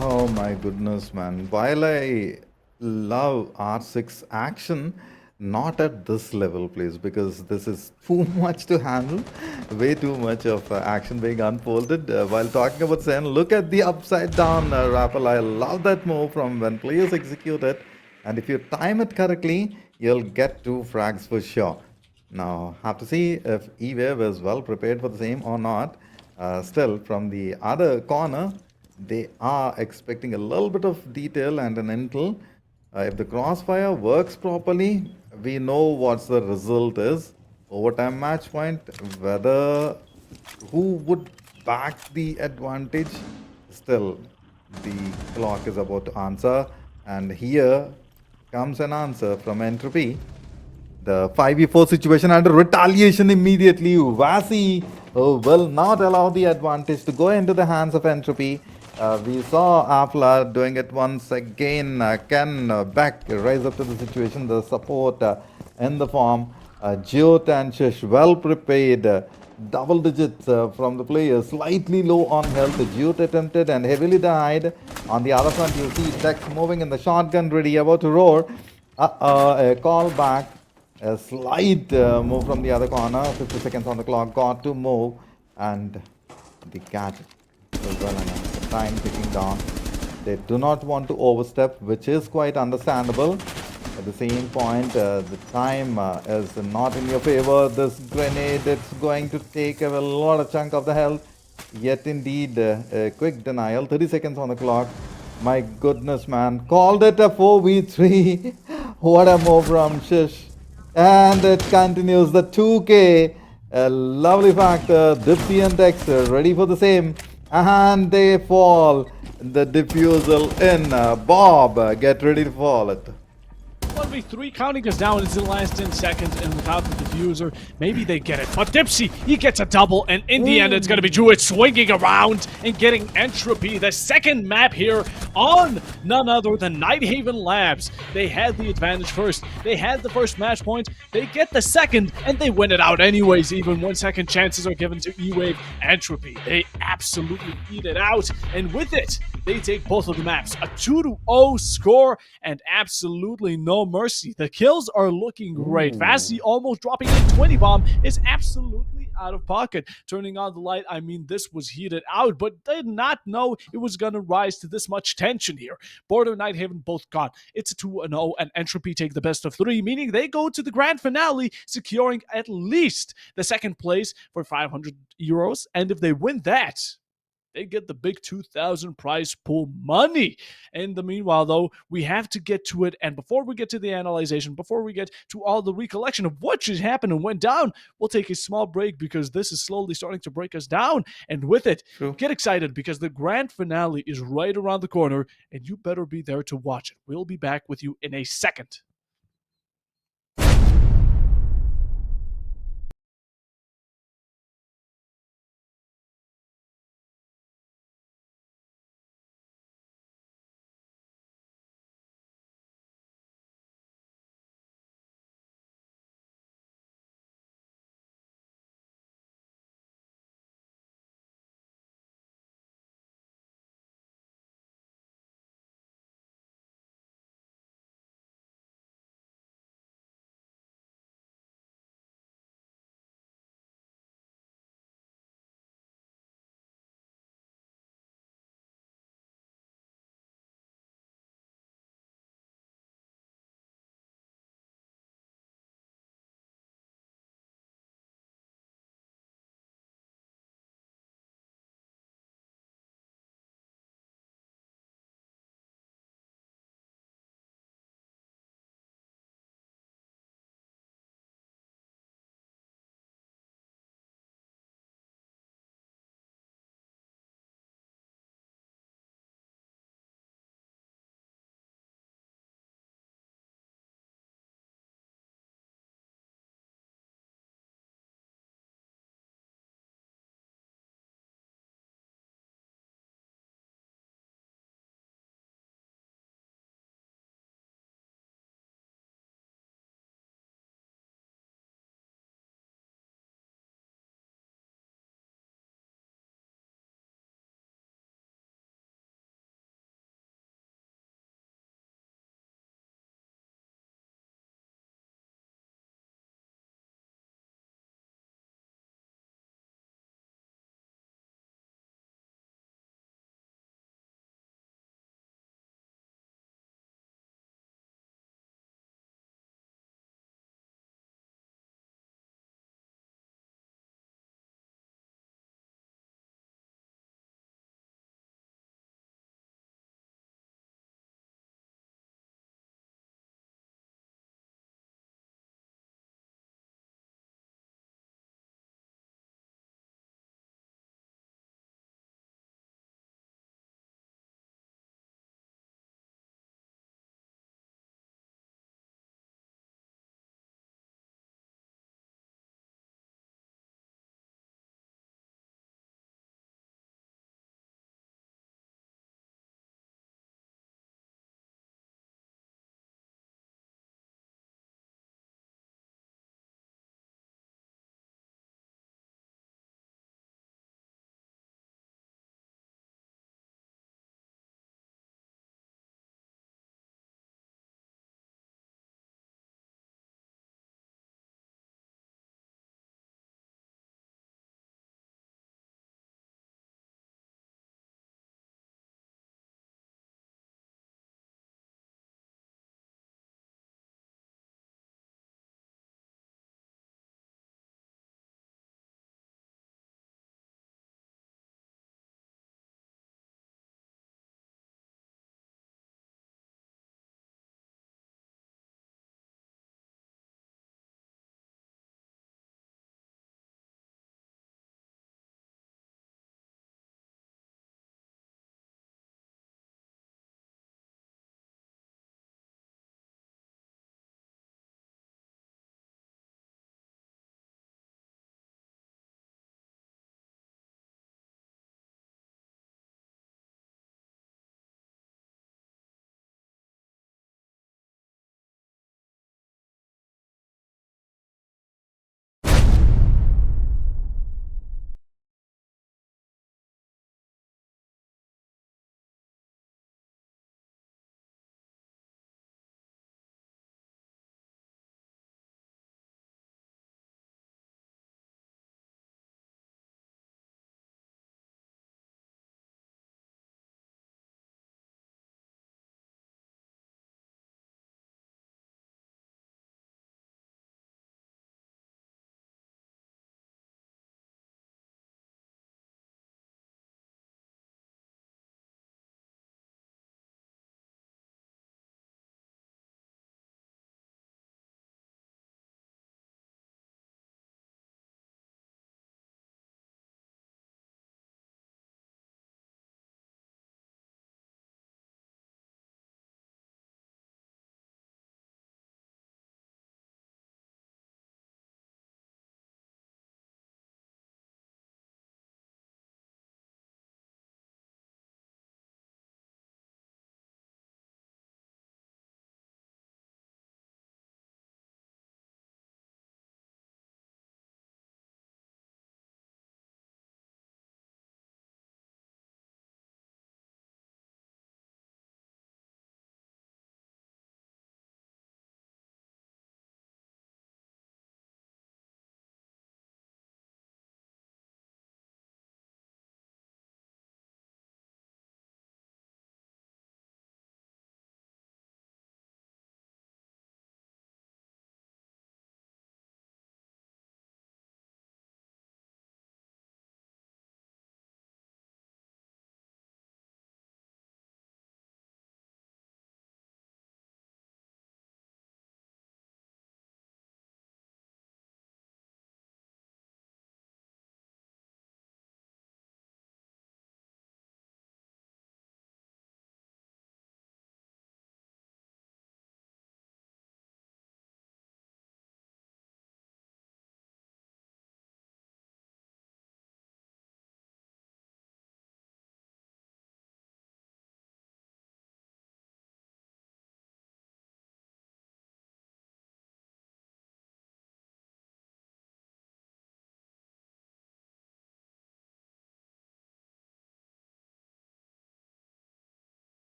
Oh my goodness, man. While I love R6 action, not at this level, please, because this is too much to handle. Way too much of action being unfolded. While talking about Sen, look at the upside down rappel. I love that move from when players execute it. And if you time it correctly, you'll get 2 frags for sure. Now, have to see if E-Wave is well prepared for the same or not. Still, from the other corner, they are expecting a little bit of detail and an intel. If the crossfire works properly, we know what the result is. Overtime match point, whether who would back the advantage. Still, the clock is about to answer. And here comes an answer from Entropy. The 5v4 situation under retaliation immediately. Vasi will not allow the advantage to go into the hands of Entropy. We saw Afla doing it once again. Can back rise up to the situation. The support in the form. Jyot and Shish well prepared. Double digits from the players. Slightly low on health. Jyot attempted and heavily died. On the other front, you see Dex moving in the shotgun ready, about to roar. A call back. A slight move from the other corner. 50 seconds on the clock. Got to move. And the gadget as well enough. Time ticking down. They do not want to overstep, which is quite understandable. At the same point, the time is not in your favor. This grenade, it's going to take a lot of chunk of the health. Yet indeed, a quick denial. 30 seconds on the clock. My goodness, man. Called it a 4v3. What a move from Shish. And it continues. The 2K. A lovely factor. Dipsy and Dexter ready for the same. And they fall. The defusal in. Bob, get ready to fall it. 1v3 counting us down into the last 10 seconds, and without the diffuser, maybe they get it. But Dipsy, he gets a double, and in the end, it's going to be Druid swinging around and getting Entropy, the second map here on none other than Nighthaven Labs. They had the advantage first. They had the first match point. They get the second, and they win it out anyways. Even 1 second chances are given to E-Wave. Entropy, they absolutely eat it out, and with it, they take both of the maps. A 2-0 score, and absolutely no mercy. The kills are looking great. Vasi almost dropping a 20 bomb is absolutely out of pocket. Turning on the light, I mean, this was heated out, but did not know it was going to rise to this much tension here. Border and Nighthaven both gone. It's a 2-0, and Entropy take the best of 3, meaning they go to the grand finale, securing at least the second place for 500 euros. And if they win that, they get the big 2,000 prize pool money. In the meanwhile, though, we have to get to it. And before we get to the analyzation, before we get to all the recollection of what just happened and went down, we'll take a small break because this is slowly starting to break us down. And with it, get excited because the grand finale is right around the corner, and you better be there to watch it. We'll be back with you in a second.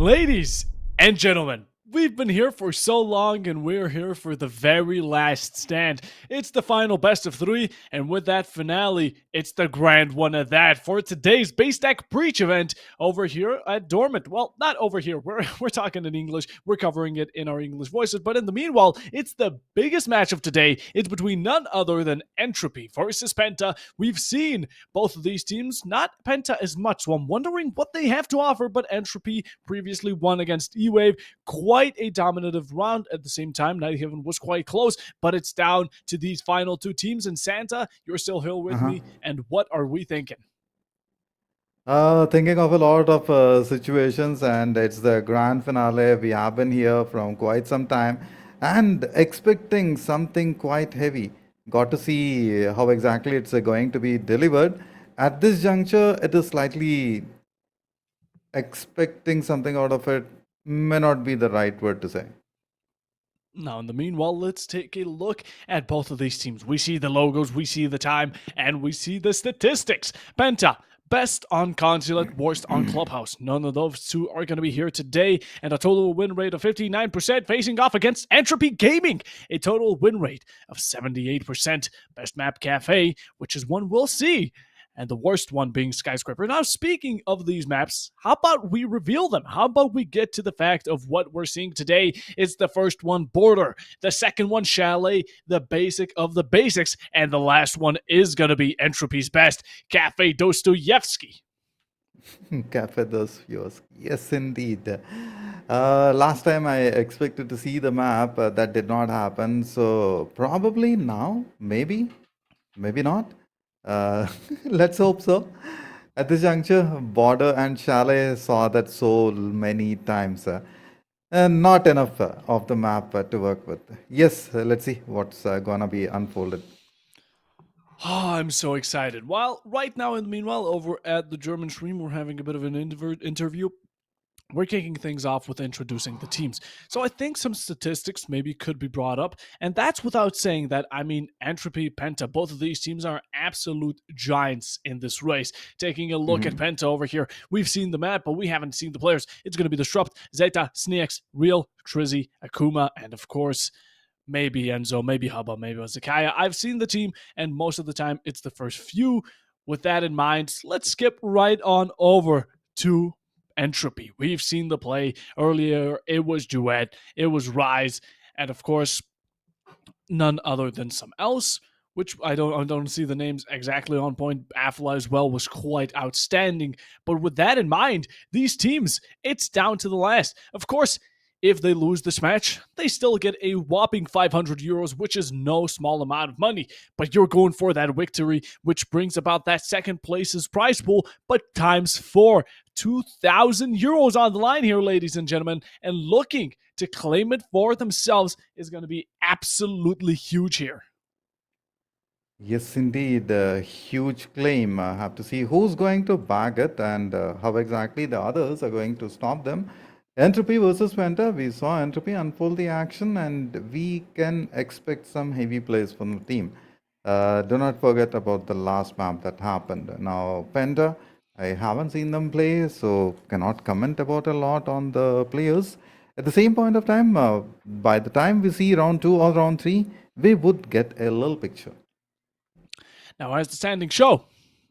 Ladies and gentlemen, we've been here for so long and we're here for the very last stand. It's the final best of three, and with that finale, it's the grand one of that for today's BaseStack Breach event over here at Dormant. Well, not over here, we're talking in English, we're covering it in our English voices, but in the meanwhile, it's the biggest match of today. It's between none other than Entropy versus Penta. We've seen both of these teams, not Penta as much, so I'm wondering what they have to offer, but Entropy previously won against E-Wave. Quite a dominative round at the same time. Nighthaven was quite close, but it's down to these final two teams. And Santa, you're still here with Uh-huh. me, and what are we thinking? Thinking of a lot of situations, and it's the grand finale. We have been here from quite some time and expecting something quite heavy. Got to see how exactly it's going to be delivered. At this juncture, it is slightly expecting something out of it, may not be the right word to say. Now, in the meanwhile, let's take a look at both of these teams. We see the logos, we see the time, and we see the statistics. Penta, best on Consulate, worst on Clubhouse. None of those two are going to be here today, and a total win rate of 59% facing off against Entropy Gaming, a total win rate of 78%. Best map Cafe, which is one we'll see, and the worst one being Skyscraper. Now, speaking of these maps, how about we reveal them? How about we get to the fact of what we're seeing today? It's the first one, Border. The second one, Chalet, the basic of the basics. And the last one is going to be Entropy's best, Cafe Dostoevsky. Cafe dos Fios. Yes, indeed. Last time I expected to see the map, that did not happen. So probably now, maybe not. Let's hope so. At this juncture, Border and Chalet saw that so many times. And not enough of the map to work with. Yes, let's see what's gonna be unfolded. Oh, I'm so excited. Well, right now, in the meanwhile, over at the German stream, we're having a bit of an interview. We're kicking things off with introducing the teams. So I think some statistics maybe could be brought up, and that's without saying that, I mean, Entropy, Penta, both of these teams are absolute giants in this race. Taking a look at Mhm. Penta over here, we've seen the map, but we haven't seen the players. It's going to be Disrupt, Zeta, Sneax, Real, Trizzy, Akuma, and of course, maybe Enzo, maybe Hubba, maybe Zakaya. I've seen the team, and most of the time it's the first few. With that in mind, let's skip right on over to Entropy. We've seen the play earlier. It was Duet, it was Rise, and of course, none other than some else, which I don't see the names exactly on point. Afla as well was quite outstanding. But with that in mind, these teams, it's down to the last. Of course, if they lose this match, they still get a whopping 500 euros, which is no small amount of money. But you're going for that victory, which brings about that second place's prize pool, but times four. 2,000 euros on the line here, ladies and gentlemen, and looking to claim it for themselves is going to be absolutely huge here. Yes, indeed. A huge claim. Have to see who's going to bag it and how exactly the others are going to stop them. Entropy versus Venta. We saw Entropy unfold the action, and we can expect some heavy plays from the team. Do not forget about the last map that happened. Now, Penta, I haven't seen them play, so cannot comment about a lot on the players. At the same point of time, by the time we see round two or round three, we would get a little picture. Now, as the standings show,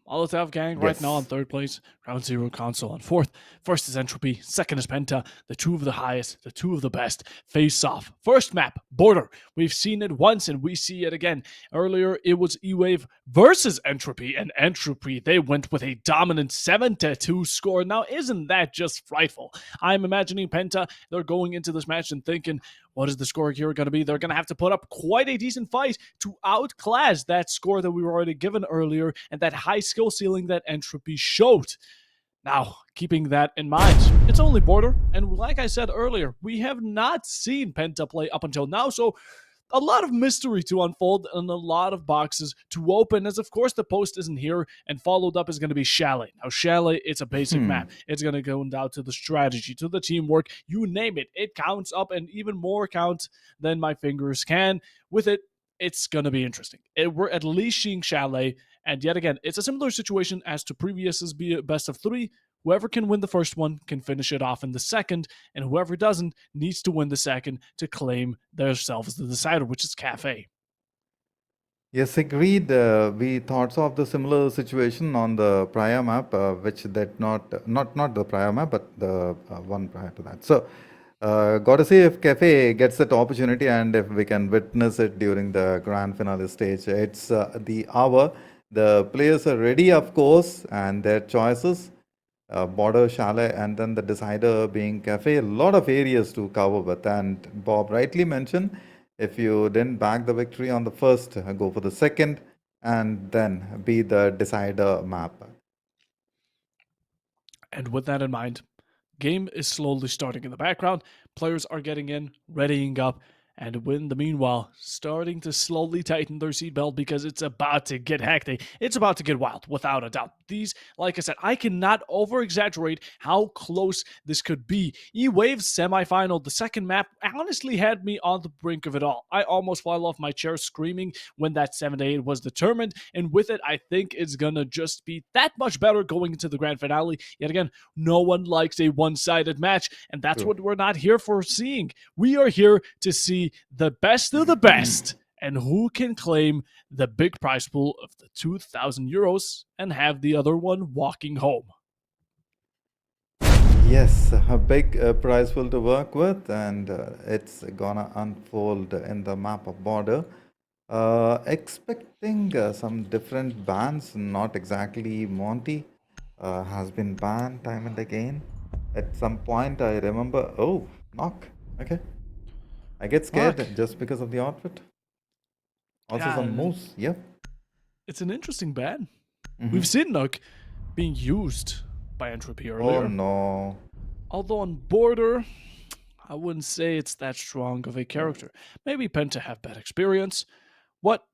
Molotov Gang right now on Yes. third place, Round Zero Console on fourth. First is Entropy, second is Penta, the two of the highest, the two of the best. Face off. First map, Border. We've seen it once and we see it again. Earlier, it was E-Wave versus Entropy, and Entropy, they went with a dominant 7-2 score. Now, isn't that just frightful? I'm imagining Penta, they're going into this match and thinking, what is the score here going to be? They're going to have to put up quite a decent fight to outclass that score that we were already given earlier and that high skill ceiling that Entropy showed. Now, keeping that in mind, it's only Border, and like I said earlier, we have not seen Penta play up until now, so a lot of mystery to unfold and a lot of boxes to open, as of course the post isn't here, and followed up is going to be Chalet. Now, Chalet, it's a basic Hmm. map. It's going to go down to the strategy, to the teamwork, you name it. It counts up and even more counts than my fingers can. With it, it's going to be interesting. We're at least seeing Chalet, and yet again, it's a similar situation as to previous best of three. Whoever can win the first one can finish it off in the second, and whoever doesn't needs to win the second to claim themselves the decider, which is Cafe. Yes, agreed. We thought of the similar situation on the prior map, which that not the prior map, but the one prior to that. So, got to see if Cafe gets that opportunity and if we can witness it during the grand finale stage. It's the hour. The players are ready, of course, and their choices. Border, chalet, and then the decider being Cafe. A lot of areas to cover with. And Bob rightly mentioned, if you didn't back the victory on the first, go for the second, and then be the decider map. And with that in mind, game is slowly starting in the background. Players are getting in, readying up, and in the meanwhile, starting to slowly tighten their seatbelt because it's about to get hectic. It's about to get wild, without a doubt. These, like I said, I cannot over exaggerate how close this could be. E-Wave's semifinal, the second map, honestly had me on the brink of it all. I almost fell off my chair screaming when that 7-8 was determined, and with it, I think it's gonna just be that much better going into the grand finale. Yet again, no one likes a one-sided match, and that's True. what we're not here for seeing. We are here to see the best of the best and who can claim the big prize pool of the 2,000 euros and have the other one walking home. Yes, a big prize pool to work with, and it's gonna unfold in the map of border. Expecting some different bans, not exactly Monty has been banned time and again. At some point, I remember, oh, knock. Okay. I get scared Fuck. just because of the outfit. Also, Yeah, some moves. Yep. it's an interesting ban. Mhm. We've seen Nook being used by Entropy Oh, earlier. no. Although on Border, I wouldn't say it's that strong of a character. Maybe Penta have bad experience. What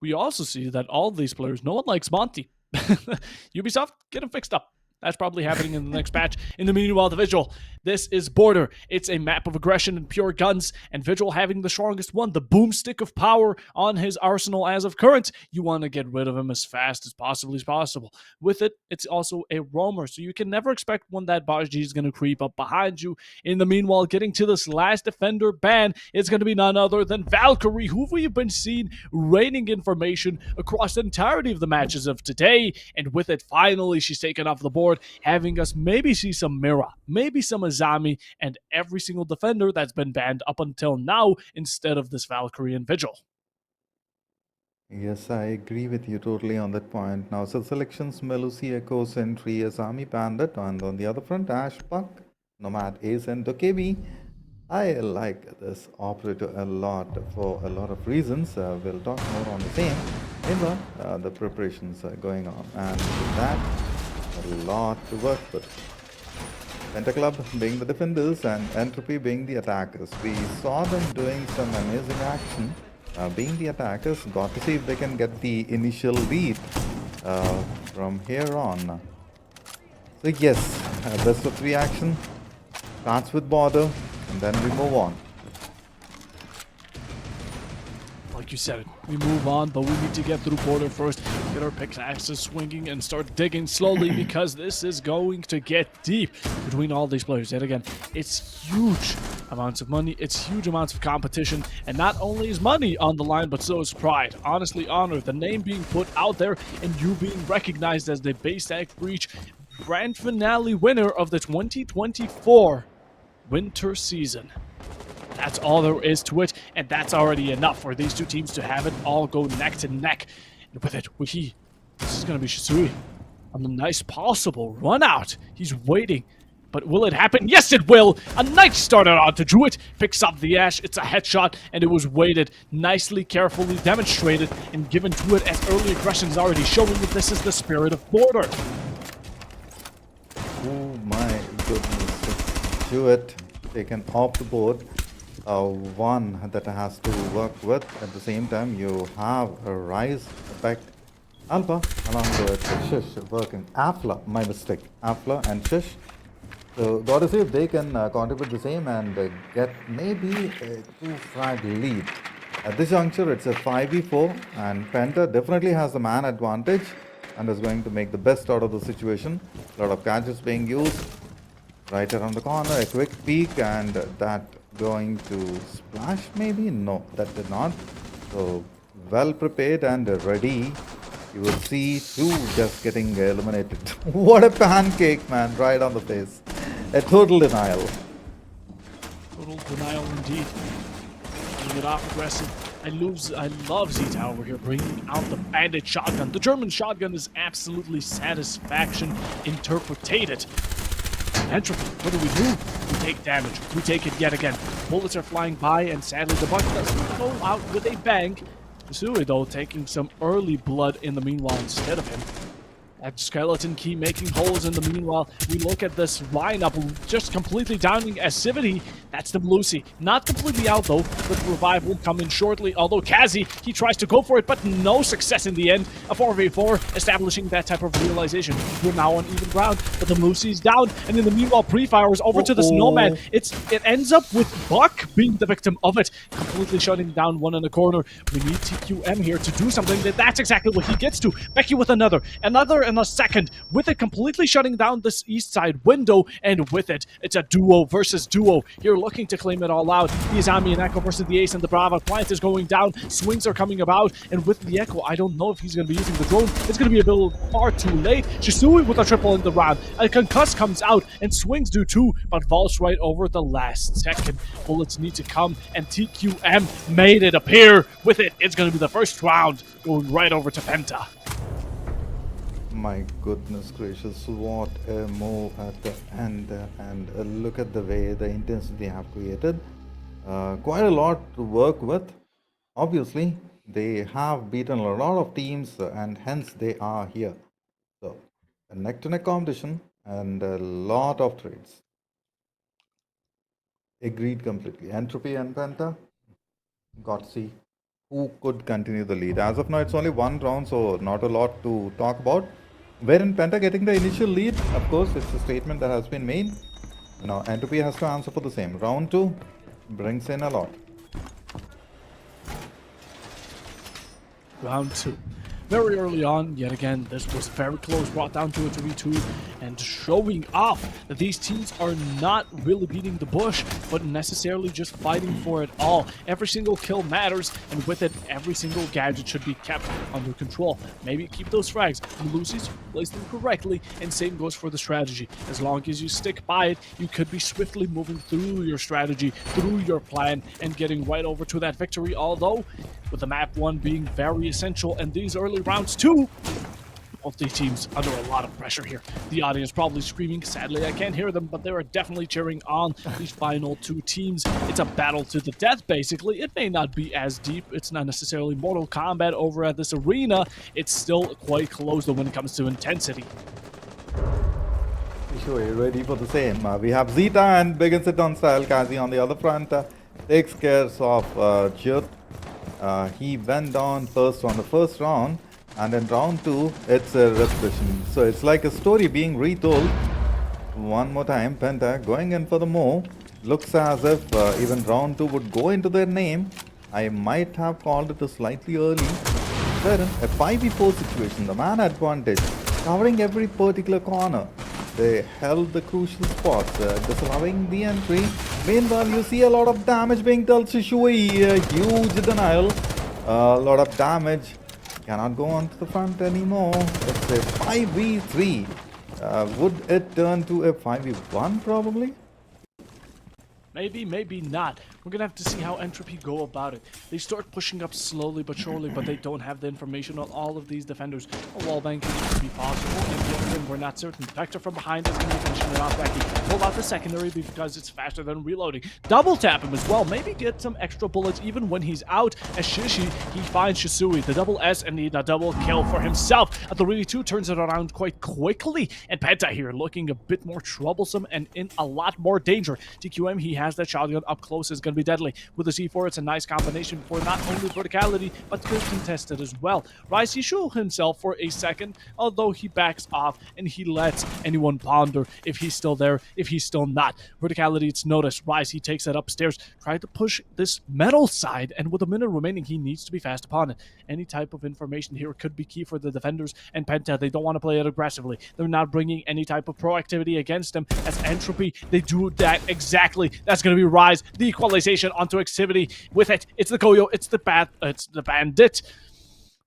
we also see that all these players, no one likes Monty. Ubisoft, get him fixed up. That's probably happening in the next patch. In the meanwhile, the Vigil. This is Border. It's a map of aggression and pure guns, and Vigil having the strongest one, the boomstick of power on his arsenal as of current. You want to get rid of him as fast as possible. With it, it's also a roamer, so you can never expect when that Baji is going to creep up behind you. In the meanwhile, getting to this last defender ban, it's going to be none other than Valkyrie, who we've been seeing raining information across the entirety of the matches of today, and with it, finally, she's taken off the board, having us maybe see some Mira, maybe some Azami, and every single defender that's been banned up until now instead of this Valkyrie and Vigil. Yes, I agree with you totally on that point. Now, so selections Melusi, Echo, Sentry, Asami Bandit, and on the other front, Ash Puck, Nomad Ace, and Dokebi. I like this operator a lot for a lot of reasons. We'll talk more on the same in the preparations going on. And with that, a lot to work with. Pentaclub being the defenders and Entropy being the attackers. We saw them doing some amazing action. Being the attackers, got to see if they can get the initial lead from here on. So yes, best of 3 action starts with border, and then we move on. Like you said, we move on, but we need to get through border first, get our pickaxes swinging, and start digging slowly because this is going to get deep between all these players. And again, it's huge amounts of money, it's huge amounts of competition, and not only is money on the line, but so is pride. Honestly, honor, the name being put out there, and you being recognized as the BaseStack Breach grand finale winner of the 2024 winter season. That's all there is to it, and that's already enough for these two teams to have it all go neck to neck. And with it, this is going to be Shisui on the nice possible run out. He's waiting, but will it happen? Yes, it will! A nice starter on to Druid, picks up the Ash, it's a headshot, and it was weighted, nicely, carefully demonstrated, and given to it as early aggression is already showing that this is the spirit of Border. Oh my goodness, Jewett taken off the board. One that has to work with. At the same time, you have a rise effect. Alpha along with Shish working. Afla, my mistake. Afla and Shish. So, got to see if they can contribute the same and get maybe a 2-frag lead. At this juncture, it's a 5v4, and Penta definitely has the man advantage and is going to make the best out of the situation. A lot of gadgets being used. Right around the corner, a quick peek, and that going to splash maybe? No, that did not. So well prepared and ready. You will see two just getting eliminated. What a pancake, man, right on the face. A total denial. Total denial indeed. Getting it off aggressive. I love Zeta over here bringing out the bandit shotgun. The German shotgun is absolutely satisfaction interpreted. Entropy, what do? We take damage. We take it yet again. Bullets are flying by, and sadly the buck doesn't go out with a bang. Sui, though, taking some early blood in the meanwhile instead of him. That skeleton key making holes in the meanwhile. We look at this lineup just completely downing Activity. That's the Lucy. Not completely out though. The revive will come in shortly. Although Kazi, he tries to go for it, but no success in the end. A 4v4 establishing that type of realization. We're now on even ground, but the Lucy's down. And in the meanwhile, pre-fire is over to the Snowman. It ends up with Buck being the victim of it. Completely shutting down one in the corner. We need TQM here to do something. That's exactly what he gets to. Becky with another in a second, with it completely shutting down this east side window, and with it, it's a duo versus duo. Here looking to claim it all out. The Izami and Echo versus the Ace and the Brava. Plant is going down, swings are coming about, and with the Echo, I don't know if he's going to be using the drone. It's going to be a little far too late. Shisui with a triple in the round. A concuss comes out, and swings do too, but vaults right over the last second. Bullets need to come, and TQM made it appear. With it, it's going to be the first round, going right over to Penta. My goodness gracious, what a move at the end, and look at the way the intensity they have created. Quite a lot to work with. Obviously, they have beaten a lot of teams, and hence they are here. So, a neck-to-neck competition and a lot of trades. Agreed completely. Entropy and Penta, got to see who could continue the lead. As of now, it's only one round, so not a lot to talk about. Wherein Penta getting the initial lead, of course, it's a statement that has been made. Now, Entropy has to answer for the same. Round 2 brings in a lot. Round 2. Very early on, yet again, this was very close, brought down to a 3-2, and showing off that these teams are not really beating the bush, but necessarily just fighting for it all. Every single kill matters, and with it, every single gadget should be kept under control. Maybe keep those frags. Lucy's place them correctly, and same goes for the strategy. As long as you stick by it, you could be swiftly moving through your strategy, through your plan, and getting right over to that victory, although with the map 1 being very essential, and these early rounds too, both these teams under a lot of pressure here. The audience probably screaming. Sadly, I can't hear them, but they are definitely cheering on these final 2 teams. It's a battle to the death, basically. It may not be as deep. It's not necessarily Mortal Kombat over at this arena. It's still quite close though when it comes to intensity. Sure, ready for the same. We have Zeta and begins it on style. Kazi on the other front takes care of Jyot. He went down first on the first round, and in round 2 it's a repetition. So it's like a story being retold one more time. Penta going in for the move. Looks as if even round 2 would go into their name. I might have called it slightly early. Wherein a 5v4 situation, the man advantage, covering every particular corner. They held the crucial spots, disallowing the entry. Meanwhile, you see a lot of damage being dealt to Shui. Huge denial. A lot of damage. Cannot go on to the front anymore. It's a 5v3. Would it turn to a 5v1 probably? Maybe, maybe not. We're gonna have to see how Entropy go about it. They start pushing up slowly but surely, but they don't have the information on all of these defenders. A wallbang could be possible, and the other thing we're not certain. Vector from behind is gonna be finishing it off. Becky pull out the secondary because it's faster than reloading. Double tap him as well. Maybe get some extra bullets even when he's out. As Shishi, he finds Shisui, the double S, and the double kill for himself. At the really 2 turns it around quite quickly, and Penta here looking a bit more troublesome and in a lot more danger. TQM, he has that shotgun up close, is gonna going to be deadly. With the C4, it's a nice combination for not only verticality, but good contested as well. Rise, he showed himself for a second, although he backs off and he lets anyone ponder if he's still there, if he's still not. Verticality, it's noticed. Rise, he takes it upstairs, try to push this metal side, and with a minute remaining, he needs to be fast upon it. Any type of information here could be key for the defenders, and Penta, they don't want to play it aggressively. They're not bringing any type of proactivity against him. As Entropy, they do that exactly. That's going to be Rise, the equalization onto activity. With it, it's the Goyo, it's the Bandit.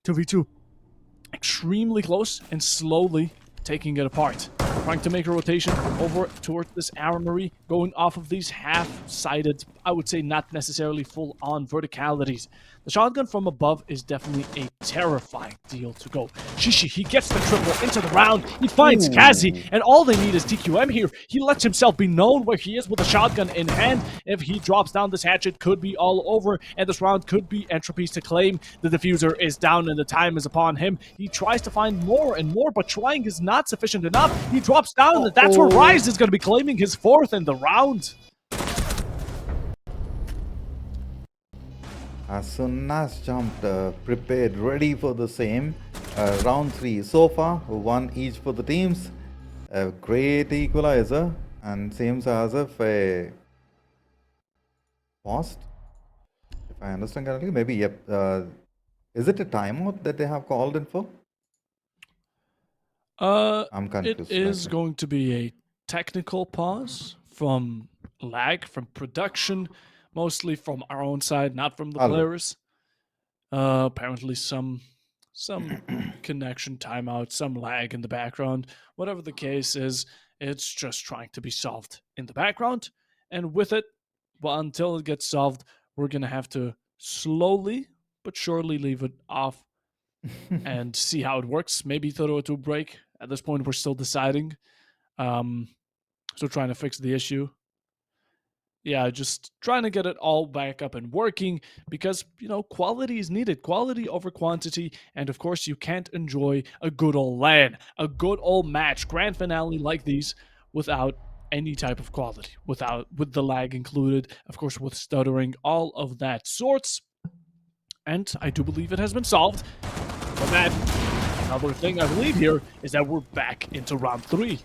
2v2. Extremely close and slowly taking it apart. Trying to make a rotation over towards this armory, going off of these half-sided, I would say not necessarily full-on verticalities. The shotgun from above is definitely a terrifying deal to go. Shishi, he gets the triple into the round. He finds Kazi, and all they need is TQM here. He lets himself be known where he is with a shotgun in hand. If he drops down this hatchet, could be all over, and this round could be Entropy's to claim. The diffuser is down, and the time is upon him. He tries to find more and more, but trying is not sufficient enough. He drops down, and that's where Rise is going to be claiming his fourth in the round. As soon as jumped, prepared, ready for the same. Round 3 so far, 1 each for the teams. A great equalizer, and seems as if a paused. If I understand correctly, maybe, yep. Is it a timeout that they have called in for? I'm confused. It is going to be a technical pause from lag, from production, mostly from our own side, not from the players. Apparently some connection timeout, some lag in the background. Whatever the case is, it's just trying to be solved in the background. And with it, well, until it gets solved, we're going to have to slowly but surely leave it off and see how it works. Maybe throw it to a break. At this point, we're still deciding. So trying to fix the issue. Yeah, just trying to get it all back up and working because, you know, quality is needed. Quality over quantity. And of course, you can't enjoy a good old LAN, a good old match, grand finale like these without any type of quality, with the lag included, of course, with stuttering, all of that sorts. And I do believe it has been solved. But then, another thing I believe here is that we're back into round 3.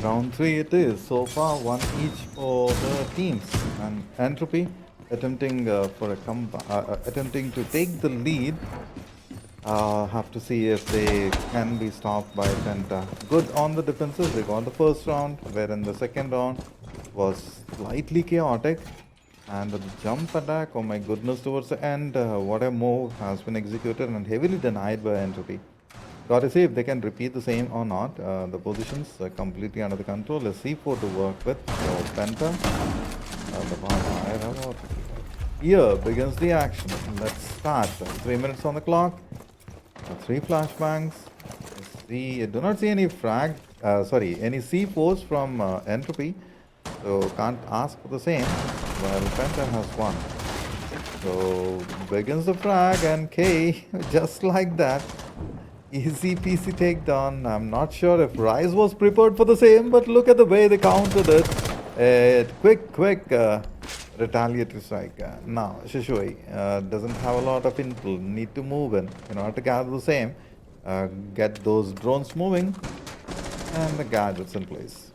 Round 3 it is. So far, 1 each for the teams. And Entropy attempting attempting to take the lead. Have to see if they can be stopped by Penta. Good on the defenses. They got the first round, wherein the second round was slightly chaotic. And the jump attack, oh my goodness, towards the end, what a move has been executed and heavily denied by Entropy. Gotta see if they can repeat the same or not. The positions are completely under the control. A C4 to work with. So Penta. Here begins the action. Let's start. 3 minutes on the clock. 3 flashbangs. Do not see any any C4s from Entropy. So can't ask for the same. While Penta has 1. So begins the frag and K just like that. Easy peasy takedown. I'm not sure if Rise was prepared for the same, but look at the way they countered it. Quick retaliatory strike. Now, Shishui doesn't have a lot of intel. Need to move in order to gather the same. Get those drones moving and the gadgets in place.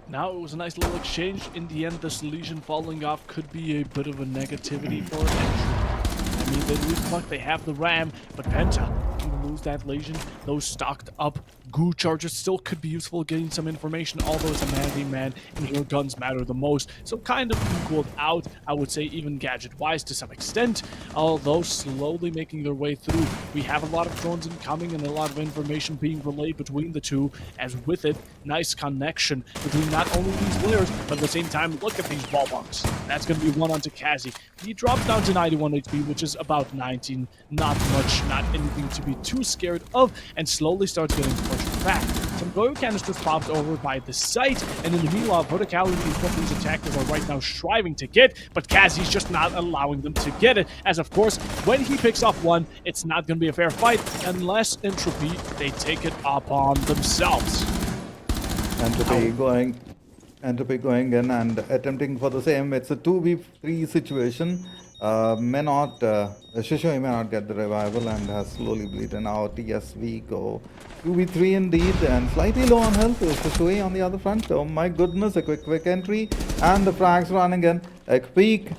Now it was a nice little exchange. In the end, this Legion falling off could be a bit of a negativity for Entropy. I mean, they lose puck, they have the Ram, but Penta can lose that Legion. Those stocked up goo charges still could be useful getting some information, although it's a man-v-man, and your guns matter the most. So kind of equaled out, I would say, even gadget-wise to some extent, although slowly making their way through. We have a lot of drones incoming and a lot of information being relayed between the two, as with it, nice connection between not only these players, but at the same time, look at these wall bunks. That's going to be one onto Kazi. He drops down to 91 HP, which is about 19. Not much, not anything to be too scared of, and slowly starts getting pushed back. Some Goyo canisters popped over by the site, and in the meanwhile, verticality is what these attackers are right now striving to get, but Kazi's just not allowing them to get it, as of course, when he picks off one, it's not going to be a fair fight, unless Entropy, they take it upon themselves. Entropy going Entropy going in and attempting for the same. It's a 2v3 situation. Shishui may not get the revival and has slowly bleeding out. Yes, we go 2v3 indeed, and slightly low on health. Shishui on the other front. Oh my goodness, a quick entry, and the frags running in. A peak.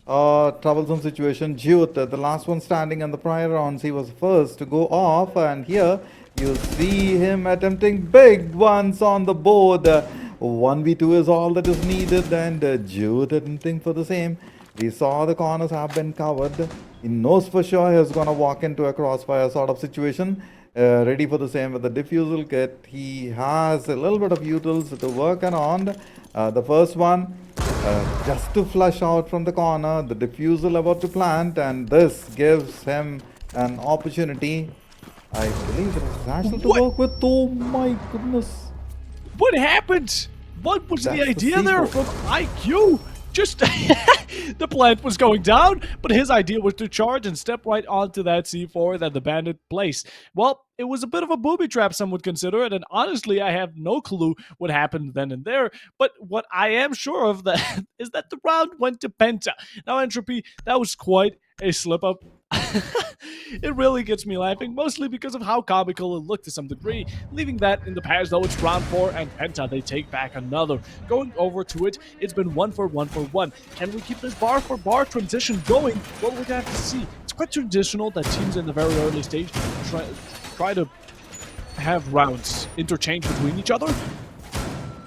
Troublesome situation. Jute, the last one standing in the prior rounds, he was first to go off, and here you see him attempting big ones on the board. 1v2 is all that is needed, and Jute attempting for the same. We saw the corners have been covered. He knows for sure he's gonna walk into a crossfire sort of situation. Ready for the same with the diffusal kit. He has a little bit of utils to work on. The first one, just to flush out from the corner, the diffusal about to plant, and this gives him an opportunity. I believe it is Ashel to work with. Oh my goodness. What happened? What was the That's the idea there sequel. from IQ? Just the plant was going down, but his idea was to charge and step right onto that C4 that the bandit placed. Well, it was a bit of a booby trap, some would consider it, and honestly, I have no clue what happened then and there. But what I am sure of that is that the round went to Penta. Now, Entropy, that was quite a slip up. It really gets me laughing, mostly because of how comical it looked to some degree. Leaving that in the past, though, it's round 4, and Penta, they take back another. Going over to it, it's been 1 for 1 for 1. Can we keep this bar for bar transition going? Well, we're gonna have to see. It's quite traditional that teams in the very early stage try to have rounds interchange between each other,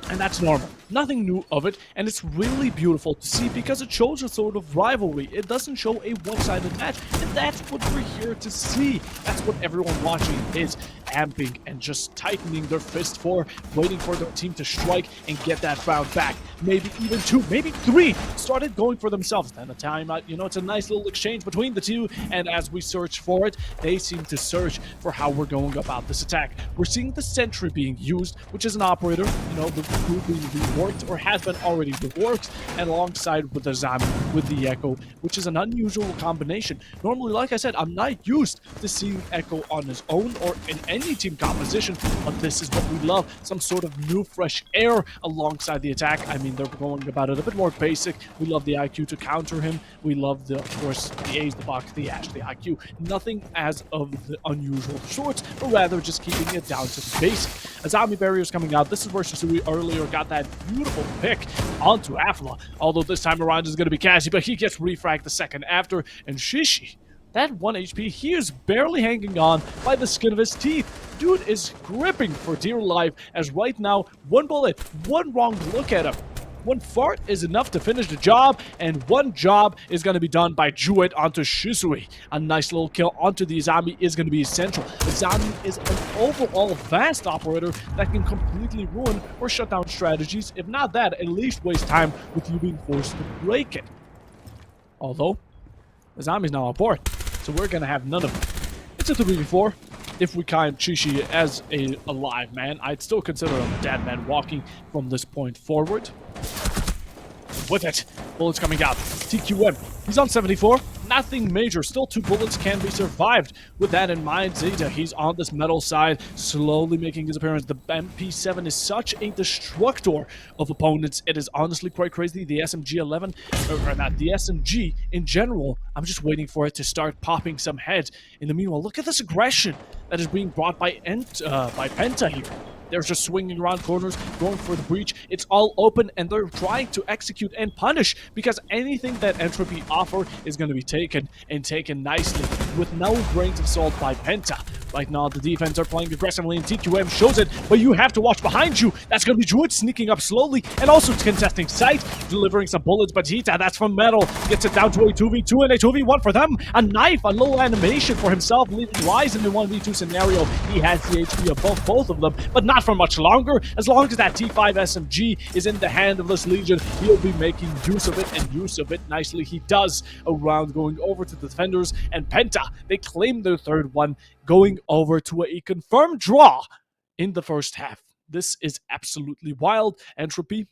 and that's normal. Nothing new of it, and it's really beautiful to see because it shows a sort of rivalry. It doesn't show a one-sided match, and that's what we're here to see. That's what everyone watching is amping and just tightening their fist for, waiting for their team to strike and get that round back. Maybe even 2, maybe 3 started going for themselves. Then a timeout, it's a nice little exchange between the two, and as we search for it, they seem to search for how we're going about this attack. We're seeing the sentry being used, which is an operator, the crew being reworked or has been already reworked, and alongside with the zombie with the Echo, which is an unusual combination. Normally, like I said, I'm not used to seeing Echo on his own or in any team composition, but this is what we love, some sort of new fresh air alongside the attack. I mean, they're going about it a bit more basic. We love the IQ to counter him. We love of course, the A's, the Buck, the Ash, the IQ. Nothing as of the unusual sorts, but rather just keeping it down to the basic. A zombie barrier is coming out. This is where Shisui earlier got that beautiful pick onto Afla. Although this time around is going to be Cassie, but he gets refragged the second after, and Shishi, that 1 HP, he is barely hanging on by the skin of his teeth. Dude is gripping for dear life, as right now, 1 bullet, 1 wrong look at him, 1 fart is enough to finish the job, and 1 job is going to be done by Jewett onto Shisui. A nice little kill onto the zombie is going to be essential. The zombie is an overall vast operator that can completely ruin or shut down strategies. If not that, at least waste time with you being forced to break it. Although, the zombie's now on board, so we're going to have none of it. It's a 3v4. If we count Chishi as a alive man, I'd still consider him a dead man walking from this point forward. With it, bullets coming out. TQM, he's on 74. Nothing major, still 2 bullets can be survived. With that in mind, Zeta, he's on this metal side, slowly making his appearance. The MP7 is such a destructor of opponents. It is honestly quite crazy. The SMG-11, or not, the SMG in general, I'm just waiting for it to start popping some heads. In the meanwhile, look at this aggression that is being brought by Penta here. They're just swinging around corners, going for the breach. It's all open, and they're trying to execute and punish, because anything that Entropy offer is going to be taken, and taken nicely, with no grains of salt by Penta. Right now, the defense are playing aggressively, and TQM shows it, but you have to watch behind you. That's going to be Druid sneaking up slowly, and also contesting sight, delivering some bullets, but Hita, that's from metal, gets it down to a 2v2 and a 2v1 for them. A knife, a little animation for himself, leaving Wise in the 1v2 scenario. He has the HP of both of them, but not for much longer. As long as that T5 SMG is in the hand of this Legion, he'll be making use of it, and use of it nicely he does. A round going over to the defenders, and Penta, they claim their 3rd one, going over to a confirmed draw in the first half. This is absolutely wild. Entropy,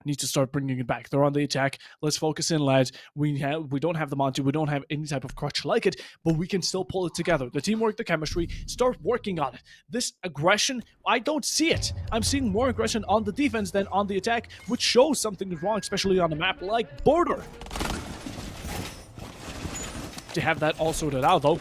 Need to start bringing it back. They're on the attack. Let's focus in, lads. We don't have the Monty. We don't have any type of crutch like it, but we can still pull it together. The teamwork, the chemistry, start working on it. This aggression, I don't see it. I'm seeing more aggression on the defense than on the attack, which shows something is wrong, especially on a map like Border. To have that all sorted out, though.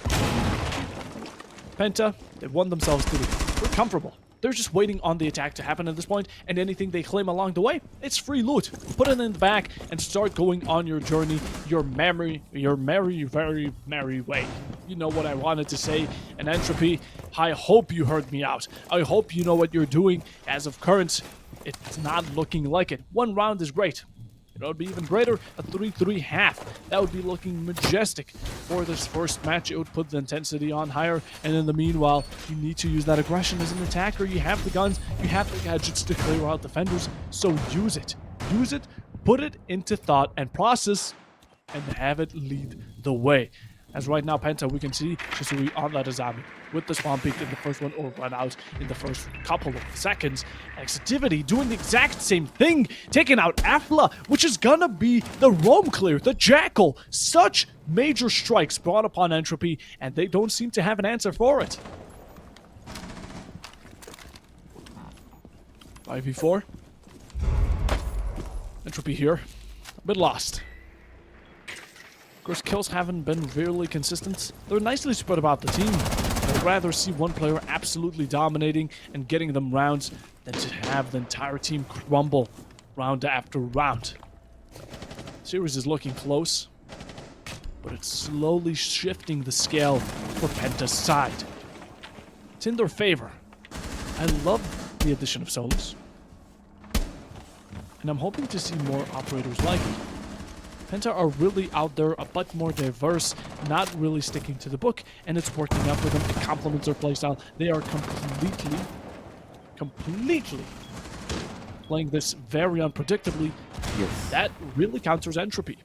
Penta, they won themselves to the... We're comfortable. They're just waiting on the attack to happen at this point, and anything they claim along the way, it's free loot. Put it in the back and start going on your journey, your merry, very merry way. You know what I wanted to say. And Entropy, I hope you heard me out. I hope you know what you're doing. As of current, it's not looking like it. One round is great. It would be even greater, a 3-3 half. That would be looking majestic for this first match. It would put the intensity on higher, and in the meanwhile, you need to use that aggression as an attacker. You have the guns, you have the gadgets to clear out defenders, so use it. Use it, put it into thought and process, and have it lead the way. As right now, Penta, we can see Shisui on that Azami with the spawn peak in the first one, or run out in the first couple of seconds. Activity doing the exact same thing, taking out Afla, which is gonna be the roam clear, the Jackal. Such major strikes brought upon Entropy, and they don't seem to have an answer for it. 5v4. Entropy here, a bit lost. Of course, kills haven't been really consistent. They're nicely spread about the team. I'd rather see one player absolutely dominating and getting them rounds than to have the entire team crumble round after round. Series is looking close, but it's slowly shifting the scale for Penta's side. It's in their favor. I love the addition of solos, and I'm hoping to see more operators like it. Penta are really out there, a bit more diverse, not really sticking to the book, and it's working out for them. It complements their playstyle. They are completely playing this very unpredictably. Yes. That really counters Entropy.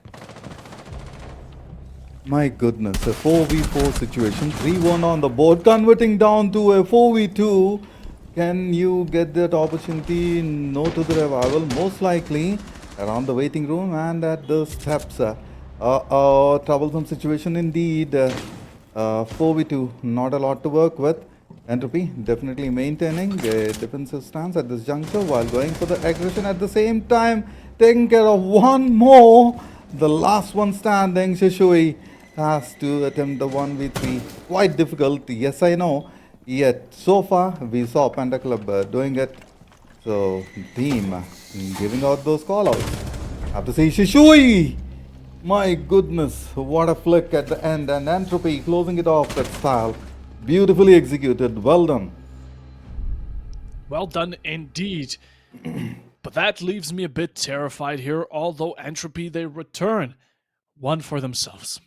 My goodness, a 4v4 situation, 3-1 on the board, converting down to a 4v2. Can you get that opportunity? No to the revival, most likely around the waiting room and at the steps. Troublesome situation indeed. 4v2, not a lot to work with. Entropy definitely maintaining a defensive stance at this juncture while going for the aggression at the same time, taking care of one more. The last one standing, Shisui has to attempt the 1v3. Quite difficult, yes I know. Yet so far we saw Panda Club doing it. So team giving out those callouts. Have to say Shisui. My goodness, what a flick at the end, and Entropy closing it off that style. Beautifully executed, well done. Well done indeed. But that leaves me a bit terrified here, although Entropy, they return one for themselves.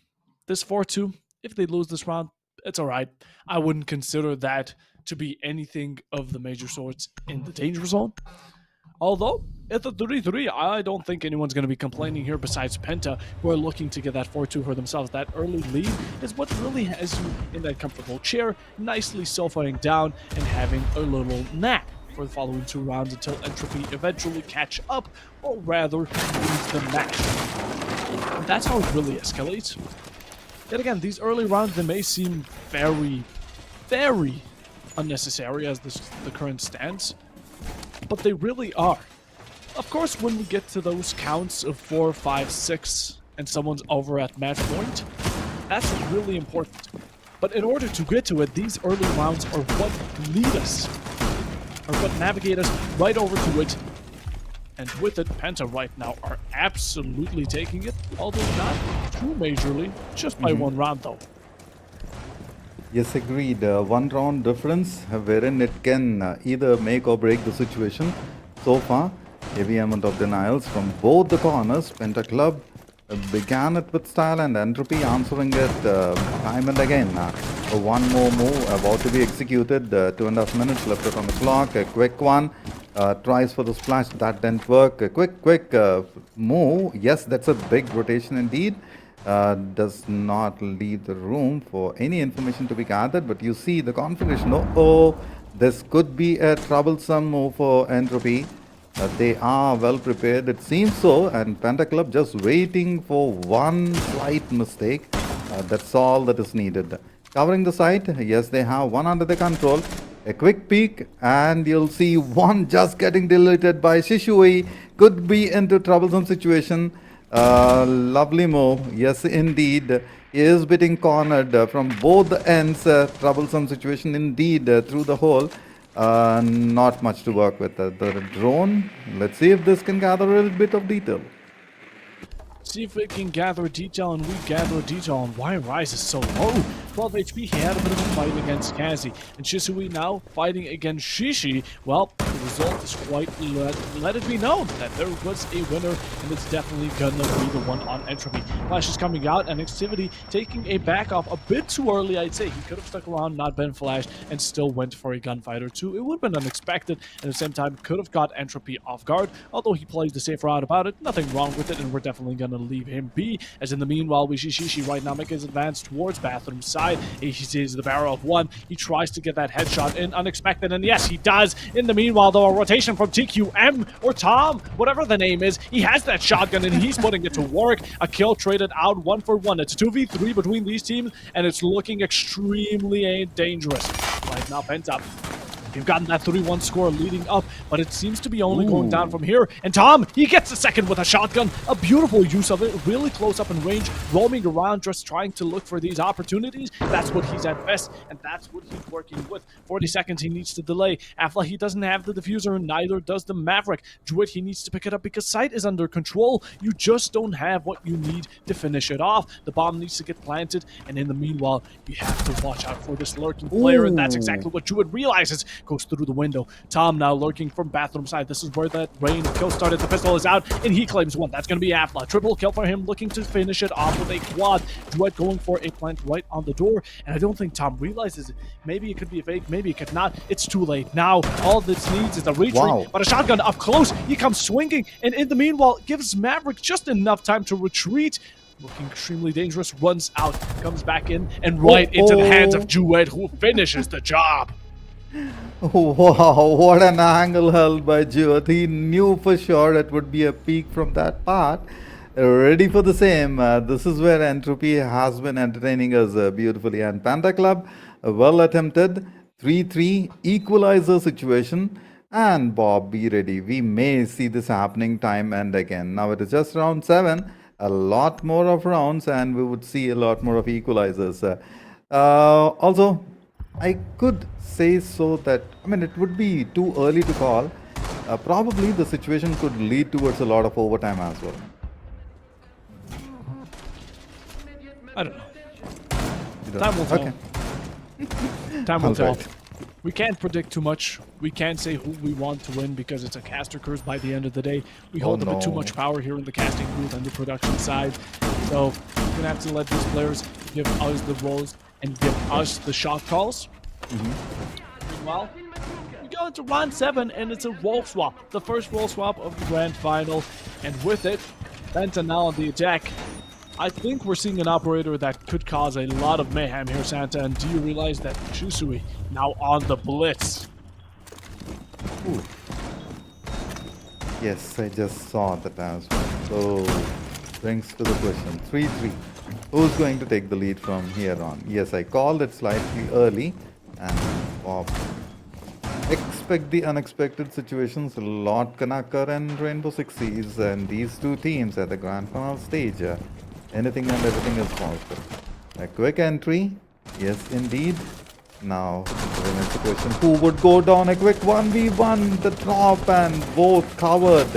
This 4-2, if they lose this round, it's alright. I wouldn't consider that to be anything of the major sorts in the danger zone. Although, at the 3-3, I don't think anyone's going to be complaining here besides Penta, who are looking to get that 4-2 for themselves. That early lead is what really has you in that comfortable chair, nicely sofaing down and having a little nap for the following 2 rounds until Entropy eventually catch up, or rather, lose the match. And that's how it really escalates. Yet again, these early rounds, they may seem very, very unnecessary as the current stance, but they really are. Of course, when we get to those counts of 4, 5, 6, and someone's over at match point, that's really important. But in order to get to it, these early rounds are what lead us, or what navigate us right over to it. And with it, Penta right now are absolutely taking it, although not too majorly, just by 1 round though. Yes, agreed. 1 round difference wherein it can either make or break the situation. So far, heavy amount of denials from both the corners. Penta Club began it with style and Entropy answering it time and again. One more move about to be executed. 2.5 minutes left on the clock. A quick one. Tries for the splash. That didn't work. A quick move. Yes, that's a big rotation indeed. Does not leave the room for any information to be gathered, but you see the configuration. Oh, this could be a troublesome move for Entropy. They are well prepared, it seems so, and Penta Club just waiting for one slight mistake. That's all that is needed. Covering the site, yes, they have one under their control. A quick peek, and you'll see one just getting deleted by Shishui. Could be into troublesome situation. Lovely move, yes, indeed. He is getting cornered from both the ends. Troublesome situation indeed through the hole. Not much to work with. The drone, let's see if this can gather a little bit of detail. See if we can gather a detail, and we gather a detail on why Rise is so low. 12 HP, he had a bit of a fight against Kazi. And Shisui now fighting against Shishi. Well, the result is quite let it be known that there was a winner, and it's definitely gonna be the one on Entropy. Flash is coming out, and Activity taking a back off a bit too early, I'd say. He could have stuck around, not been flashed, and still went for a gunfight or two. It would have been unexpected, and at the same time could have got Entropy off guard. Although he played the safe route about it, nothing wrong with it, and we're definitely gonna leave him be. As in the meanwhile, we see Shishi right now make his advance towards bathroom side. He sees the barrel of one. He tries to get that headshot in, unexpected, and yes, he does. In the meanwhile, though, a rotation from TQM or Tom, whatever the name is, he has that shotgun and he's putting it to work. A kill traded out 1-for-1. It's a 2v3 between these teams, and it's looking extremely dangerous. Right now, Penta, you've gotten that 3-1 score leading up, but it seems to be only going down from here. And Tom, he gets the second with a shotgun. A beautiful use of it, really close up in range, roaming around, just trying to look for these opportunities. That's what he's at best, and that's what he's working with. 40 seconds he needs to delay. Afla, he doesn't have the diffuser, and neither does the Maverick. Druid, he needs to pick it up because sight is under control. You just don't have what you need to finish it off. The bomb needs to get planted, and in the meanwhile, you have to watch out for this lurking player, and that's exactly what Druid realizes. Goes through the window. Tom now lurking from bathroom side. This is where that rain kill started. The pistol is out, and he claims one. That's going to be Afla. Triple kill for him, looking to finish it off with a quad. Druid going for a plant right on the door, and I don't think Tom realizes it. Maybe it could be a fake, maybe it could not. It's too late. Now, all this needs is a retreat, but a shotgun up close. He comes swinging, and in the meanwhile, gives Maverick just enough time to retreat. Looking extremely dangerous, runs out, comes back in, and right into the hands of Druid, who finishes the job. Wow, what an angle held by Jyot. He knew for sure it would be a peak from that part. Ready for the same. This is where Entropy has been entertaining us beautifully. And Panda Club, well attempted. 3-3 equalizer situation. And Bob, be ready. We may see this happening time and again. Now it is just round 7. A lot more of rounds, and we would see a lot more of equalizers. Also, I could say so that, I mean, it would be too early to call. Probably the situation could lead towards a lot of overtime as well. I don't know. Time will tell. Okay. Time will tell. We can't predict too much. We can't say who we want to win because it's a caster curse by the end of the day. We hold a bit too much power here in the casting booth and the production side. So we're going to have to let these players give us the roles and give us the shot calls. Meanwhile, we go into round 7, and it's a role swap. The first role swap of the grand final. And with it, Penta now on the attack. I think we're seeing an operator that could cause a lot of mayhem here, Santa. And do you realize that Shusui now on the blitz? Ooh. Yes, I just saw that as well. So, brings to the question. 3-3. Who's going to take the lead from here on? Yes, I called it slightly early. And Bob, expect the unexpected situations. A lot can occur in Rainbow Six Siege and these two teams at the grand final stage. Anything and everything is possible. A quick entry. Yes, indeed. Now, the next question. Who would go down? A quick 1v1. The drop, and both covered.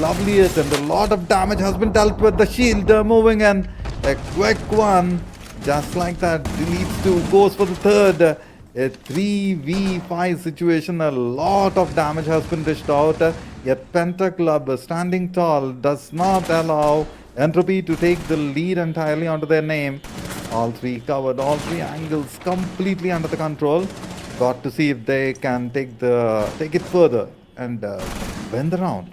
Lovely hit, and a lot of damage has been dealt with. The shield moving, and a quick one. Just like that. Deletes 2. Goes for the third. A 3v5 situation. A lot of damage has been dished out. Yet Penta Club, standing tall, does not allow Entropy to take the lead entirely onto their name. All three covered, all three angles completely under the control. Got to see if they can take it further and win the round.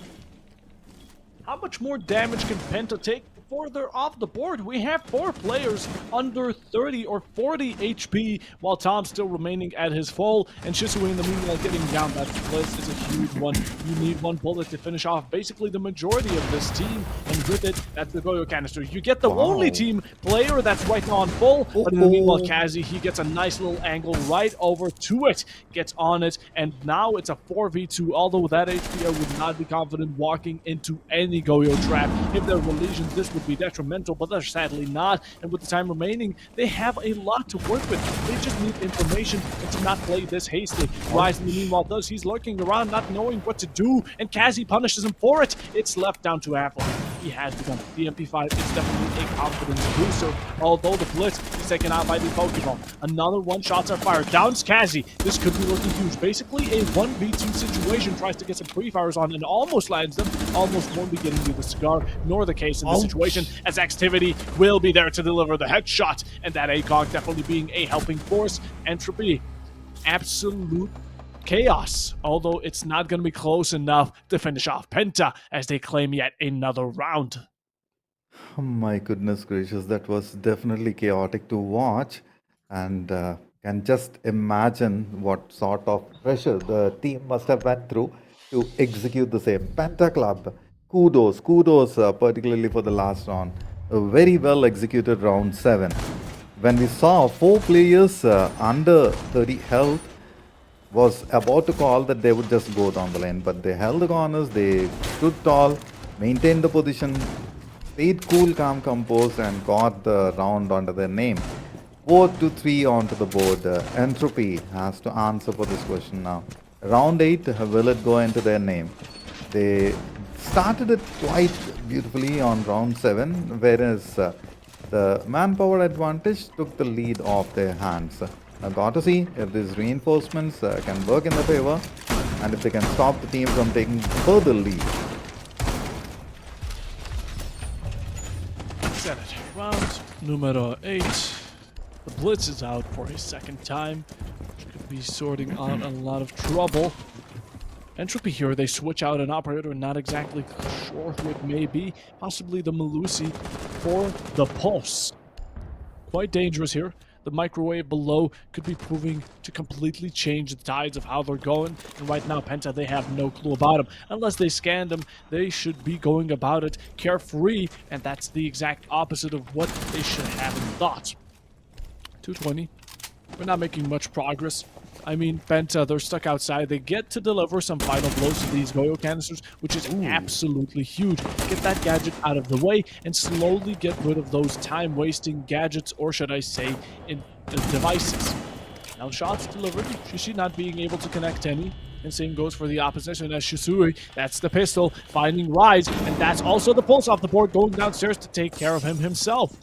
How much more damage can Penta take? further off the board. We have 4 players under 30 or 40 HP, while Tom's still remaining at his full, and Shisui in the meanwhile getting down. That blitz is a huge one. You need one bullet to finish off basically the majority of this team, and with it, that's the Goyo canister. You get the only team player that's right now on full, but in the meanwhile, Kazi, he gets a nice little angle right over to it, gets on it, and now it's a 4v2, although with that HP, I would not be confident walking into any Goyo trap. If there were lesions, this would be detrimental, but they're sadly not, and with the time remaining, they have a lot to work with. They just need information and to not play this hastily. Rise in the meanwhile does, he's lurking around, not knowing what to do, and Kazi punishes him for it. It's left down to Apple. He has begun. The MP5 is definitely a confidence booster, although the blitz is taken out by the Pokeball. Another one shots are fired. Downs Kazi. This could be looking huge. Basically a 1v2 situation. Tries to get some pre-fires on and almost lands them. Almost won't be getting you the cigar, nor the case in this situation, as Activity will be there to deliver the headshot, and that ACOG definitely being a helping force. Entropy, absolute chaos, although it's not going to be close enough to finish off Penta as they claim yet another round. Oh my goodness gracious, that was definitely chaotic to watch, and can just imagine what sort of pressure the team must have went through to execute the same. Penta Club, kudos, particularly for the last round. A very well executed round 7. When we saw 4 players under 30 health, was about to call that they would just go down the lane, but they held the corners, they stood tall, maintained the position, stayed cool, calm, composed, and got the round under their name. 4-3 onto the board. Entropy has to answer for this question now. Round 8, will it go into their name? They started it quite beautifully on round 7, whereas the manpower advantage took the lead off their hands. Now got to see if these reinforcements can work in their favor and if they can stop the team from taking further lead. Senate, round numero 8. The blitz is out for a second time, which could be sorting out a lot of trouble. Entropy here, they switch out an operator, not exactly sure who it may be. Possibly the Melusi for the Pulse. Quite dangerous here. The microwave below could be proving to completely change the tides of how they're going. And right now, Penta, they have no clue about them. Unless they scanned them, they should be going about it carefree. And that's the exact opposite of what they should have in thought. 220. We're not making much progress. I mean, Penta, they're stuck outside. They get to deliver some final blows to these Goyo canisters, which is absolutely huge. Get that gadget out of the way and slowly get rid of those time-wasting gadgets, or should I say, in devices. Now, shots delivered. Shishi not being able to connect any. And same goes for the opposition as Shisui. That's the pistol finding Rise, and that's also the pulse off the board going downstairs to take care of him himself.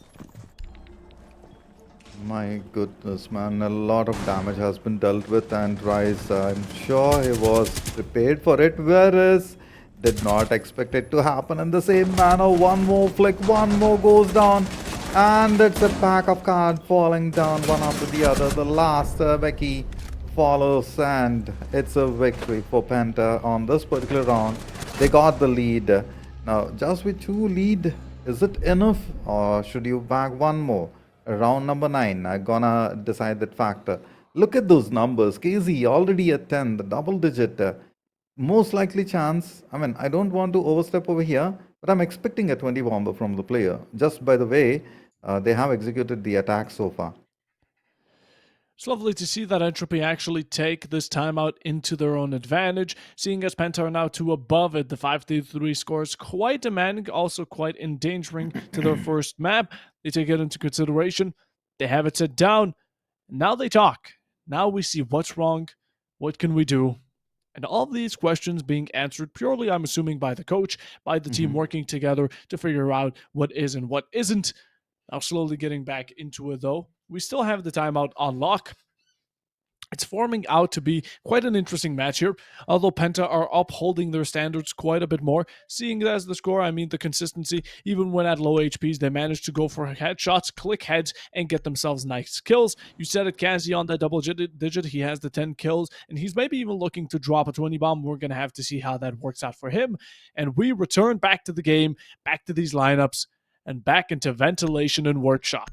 My goodness, man, a lot of damage has been dealt with, and Rise, I'm sure he was prepared for it, whereas did not expect it to happen in the same manner. One more flick, one more goes down, and it's a pack of cards falling down one after the other. The last Becky follows, and it's a victory for Penta on this particular round. They got the lead. Now, just with 2 lead, is it enough, or should you bag one more? Round number 9, I'm gonna decide that factor. Look at those numbers. KZ already at 10, the double digit. Most likely chance. I mean, I don't want to overstep over here, but I'm expecting a 20 bomber from the player. Just by the way, they have executed the attack so far. It's lovely to see that Entropy actually take this timeout into their own advantage, seeing as Penta are now 2 above it. The 5-3 score is quite demanding, also quite endangering to their first map. They take it into consideration. They have it set down. Now they talk. Now we see what's wrong, what can we do, and all of these questions being answered purely, I'm assuming, by the coach, by the team working together to figure out what is and what isn't. Now slowly getting back into it, though. We still have the timeout on lock. It's forming out to be quite an interesting match here, although Penta are upholding their standards quite a bit more. Seeing as the score, I mean the consistency, even when at low HPs, they manage to go for headshots, click heads, and get themselves nice kills. You said it, Kazi on that double digit, he has the 10 kills, and he's maybe even looking to drop a 20 bomb. We're going to have to see how that works out for him. And we return back to the game, back to these lineups, and back into ventilation and workshop.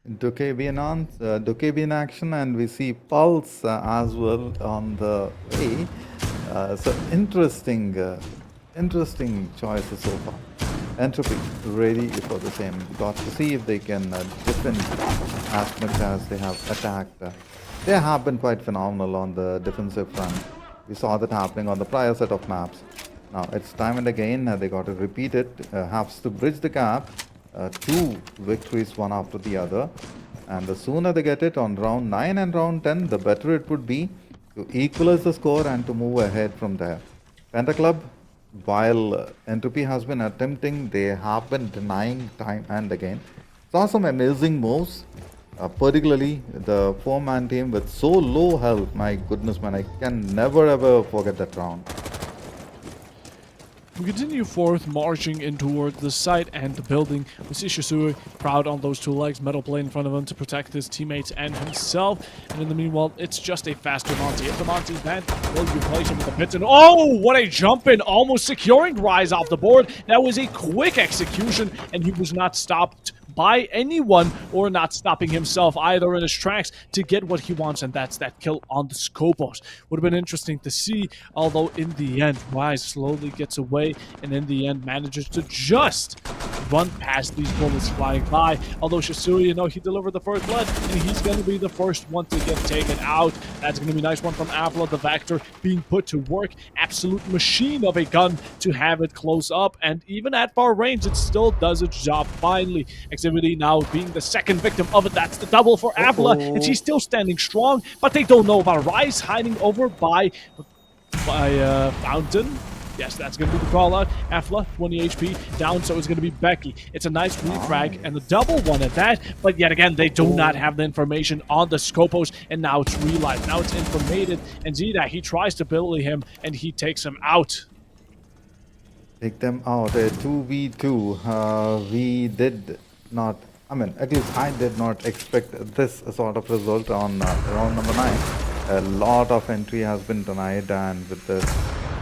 Dukebi in action, and we see Pulse as well on the way. So interesting choices so far. Entropy ready for the same. Got to see if they can defend as much as they have attacked. They have been quite phenomenal on the defensive front. We saw that happening on the prior set of maps. Now it's time and again they got to repeat it. Has to bridge the gap. Two victories one after the other, and the sooner they get it on round 9 and round 10, the better it would be to equalize the score and to move ahead from there. Penta Club, while Entropy has been attempting, they have been denying time and again. Saw some amazing moves, particularly the 4-man team with so low health. My goodness, man, I can never ever forget that round. We continue forth, marching in towards the site and the building. We see Shisui proud on those two legs, metal plate in front of him to protect his teammates and himself. And in the meanwhile, it's just a faster Monty. If the Monty's banned, will you place him with the pits? And oh, what a jump in, almost securing Rise off the board. That was a quick execution, and he was not stopped by anyone, or not stopping himself either in his tracks to get what he wants, and that's that kill on the Scopos. Would have been interesting to see, although in the end, Rise slowly gets away, and in the end manages to just run past these bullets flying by. Although Shisui, you know, he delivered the first blood, and he's going to be the first one to get taken out. That's going to be a nice one from Avla, the Vector being put to work. Absolute machine of a gun to have it close up, and even at far range, it still does its job finally. Activity now being the second victim of it. That's the double for Avla, and she's still standing strong, but they don't know about Rise hiding over by Fountain. Yes, that's going to be the call out. Afla, 20 HP down, so it's going to be Becky. It's a nice refrag and a double one at that, but yet again, they do not have the information on the Scopos, and now it's realized. Now it's informated, and Zida, he tries to bully him, and he takes him out. Take them out. 2v2. We did not, I mean, at least I did not expect this sort of result on round number 9. A lot of entry has been denied, and with the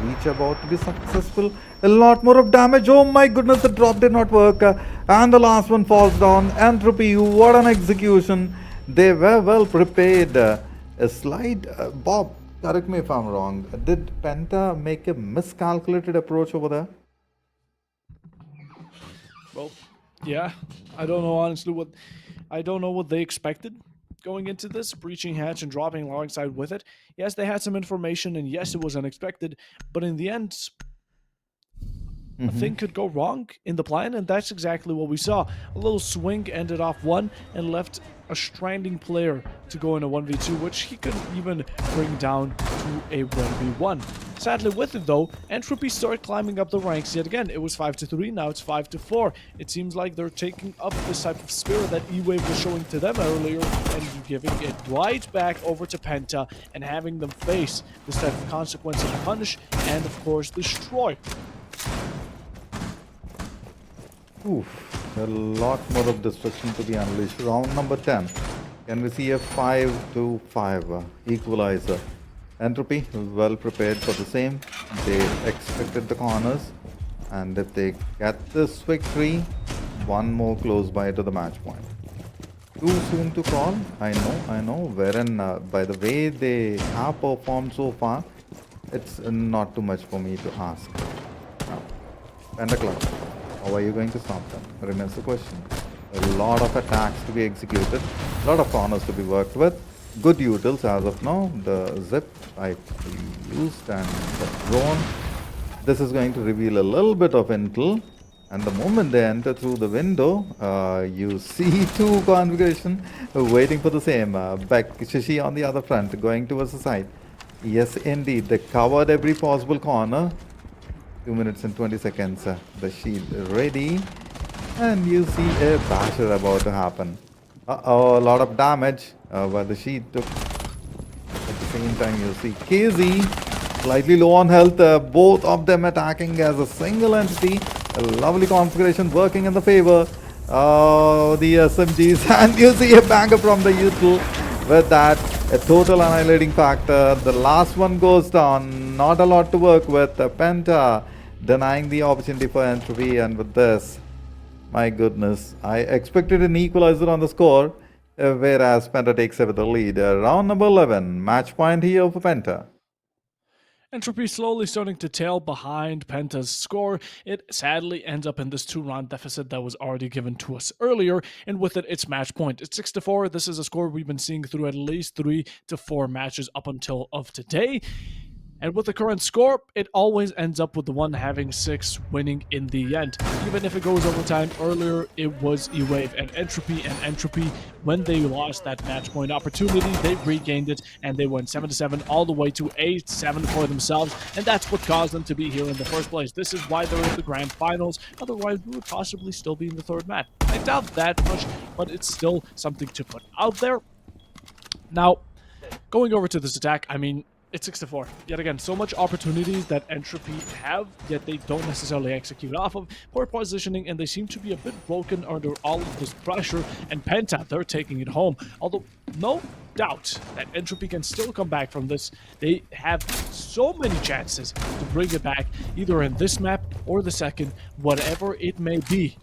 reach about to be successful, a lot more of damage. Oh my goodness, the drop did not work, and the last one falls down. Entropy, what an execution. They were well prepared. A slide, Bob, correct me if I'm wrong, did Penta make a miscalculated approach over there? Well, yeah, I don't know honestly what they expected going into this, breaching hatch and dropping alongside with it. Yes, they had some information, and yes, it was unexpected, but in the end, a thing could go wrong in the plan, and that's exactly what we saw. A little swing ended off one and left a stranding player to go in a 1v2, which he couldn't even bring down to a 1v1. Sadly with it though, Entropy started climbing up the ranks yet again. It was 5-3, now it's 5-4. It seems like they're taking up this type of spirit that E-Wave was showing to them earlier and giving it right back over to Penta and having them face this type of consequence and punish and of course destroy. Oof, a lot more of destruction to be unleashed. Round number 10. Can we see a 5-5 equalizer? Entropy well prepared for the same. They expected the corners, and if they get this victory, one more close by to the match point. Too soon to call, I know. Wherein by the way they have performed so far, it's not too much for me to ask. Now, Penta Club, how are you going to stop them? Remains the question. A lot of attacks to be executed, a lot of corners to be worked with. Good utils as of now. The zip I used and the drone. This is going to reveal a little bit of intel. And the moment they enter through the window, you see two configuration waiting for the same. Back Shishi on the other front, going towards the side. Yes, indeed, they covered every possible corner. 2 minutes and 20 seconds. The shield ready, and you see a basher about to happen. A lot of damage, but the shield took. At the same time, you see KZ slightly low on health. Both of them attacking as a single entity. A lovely configuration working in the favor. The SMGs, and you see a banger from the util. With that, a total annihilating factor. The last one goes down. Not a lot to work with. Penta denying the opportunity for Entropy, and with this, My goodness. I expected an equalizer on the score, whereas Penta takes over the lead. Round number 11. Match point here for Penta. Entropy slowly starting to tail behind Penta's score. It sadly ends up in this 2-round deficit that was already given to us earlier, and with it, it's match point. It's 6-4. This is a score we've been seeing through at least 3 to 4 matches up until of today. And with the current score, it always ends up with the one having 6 winning in the end. Even if it goes overtime, earlier it was E-Wave and Entropy, when they lost that match point opportunity, they regained it and they went 7-7 all the way to 8-7 for themselves, and that's what caused them to be here in the first place. This is why they're in the grand finals, otherwise we would possibly still be in the third match. I doubt that much, but it's still something to put out there. Now, going over to this attack, I mean, it's 6-4. Yet again, so much opportunities that Entropy have, yet they don't necessarily execute off of. Poor positioning, and they seem to be a bit broken under all of this pressure. And Penta, they're taking it home. Although, no doubt that Entropy can still come back from this. They have so many chances to bring it back, either in this map or the second, whatever it may be.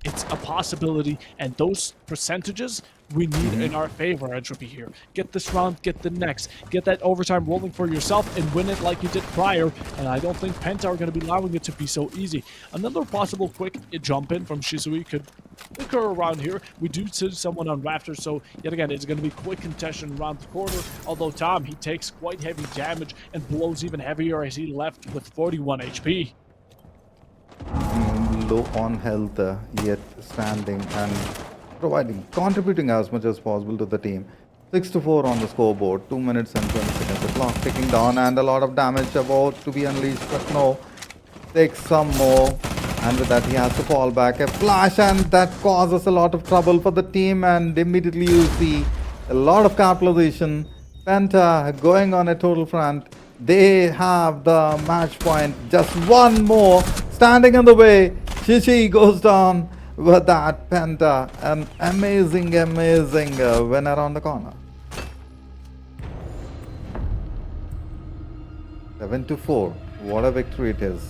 It's a possibility, and those percentages we need in our favor, Entropy here. Get this round, get the next, get that overtime rolling for yourself, and win it like you did prior, and I don't think Penta are going to be allowing it to be so easy. Another possible quick jump in from Shizui could occur around here. We do see someone on Rafters, so yet again, it's going to be quick contention around the corner, although Tom, he takes quite heavy damage and blows even heavier as he left with 41 HP. Low on health, yet standing and contributing as much as possible to the team. 6-4 on the scoreboard, 2 minutes and 20 seconds. The clock ticking down, and a lot of damage about to be unleashed, but no, takes some more, and with that he has to fall back. A flash, and that causes a lot of trouble for the team, and immediately you see a lot of capitalization. Penta going on a total front. They have the match point. Just one more standing in the way. Shishi goes down with that. Penta, an amazing winner on the corner. 7-4. What a victory it is.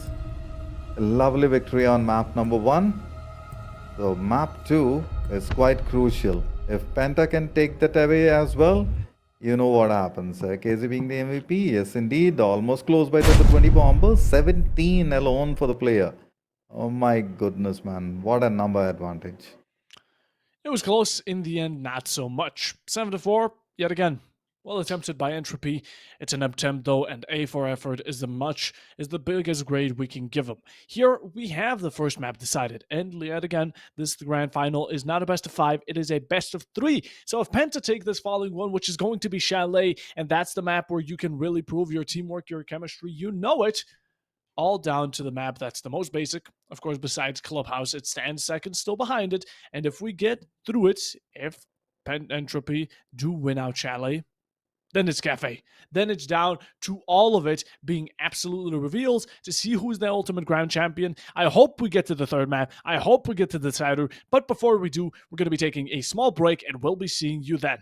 A lovely victory on map number 1. So map 2 is quite crucial. If Penta can take that away as well, you know what happens. KZ being the MVP, yes indeed, almost close by the 20 bombers, 17 alone for the player. Oh my goodness, man, what a number advantage. It was close in the end, not so much. 7-4, yet again. Well attempted by Entropy. It's an attempt though, and A for effort is the biggest grade we can give them. Here we have the first map decided, and yet again, this grand final is not a best of 5, it is a best of 3. So if Penta take this following one, which is going to be Chalet, and that's the map where you can really prove your teamwork, your chemistry, you know it, all down to the map that's the most basic. Of course, besides Clubhouse, it stands second still behind it. And if we get through it, if Entropy do win out Chalet, then it's Cafe. Then it's down to all of it being absolutely reveals to see who's the ultimate ground champion. I hope we get to the third map. I hope we get to the decider. But before we do, we're going to be taking a small break and we'll be seeing you then.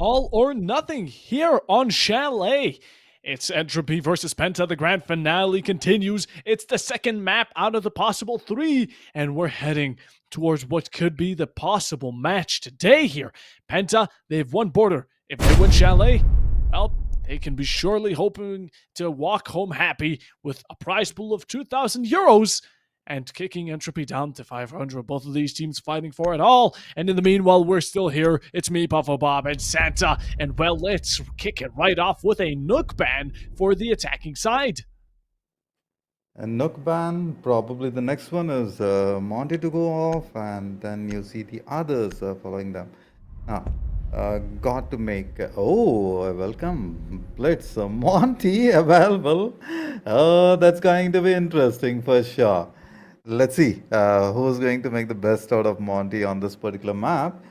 All or nothing here on Chalet. It's Entropy versus Penta. The grand finale continues. It's the second map out of the possible three, and we're heading towards what could be the possible match today here. Penta, they've won Border. If they win Chalet, well, they can be surely hoping to walk home happy with a prize pool of 2,000 euros and kicking Entropy down to 500. Both of these teams fighting for it all. And in the meanwhile, we're still here. It's me, Buffalo Bob, and Santa. And well, let's kick it right off with a Nook ban for the attacking side. And Nook ban, probably the next one is Monty to go off, and then you see the others following them. Now, got to make. Welcome, Blitz. Monty available. Oh, that's going to be interesting for sure. Let's see who's going to make the best out of Monty on this particular map.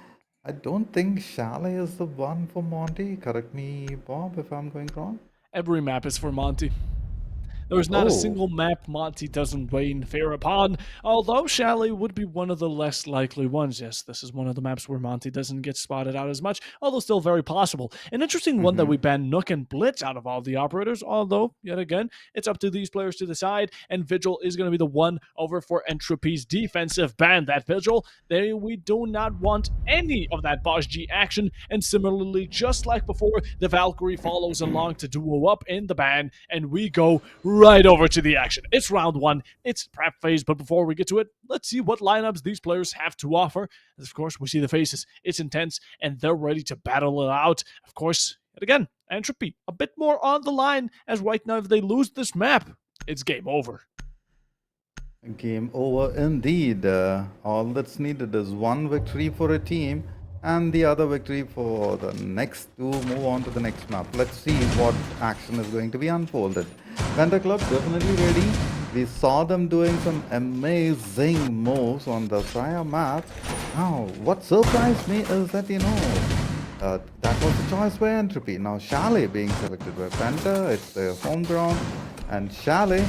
I don't think Chalet is the one for Monty. Correct me, Bob, if I'm going wrong. Every map is for Monty. There's not a single map Monty doesn't reign fair upon, although Chalet would be one of the less likely ones. Yes, this is one of the maps where Monty doesn't get spotted out as much, although still very possible. An interesting one that we banned Nook and Blitz out of all the operators, although, yet again, it's up to these players to decide, and Vigil is going to be the one over for Entropy's defensive ban. That Vigil, we do not want any of that Boss G action, and similarly, just like before, the Valkyrie follows along to duo up in the ban, and we go right over to the action. It's round one. It's prep phase, but before we get to it, let's see what lineups these players have to offer. As of course, we see the faces. It's intense, and they're ready to battle it out. Of course, and again, Entropy, a bit more on the line, as right now, if they lose this map, it's game over. Game over indeed. All that's needed is one victory for a team and the other victory for the next to move on to the next map. Let's see what action is going to be unfolded. Penta Club definitely ready. We saw them doing some amazing moves on the prior map. Now, what surprised me is that, that was the choice by Entropy. Now, Chalet being selected by Penta, it's their home ground, and Chalet,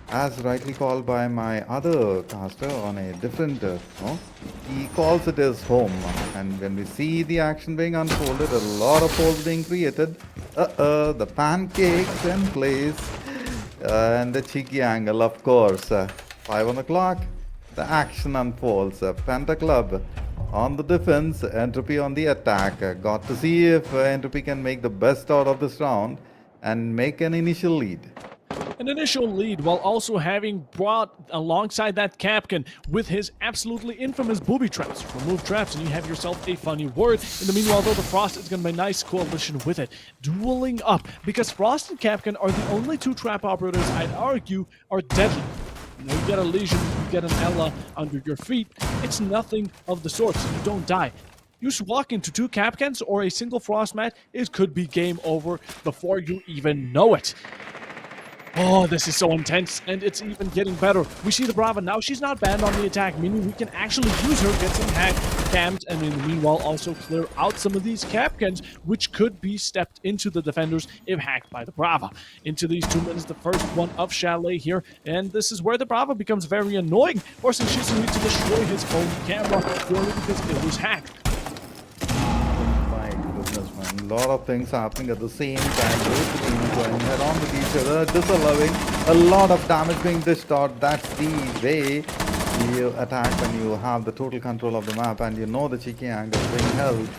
as rightly called by my other caster on a different he calls it his home. And when we see the action being unfolded, a lot of holes being created. The pancakes in place, and the cheeky angle, of course. 5 on the clock, the action unfolds. Penta Club on the defense, Entropy on the attack. Got to see if Entropy can make the best out of this round and make an initial lead. An initial lead while also having brought alongside that Capcan with his absolutely infamous booby traps. Remove traps and you have yourself a funny word. In the meanwhile, though, the Frost is going to be a nice coalition with it. Dueling up, because Frost and Capcan are the only two trap operators I'd argue are deadly. You get a Legion, you get an Ella under your feet. It's nothing of the sort, so you don't die. You walk into two Capcans or a single Frost mat, it could be game over before you even know it. Oh, this is so intense, and it's even getting better. We see the Brava now. She's not banned on the attack, meaning we can actually use her, get some hack camps, and in the meanwhile also clear out some of these Capcans, which could be stepped into the defenders if hacked by the Brava. Into these 2 minutes, the first one of Chalet here, and this is where the Brava becomes very annoying, forcing Shizumi to destroy his own camera purely because it was hacked. A lot of things happening at the same time. Both the teams going head on with each other, disallowing a lot of damage being dished out. That's the way you attack when you have the total control of the map and you know the cheeky angle is being held.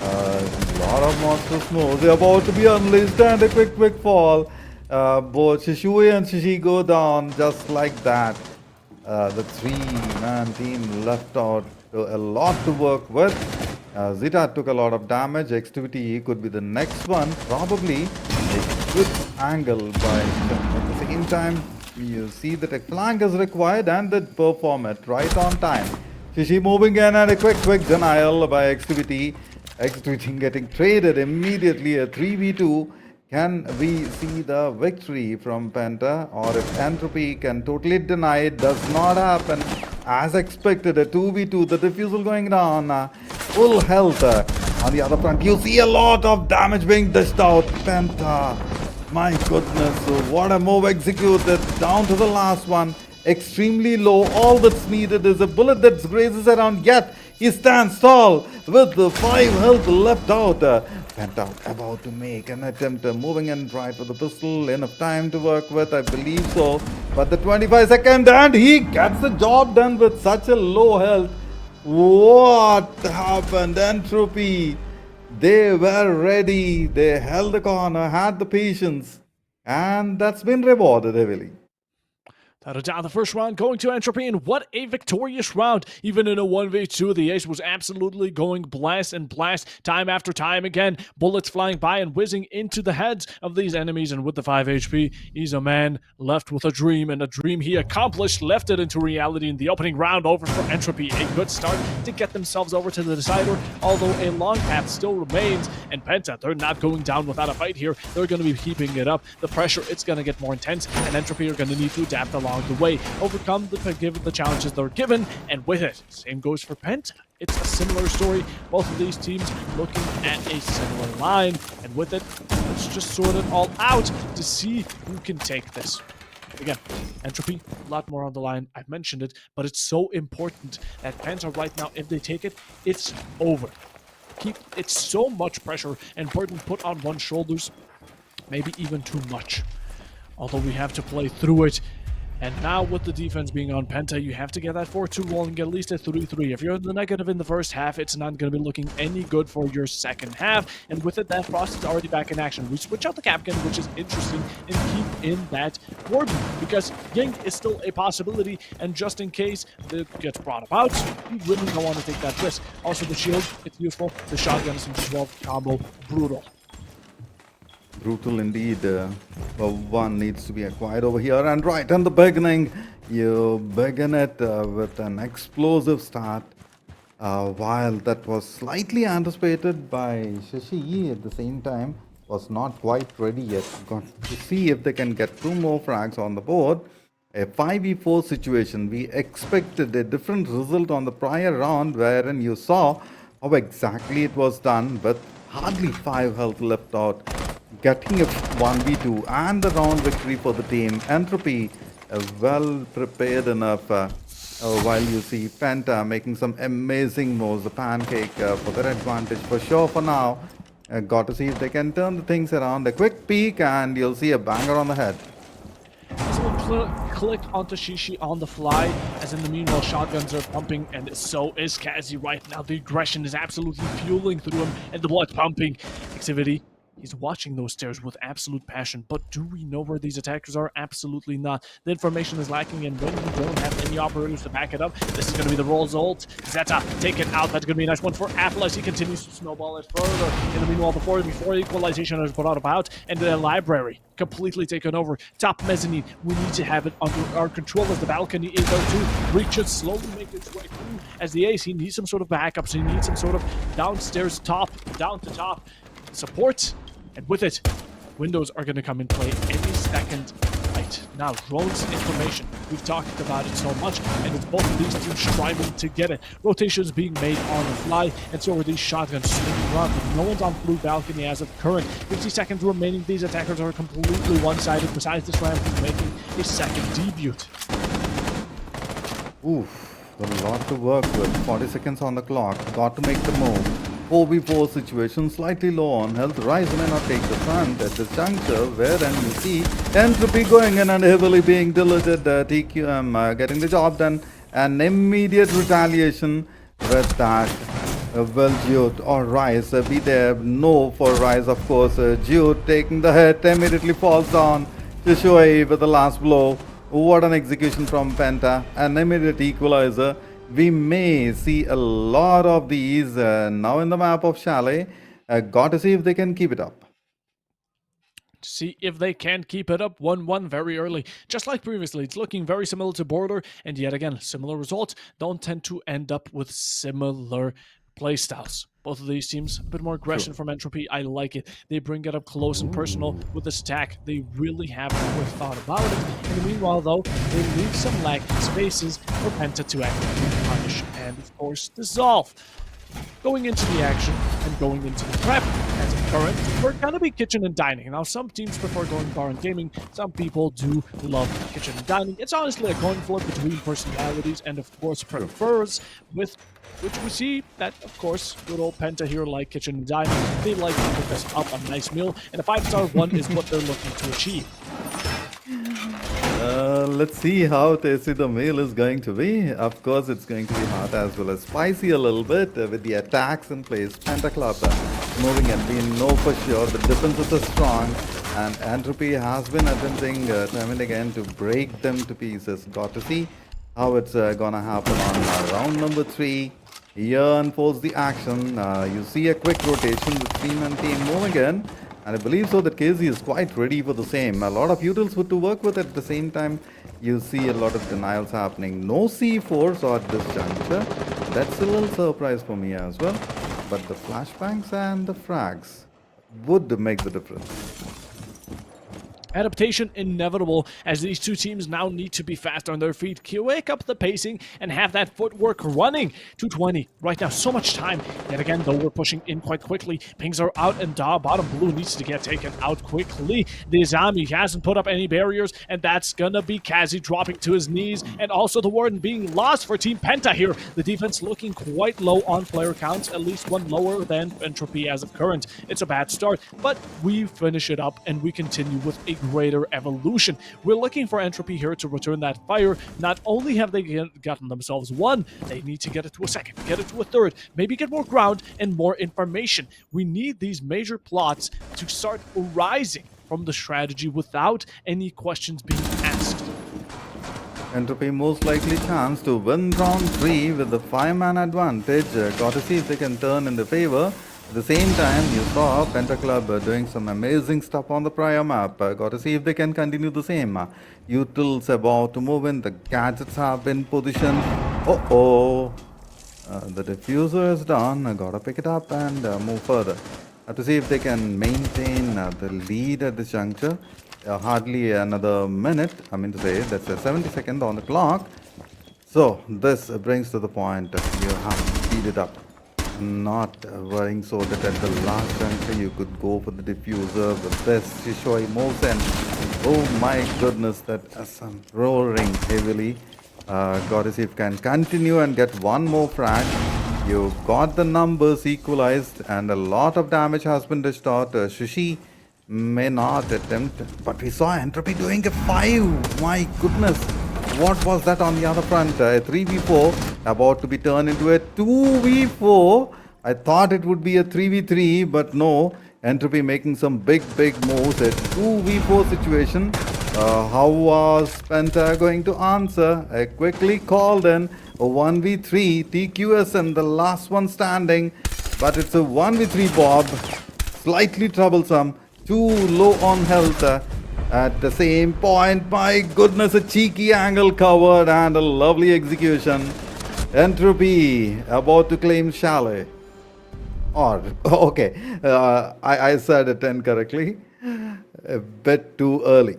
A lot of monster snows. They're about to be unleashed and a quick fall. Both Shishui and Shishi go down just like that. The three-man team left out a lot to work with. Zeta took a lot of damage. X2T could be the next one. Probably a good angle by at the same time. You see that a flank is required and they perform it right on time. Shishi moving in and a quick denial by X2T. X2T getting traded immediately. A 3v2. Can we see the victory from Penta, or if Entropy can totally deny it? Does not happen. As expected, a 2v2, the diffusal going down, full health. On the other front, you see a lot of damage being dished out. Penta, my goodness, what a move executed, down to the last one. Extremely low, all that's needed is a bullet that grazes around, yet he stands tall with the 5 health left out. Penta about to make an attempt, moving in right with the pistol. Enough time to work with, I believe so. But the 25 second, and he gets the job done with such a low health. What happened? Entropy. They were ready. They held the corner, had the patience, and that's been rewarded heavily. Without a doubt, the first round going to Entropy, and what a victorious round. Even in a 1v2, the Ace was absolutely going blast and blast time after time again. Bullets flying by and whizzing into the heads of these enemies, and with the 5 HP, he's a man left with a dream, and a dream he accomplished, left it into reality in the opening round. Over for Entropy. A good start to get themselves over to the decider, although a long path still remains, and Penta, they're not going down without a fight here. They're going to be keeping it up. The pressure, it's going to get more intense, and Entropy are going to need to adapt along the way, overcome the challenges they're given, and with it, same goes for Penta. It's a similar story. Both of these teams looking at a similar line, and with it, let's just sort it all out to see who can take this. Again, Entropy, a lot more on the line. I've mentioned it, but it's so important that Penta right now, if they take it, it's over. It's so much pressure and burden put on one's shoulders, maybe even too much. Although we have to play through it. And now with the defense being on Penta, you have to get that 4-2 roll and get at least a 3-3. If you're in the negative in the first half, it's not going to be looking any good for your second half. And with it, that Frost is already back in action. We switch out the Capcan, which is interesting, and keep in that Warden, because Ying is still a possibility, and just in case it gets brought about, you really don't want to take that risk. Also, the shield, it's useful. The shotgun is 12 combo, brutal. Brutal indeed. One needs to be acquired over here. And right in the beginning, you begin it with an explosive start. While that was slightly anticipated by Shashi, at the same time, was not quite ready yet. Got to see if they can get 2 more frags on the board. A 5v4 situation. We expected a different result on the prior round, wherein you saw how exactly it was done, with hardly 5 health left out. Getting a 1v2 and the round victory for the team. Entropy well prepared enough, while you see Penta making some amazing moves. The pancake for their advantage for sure for now. Got to see if they can turn the things around. A quick peek and you'll see a banger on the head. Someone click onto Shishi on the fly, as in the meanwhile shotguns are pumping, and so is Kazi right now. The aggression is absolutely fueling through him, and the blood pumping activity. He's watching those stairs with absolute passion, but do we know where these attackers are? Absolutely not. The information is lacking, and when you don't have any operators to back it up, this is going to be the Rolls ult. Zeta, take it out. That's going to be a nice one for Apple as he continues to snowball it further. In the meanwhile, before equalization is brought about, and the library completely taken over. Top mezzanine, we need to have it under our control as the balcony is out to reach it, slowly make its way through. As the Ace, he needs some sort of backup, so he needs some sort of downstairs top, down to top support. And with it, windows are going to come in play any second. Right now, drones information. We've talked about it so much, and it's both of these teams striving to get it. Rotations being made on the fly, and so are these shotguns swinging around. But no one's on blue balcony as of current. 50 seconds remaining. These attackers are completely one-sided. Besides this round, he's making his second debut. Oof, got a lot to work with. 40 seconds on the clock. Got to make the move. 4v4 situation, slightly low on health. Rise may not take the front at this juncture, wherein you see Entropy going in and heavily being deleted. TQM getting the job done. An immediate retaliation with that. Well, Jude or Rise be there. No for Rise, of course. Jude taking the hit, immediately falls down. Shishui with the last blow. What an execution from Penta. An immediate equalizer. We may see a lot of these now in the map of Chalet. Got to see if they can keep it up. See if they can keep it up. 1-1 very early. Just like previously, it's looking very similar to Border, and yet again, similar results don't tend to end up with similar playstyles. Both of these teams, a bit more aggression from Entropy. I like it. They bring it up close and personal with this attack. They really have thought about it. In the meanwhile, though, they leave some lacking spaces for Penta to actively punish and, of course, dissolve. Going into the action and going into the prep as a current, we're gonna be kitchen and dining. Now, some teams prefer going bar and gaming. Some people do love kitchen and dining. It's honestly a coin flip between personalities and, of course, prefers, with which we see that, of course, good old Penta here like kitchen and dining. They like to cook us up a nice meal, and a 5-star one is what they're looking to achieve. Let's see how tasty the meal is going to be. Of course, it's going to be hot as well as spicy a little bit with the attacks in place. Penta Club moving in. We know for sure the defenses are strong, and Entropy has been attempting time and again to break them to pieces. Got to see how it's gonna happen on round number 3. Here unfolds the action. You see a quick rotation with team and team moving in. And I believe so that KZ is quite ready for the same. A lot of utils to work with at the same time. You see a lot of denials happening. No C4 so at this juncture. That's a little surprise for me as well. But the flashbangs and the frags would make the difference. Adaptation inevitable, as these two teams now need to be fast on their feet, wake up the pacing, and have that footwork running. 220 right now, so much time. Yet again, though, we're pushing in quite quickly. Pings are out, and bottom blue needs to get taken out quickly. The Izami hasn't put up any barriers, and that's gonna be Kazi dropping to his knees, and also the Warden being lost for Team Penta here. The defense looking quite low on player counts, at least one lower than Entropy as of current. It's a bad start, but we finish it up, and we continue with a greater evolution. We're looking for Entropy here to return that fire. Not only have they gotten themselves one, they need to get it to a second, get it to a third, maybe get more ground and more information. We need these major plots to start rising from the strategy without any questions being asked. Entropy most likely chance to win round 3 with the 5-man advantage. Got to see if they can turn in the favor. At the same time, you saw Penta Club doing some amazing stuff on the prior map. Got to see if they can continue the same. Utils about to move in. The gadgets have been positioned. The diffuser is done. Got to pick it up and move further. Have to see if they can maintain the lead at this juncture. Hardly another minute. I mean to say, that's a 70 seconds on the clock. So this brings to the point you have to speed it up. Not worrying so that at the last juncture you could go for the diffuser with this Shishoi moves and oh my goodness, that SM roaring heavily. Got to see if you can continue and get one more frag. You got the numbers equalized and a lot of damage has been dished out. Shishi may not attempt, but we saw Entropy doing a 5. My goodness. What was that on the other front? A 3v4 about to be turned into a 2v4. I thought it would be a 3v3, but no. Entropy making some big moves. A 2v4 situation. How was Penta going to answer? I quickly called in a 1v3. TQSM, the last one standing. But it's a 1v3 Bob. Slightly troublesome. Too low on health. At the same point, my goodness, a cheeky angle covered and a lovely execution. Entropy about to claim Chalet. Or, okay, I said it incorrectly. A bit too early.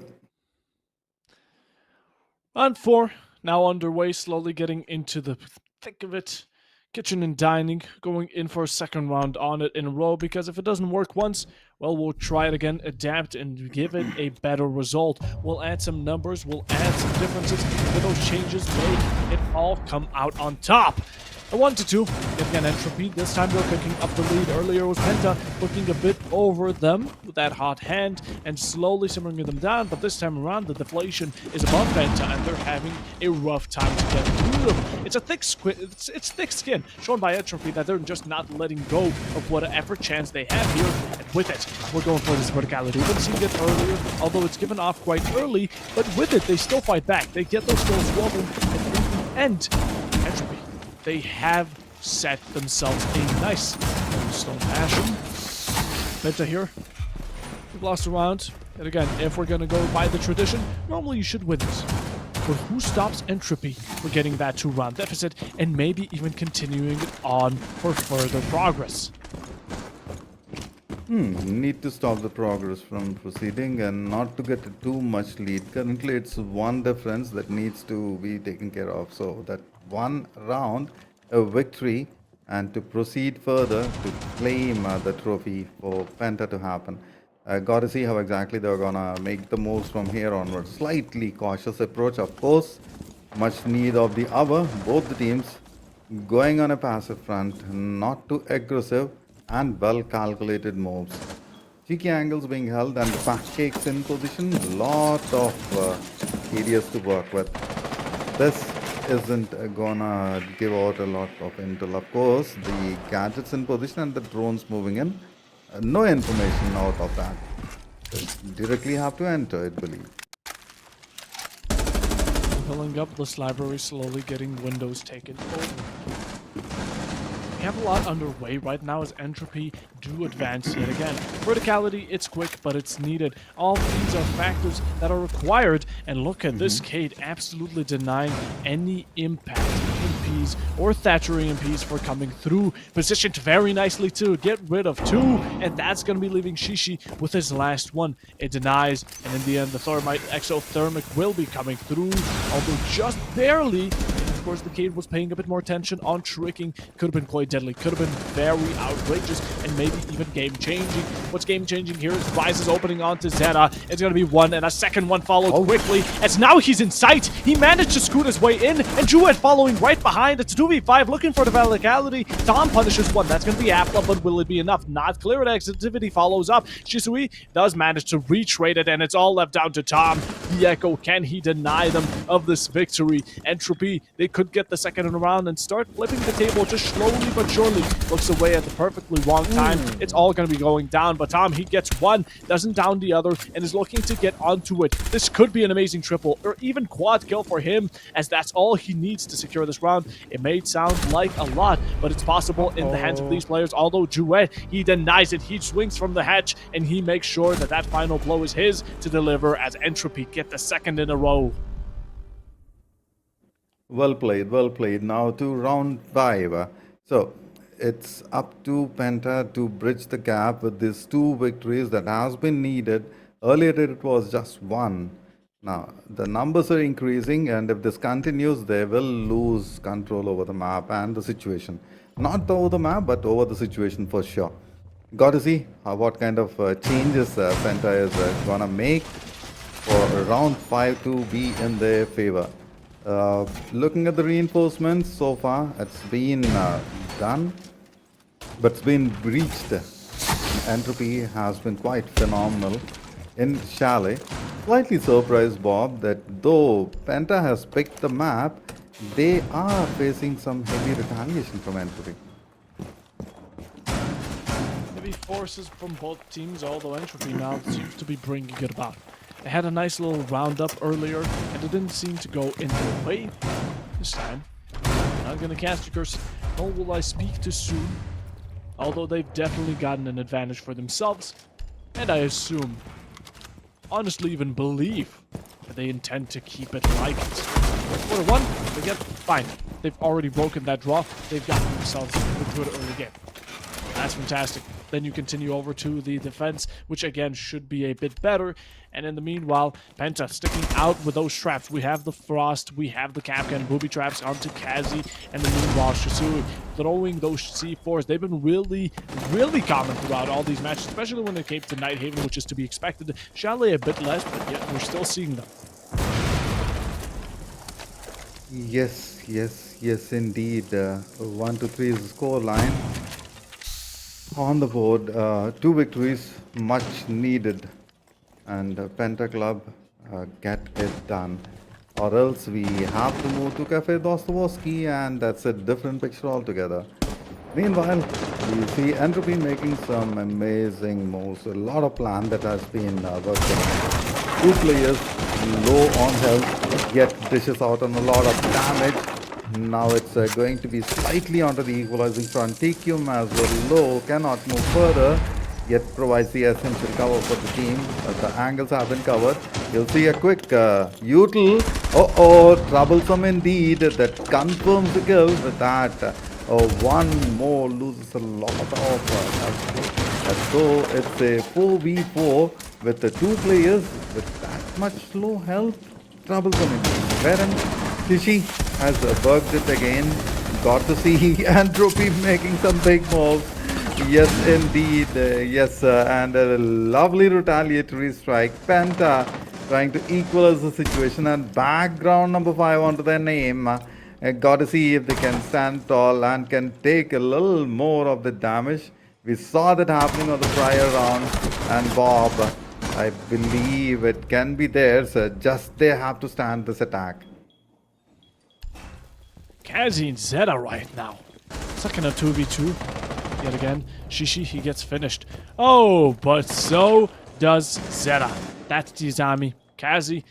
Round 4 now underway, slowly getting into the thick of it. Kitchen and dining, going in for a second round on it in a row, because if it doesn't work once, well, we'll try it again, adapt, and give it a better result. We'll add some numbers, we'll add some differences, with those changes make it all come out on top. A 1-2, again Entropy, this time they're picking up the lead. Earlier was Penta looking a bit over them with that hot hand and slowly simmering them down, but this time around the deflation is above Penta and they're having a rough time to get through them. It's a thick it's thick skin, shown by Entropy that they're just not letting go of whatever chance they have here, and with it, we're going for this verticality. We've seen it earlier, although it's given off quite early, but with it, they still fight back. They get those kills rolling, and in the end, Entropy, they have set themselves a nice stone passion. Penta here. We've lost a round. And again, if we're going to go by the tradition, normally you should win this. But who stops Entropy from getting that 2-round deficit and maybe even continuing it on for further progress? Need to stop the progress from proceeding and not to get too much lead. Currently, it's one difference that needs to be taken care of. So that one round, a victory and to proceed further to claim the trophy for Penta to happen. Got to see how exactly they're gonna make the moves from here onwards. Slightly cautious approach, of course. Much need of the hour. Both the teams going on a passive front, not too aggressive, and well calculated moves. Cheeky angles being held and the pancakes in position. Lot of areas to work with. This isn't gonna give out a lot of intel. Of course, the gadgets in position and the drones moving in. No information out of that. Just directly have to enter it, believe. Filling up this library, slowly getting windows taken over. We have a lot underway right now as Entropy do advance yet again. Verticality, it's quick, but it's needed. All of these are factors that are required, and look at this Cade absolutely denying any impact EMPs or Thatcher EMPs for coming through. Positioned very nicely to get rid of two, and that's going to be leaving Shishi with his last one. It denies, and in the end, the Thermite Exothermic will be coming through, although just barely. Of course, the Cade was paying a bit more attention on tricking. Could have been quite deadly, could have been very outrageous, and maybe even game-changing. What's game-changing here is Rises opening onto Zeta. It's going to be one, and a second one followed quickly, as now he's in sight. He managed to scoot his way in, and Druid following right behind. It's 2v5, looking for the verticality. Tom punishes one. That's going to be Apla, but will it be enough? Not clear. Activity follows up. Shisui does manage to retrade it, and it's all left down to Tom. The Echo, can he deny them of this victory? Entropy, they could get the second in a round and start flipping the table just slowly but surely. Looks away at the perfectly wrong time. It's all going to be going down, but Tom, he gets one, doesn't down the other, and is looking to get onto it. This could be an amazing triple or even quad kill for him, as that's all he needs to secure this round. It may sound like a lot, but it's possible in the hands of these players. Although Jouet, he denies it. He swings from the hatch, and he makes sure that that final blow is his to deliver as Entropy get the second in a row. Well played, well played. Now to round 5. So it's up to Penta to bridge the gap with these 2 victories that has been needed. Earlier it was just 1. Now the numbers are increasing, and if this continues, they will lose control over the map and the situation. Not over the map, but over the situation for sure. Got to see what kind of changes Penta is gonna make for round 5 to be in their favor. Looking at the reinforcements so far, it's been done, but it's been breached. Entropy has been quite phenomenal in Chalet. Slightly surprised, Bob, that though Penta has picked the map, they are facing some heavy retaliation from Entropy. Heavy forces from both teams, although Entropy now seems to be bringing it about. They had a nice little roundup earlier, and it didn't seem to go in their way this time. Not gonna cast a curse, nor will I speak too soon. Although they've definitely gotten an advantage for themselves, and I assume, honestly even believe, that they intend to keep it like it. 4-1, they get fine. They've already broken that draw. They've gotten themselves a good early game. That's fantastic. Then you continue over to the defense, which again should be a bit better. And in the meanwhile, Penta sticking out with those traps. We have the Frost, we have the Kapkan and booby traps onto Kazi, and the meanwhile Shisui throwing those C4s. They've been really common throughout all these matches, especially when they came to Nighthaven, which is to be expected. Chalet a bit less, but yet we're still seeing them. Yes, indeed. 1-3 is the score line. On the board, 2 victories, much needed, and Penta Club get it done. Or else we have to move to Cafe Dostoevsky, and that's a different picture altogether. Meanwhile, we see Entropy making some amazing moves. A lot of plan that has been worked on. 2 players low on health, yet dishes out on a lot of damage. Now it's going to be slightly onto the equalizing front. TQM as well low, cannot move further, yet provides the essential cover for the team. The angles have been covered. You'll see a quick util. Troublesome indeed. That confirms the kill with that. One more loses a lot of so it's a 4v4 with the 2 players with that much low health. Troublesome indeed. Wherein Tishi has worked it again. got to see Entropy making some big moves. Yes, indeed. Yes, and a lovely retaliatory strike. Penta trying to equalize the situation, and background number 5 onto their name. Got to see if they can stand tall and can take a little more of the damage. We saw that happening on the prior round, and Bob, I believe it can be theirs. Just they have to stand this attack. Kazi and Zeta right now. Stuck in a 2v2. Yet again, Shishi, he gets finished. Oh, but so does Zeta. That's Tizami. Kazi,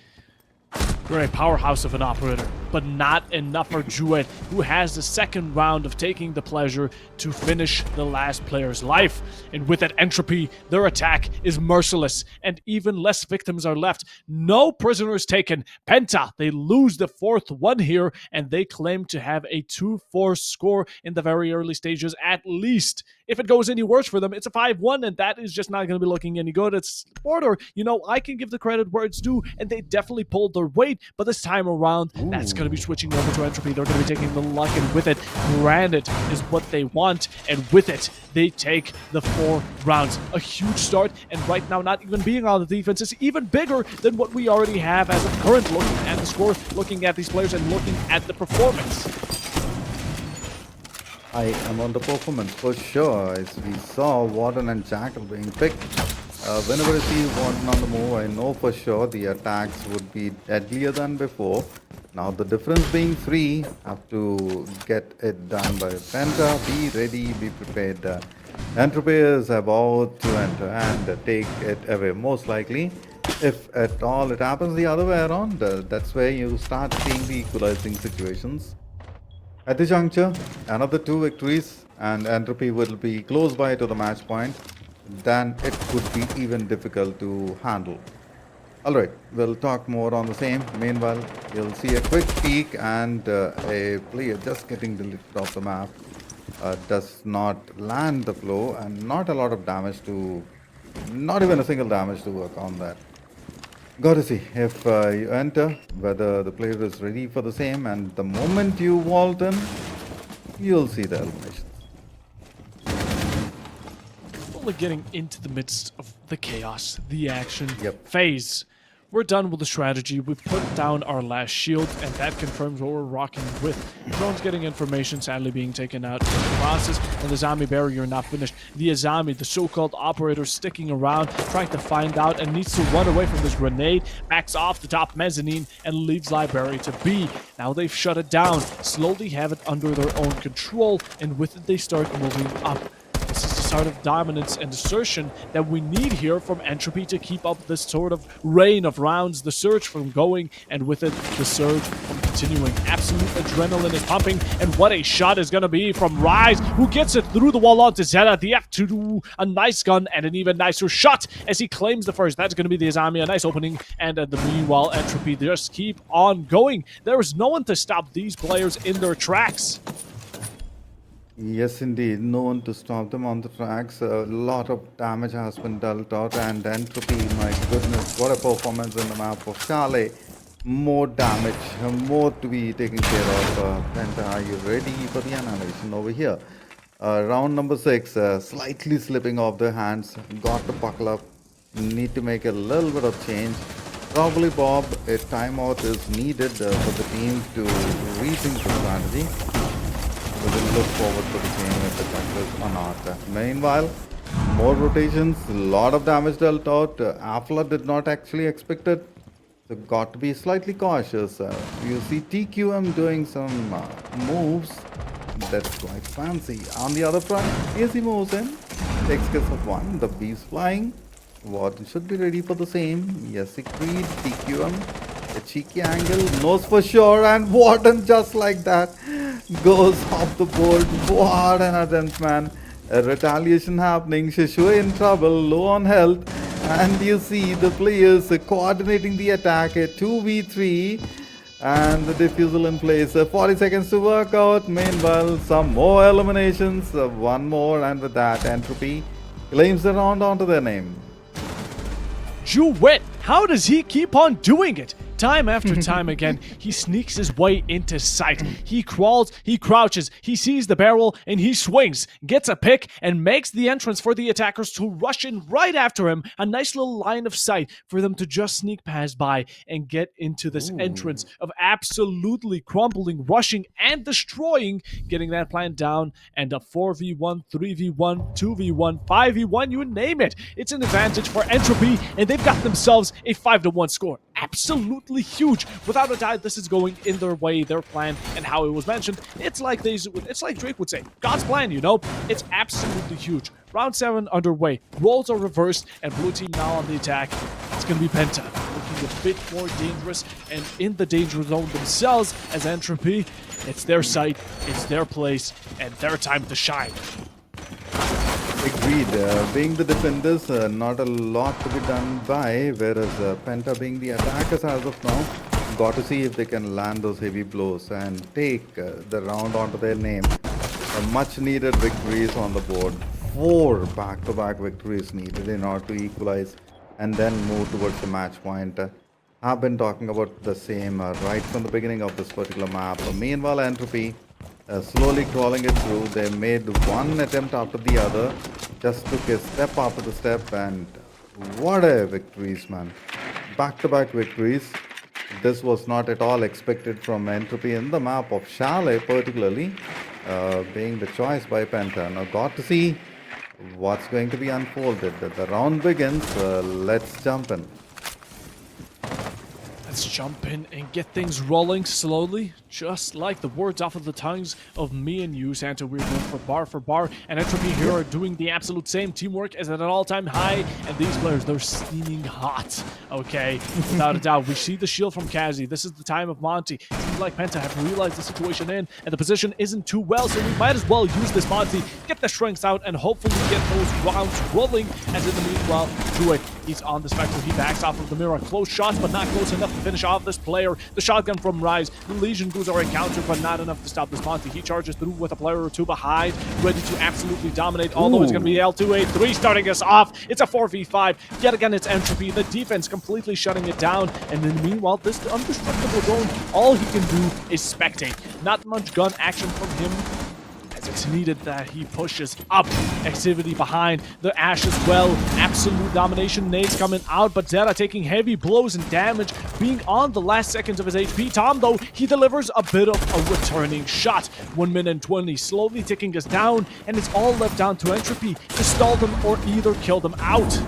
you're a powerhouse of an operator, but not enough for Juet, who has the second round of taking the pleasure to finish the last player's life. And with that Entropy, their attack is merciless, and even less victims are left. No prisoners taken. Penta, they lose the 4th one here, and they claim to have a 2-4 score in the very early stages at least. If it goes any worse for them, it's a 5-1, and that is just not going to be looking any good. It's border. You know, I can give the credit where it's due, and they definitely pulled their weight, but this time around, that's going to be switching over to Entropy. They're going to be taking the luck, and with it, Granite is what they want, and with it, they take the 4 rounds. A huge start, and right now, not even being on the defense is even bigger than what we already have as of current, looking at the score, looking at these players, and looking at the performance. I am on the performance for sure. As we saw Warden and Jackal being picked. Whenever I see Warden on the move, I know for sure the attacks would be deadlier than before. Now the difference being 3, have to get it done by Penta. Be ready, be prepared. Entropy is about to enter and take it away. Most likely, if at all it happens the other way around, that's where you start seeing the equalizing situations. At this juncture, another 2 victories and Entropy will be close by to the match point. Then it could be even difficult to handle. Alright, we'll talk more on the same. Meanwhile, you'll see a quick peek and a player just getting deleted off the map. Does not land the flow and not a lot of damage to, not even a single damage to work on that. Got to see if you enter, whether the player is ready for the same, and the moment you vault in, you'll see the eliminations. Only getting into the midst of the chaos, the action phase. We're done with the strategy. We put down our last shield, and that confirms what we're rocking with. Drone's getting information, sadly being taken out in the process, and the zombie barrier not finished. The Azami, the so-called operator, sticking around, trying to find out, and needs to run away from this grenade, backs off the top mezzanine, and leaves library to be. Now they've shut it down, slowly have it under their own control, and with it they start moving up. This is the start of dominance and assertion that we need here from Entropy to keep up this sort of rain of rounds, the surge from going, and with it, the surge from continuing. Absolute adrenaline is pumping, and what a shot is going to be from Rise, who gets it through the wall onto Zeta. The F2, a nice gun, and an even nicer shot as he claims the first. That's going to be the Azami, a nice opening, and the meanwhile, Entropy just keep on going. There is no one to stop these players in their tracks. Yes, indeed. No one to stop them on the tracks. A lot of damage has been dealt out, and Entropy, my goodness, what a performance in the map of Charlie. More damage, more to be taken care of. Penta, are you ready for the annihilation over here? Round number 6, slightly slipping off their hands. Got to buckle up. Need to make a little bit of change. Probably, Bob, a timeout is needed for the team to rethink the strategy. We will look forward to the same if the tackles or not. Meanwhile, more rotations, a lot of damage dealt out. Afla did not actually expect it, so got to be slightly cautious. You see TQM doing some moves that's quite fancy. On the other front, ESA moves in, takes care of one. The bees flying. Warden should be ready for the same. Yes, agreed. TQM, a cheeky angle, knows for sure, and Warden just like that goes off the board. What an attempt, man. A retaliation happening. Shishua in trouble, low on health, and you see the players coordinating the attack. A 2v3 and the defusal in place. 40 seconds to work out. Meanwhile, some more eliminations. One more, and with that, Entropy claims the round onto their name. Juwet, how does he keep on doing it? time after time again, he sneaks his way into sight. He crawls, he crouches, he sees the barrel, and he swings, gets a pick, and makes the entrance for the attackers to rush in right after him. A nice little line of sight for them to just sneak past by and get into this entrance of absolutely crumbling, rushing, and destroying, getting that plan down, and a 4v1, 3v1, 2v1, 5v1, you name it. It's an advantage for Entropy, and they've got themselves a 5-1 score. Absolutely huge. Without a doubt, this is going in their way, their plan, and how it was mentioned. It's like Drake would say, God's plan, you know? It's absolutely huge. Round 7 underway. Roles are reversed, and blue team now on the attack. It's going to be Penta, looking a bit more dangerous and in the danger zone themselves as Entropy. It's their site, it's their place, and their time to shine. Agreed. Being the defenders, not a lot to be done by, whereas Penta being the attackers as of now, got to see if they can land those heavy blows and take the round onto their name. Much needed victories on the board. 4 back-to-back victories needed in order to equalize and then move towards the match point. I've been talking about the same right from the beginning of this particular map. Meanwhile, Entropy slowly crawling it through. They made one attempt after the other, just took a step after the step, and what a victories, man. Back-to-back victories. This was not at all expected from Entropy in the map of Chalet, particularly being the choice by Penta. Now got to see what's going to be unfolded. The round begins. Let's jump in. Let's jump in and get things rolling slowly, just like the words off of the tongues of me and you, Santa. We're going for bar, and Entropy here are doing the absolute same. Teamwork is at an all-time high, and these players, they're steaming hot, okay? Without a doubt. We see the shield from Kazi. This is the time of Monty. It seems like Penta have realized the situation and the position isn't too well, so we might as well use this Monty, get the strengths out, and hopefully get those rounds rolling, as in the meanwhile, do it. He's on the Spectre. He backs off of the mirror. Close shots, but not close enough to finish off this player. The shotgun from Rise. The Legion goons are encountered, but not enough to stop this Monty. He charges through with a player or two behind, ready to absolutely dominate, although it's going to be L2A3 starting us off. It's a 4v5. Yet again, it's Entropy. The defense completely shutting it down, and then meanwhile, this undestructible drone, all he can do is spectate. Not much gun action from him. It's needed that he pushes up. Activity behind the Ash as well. Absolute domination. Nades coming out, but Zeta taking heavy blows and damage, being on the last seconds of his HP. Tom, though, he delivers a bit of a returning shot. 1 minute and 20, slowly ticking us down, and it's all left down to Entropy to stall them or either kill them out.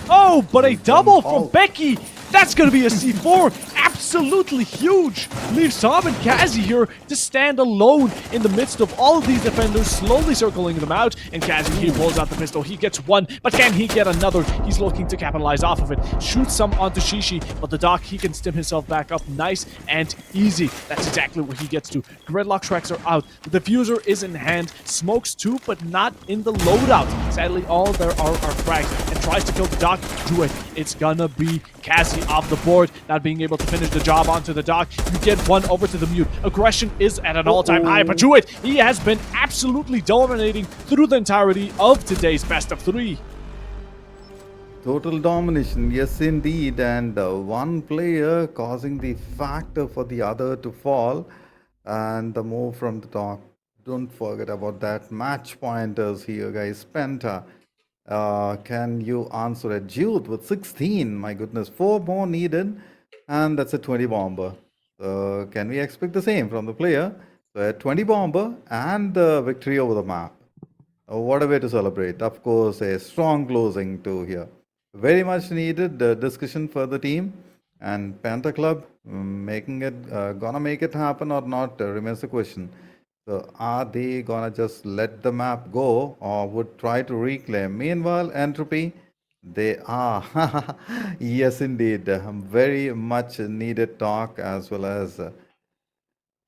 Oh, but a double from Becky. That's going to be a C4. Absolutely huge. Leaves Tom and Kazi here to stand alone in the midst of all of these defenders, slowly circling them out. And Kazi, he pulls out the pistol. He gets one, but can he get another? He's looking to capitalize off of it. Shoots some onto Shishi, but the Doc, he can stim himself back up nice and easy. That's exactly what he gets to. Gridlock tracks are out. The diffuser is in hand. Smokes too, but not in the loadout. Sadly, all there are frags. And tries to kill the Doc. Do it. It's gonna be Kazi off the board, not being able to finish the job onto the Doc. You get one over to the mute. Aggression is at an all-time high, but Druid, he has been absolutely dominating through the entirety of today's best of 3. Total domination, yes indeed, and one player causing the factor for the other to fall, and the move from the Doc. Don't forget about that. Match pointers here, guys. Penta. Can you answer a Jude with 16? My goodness, 4 more needed, and that's a 20 bomber. Can we expect the same from the player? So a 20 bomber and victory over the map. What a way to celebrate. Of course, a strong closing to here. Very much needed discussion for the team, and Panther Club making it, gonna make it happen or not remains the question. So are they gonna just let the map go or would try to reclaim? Meanwhile, Entropy, they are. Yes, indeed. Very much needed talk as well as.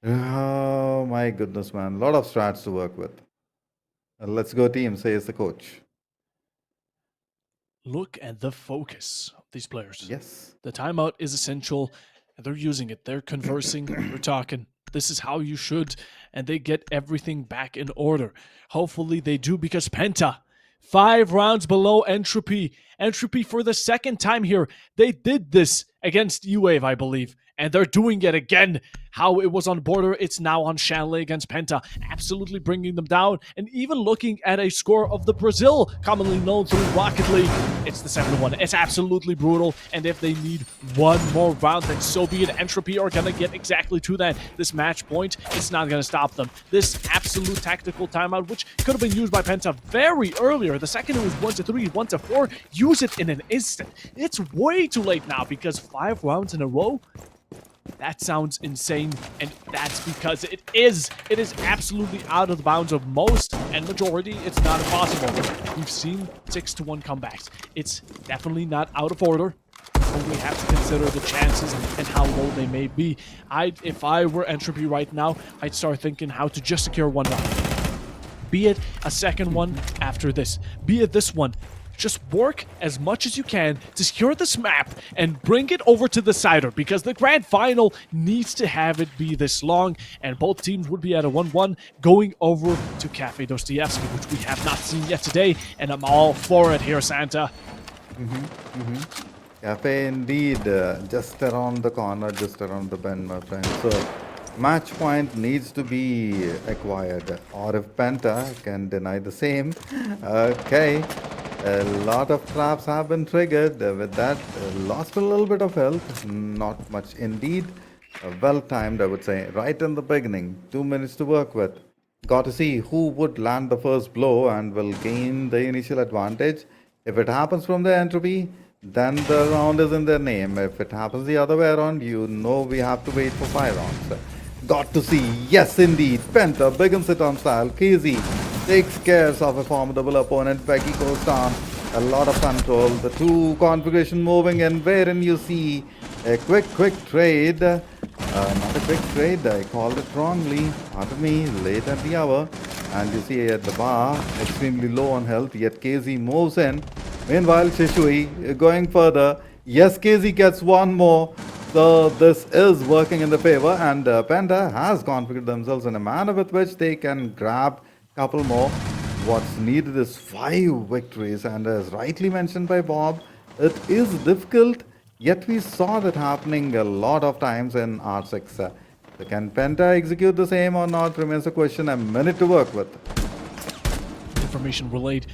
Oh my goodness, man. A lot of strats to work with. Let's go, team, says the coach. Look at the focus of these players. Yes. The timeout is essential, and they're using it. They're conversing, they're talking. This is how you should, and they get everything back in order. Hopefully they do, because Penta, 5 rounds below Entropy. Entropy for the second time here. They did this against U-Wave, I believe. And they're doing it again. How it was on Border, it's now on Shanley against Penta, absolutely bringing them down. And even looking at a score of the Brazil, commonly known through Rocket League, it's the 7-1. It's absolutely brutal. And if they need one more round, then so be it. Entropy are going to get exactly to that. This match point, it's not going to stop them. This absolute tactical timeout, which could have been used by Penta very earlier. The second it was 1-3, 1-4, use it in an instant. It's way too late now because 5 rounds in a row, that sounds insane, and that's because it is absolutely out of the bounds of most and majority. It's not impossible. We've seen 6-1 comebacks. It's definitely not out of order, but we have to consider the chances and how low they may be. If I were Entropy right now, I'd start thinking how to just secure one round. Be it a second one after this. Be it this one. Just work as much as you can to secure this map and bring it over to the Cider, because the grand final needs to have it be this long, and both teams would be at a 1-1 going over to Cafe Dostoevsky, which we have not seen yet today, and I'm all for it here, Santa. Cafe indeed, just around the corner, just around the bend, my friend. So match point needs to be acquired, or if Penta can deny the same. Okay. A lot of traps have been triggered. With that, lost a little bit of health. Not much indeed. Well timed, I would say. Right in the beginning. 2 minutes to work with. Got to see who would land the first blow and will gain the initial advantage. If it happens from the Entropy, then the round is in their name. If it happens the other way around, you know we have to wait for 5 rounds. Got to see. Yes, indeed. Penta begins it on style. KZ takes care of a formidable opponent. Becky goes down. A lot of control. The two configuration moving, and wherein you see a quick trade. Not a quick trade. I called it wrongly. Pardon me. Late at the hour. And you see at the bar, extremely low on health. Yet KZ moves in. Meanwhile, Shishui going further. Yes, KZ gets one more. So this is working in the favor, and Penta has configured themselves in a manner with which they can grab a couple more. What's needed is 5 victories, and as rightly mentioned by Bob, it is difficult, yet we saw that happening a lot of times in R6. So can Penta execute the same or not remains a question. A minute to work with. Information relayed,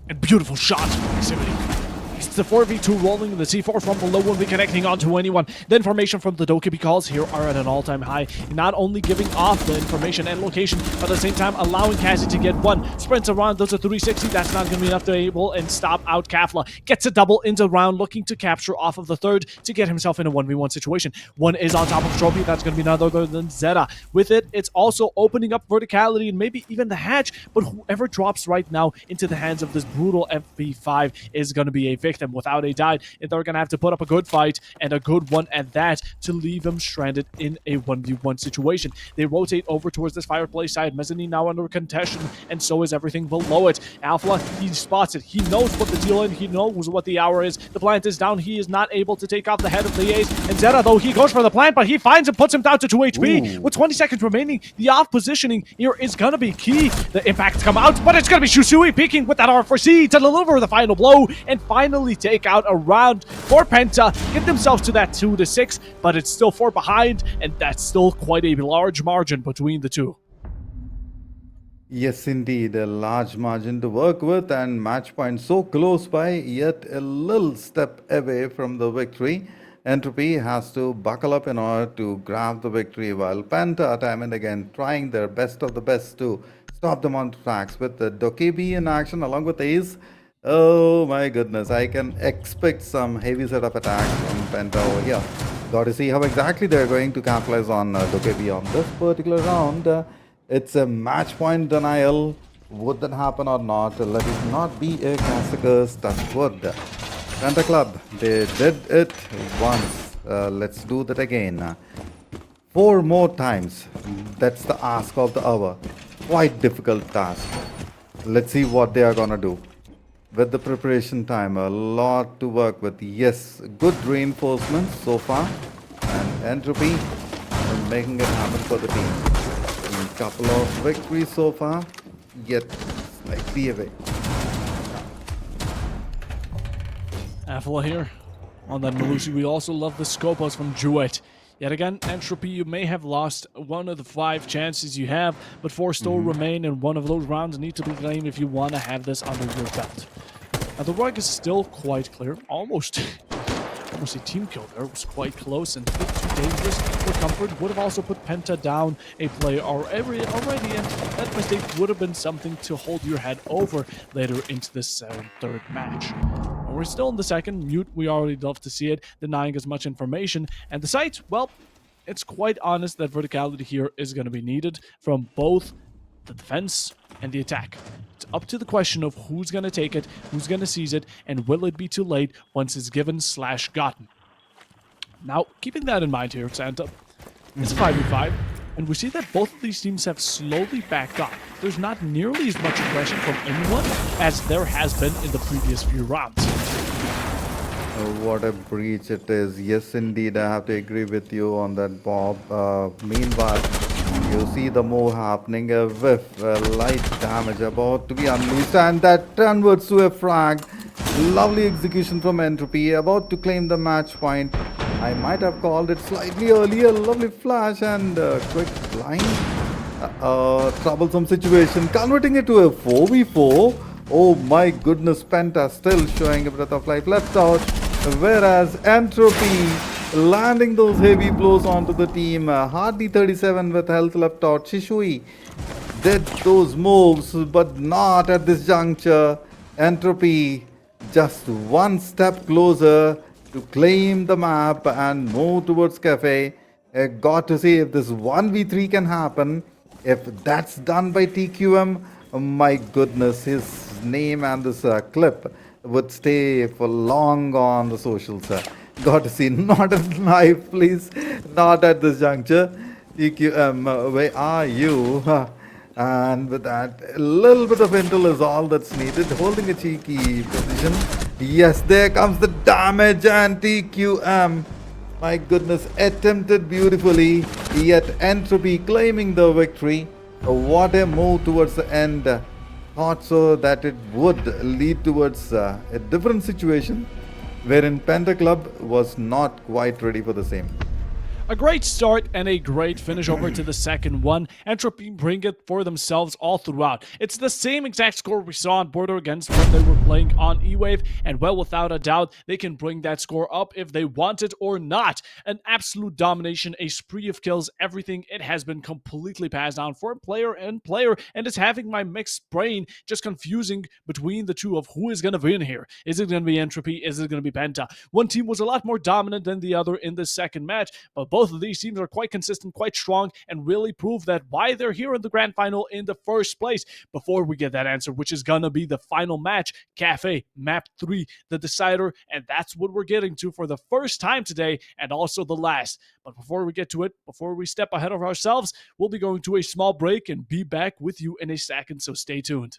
and beautiful shots from activity. It's the 4v2 rolling, the C4 from below won't be connecting onto anyone. The information from the Dokkaebi calls here are at an all-time high, not only giving off the information and location, but at the same time allowing Cassie to get one. Sprints around, does a 360, that's not going to be enough to able and stop out Kafla. Gets a double into round, looking to capture off of the third to get himself in a 1v1 situation. One is on top of Trophy, that's going to be none other than Zeta. With it, it's also opening up verticality and maybe even the hatch, but whoever drops right now into the hands of this brutal FP5 is going to be a victim without a doubt, and they're gonna have to put up a good fight, and a good one at that, to leave them stranded in a 1v1 situation. They rotate over towards this fireplace side. Mezzanine now under contention, and so is everything below it. Alpha, he spots it. He knows what the deal is. He knows what the hour is. The plant is down. He is not able to take off the head of the Ace. And Zeta, though, he goes for the plant, but he finds and puts him down to 2 HP. Ooh. With 20 seconds remaining, the off positioning here is gonna be key. The impacts come out, but it's gonna be Shusui peeking with that R4C to deliver the final blow, and finally take out a round for Penta, get themselves to that 2-6, but it's still 4 behind, and that's still quite a large margin between the two. Yes, indeed, a large margin to work with, and match point so close by, yet a little step away from the victory. Entropy has to buckle up in order to grab the victory, while Penta, time and again, trying their best of the best to stop them on tracks with the Dokkaebi in action along with Ace. Oh my goodness, I can expect some heavy set of attacks from Penta over here. Got to see how exactly they're going to capitalize on Dokkaebi on this particular round. It's a match point denial. Would that happen or not? Let it not be a Cassicus touch wood. Penta Club, they did it once. Let's do that again. 4 more times. That's the ask of the hour. Quite difficult task. Let's see what they are gonna do. With the preparation time, a lot to work with. Yes, good reinforcements so far, and Entropy making it happen for the team. A couple of victories so far, yet slightly away. Affla here. On that Melusi, we also love the Scopos from Druid. Yet again, Entropy, you may have lost one of the 5 chances you have, but 4 still remain, and one of those rounds need to be claimed if you want to have this under your belt. Now, the rug is still quite clear. Almost a team kill there. It was quite close and a bit too dangerous for Comfort. Would have also put Penta down a player already, and that mistake would have been something to hold your head over later into this third match. We're still in the second. Mute, we already love to see it, denying as much information. And the site, well, it's quite honest that verticality here is going to be needed from both the defense and the attack. It's up to the question of who's going to take it, who's going to seize it, and will it be too late once it's given/gotten. Now, keeping that in mind here, Santa, it's a 5v5, and we see that both of these teams have slowly backed off. There's not nearly as much aggression from anyone as there has been in the previous few rounds. What a breach it is. Yes, indeed, I have to agree with you on that, Bob. Meanwhile, you see the move happening, a whiff, light damage about to be unleashed, and that converts to a frag. Lovely execution from Entropy, about to claim the match point. I might have called it slightly earlier. Lovely flash and quick blind. Troublesome situation, converting it to a 4v4. Oh my goodness, Penta still showing a breath of life left out, whereas Entropy landing those heavy blows onto the team. Hardly 37 with health left out. Shishui did those moves, but not at this juncture. Entropy just one step closer to claim the map and move towards Cafe. Got to see if this 1v3 can happen. If that's done by TQM, my goodness, his name and this clip would stay for long on the socials. Got to see, not at live, please, not at this juncture. TQM, where are you? And with that, a little bit of intel is all that's needed. Holding a cheeky position. Yes, there comes the damage, and TQM, my goodness, attempted beautifully, yet Entropy claiming the victory. What a move towards the end. Thought so that it would lead towards a different situation wherein Penta Club was not quite ready for the same. A great start and a great finish over to the second one. Entropy bring it for themselves all throughout. It's the same exact score we saw on Border against when they were playing on E-Wave, and well, without a doubt, they can bring that score up if they want it or not. An absolute domination, a spree of kills, everything. It has been completely passed down for player, and it's having my mixed brain just confusing between the two of who is going to win here. Is it going to be Entropy? Is it going to be Penta? One team was a lot more dominant than the other in the second match, but both of these teams are quite consistent, quite strong, and really prove that why they're here in the grand final in the first place. Before we get that answer, which is gonna be the final match, Cafe, Map 3, the decider, and that's what we're getting to for the first time today, and also the last. But before we get to it, before we step ahead of ourselves, we'll be going to a small break and be back with you in a second, so stay tuned.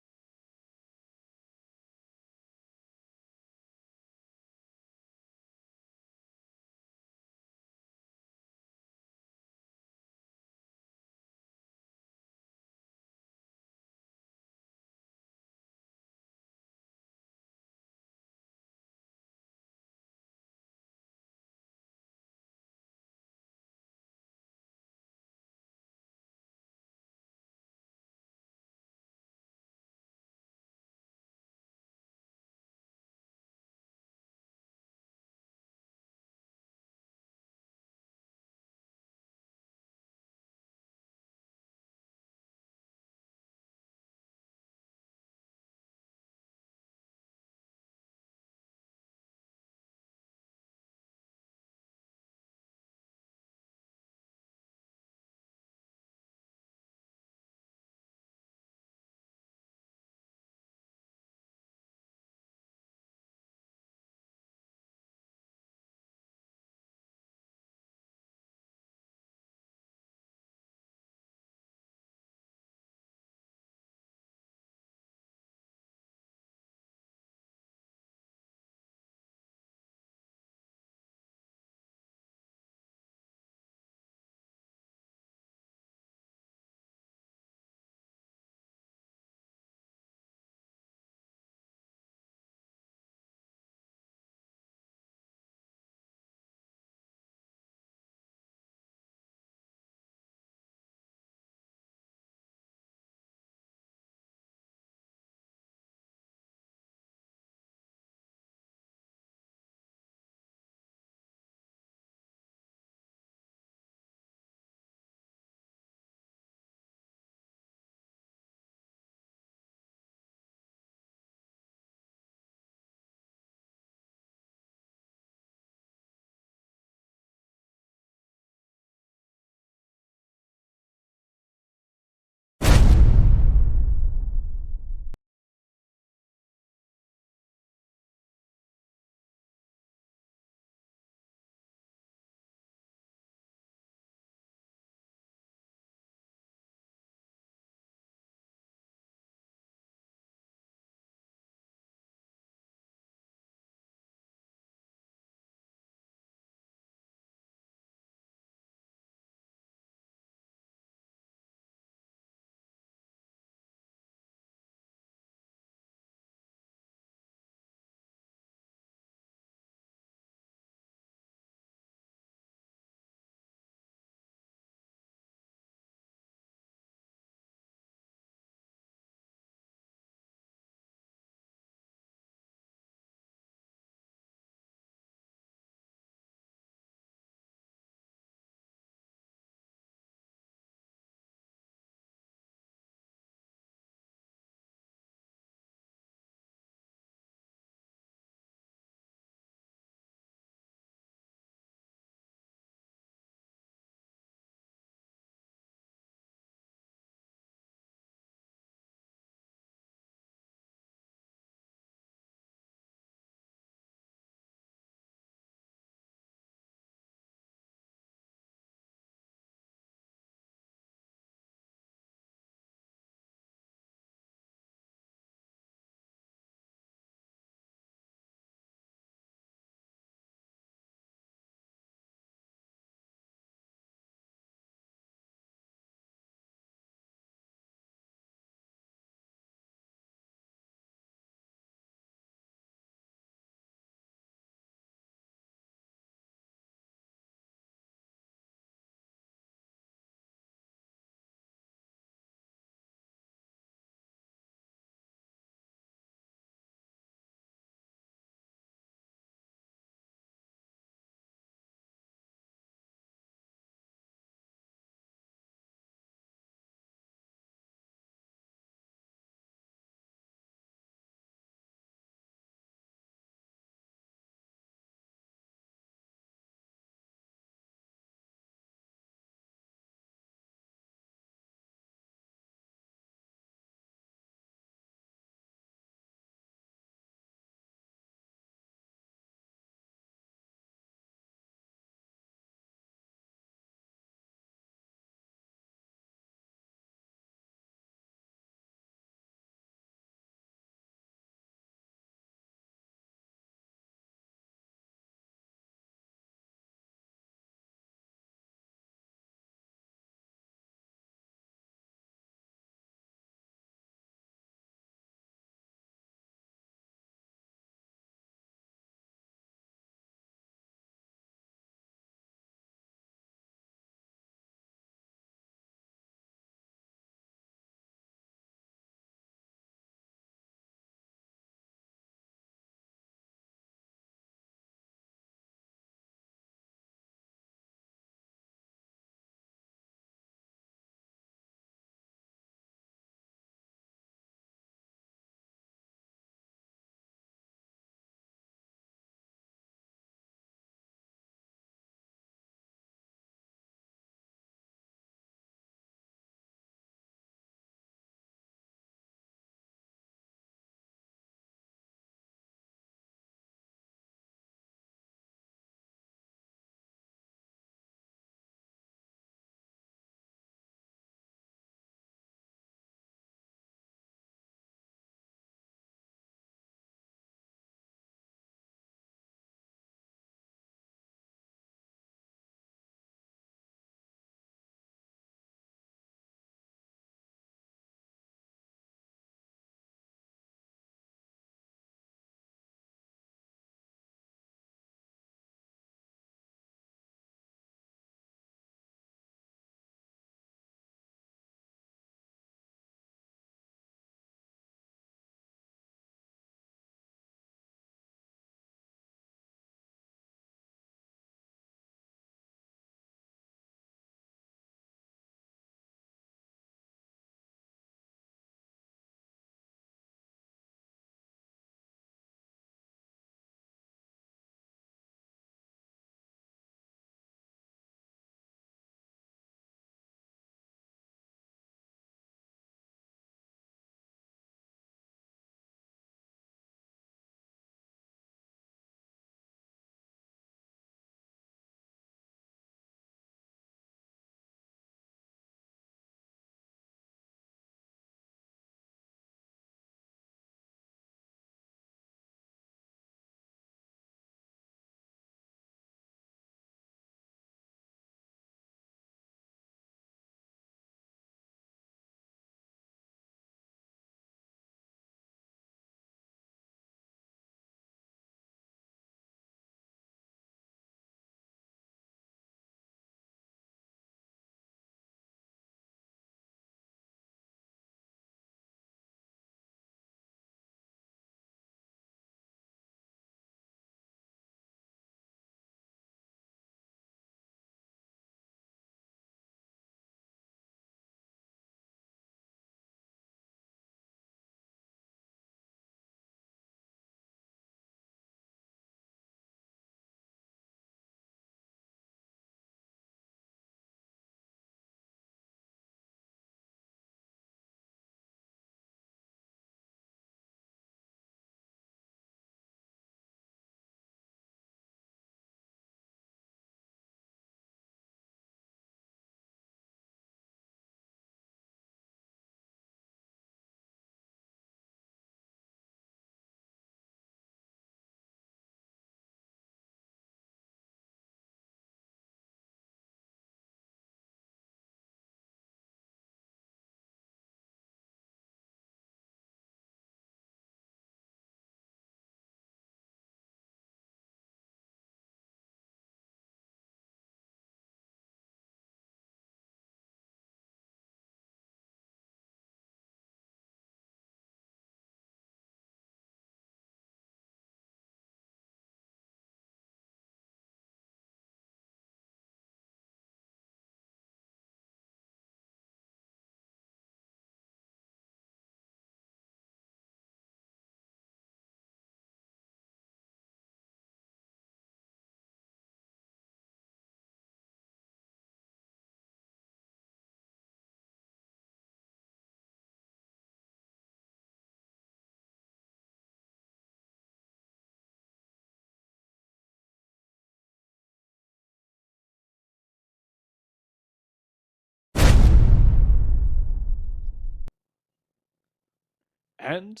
And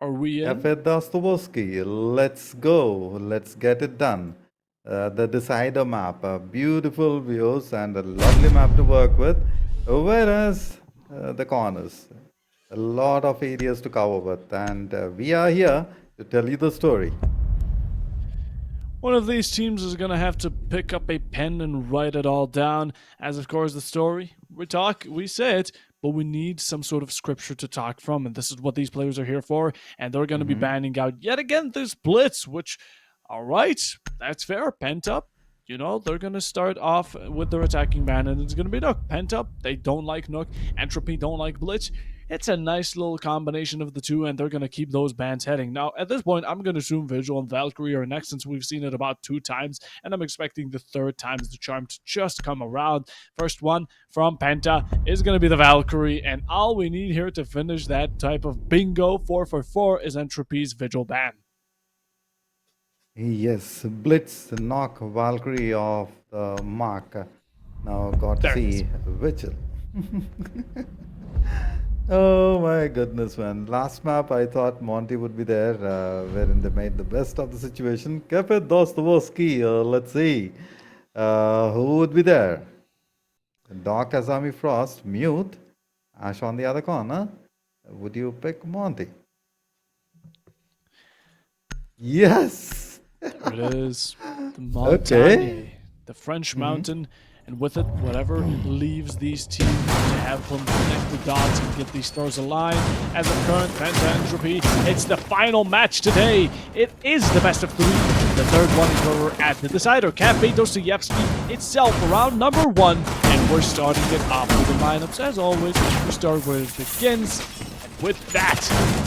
are we in? Efe Dostoevsky, let's go. Let's get it done. The decider map, beautiful views and a lovely map to work with. Whereas the corners, a lot of areas to cover with, and we are here to tell you the story. One of these teams is going to have to pick up a pen and write it all down, as of course the story. We say it, but we need some sort of scripture to talk from, and this is what these players are here for, and they're going to be banning out yet again this blitz, which, alright, that's fair, pent up. You know, they're going to start off with their attacking ban, and it's going to be Nook. Pent up, they don't like Nook. Entropy don't like Blitz. It's a nice little combination of the two, and they're going to keep those bans heading. Now, at this point, I'm going to assume Vigil and Valkyrie are next, since we've seen it about 2 times, and I'm expecting the 3rd time's the charm to just come around. First one from Penta is going to be the Valkyrie, and all we need here to finish that type of bingo 4 for 4 is Entropy's Vigil ban. Yes, Blitz, knock Valkyrie off the mark. Now got to see Vigil. Oh my goodness, man. Last map I thought Monty would be there, wherein they made the best of the situation. Kepe Dostoevsky, let's see. Who would be there? Doc Azami Frost, mute. Ash on the other corner. Would you pick Monty? Yes! There it is. The Montagne, the French mountain, and with it, whatever leaves these teams to have them connect the dots and get these stars aligned. As of current, Penta Entropy, it's the final match today. It is the best of 3. The 3rd one is where we're at. The decider, Cafe Dostoevsky itself, round number 1, and we're starting it off with the lineups. As always, we start where it begins. With that,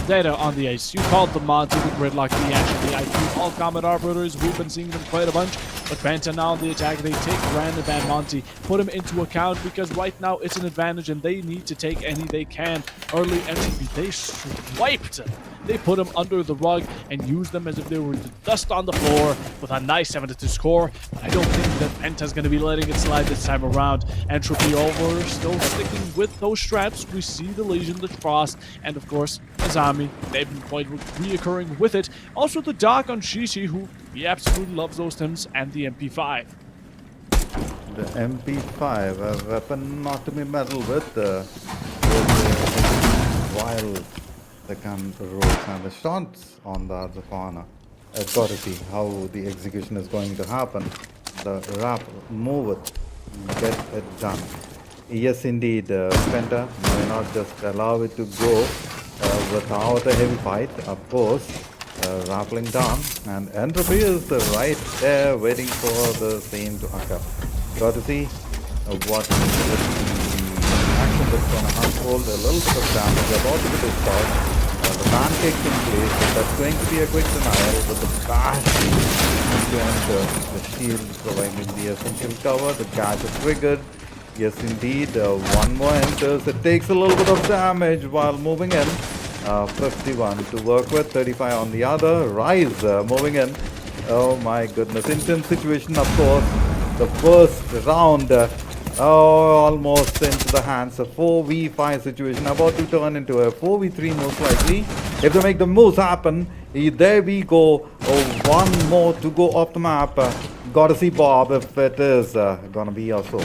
data on the ace. You called the Monty, the Gridlock, the Ash, the IQ, all Comet Operators. We've been seeing them quite a bunch. But Penta now on the attack, they take Brandon Van Monty, put him into account because right now it's an advantage and they need to take any they can. Early Entropy, they swiped him. They put him under the rug and used them as if they were the dust on the floor with a nice 7-2 score. But I don't think that Penta's going to be letting it slide this time around. Entropy over, still sticking with those straps. We see the Legion, the Frost, and of course, Azami. They've been quite reoccurring with it. Also the Doc on Shishi, who he absolutely loves those Tims, and the MP5. The MP5, a weapon not to be meddled with, while the gun rolls and the shots on the other corner. I've got to see how the execution is going to happen. The wrap, move it, get it done. Yes, indeed, Penta may not just allow it to go without a heavy fight, of course. Rappelling down, and Entropy is right there waiting for the same to occur. Got to see what action that's going to unfold. A little bit of damage about to be discharged. The pancakes in place, but that's going to be a quick denial with the bash and the shield providing the essential cover. The catch is triggered. Yes, indeed. One more enters. It takes a little bit of damage while moving in. 51 to work with, 35 on the other. Rise moving in. Oh my goodness. Intense situation, of course. The first round. Almost into the hands. A 4v5 situation about to turn into a 4v3 most likely. If they make the moves happen, there we go. One more to go off the map. Gotta see Bob if it is gonna be also.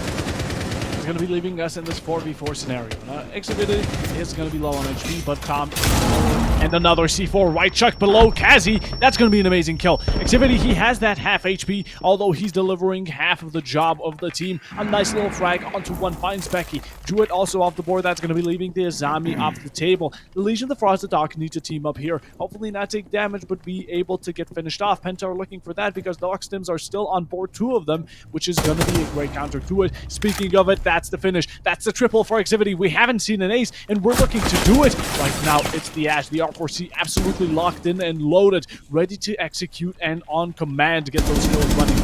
He's going to be leaving us in this 4v4 scenario. Exhibited is going to be low on HP, but Tom and another C4 right chuck below Kazi. That's going to be an amazing kill. Exhibity, he has that half HP, although he's delivering half of the job of the team. A nice little frag onto one, finds Becky. Druid also off the board. That's going to be leaving the Azami off the table. The Legion, the Frost, the Doc need to team up here. Hopefully not take damage, but be able to get finished off. Penta are looking for that because the Doc Stims are still on board, 2 of them, which is going to be a great counter to it. Speaking of it, that's the finish. That's the triple for Exhibity. We haven't seen an ace, and we're looking to do it. Right now, it's the Ash, the R4C, absolutely locked in and loaded, ready to execute and on command to get those skills running.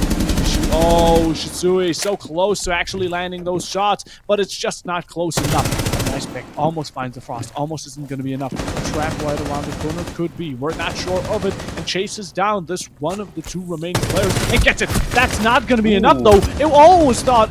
Oh, Shitsui, so close to actually landing those shots, but it's just not close enough. Nice pick. Almost finds the Frost. Almost isn't going to be enough. A trap right around the corner could be. We're not sure of it. And chases down this one of the two remaining players and gets it. That's not going to be enough, though.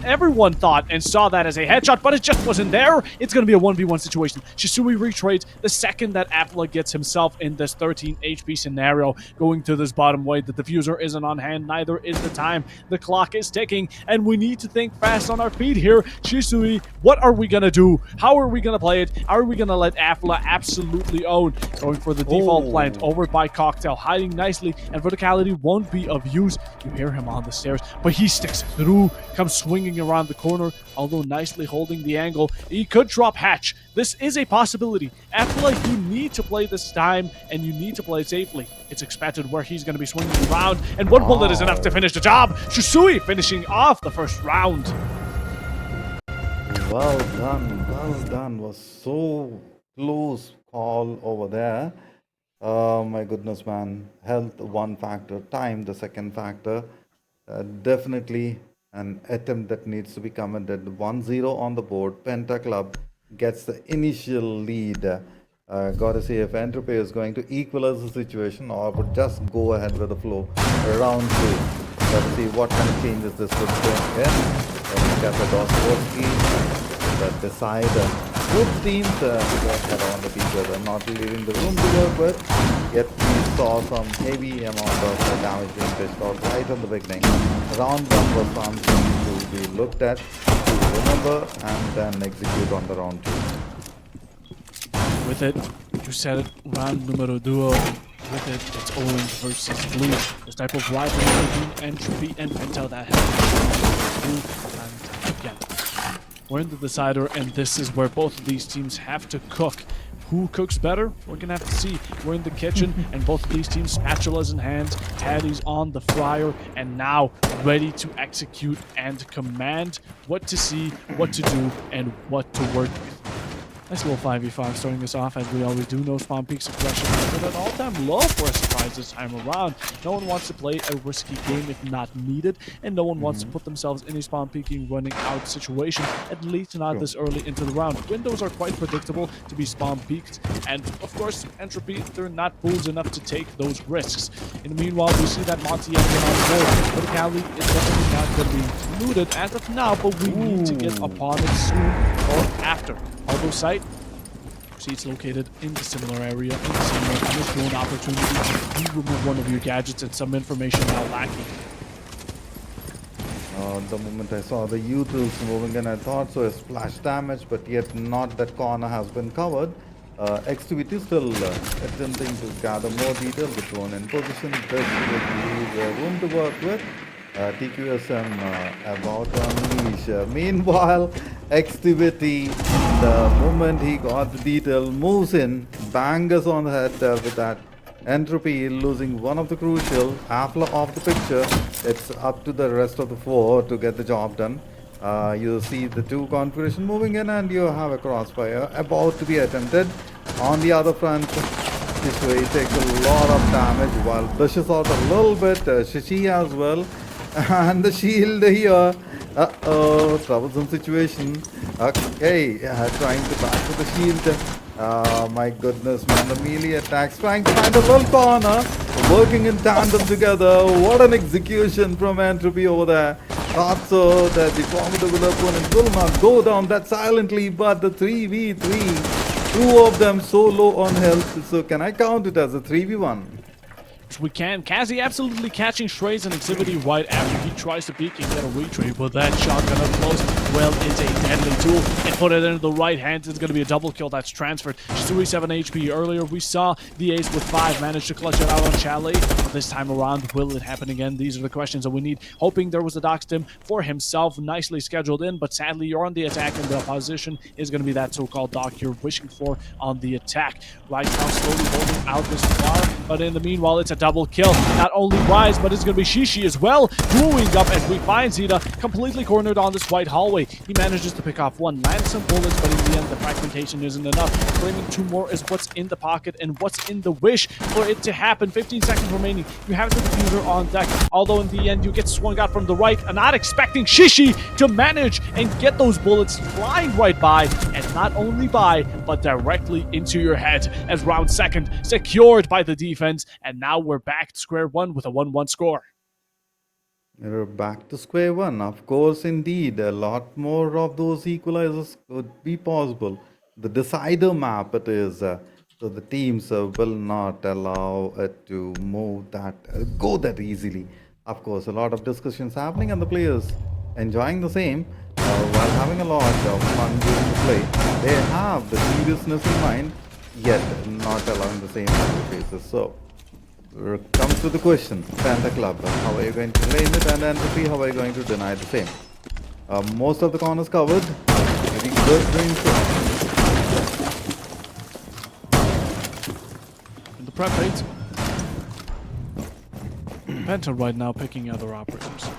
Everyone thought and saw that as a headshot, but it just wasn't there. It's going to be a 1v1 situation. Shisui retrades the second that Apla gets himself in this 13 HP scenario, going to this bottom way. The diffuser isn't on hand, neither is the time. The clock is ticking, and we need to think fast on our feet here. Shisui, what are we going to do? How are we going to play it? How are we going to let Apla absolutely own? Going for the default plant over by Cocktail, hiding nicely, and verticality won't be of use. You hear him on the stairs, but he sticks through, comes swinging around the corner, although nicely holding the angle. He could drop hatch. This is a possibility. Apla, you need to play this time, and you need to play safely. It's expected where he's going to be swinging around, and one bullet is enough to finish the job. Shisui finishing off the first round. Well done, well done. Was so close call over there. Oh my goodness, man. Health, one factor. Time, the second factor. Definitely an attempt that needs to be commended. 1-0 on the board. Penta Club gets the initial lead. Gotta see if Entropy is going to equalize the situation or would just go ahead with the flow. Round 2. Gotta see what kind of changes this would bring in. Look at the Dostoevsky that decide both teams head on the each other, not leaving the room to work with. Yet we saw some heavy amount of damage being pitched out right in the beginning. Round 1 was something to be looked at, to remember, and then execute on the round 2. With it, you said it, round numero duo. With it, it's orange versus blue. This type of rivalry between Entropy and Penta that happens blue and again. We're in the decider, and this is where both of these teams have to cook. Who cooks better? We're gonna have to see. We're in the kitchen, and both of these teams, spatulas in hand, patties on the fryer, and now ready to execute and command what to see, what to do, and what to work with. Nice little 5v5 starting us off, as we always do. No spawn peaks aggression, but an all-time low for a surprise this time around. No one wants to play a risky game if not needed, and no one wants to put themselves in a spawn peeking, running out situation, at least not this early into the round. Windows are quite predictable to be spawn peaked, and of course, Entropy, they're not fools enough to take those risks. In the meanwhile, we see that Monty on the board, but Cali is definitely not going to be looted as of now, but we need to get upon it soon or after. Although site, see it's located in the similar area, in the same area. There's an opportunity to remove one of your gadgets and some information now lacking. The moment I saw the utils moving in, I thought so, a splash damage, but yet not. That corner has been covered. Activity still attempting to gather more detail. The drone in position. This would leave room to work with. TQSM about to unleash. Meanwhile, Activity, the moment he got the detail, moves in, bangers on the head with that. Entropy losing one of the crucial, Apla off the picture. It's up to the rest of the four to get the job done. You see the two configuration moving in, and you have a crossfire about to be attempted. On the other front, this way takes a lot of damage while pushes out a little bit. Shishi as well. And the shield here. Uh-oh, troublesome situation. Okay, trying to back to the shield. My goodness, man, the melee attacks, trying to find a little corner, working in tandem together. What an execution from Entropy over there. Thought so that the formidable opponent will not go down that silently, but the 3v3, two of them so low on health. So can I count it as a 3v1? We can. Kazi absolutely catching strays and Activity right after he tries to peek and get a retrade, but that shotgun up close, well, it's a deadly tool. And put it into the right hand, it's going to be a double kill that's transferred. Shisui 7 HP. Earlier we saw the ace with 5 manage to clutch it out on Chalet. This time around, will it happen again? These are the questions that we need. Hoping there was a dox stim for himself, nicely scheduled in, but sadly you're on the attack and the opposition is going to be that so-called dock you're wishing for on the attack. Right now slowly holding out this far, but in the meanwhile it's a double kill. Not only Rise, but it's going to be Shishi as well, growing up as we find Zeta completely cornered on this white hallway. way. He manages to pick off one, land some bullets, but in the end, the fragmentation isn't enough. Claiming 2 more is what's in the pocket and what's in the wish for it to happen. 15 seconds remaining. You have the diffuser on deck, although in the end, you get swung out from the right, and not expecting Shishi to manage and get those bullets flying right by, and not only by, but directly into your head, as round second secured by the defense, and now we're back to square one with a 1-1 score. We're back to square one. Of course, indeed, a lot more of those equalizers could be possible. The decider map it is, so the teams will not allow it to move that, go that easily. Of course, a lot of discussions happening and the players enjoying the same while having a lot of fun during the play. They have the seriousness in mind, yet not allowing the same faces. So, comes to the question, Panther Club, how are you going to claim it, and Entropy, how are you going to deny the same? Most of the corners covered, very good green shot. In the prep rate, Penta right now picking other operators.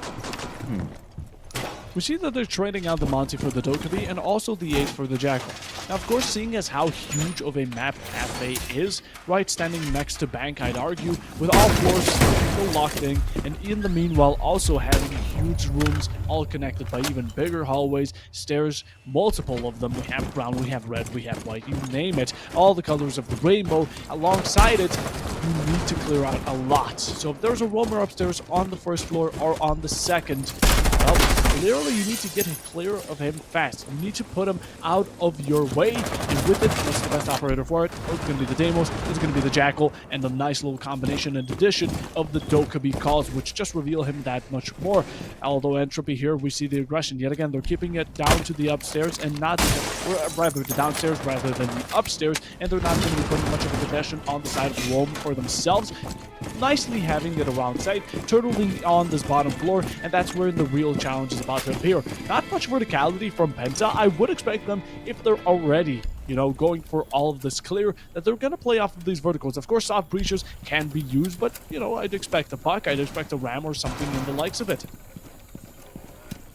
We see that they're trading out the Monty for the Dokkaebi and also the 8 for the Jackal. Now, of course, seeing as how huge of a map Cafe is, right standing next to Bank, I'd argue, with all floors still locked in, and in the meanwhile also having huge rooms all connected by even bigger hallways, stairs, multiple of them. We have brown, we have red, we have white, you name it, all the colors of the rainbow. Alongside it, you need to clear out a lot. So if there's a roamer upstairs on the first floor or on the second, well, clearly you need to get clear of him fast. You need to put him out of your way, and with it, what's the best operator for it? Oh, it's going to be the Deimos, it's going to be the Jackal, and the nice little combination and addition of the Dokkaebi calls, which just reveal him that much more. Although Entropy here, we see the aggression. Yet again, they're keeping it down to the upstairs and not, or rather the downstairs rather than the upstairs, and they're not going to be putting much of a possession on the side of Rome for themselves. Nicely having it around sight, turtling on this bottom floor, and that's where the real challenge is about to appear. Not much verticality from Penta. I would expect them, if they're already, going for all of this clear, that they're going to play off of these verticals. Of course, soft breaches can be used, but, I'd expect a Puck, I'd expect a Ram or something in the likes of it.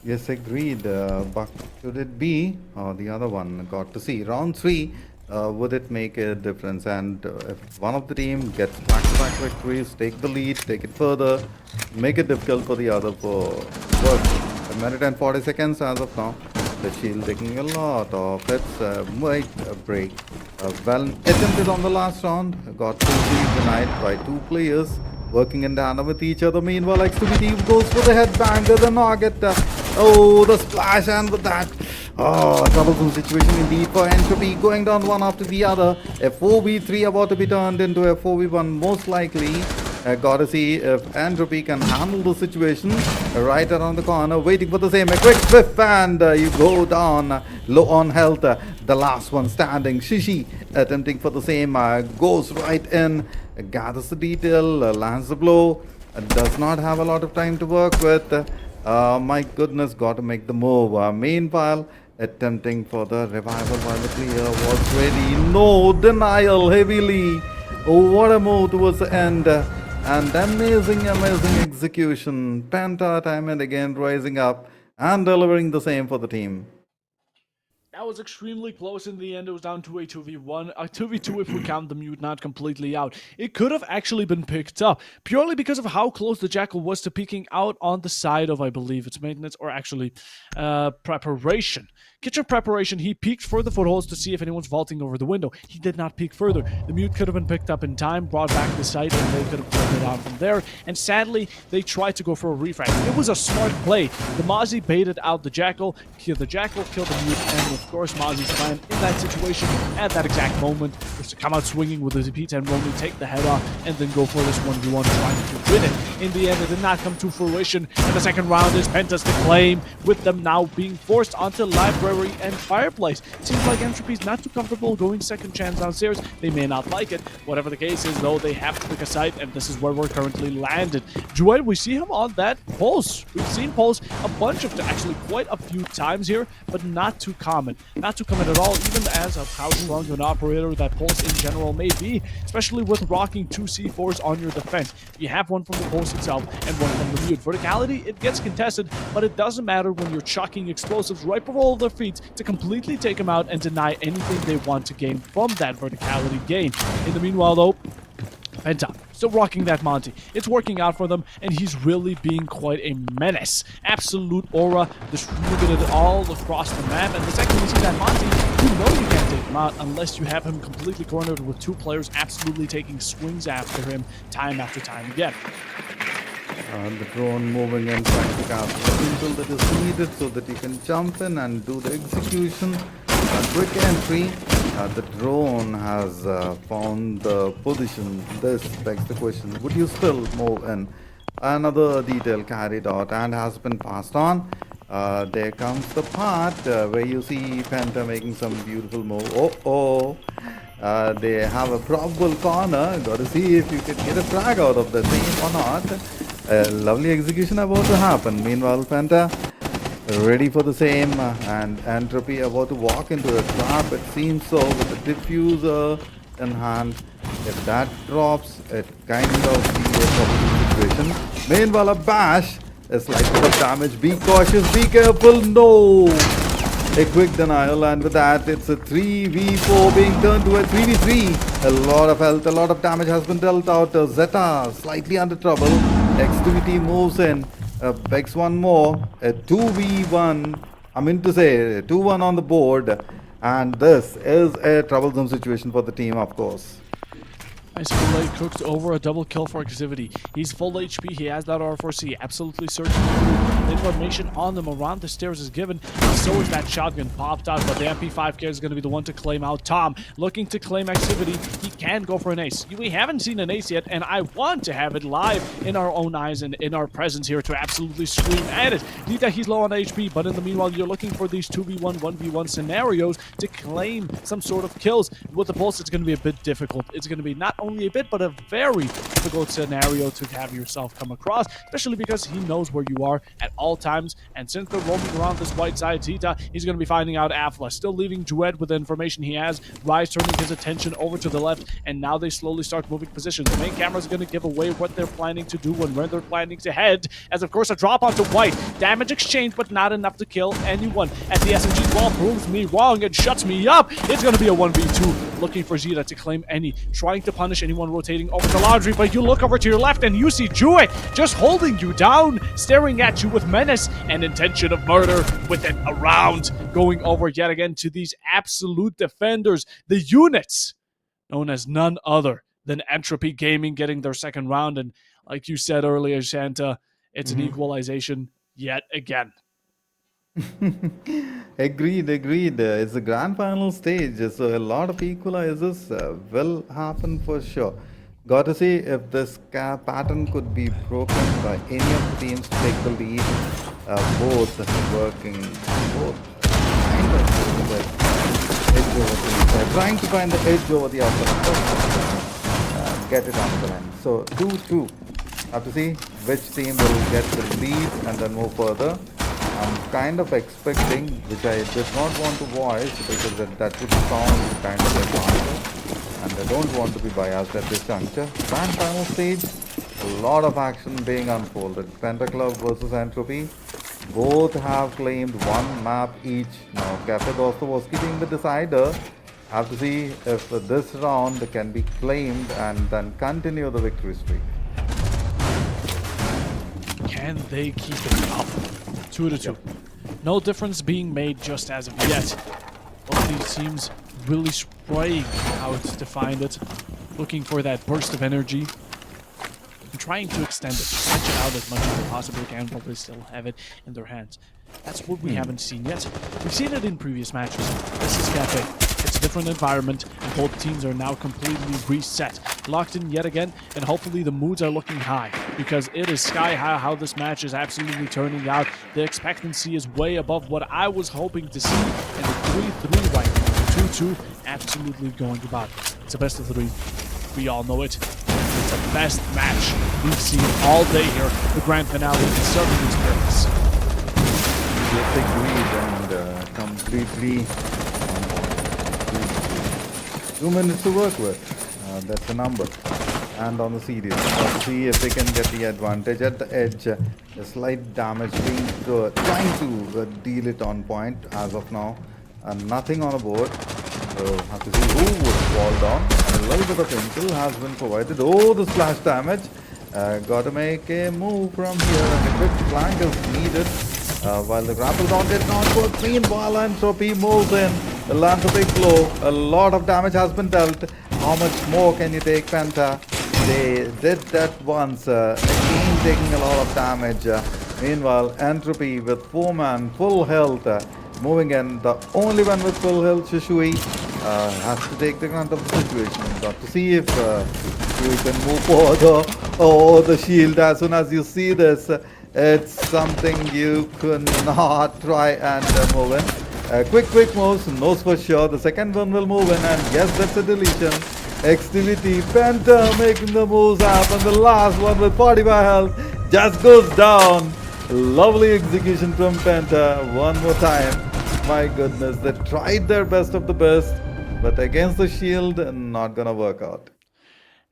Yes, agreed. But should it be, or the other one, got to see. Round 3, would it make a difference? And if one of the team gets back-to-back victories, take the lead, take it further, make it difficult for the other for work. A minute and 40 seconds as of now. The shield taking a lot of its might break. Well attempted on the last round. Got 2 leads denied by 2 players working in tandem with each other. Meanwhile, XTB goes for the headbang. There's a nugget. The splash, and with that, troublesome situation indeed for Entropy, going down one after the other. A 4v3 about to be turned into a 4v1 most likely. Gotta see if Entropy can handle the situation. Right around the corner, waiting for the same. A quick whiff, and you go down low on health. The last one standing, Shishi, attempting for the same. Goes right in, gathers the detail, lands the blow. Does not have a lot of time to work with. My goodness, got to make the move. Meanwhile, attempting for the revival while the clear was ready. No denial heavily. What a move towards the end. And amazing execution. Penta time and again rising up and delivering the same for the team. That was extremely close in the end. It was down to a 2v1, a 2v2 if we count the mute not completely out. It could have actually been picked up, purely because of how close the Jackal was to peeking out on the side of, I believe it's maintenance, or actually preparation. Kitchen preparation, he peeked for the footholds to see if anyone's vaulting over the window. He did not peek further. The mute could have been picked up in time, brought back to the site, and they could have pulled it out from there. And sadly, they tried to go for a refract. It was a smart play. The Mozzie baited out the Jackal, killed the mute, and of course, Mozzie's plan in that situation at that exact moment was to come out swinging with his P10 Romy, take the head off, and then go for this 1v1 trying to win it. In the end, it did not come to fruition, and the second round is Penta's to claim, with them now being forced onto Library and Fireplace. Seems like Entropy's not too comfortable going second chance downstairs. They may not like it. Whatever the case is, though, they have to pick a site, and this is where we're currently landed. Joel, we see him on that Pulse. We've seen Pulse a bunch of, actually quite a few times here, but not too common. commit. Not to commit at all, even as of how strong of an operator that Pulse in general may be, especially with rocking 2 C4s on your defense. You have one from the Pulse itself and one from the Mute. Verticality, it gets contested, but it doesn't matter when you're chucking explosives right below their feet to completely take them out and deny anything they want to gain from that verticality gain. In the meanwhile, though, Penta still rocking that Monty. It's working out for them, and he's really being quite a menace. Absolute aura distributed all across the map, and the second you see that Monty, you know you can't take him out unless you have him completely cornered with 2 players absolutely taking swings after him time after time again. The drone moving in, trying to cast the intel that is needed so that you can jump in and do the execution. Quick entry. The drone has found the position. This begs the question, would you still move in? Another detail carried out and has been passed on. There comes the part where you see Penta making some beautiful move. They have a probable corner. Got to see if you can get a frag out of the same or not. A lovely execution about to happen. Meanwhile, Penta ready for the same, and Entropy about to walk into a trap. It seems so, with the diffuser in hand. If that drops, it kind of be a problem situation. Meanwhile, a bash is like the damage. Be cautious, be careful. No! A quick denial, and with that, it's a 3v4 being turned to a 3v3. A lot of health, a lot of damage has been dealt out. Zeta slightly under trouble. Activity moves in. Begs one more. A 2v1. I mean to say, 2-1 on the board. And this is a troublesome situation for the team, of course. Nice fillet cooked over a double kill for Activity. He's full HP, he has that R4C, absolutely certain. The information on them around the stairs is given, and so is that shotgun popped out, but the MP5K is going to be the one to claim out Tom. Looking to claim Activity, he can go for an ace. We haven't seen an ace yet, and I want to have it live in our own eyes and in our presence here to absolutely scream at it. Nita, he's low on HP, but in the meanwhile, you're looking for these 2v1, 1v1 scenarios to claim some sort of kills. With the Pulse, it's going to be a bit difficult. It's going to be not only a bit, but a very difficult scenario to have yourself come across, especially because he knows where you are at all times, and since they're roaming around this white side, Zeta, he's going to be finding out Afla, still leaving Duet with the information he has, Rise turning his attention over to the left, and now they slowly start moving positions. The main camera is going to give away what they're planning to do and where they're planning to head, as of course a drop onto white, damage exchange, but not enough to kill anyone, as the SMG wall proves me wrong and shuts me up. It's going to be a 1v2, looking for Zeta to claim any, trying to punish anyone rotating over the laundry, but you look over to your left and you see Jewett just holding you down, staring at you with menace and intention of murder with it around, going over yet again to these absolute defenders, the units known as none other than Entropy Gaming, getting their second round. And like you said earlier, Shanta, it's an equalization yet again. Agreed. It's the grand final stage, so a lot of equalizers will happen for sure. Got to see if this pattern could be broken by any of the teams to take the lead. Both working, both kind of doing the edge over the trying to find the edge over the opponent. Get it on the end. So 2-2. Have to see which team will get the lead and then move further. I'm kind of expecting, which I did not want to voice because that would sound kind of a and I don't want to be biased at this juncture. Grand final stage, a lot of action being unfolded. Penta Club versus Entropy. Both have claimed one map each. Now, Cafe Dosto was keeping the decider. Have to see if this round can be claimed and then continue the victory streak. Can they keep it up? 2-2. Yep. No difference being made just as of yet. Both these teams really spraying out to find it, looking for that burst of energy, and trying to extend it, stretch it out as much as they possibly can, but they still have it in their hands. That's what we haven't seen yet. We've seen it in previous matches. This is Cafe. It's a different environment, and both teams are now completely reset, locked in yet again, and hopefully the moods are looking high, because it is sky high how this match is absolutely turning out. The expectancy is way above what I was hoping to see, and the 3-3 right now. 2-2, absolutely going about. It's a best of 3. We all know it. It's the best match we've seen all day here. The grand finale is serving its purpose. Just agreed and completely on point. 2 minutes to work with. That's the number. And on the series, let's see if they can get the advantage at the edge. A slight damage being trying to deal it on point as of now. Nothing on the board. So have to see who would fall down. And a little bit of intel has been provided. Oh, the splash damage. Got to make a move from here, and a quick flank is needed. While the grapple down did not work, meanwhile Entropy moves in. The lands a big blow. A lot of damage has been dealt. How much more can you take, Penta? They did that once, again taking a lot of damage. Meanwhile, Entropy with 4-man, full health, moving in. The only one with full health, Shishui, has to take the grunt of the situation. Got to see if Shishui can move forward. Oh, the shield, as soon as you see this, it's something you could not try and move in. Quick moves, knows for sure. The second one will move in, and yes, that's a deletion. Activity, Penta making the moves happen. The last one with 45 health just goes down. Lovely execution from Penta. One more time. My goodness, they tried their best of the best, but against the shield, not gonna work out.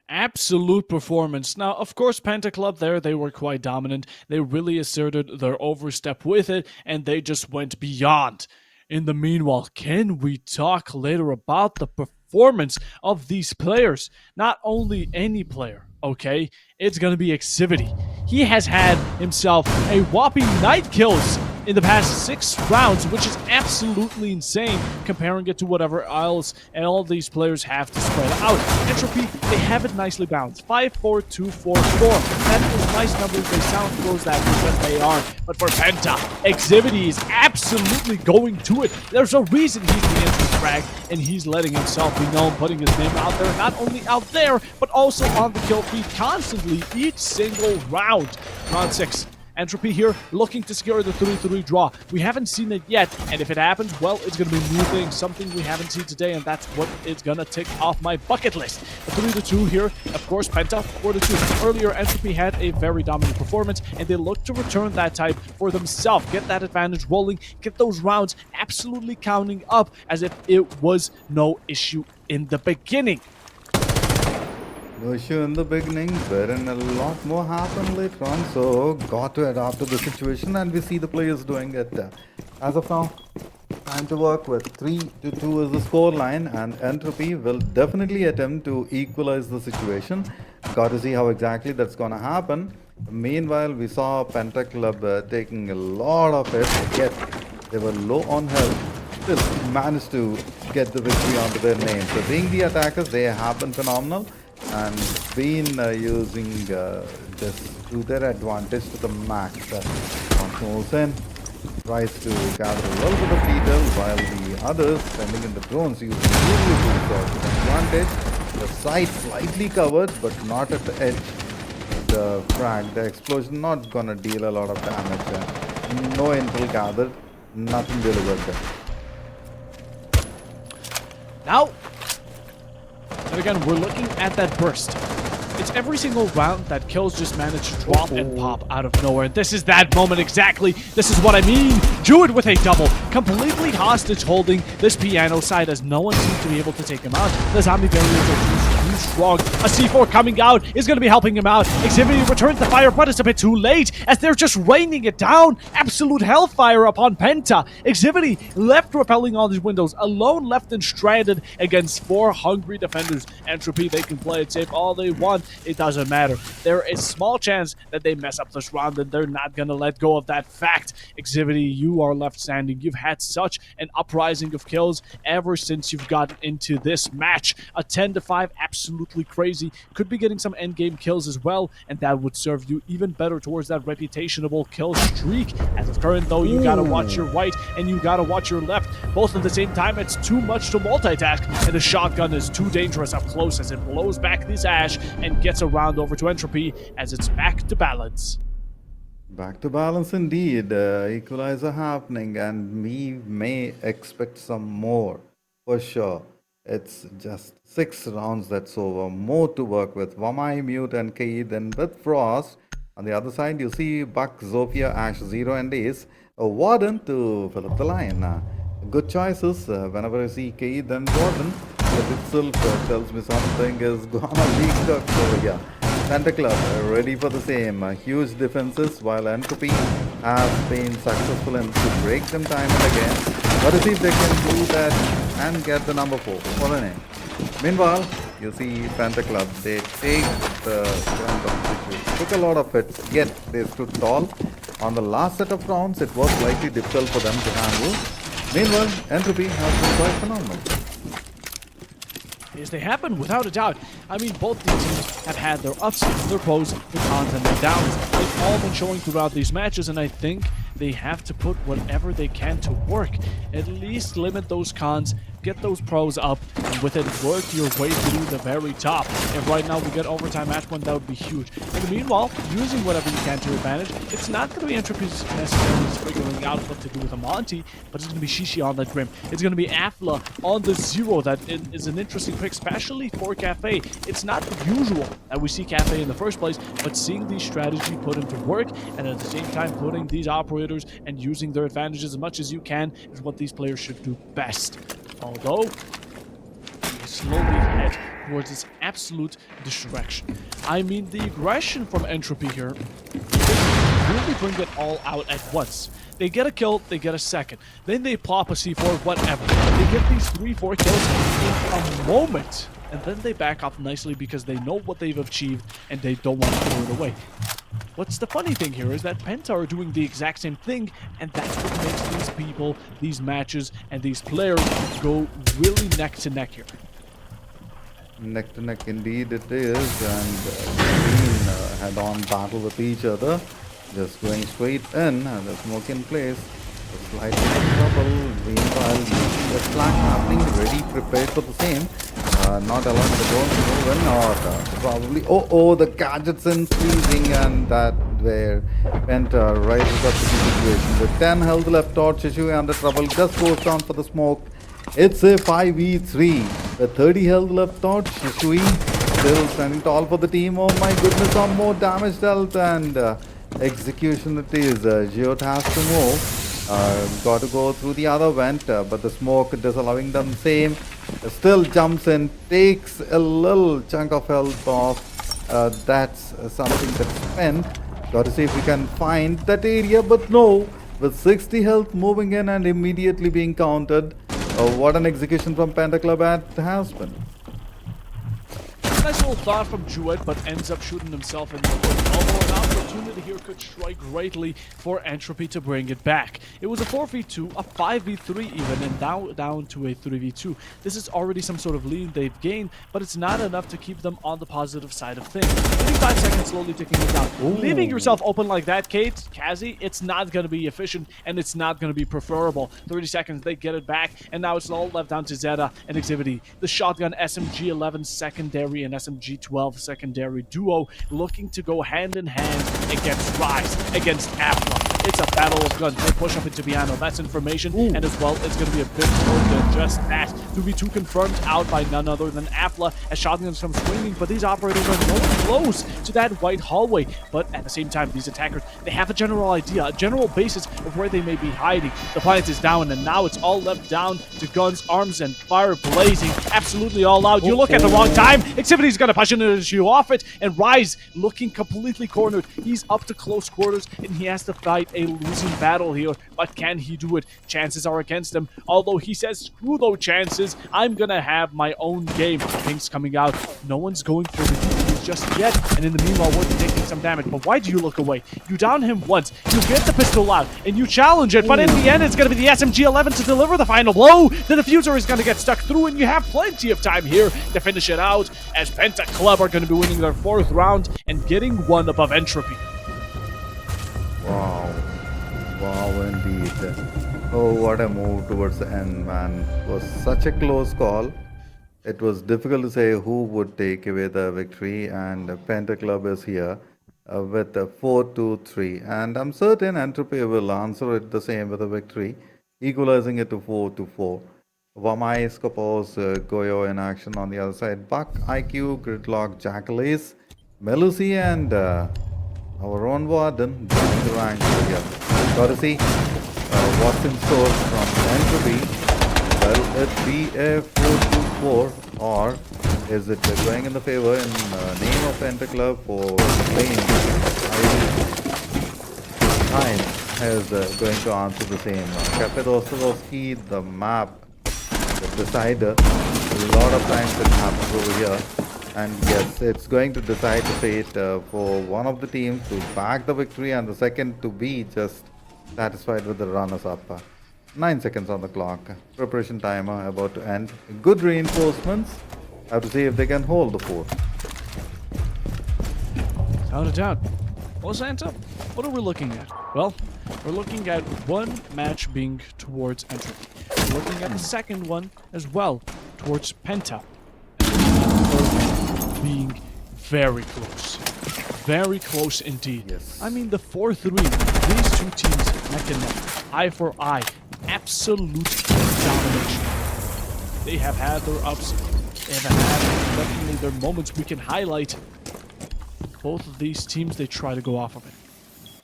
Absolute performance. Now, of course, Penta Club there, they were quite dominant. They really asserted their overstep with it, and they just went beyond. In the meanwhile, can we talk later about the performance of these players? Not only any player, okay? It's gonna be Activity. He has had himself a whopping 9 kills in the past 6 rounds, which is absolutely insane comparing it to whatever else and all these players have to spread out. Entropy, they have it nicely balanced. 5, 4, 2, 4, 4. That is nice numbers. They sound close that because they are. But for Penta, Activity is absolutely going to it. There's a reason he's the interest frag, and he's letting himself be known, putting his name out there, not only out there, but also on the kill feed constantly each single round. Round 6. Entropy here looking to secure the 3-3 draw. We haven't seen it yet, and if it happens, well, it's going to be a new thing, something we haven't seen today, and that's what it's going to tick off my bucket list. The 3-2 here, of course, Penta 4-2. Earlier, Entropy had a very dominant performance, and they look to return that type for themselves, get that advantage rolling, get those rounds absolutely counting up as if it was no issue in the beginning. No issue in the beginning, wherein a lot more happened later on, so got to adapt to the situation, and we see the players doing it. As of now, time to work with. 3-2 is the score line, and Entropy will definitely attempt to equalize the situation. Got to see how exactly that's going to happen. Meanwhile, we saw Penta Club taking a lot of it, yet they were low on health. Still managed to get the victory onto their name. So being the attackers, they have been phenomenal and been using this to their advantage to the max. Moves in, tries to gather a little bit of detail, while the others sending in the drones using usually to advantage. The site slightly covered, but not at the edge. The frag, the explosion not gonna deal a lot of damage. No intel gathered, nothing delivered there. Now, and again, we're looking at that burst. It's every single round that kills just manage to drop and pop out of nowhere. This is that moment exactly. This is what I mean. Druid with a double. Completely hostage holding this piano side as no one seems to be able to take him out. The zombie barriers are too strong. A C4 coming out is going to be helping him out. Activity returns the fire, but it's a bit too late as they're just raining it down. Absolute hellfire upon Penta. Activity left repelling all these windows. Alone left and stranded against 4 hungry defenders. Entropy, they can play it safe all they want. It doesn't matter. There is small chance that they mess up this round, and they're not going to let go of that fact. Activity, you are left standing. You've had such an uprising of kills ever since you've gotten into this match. A 10-5, absolutely crazy. Could be getting some endgame kills as well, and that would serve you even better towards that reputationable kill streak. As of current, though, you gotta watch your right and you gotta watch your left. Both at the same time, it's too much to multitask, and the shotgun is too dangerous up close as it blows back this ash and gets around over to Entropy as it's back to balance. Back to balance indeed. Equalizer happening, and we may expect some more for sure. It's just 6 rounds that's over. More to work with. Wamai, Mute, and Kaid, and with Frost. On the other side, you see Buck, Zofia, Ash, Zero, and Ace. Warden to fill up the line. Good choices. Whenever I see K, then Warden. That itself tells me something is gonna be cooked over here. Santa Club ready for the same. Huge defenses while Entropy has been successful in to break them time and again. But see if they can do that and get the number 4. What a name. Meanwhile, you see Panther Club, they take the front of the situation. Took a lot of hits, yet they stood tall. On the last set of rounds, it was slightly difficult for them to handle. Meanwhile, Entropy has been quite phenomenal. Yes, they happen, without a doubt. I mean, both these teams have had their ups, their pros, their cons, and their downs. They've all been showing throughout these matches, and I think they have to put whatever they can to work. At least limit those cons, get those pros up, and with it, work your way through the very top. If right now we get overtime match point, that would be huge. In the meanwhile, using whatever you can to your advantage, it's not going to be Entropy's necessarily figuring out what to do with a Monty, but it's going to be Shishi on that Grim. It's going to be Afla on the Zero. That is an interesting pick, especially for Cafe. It's not usual that we see Cafe in the first place, but seeing these strategy put into work, and at the same time putting these operators and using their advantages as much as you can is what these players should do best. Although, we slowly head towards this absolute destruction. I mean, the aggression from Entropy here really bring it all out at once. They get a kill, they get a second. Then they pop a C4, whatever. They get these 3-4 kills in a moment. And then they back off nicely because they know what they've achieved and they don't want to throw it away. What's the funny thing here is that Penta are doing the exact same thing, and that's what makes these people, these matches, and these players go really neck to neck here. Neck to neck indeed it is, and head-on battle with each other. Just going straight in, the smoke in place. Slightly in trouble. Meanwhile, the flash happening, ready, prepared for the same. Not allowing the drone to move in, or probably. Oh, the gadgets in freezing, and that where Penta rises up to the situation. With 10 health left out, Shishui under trouble, just goes down for the smoke. It's a 5v3. With 30 health left out, Shishui still standing tall for the team. Oh my goodness, some more damage dealt, and execution it is. Geot has to move. Got to go through the other vent, but the smoke disallowing them same. Still jumps in, takes a little chunk of health off. That's something that's spent. Got to see if we can find that area, but no. With 60 health moving in and immediately being countered. What an execution from Penta Club has been. Nice little thought from Jewett, but ends up shooting himself in the foot. Although an opportunity here could strike greatly for Entropy to bring it back. It was a 4v2, a 5v3 even, and now down to a 3v2. This is already some sort of lead they've gained, but it's not enough to keep them on the positive side of things. 35 seconds slowly ticking it down. Ooh. Leaving yourself open like that, Kazi, it's not going to be efficient, and it's not going to be preferable. 30 seconds, they get it back, and now it's all left down to Zeta and Exhibity. The shotgun SMG-11 secondary and SMG-12 secondary duo looking to go hand in hand against Rise, against Afla. It's a battle of guns. They push up into piano. That's information. Ooh. And as well, it's going to be a bit more than just that. 2v2 confirmed out by none other than Afla as shotguns come swinging, but these operators are nowhere close to that white hallway. But at the same time, these attackers, they have a general idea, a general basis of where they may be hiding. The planet is down, and now it's all left down to guns, arms, and fire blazing. Absolutely all out. You look at the wrong time. Activity's going to push you off it, and Rise looking completely cornered. He's up to close quarters, and he has to fight a losing battle here, but can he do it? Chances are against him, although he says, screw those chances, I'm gonna have my own game. Things coming out, no one's going for the defuse just yet, and in the meanwhile, we're taking some damage. But why do you look away? You down him once, you get the pistol out, and you challenge it, but in the end, it's gonna be the SMG-11 to deliver the final blow. The diffuser is gonna get stuck through, and you have plenty of time here to finish it out, as Penta Club are gonna be winning their 4th round and getting one above Entropy. Wow, indeed. Oh, what a move towards the end, man. It was such a close call. It was difficult to say who would take away the victory, and Penta Club is here with a 4-2-3. And I'm certain Entropy will answer it the same with a victory, equalizing it to 4-4. Vamai, Scopos, Goyo in action on the other side. Buck, IQ, Gridlock, Jackalace, Melusi, and our own warden joining the ranks here. Got to see what's in store from Entropy. Will it be a 4-2-4 or is it going in the favor in name of Enter Club for playing time is going to answer the same. Kapedostovsky, the map, the decider. A lot of times it happens over here. And yes, it's going to decide the fate for one of the teams to bag the victory and the second to be just satisfied with the runners-up. 9 seconds on the clock. Preparation timer about to end. Good reinforcements. Have to see if they can hold the fort. Without a doubt. Well, Santa, what are we looking at? Well, we're looking at one match being towards Entropy. We're looking at the second one as well towards Penta. Being very close. Very close indeed. Yes. I mean, the 4-3, these two teams neck and neck, eye for eye, absolute domination. They have had their ups, they have had definitely their moments we can highlight. Both of these teams, they try to go off of it.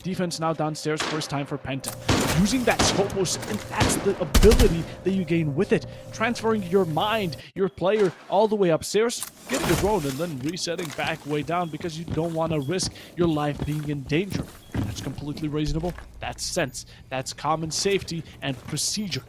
Defense now downstairs, first time for Penta. Using that Scopus, and that's the ability that you gain with it. Transferring your mind, your player, all the way upstairs, getting the drone, and then resetting back way down because you don't want to risk your life being in danger. That's completely reasonable. That's sense. That's common safety and procedure.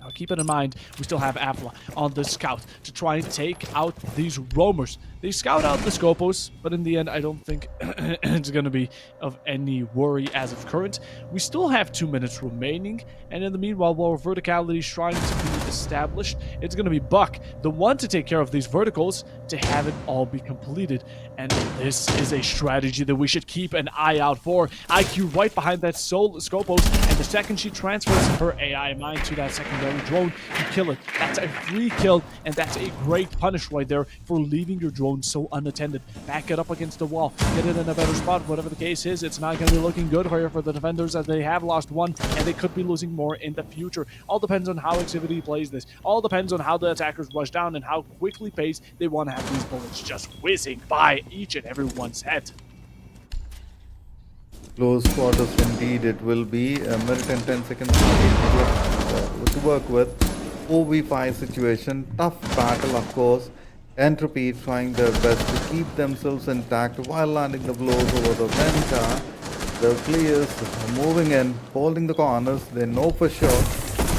Now keep it in mind, we still have Afla on the scout to try and take out these roamers. They scout out the Scopos, but in the end, I don't think it's going to be of any worry as of current. We still have 2 minutes remaining, and in the meanwhile, while verticality is trying to be established, it's going to be Buck, the one to take care of these verticals, to have it all be completed. And this is a strategy that we should keep an eye out for. IQ right behind that Scopos, and the second she transfers her AI mind to that secondary drone, you kill it. That's a free kill, and that's a great punish right there for leaving your drone so unattended. Back it up against the wall, get it in a better spot. Whatever the case is, it's not going to be looking good here for the defenders, as they have lost one and they could be losing more in the future. All depends on how Activity plays this. All depends on how the attackers rush down and how quickly paced they want to have these bullets just whizzing by each and everyone's head. Close quarters indeed it will be. A minute and 10 seconds to work with. 4v5 situation. Tough battle, of course. Entropy trying their best to keep themselves intact while landing the blows over the Penta. The players moving in, holding the corners. They know for sure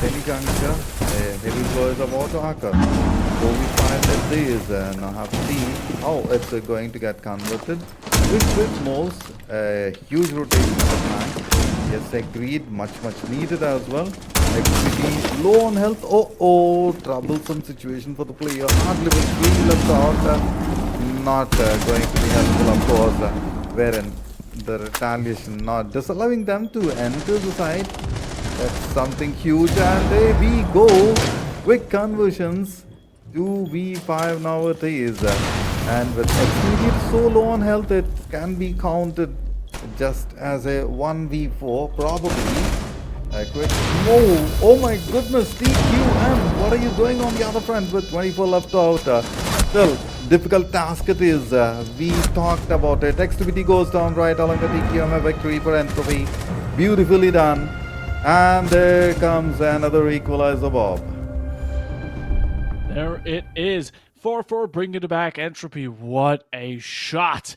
any juncture a heavy blow is about to occur. 4v5 at these, now have to see how it's going to get converted. Quick moves, a huge rotation of the plan. Yes, agreed, much needed as well. Activity low on health. Troublesome situation for the player. Hardly with 3 left out. Not going to be helpful, of course. Wherein the retaliation not disallowing them to enter the site. That's something huge. And there we go. Quick conversions. 2v5 now it is. And with Activity so low on health, it can be counted just as a 1v4 probably. A quick move. Oh my goodness, TQM. What are you doing on the other front with 24 left out? Still, difficult task it is. We talked about it. Activity goes down right along the TQM. A victory for Entropy. Beautifully done. And there comes another equalizer, Bob. There it is. 4-4, bringing it back. Entropy, what a shot.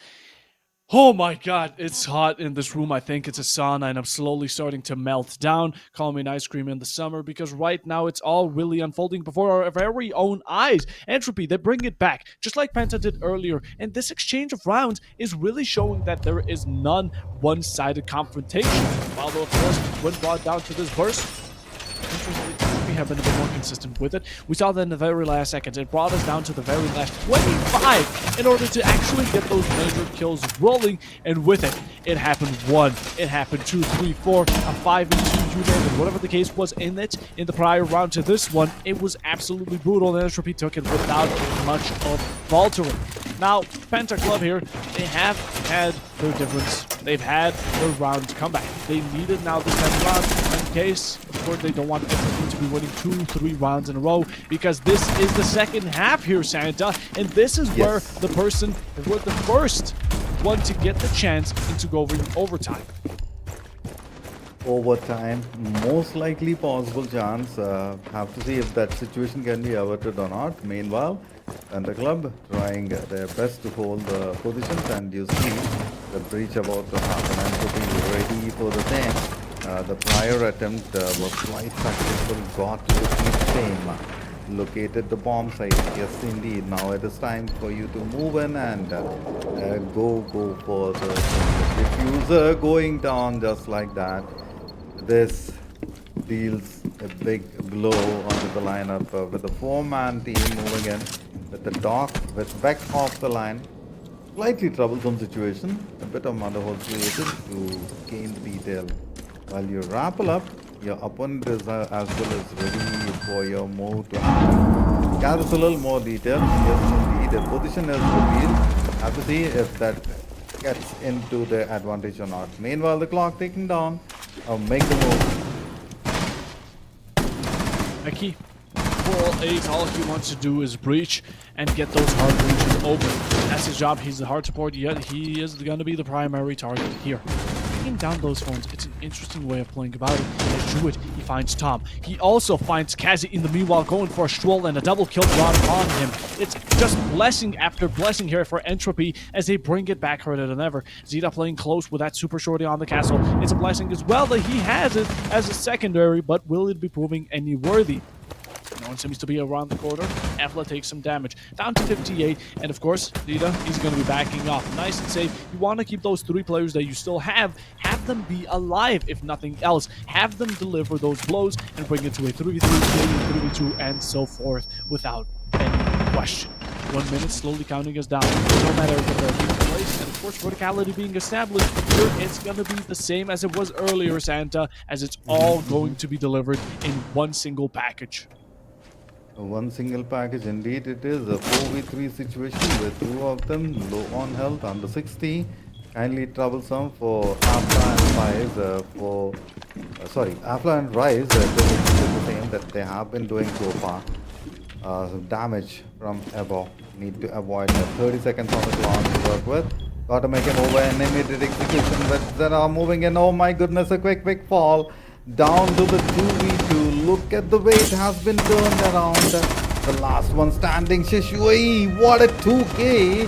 Oh my god, it's hot in this room. I think it's a sauna and I'm slowly starting to melt down. Call me an ice cream in the summer, because right now it's all really unfolding before our very own eyes. Entropy, they bring it back, just like Penta did earlier. And this exchange of rounds is really showing that there is none one-sided confrontation. Although, of course, when brought down to this burst, we have been a bit more consistent with it. We saw that in the very last seconds. It brought us down to the very last 25 in order to actually get those major kills rolling. And with it, it happened 1, it happened 2, 3, 4, a 5 and 2, you name it. Whatever the case was in it, in the prior round to this one, it was absolutely brutal. And Entropy took it without much of faltering. Now, Penta Club here, they have had their difference. They've had their round comeback. They needed now this time around. In case, of course, they don't want Entropy to be winning 2, 3 rounds in a row, because this is the second half here, Santa, and this is where the person with the first one to get the chance into going overtime. Overtime, most likely possible chance. Have to see if that situation can be averted or not. Meanwhile, and the club trying their best to hold the positions, and you see the breach about to happen and to be ready for the same. The prior attempt was quite successful, got to repeat same. Located the bomb site. Yes, indeed. Now it is time for you to move in and go for the diffuser going down just like that. This deals a big blow onto the lineup with the 4-man team moving in with the dock with Beck off the line. Slightly troublesome situation. A bit of motherhood created to gain the detail. While you rappel up, your opponent is as well as ready for your move to happen. Gather a little more detail. Yes, indeed. The position is revealed. Have to see if that gets into the advantage or not. Meanwhile, the clock ticking down. Make the move. Becky, for all 8, all he wants to do is breach and get those hard breaches open. That's his job. He's the hard support, yet he is going to be the primary target here. Taking down those phones, it's an interesting way of playing about it. As Druid, he finds Tom. He also finds Kazi in the meanwhile going for a stroll and a double kill drop on him. It's just blessing after blessing here for Entropy as they bring it back harder than ever. Zeta playing close with that super shorty on the castle. It's a blessing as well that he has it as a secondary, but will it be proving any worthy? No one seems to be around the corner. Efla takes some damage. Down to 58. And of course, Zeta, he's going to be backing off. Nice and safe. You want to keep those 3 players that you still have them be alive, if nothing else. Have them deliver those blows and bring it to a 3v3, 3v2, and so forth without any question. 1 minute slowly counting us down. No matter what they're being placed, and of course verticality being established, here it's going to be the same as it was earlier, Santa, as it's all going to be delivered in one single package. One single package, indeed it is. A 4v3 situation with 2 of them low on health, under 60. Kindly troublesome for Afla and Rise. Afla and Rise doing the same that they have been doing so far. Damage from Evo. Need to avoid 30 seconds on the clock to work with. Got to make him over an immediate execution, but they are moving in. Oh my goodness, a quick fall. Down to the 2v2. Look at the way it has been turned around. The last one standing, Shishui. What a 2K.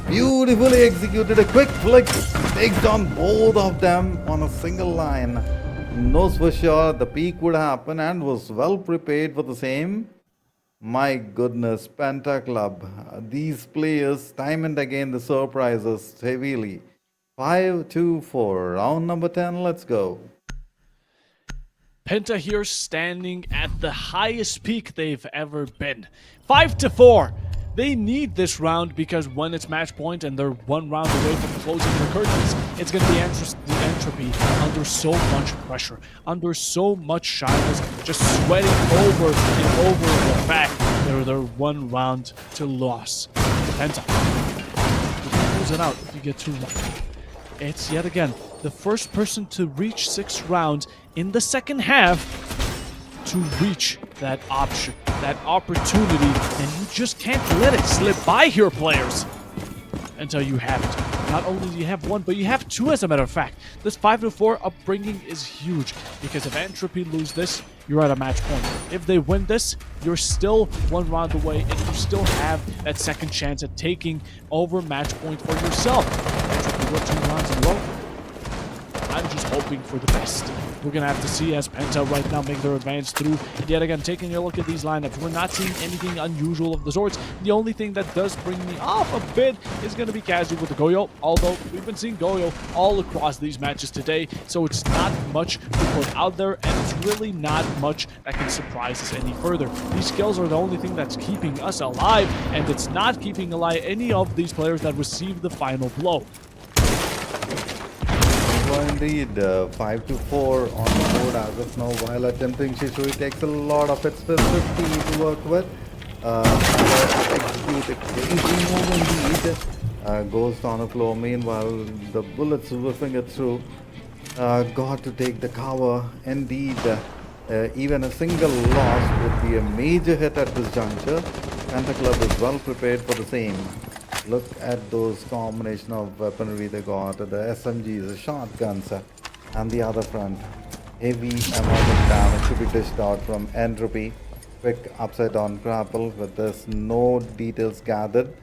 Beautifully executed. A quick flick. Takes down both of them on a single line. Knows for sure the peak would happen and was well prepared for the same. My goodness, Penta Club. These players, time and again, the surprises heavily. 5-2-4. Round number 10. Let's go. Penta here standing at the highest peak they've ever been. 5-4. They need this round because when it's match point and they're 1 round away from closing the curtains, it's going to be the Entropy under so much pressure, under so much shyness, just sweating over and over the fact that they're 1 round to loss. Penta, you can close it out if you get too lucky. It's yet again the first person to reach 6 rounds in the second half to reach that option, that opportunity, and you just can't let it slip by here, players, until you have it. Not only do you have 1, but you have 2, as a matter of fact. This 5-4 upbringing is huge, because if Entropy lose this, you're at a match point. If they win this, you're still 1 round away, and you still have that second chance at taking over match point for yourself. Entropy won 2 rounds in a row. I'm just hoping for the best. We're going to have to see as Penta right now make their advance through. And yet again, taking a look at these lineups, we're not seeing anything unusual of the sorts. The only thing that does bring me off a bit is going to be Kazu with the Goyo. Although, we've been seeing Goyo all across these matches today, so it's not much to put out there, and it's really not much that can surprise us any further. These skills are the only thing that's keeping us alive, and it's not keeping alive any of these players that receive the final blow. Well, indeed, 5-4 on the board as of now. While attempting Shishui takes a lot of its 50 to work with. Execute a crazy move indeed. Goes on the floor. Meanwhile, the bullets whipping it through. Got to take the cover. Indeed, even a single loss would be a major hit at this juncture. Penta Club is well prepared for the same. Look at those combination of weaponry they got, the SMGs, the shotguns, and the other front. Heavy amount of damage to be dished out from Entropy. Quick upside down grapple with this, no details gathered.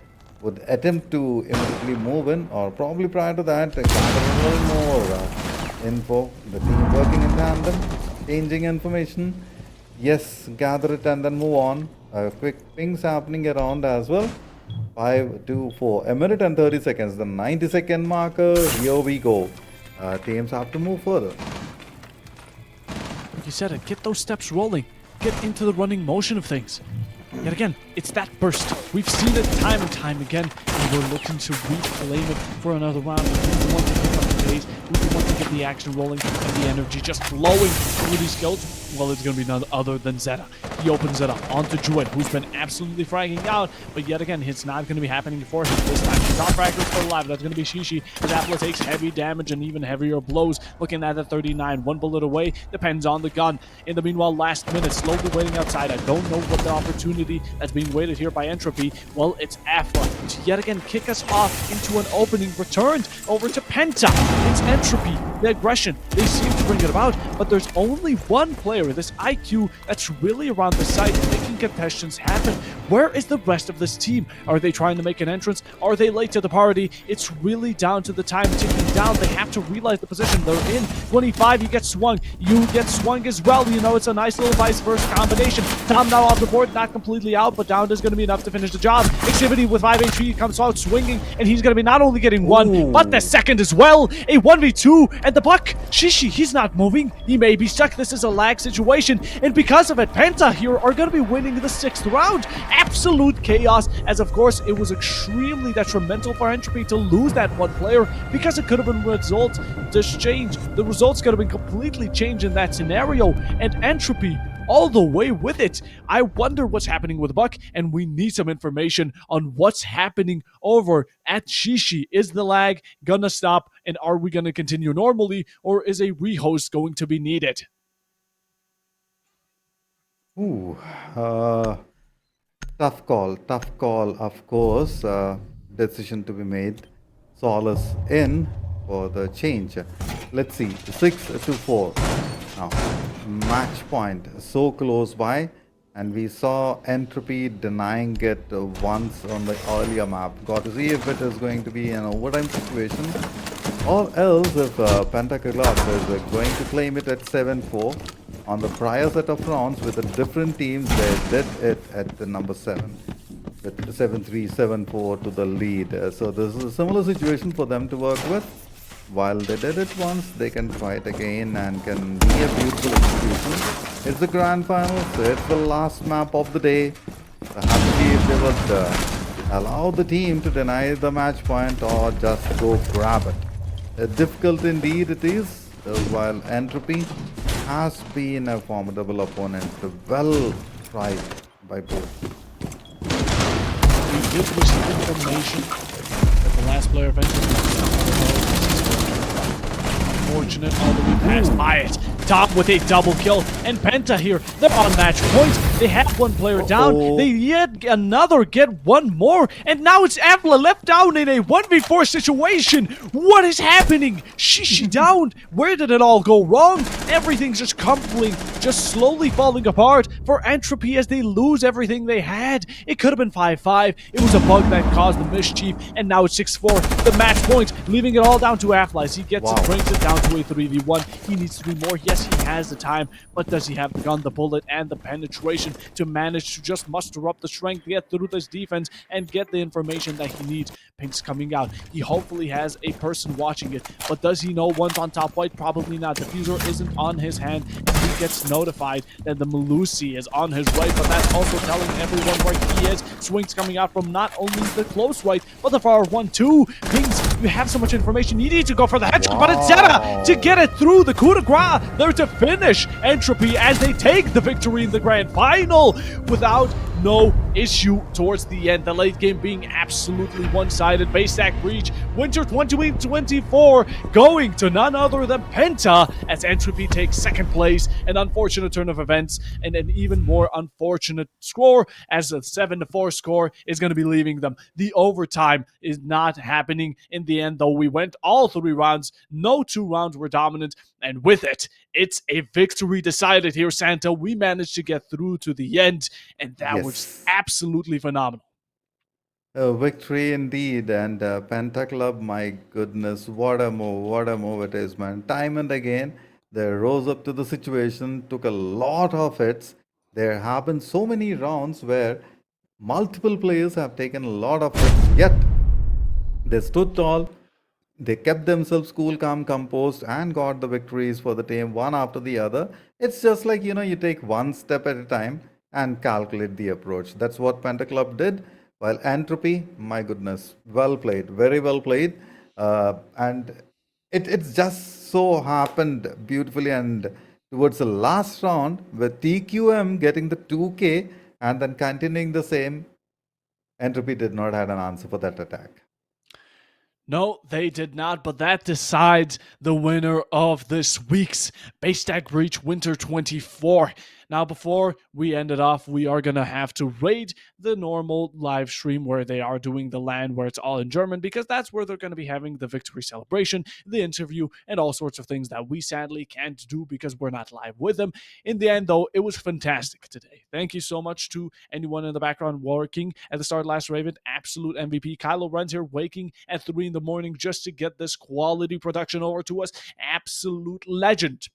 Would attempt to immediately move in, or probably prior to that, gather a little more info. The team working in tandem, changing information. Yes, gather it and then move on. Quick pings happening around as well. 5, 2, 4. A minute and 30 seconds. The 90-second marker. Here we go. Teams have to move further. Like you said it, get those steps rolling. Get into the running motion of things. Yet again, it's that burst. We've seen it time and time again, and we're looking to reclaim it for another round. We want to pick up the pace. We want to get the action rolling and the energy just flowing through these skills. Well, it's going to be none other than Zeta. He opens it up onto Druid, who's been absolutely fragging out, but yet again, it's not going to be happening for him this time. Top fraggers for alive. That's going to be Shishi. As Apple takes heavy damage and even heavier blows. Looking at the 39, one bullet away. Depends on the gun. In the meanwhile, last minute, slowly waiting outside. I don't know what the opportunity that's being waited here by Entropy. Well, it's Afla to yet again kick us off into an opening. Returned over to Penta. It's Entropy. The aggression. They seem to bring it about, but there's only one player, this IQ, that's really around the site making contests happen. Where is the rest of this team? Are they trying to make an entrance? Are they late to the party? It's really down to the time ticking down. They have to realize the position they're in. 25, you get swung. You get swung as well. You know, it's a nice little vice versa combination. Tom now off the board, not completely out, but down is going to be enough to finish the job. Activity with 5 HP comes out swinging, and he's going to be not only getting one, but the second as well. A 1v2, and the Buck, Shishi, he's not moving. He may be stuck. This is a lag situation, and because of it, Penta here are going to be winning the 6th round. Absolute chaos, as of course it was extremely detrimental for Entropy to lose that one player, because it could have been result just change. The results could have been completely changed in that scenario, and Entropy all the way with it. I wonder what's happening with Buck, and we need some information on what's happening over at Shishi. Is the lag gonna stop, and are we gonna continue normally, or is a rehost going to be needed? Ooh, tough call, of course. Decision to be made. Solace in for the change. Let's see, 6-4. Now, match point so close by, and we saw Entropy denying it once on the earlier map. Got to see if it is going to be an overtime situation, or else if Pentakilox is going to claim it at 7-4. On the prior set of rounds with a different team, they did it at the number 7. With 7-3, 7-4 to the lead. So this is a similar situation for them to work with. While they did it once, they can try it again and can be a beautiful execution. It's the grand final, so it's the last map of the day. So happily if they would allow the team to deny the match point or just go grab it. Difficult indeed it is, while Entropy has been a formidable opponent, well tried by both. We did receive information that the last player of Entropy, unfortunate, although we passed by it. Top with a double kill, and Penta here, they're on match point. They have one player down, they yet another get one more, and now it's Avla left down in a 1v4 situation. What is happening? Shishi down. Where did it all go wrong? Everything's just crumbling, just slowly falling apart for Entropy as they lose everything they had. It could have been 5-5. It was a bug that caused the mischief, and now it's 6-4. The match point, leaving it all down to Afla as he gets it, brings it down to a 3v1. He needs to do more. Yes, he has the time, but does he have the gun, the bullet, and the penetration to manage to just muster up the strength, get through this defense, and get the information that he needs? Pink's coming out. He hopefully has a person watching it, but does he know one's on top white? Probably not. Diffuser isn't on his hand, and he gets notified that the Malusi is on his right, but that's also telling everyone where he is. Swings coming out from not only the close right, but the far one too. Pinks, you have so much information, you need to go for the headshot, but it's Zeta to get it through the coup de grace. There to finish Entropy as they take the victory in the grand final without no issue towards the end. The late game being absolutely one-sided. BaseStack Breach, Winter 2024, going to none other than Penta as Entropy takes second place. An unfortunate turn of events and an even more unfortunate score as a 7-4 score is going to be leaving them. The overtime is not happening in the end, though we went all 3 rounds. No 2 rounds were dominant, and with it, it's a victory decided here, Santa. We managed to get through to the end, and that was Yes. absolutely phenomenal. A victory indeed, and Penta Club, my goodness, what a move it is, man. Time and again, they rose up to the situation, took a lot of hits. There have been so many rounds where multiple players have taken a lot of hits, yet they stood tall, they kept themselves cool, calm, composed, and got the victories for the team one after the other. It's just like, you take one step at a time and calculate the approach. That's what Penta Club did. While Entropy, my goodness, well played, very well played. And it's just so happened beautifully. And towards the last round, with TQM getting the 2K and then continuing the same, Entropy did not have an answer for that attack. No, they did not, but that decides the winner of this week's BaseStack Breach Winter 24. Now, before we end it off, we are going to have to rate the normal live stream where they are doing the LAN, where it's all in German, because that's where they're going to be having the victory celebration, the interview, and all sorts of things that we sadly can't do because we're not live with them. In the end, though, it was fantastic today. Thank you so much to anyone in the background working at the start last Raven. Absolute MVP. Kylo runs here waking at 3 in the morning just to get this quality production over to us. Absolute legend.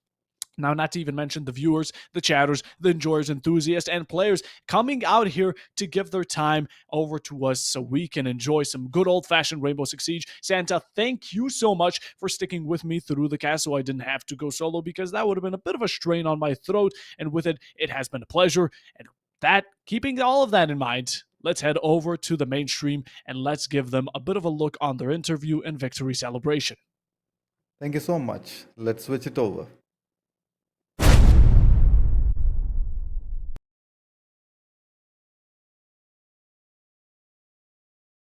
Now, not to even mention the viewers, the chatters, the enjoyers, enthusiasts, and players coming out here to give their time over to us so we can enjoy some good old-fashioned Rainbow Six Siege. Santa, thank you so much for sticking with me through the cast so I didn't have to go solo, because that would have been a bit of a strain on my throat, and with it, it has been a pleasure. And that, keeping all of that in mind, let's head over to the mainstream and let's give them a bit of a look on their interview and victory celebration. Thank you so much. Let's switch it over.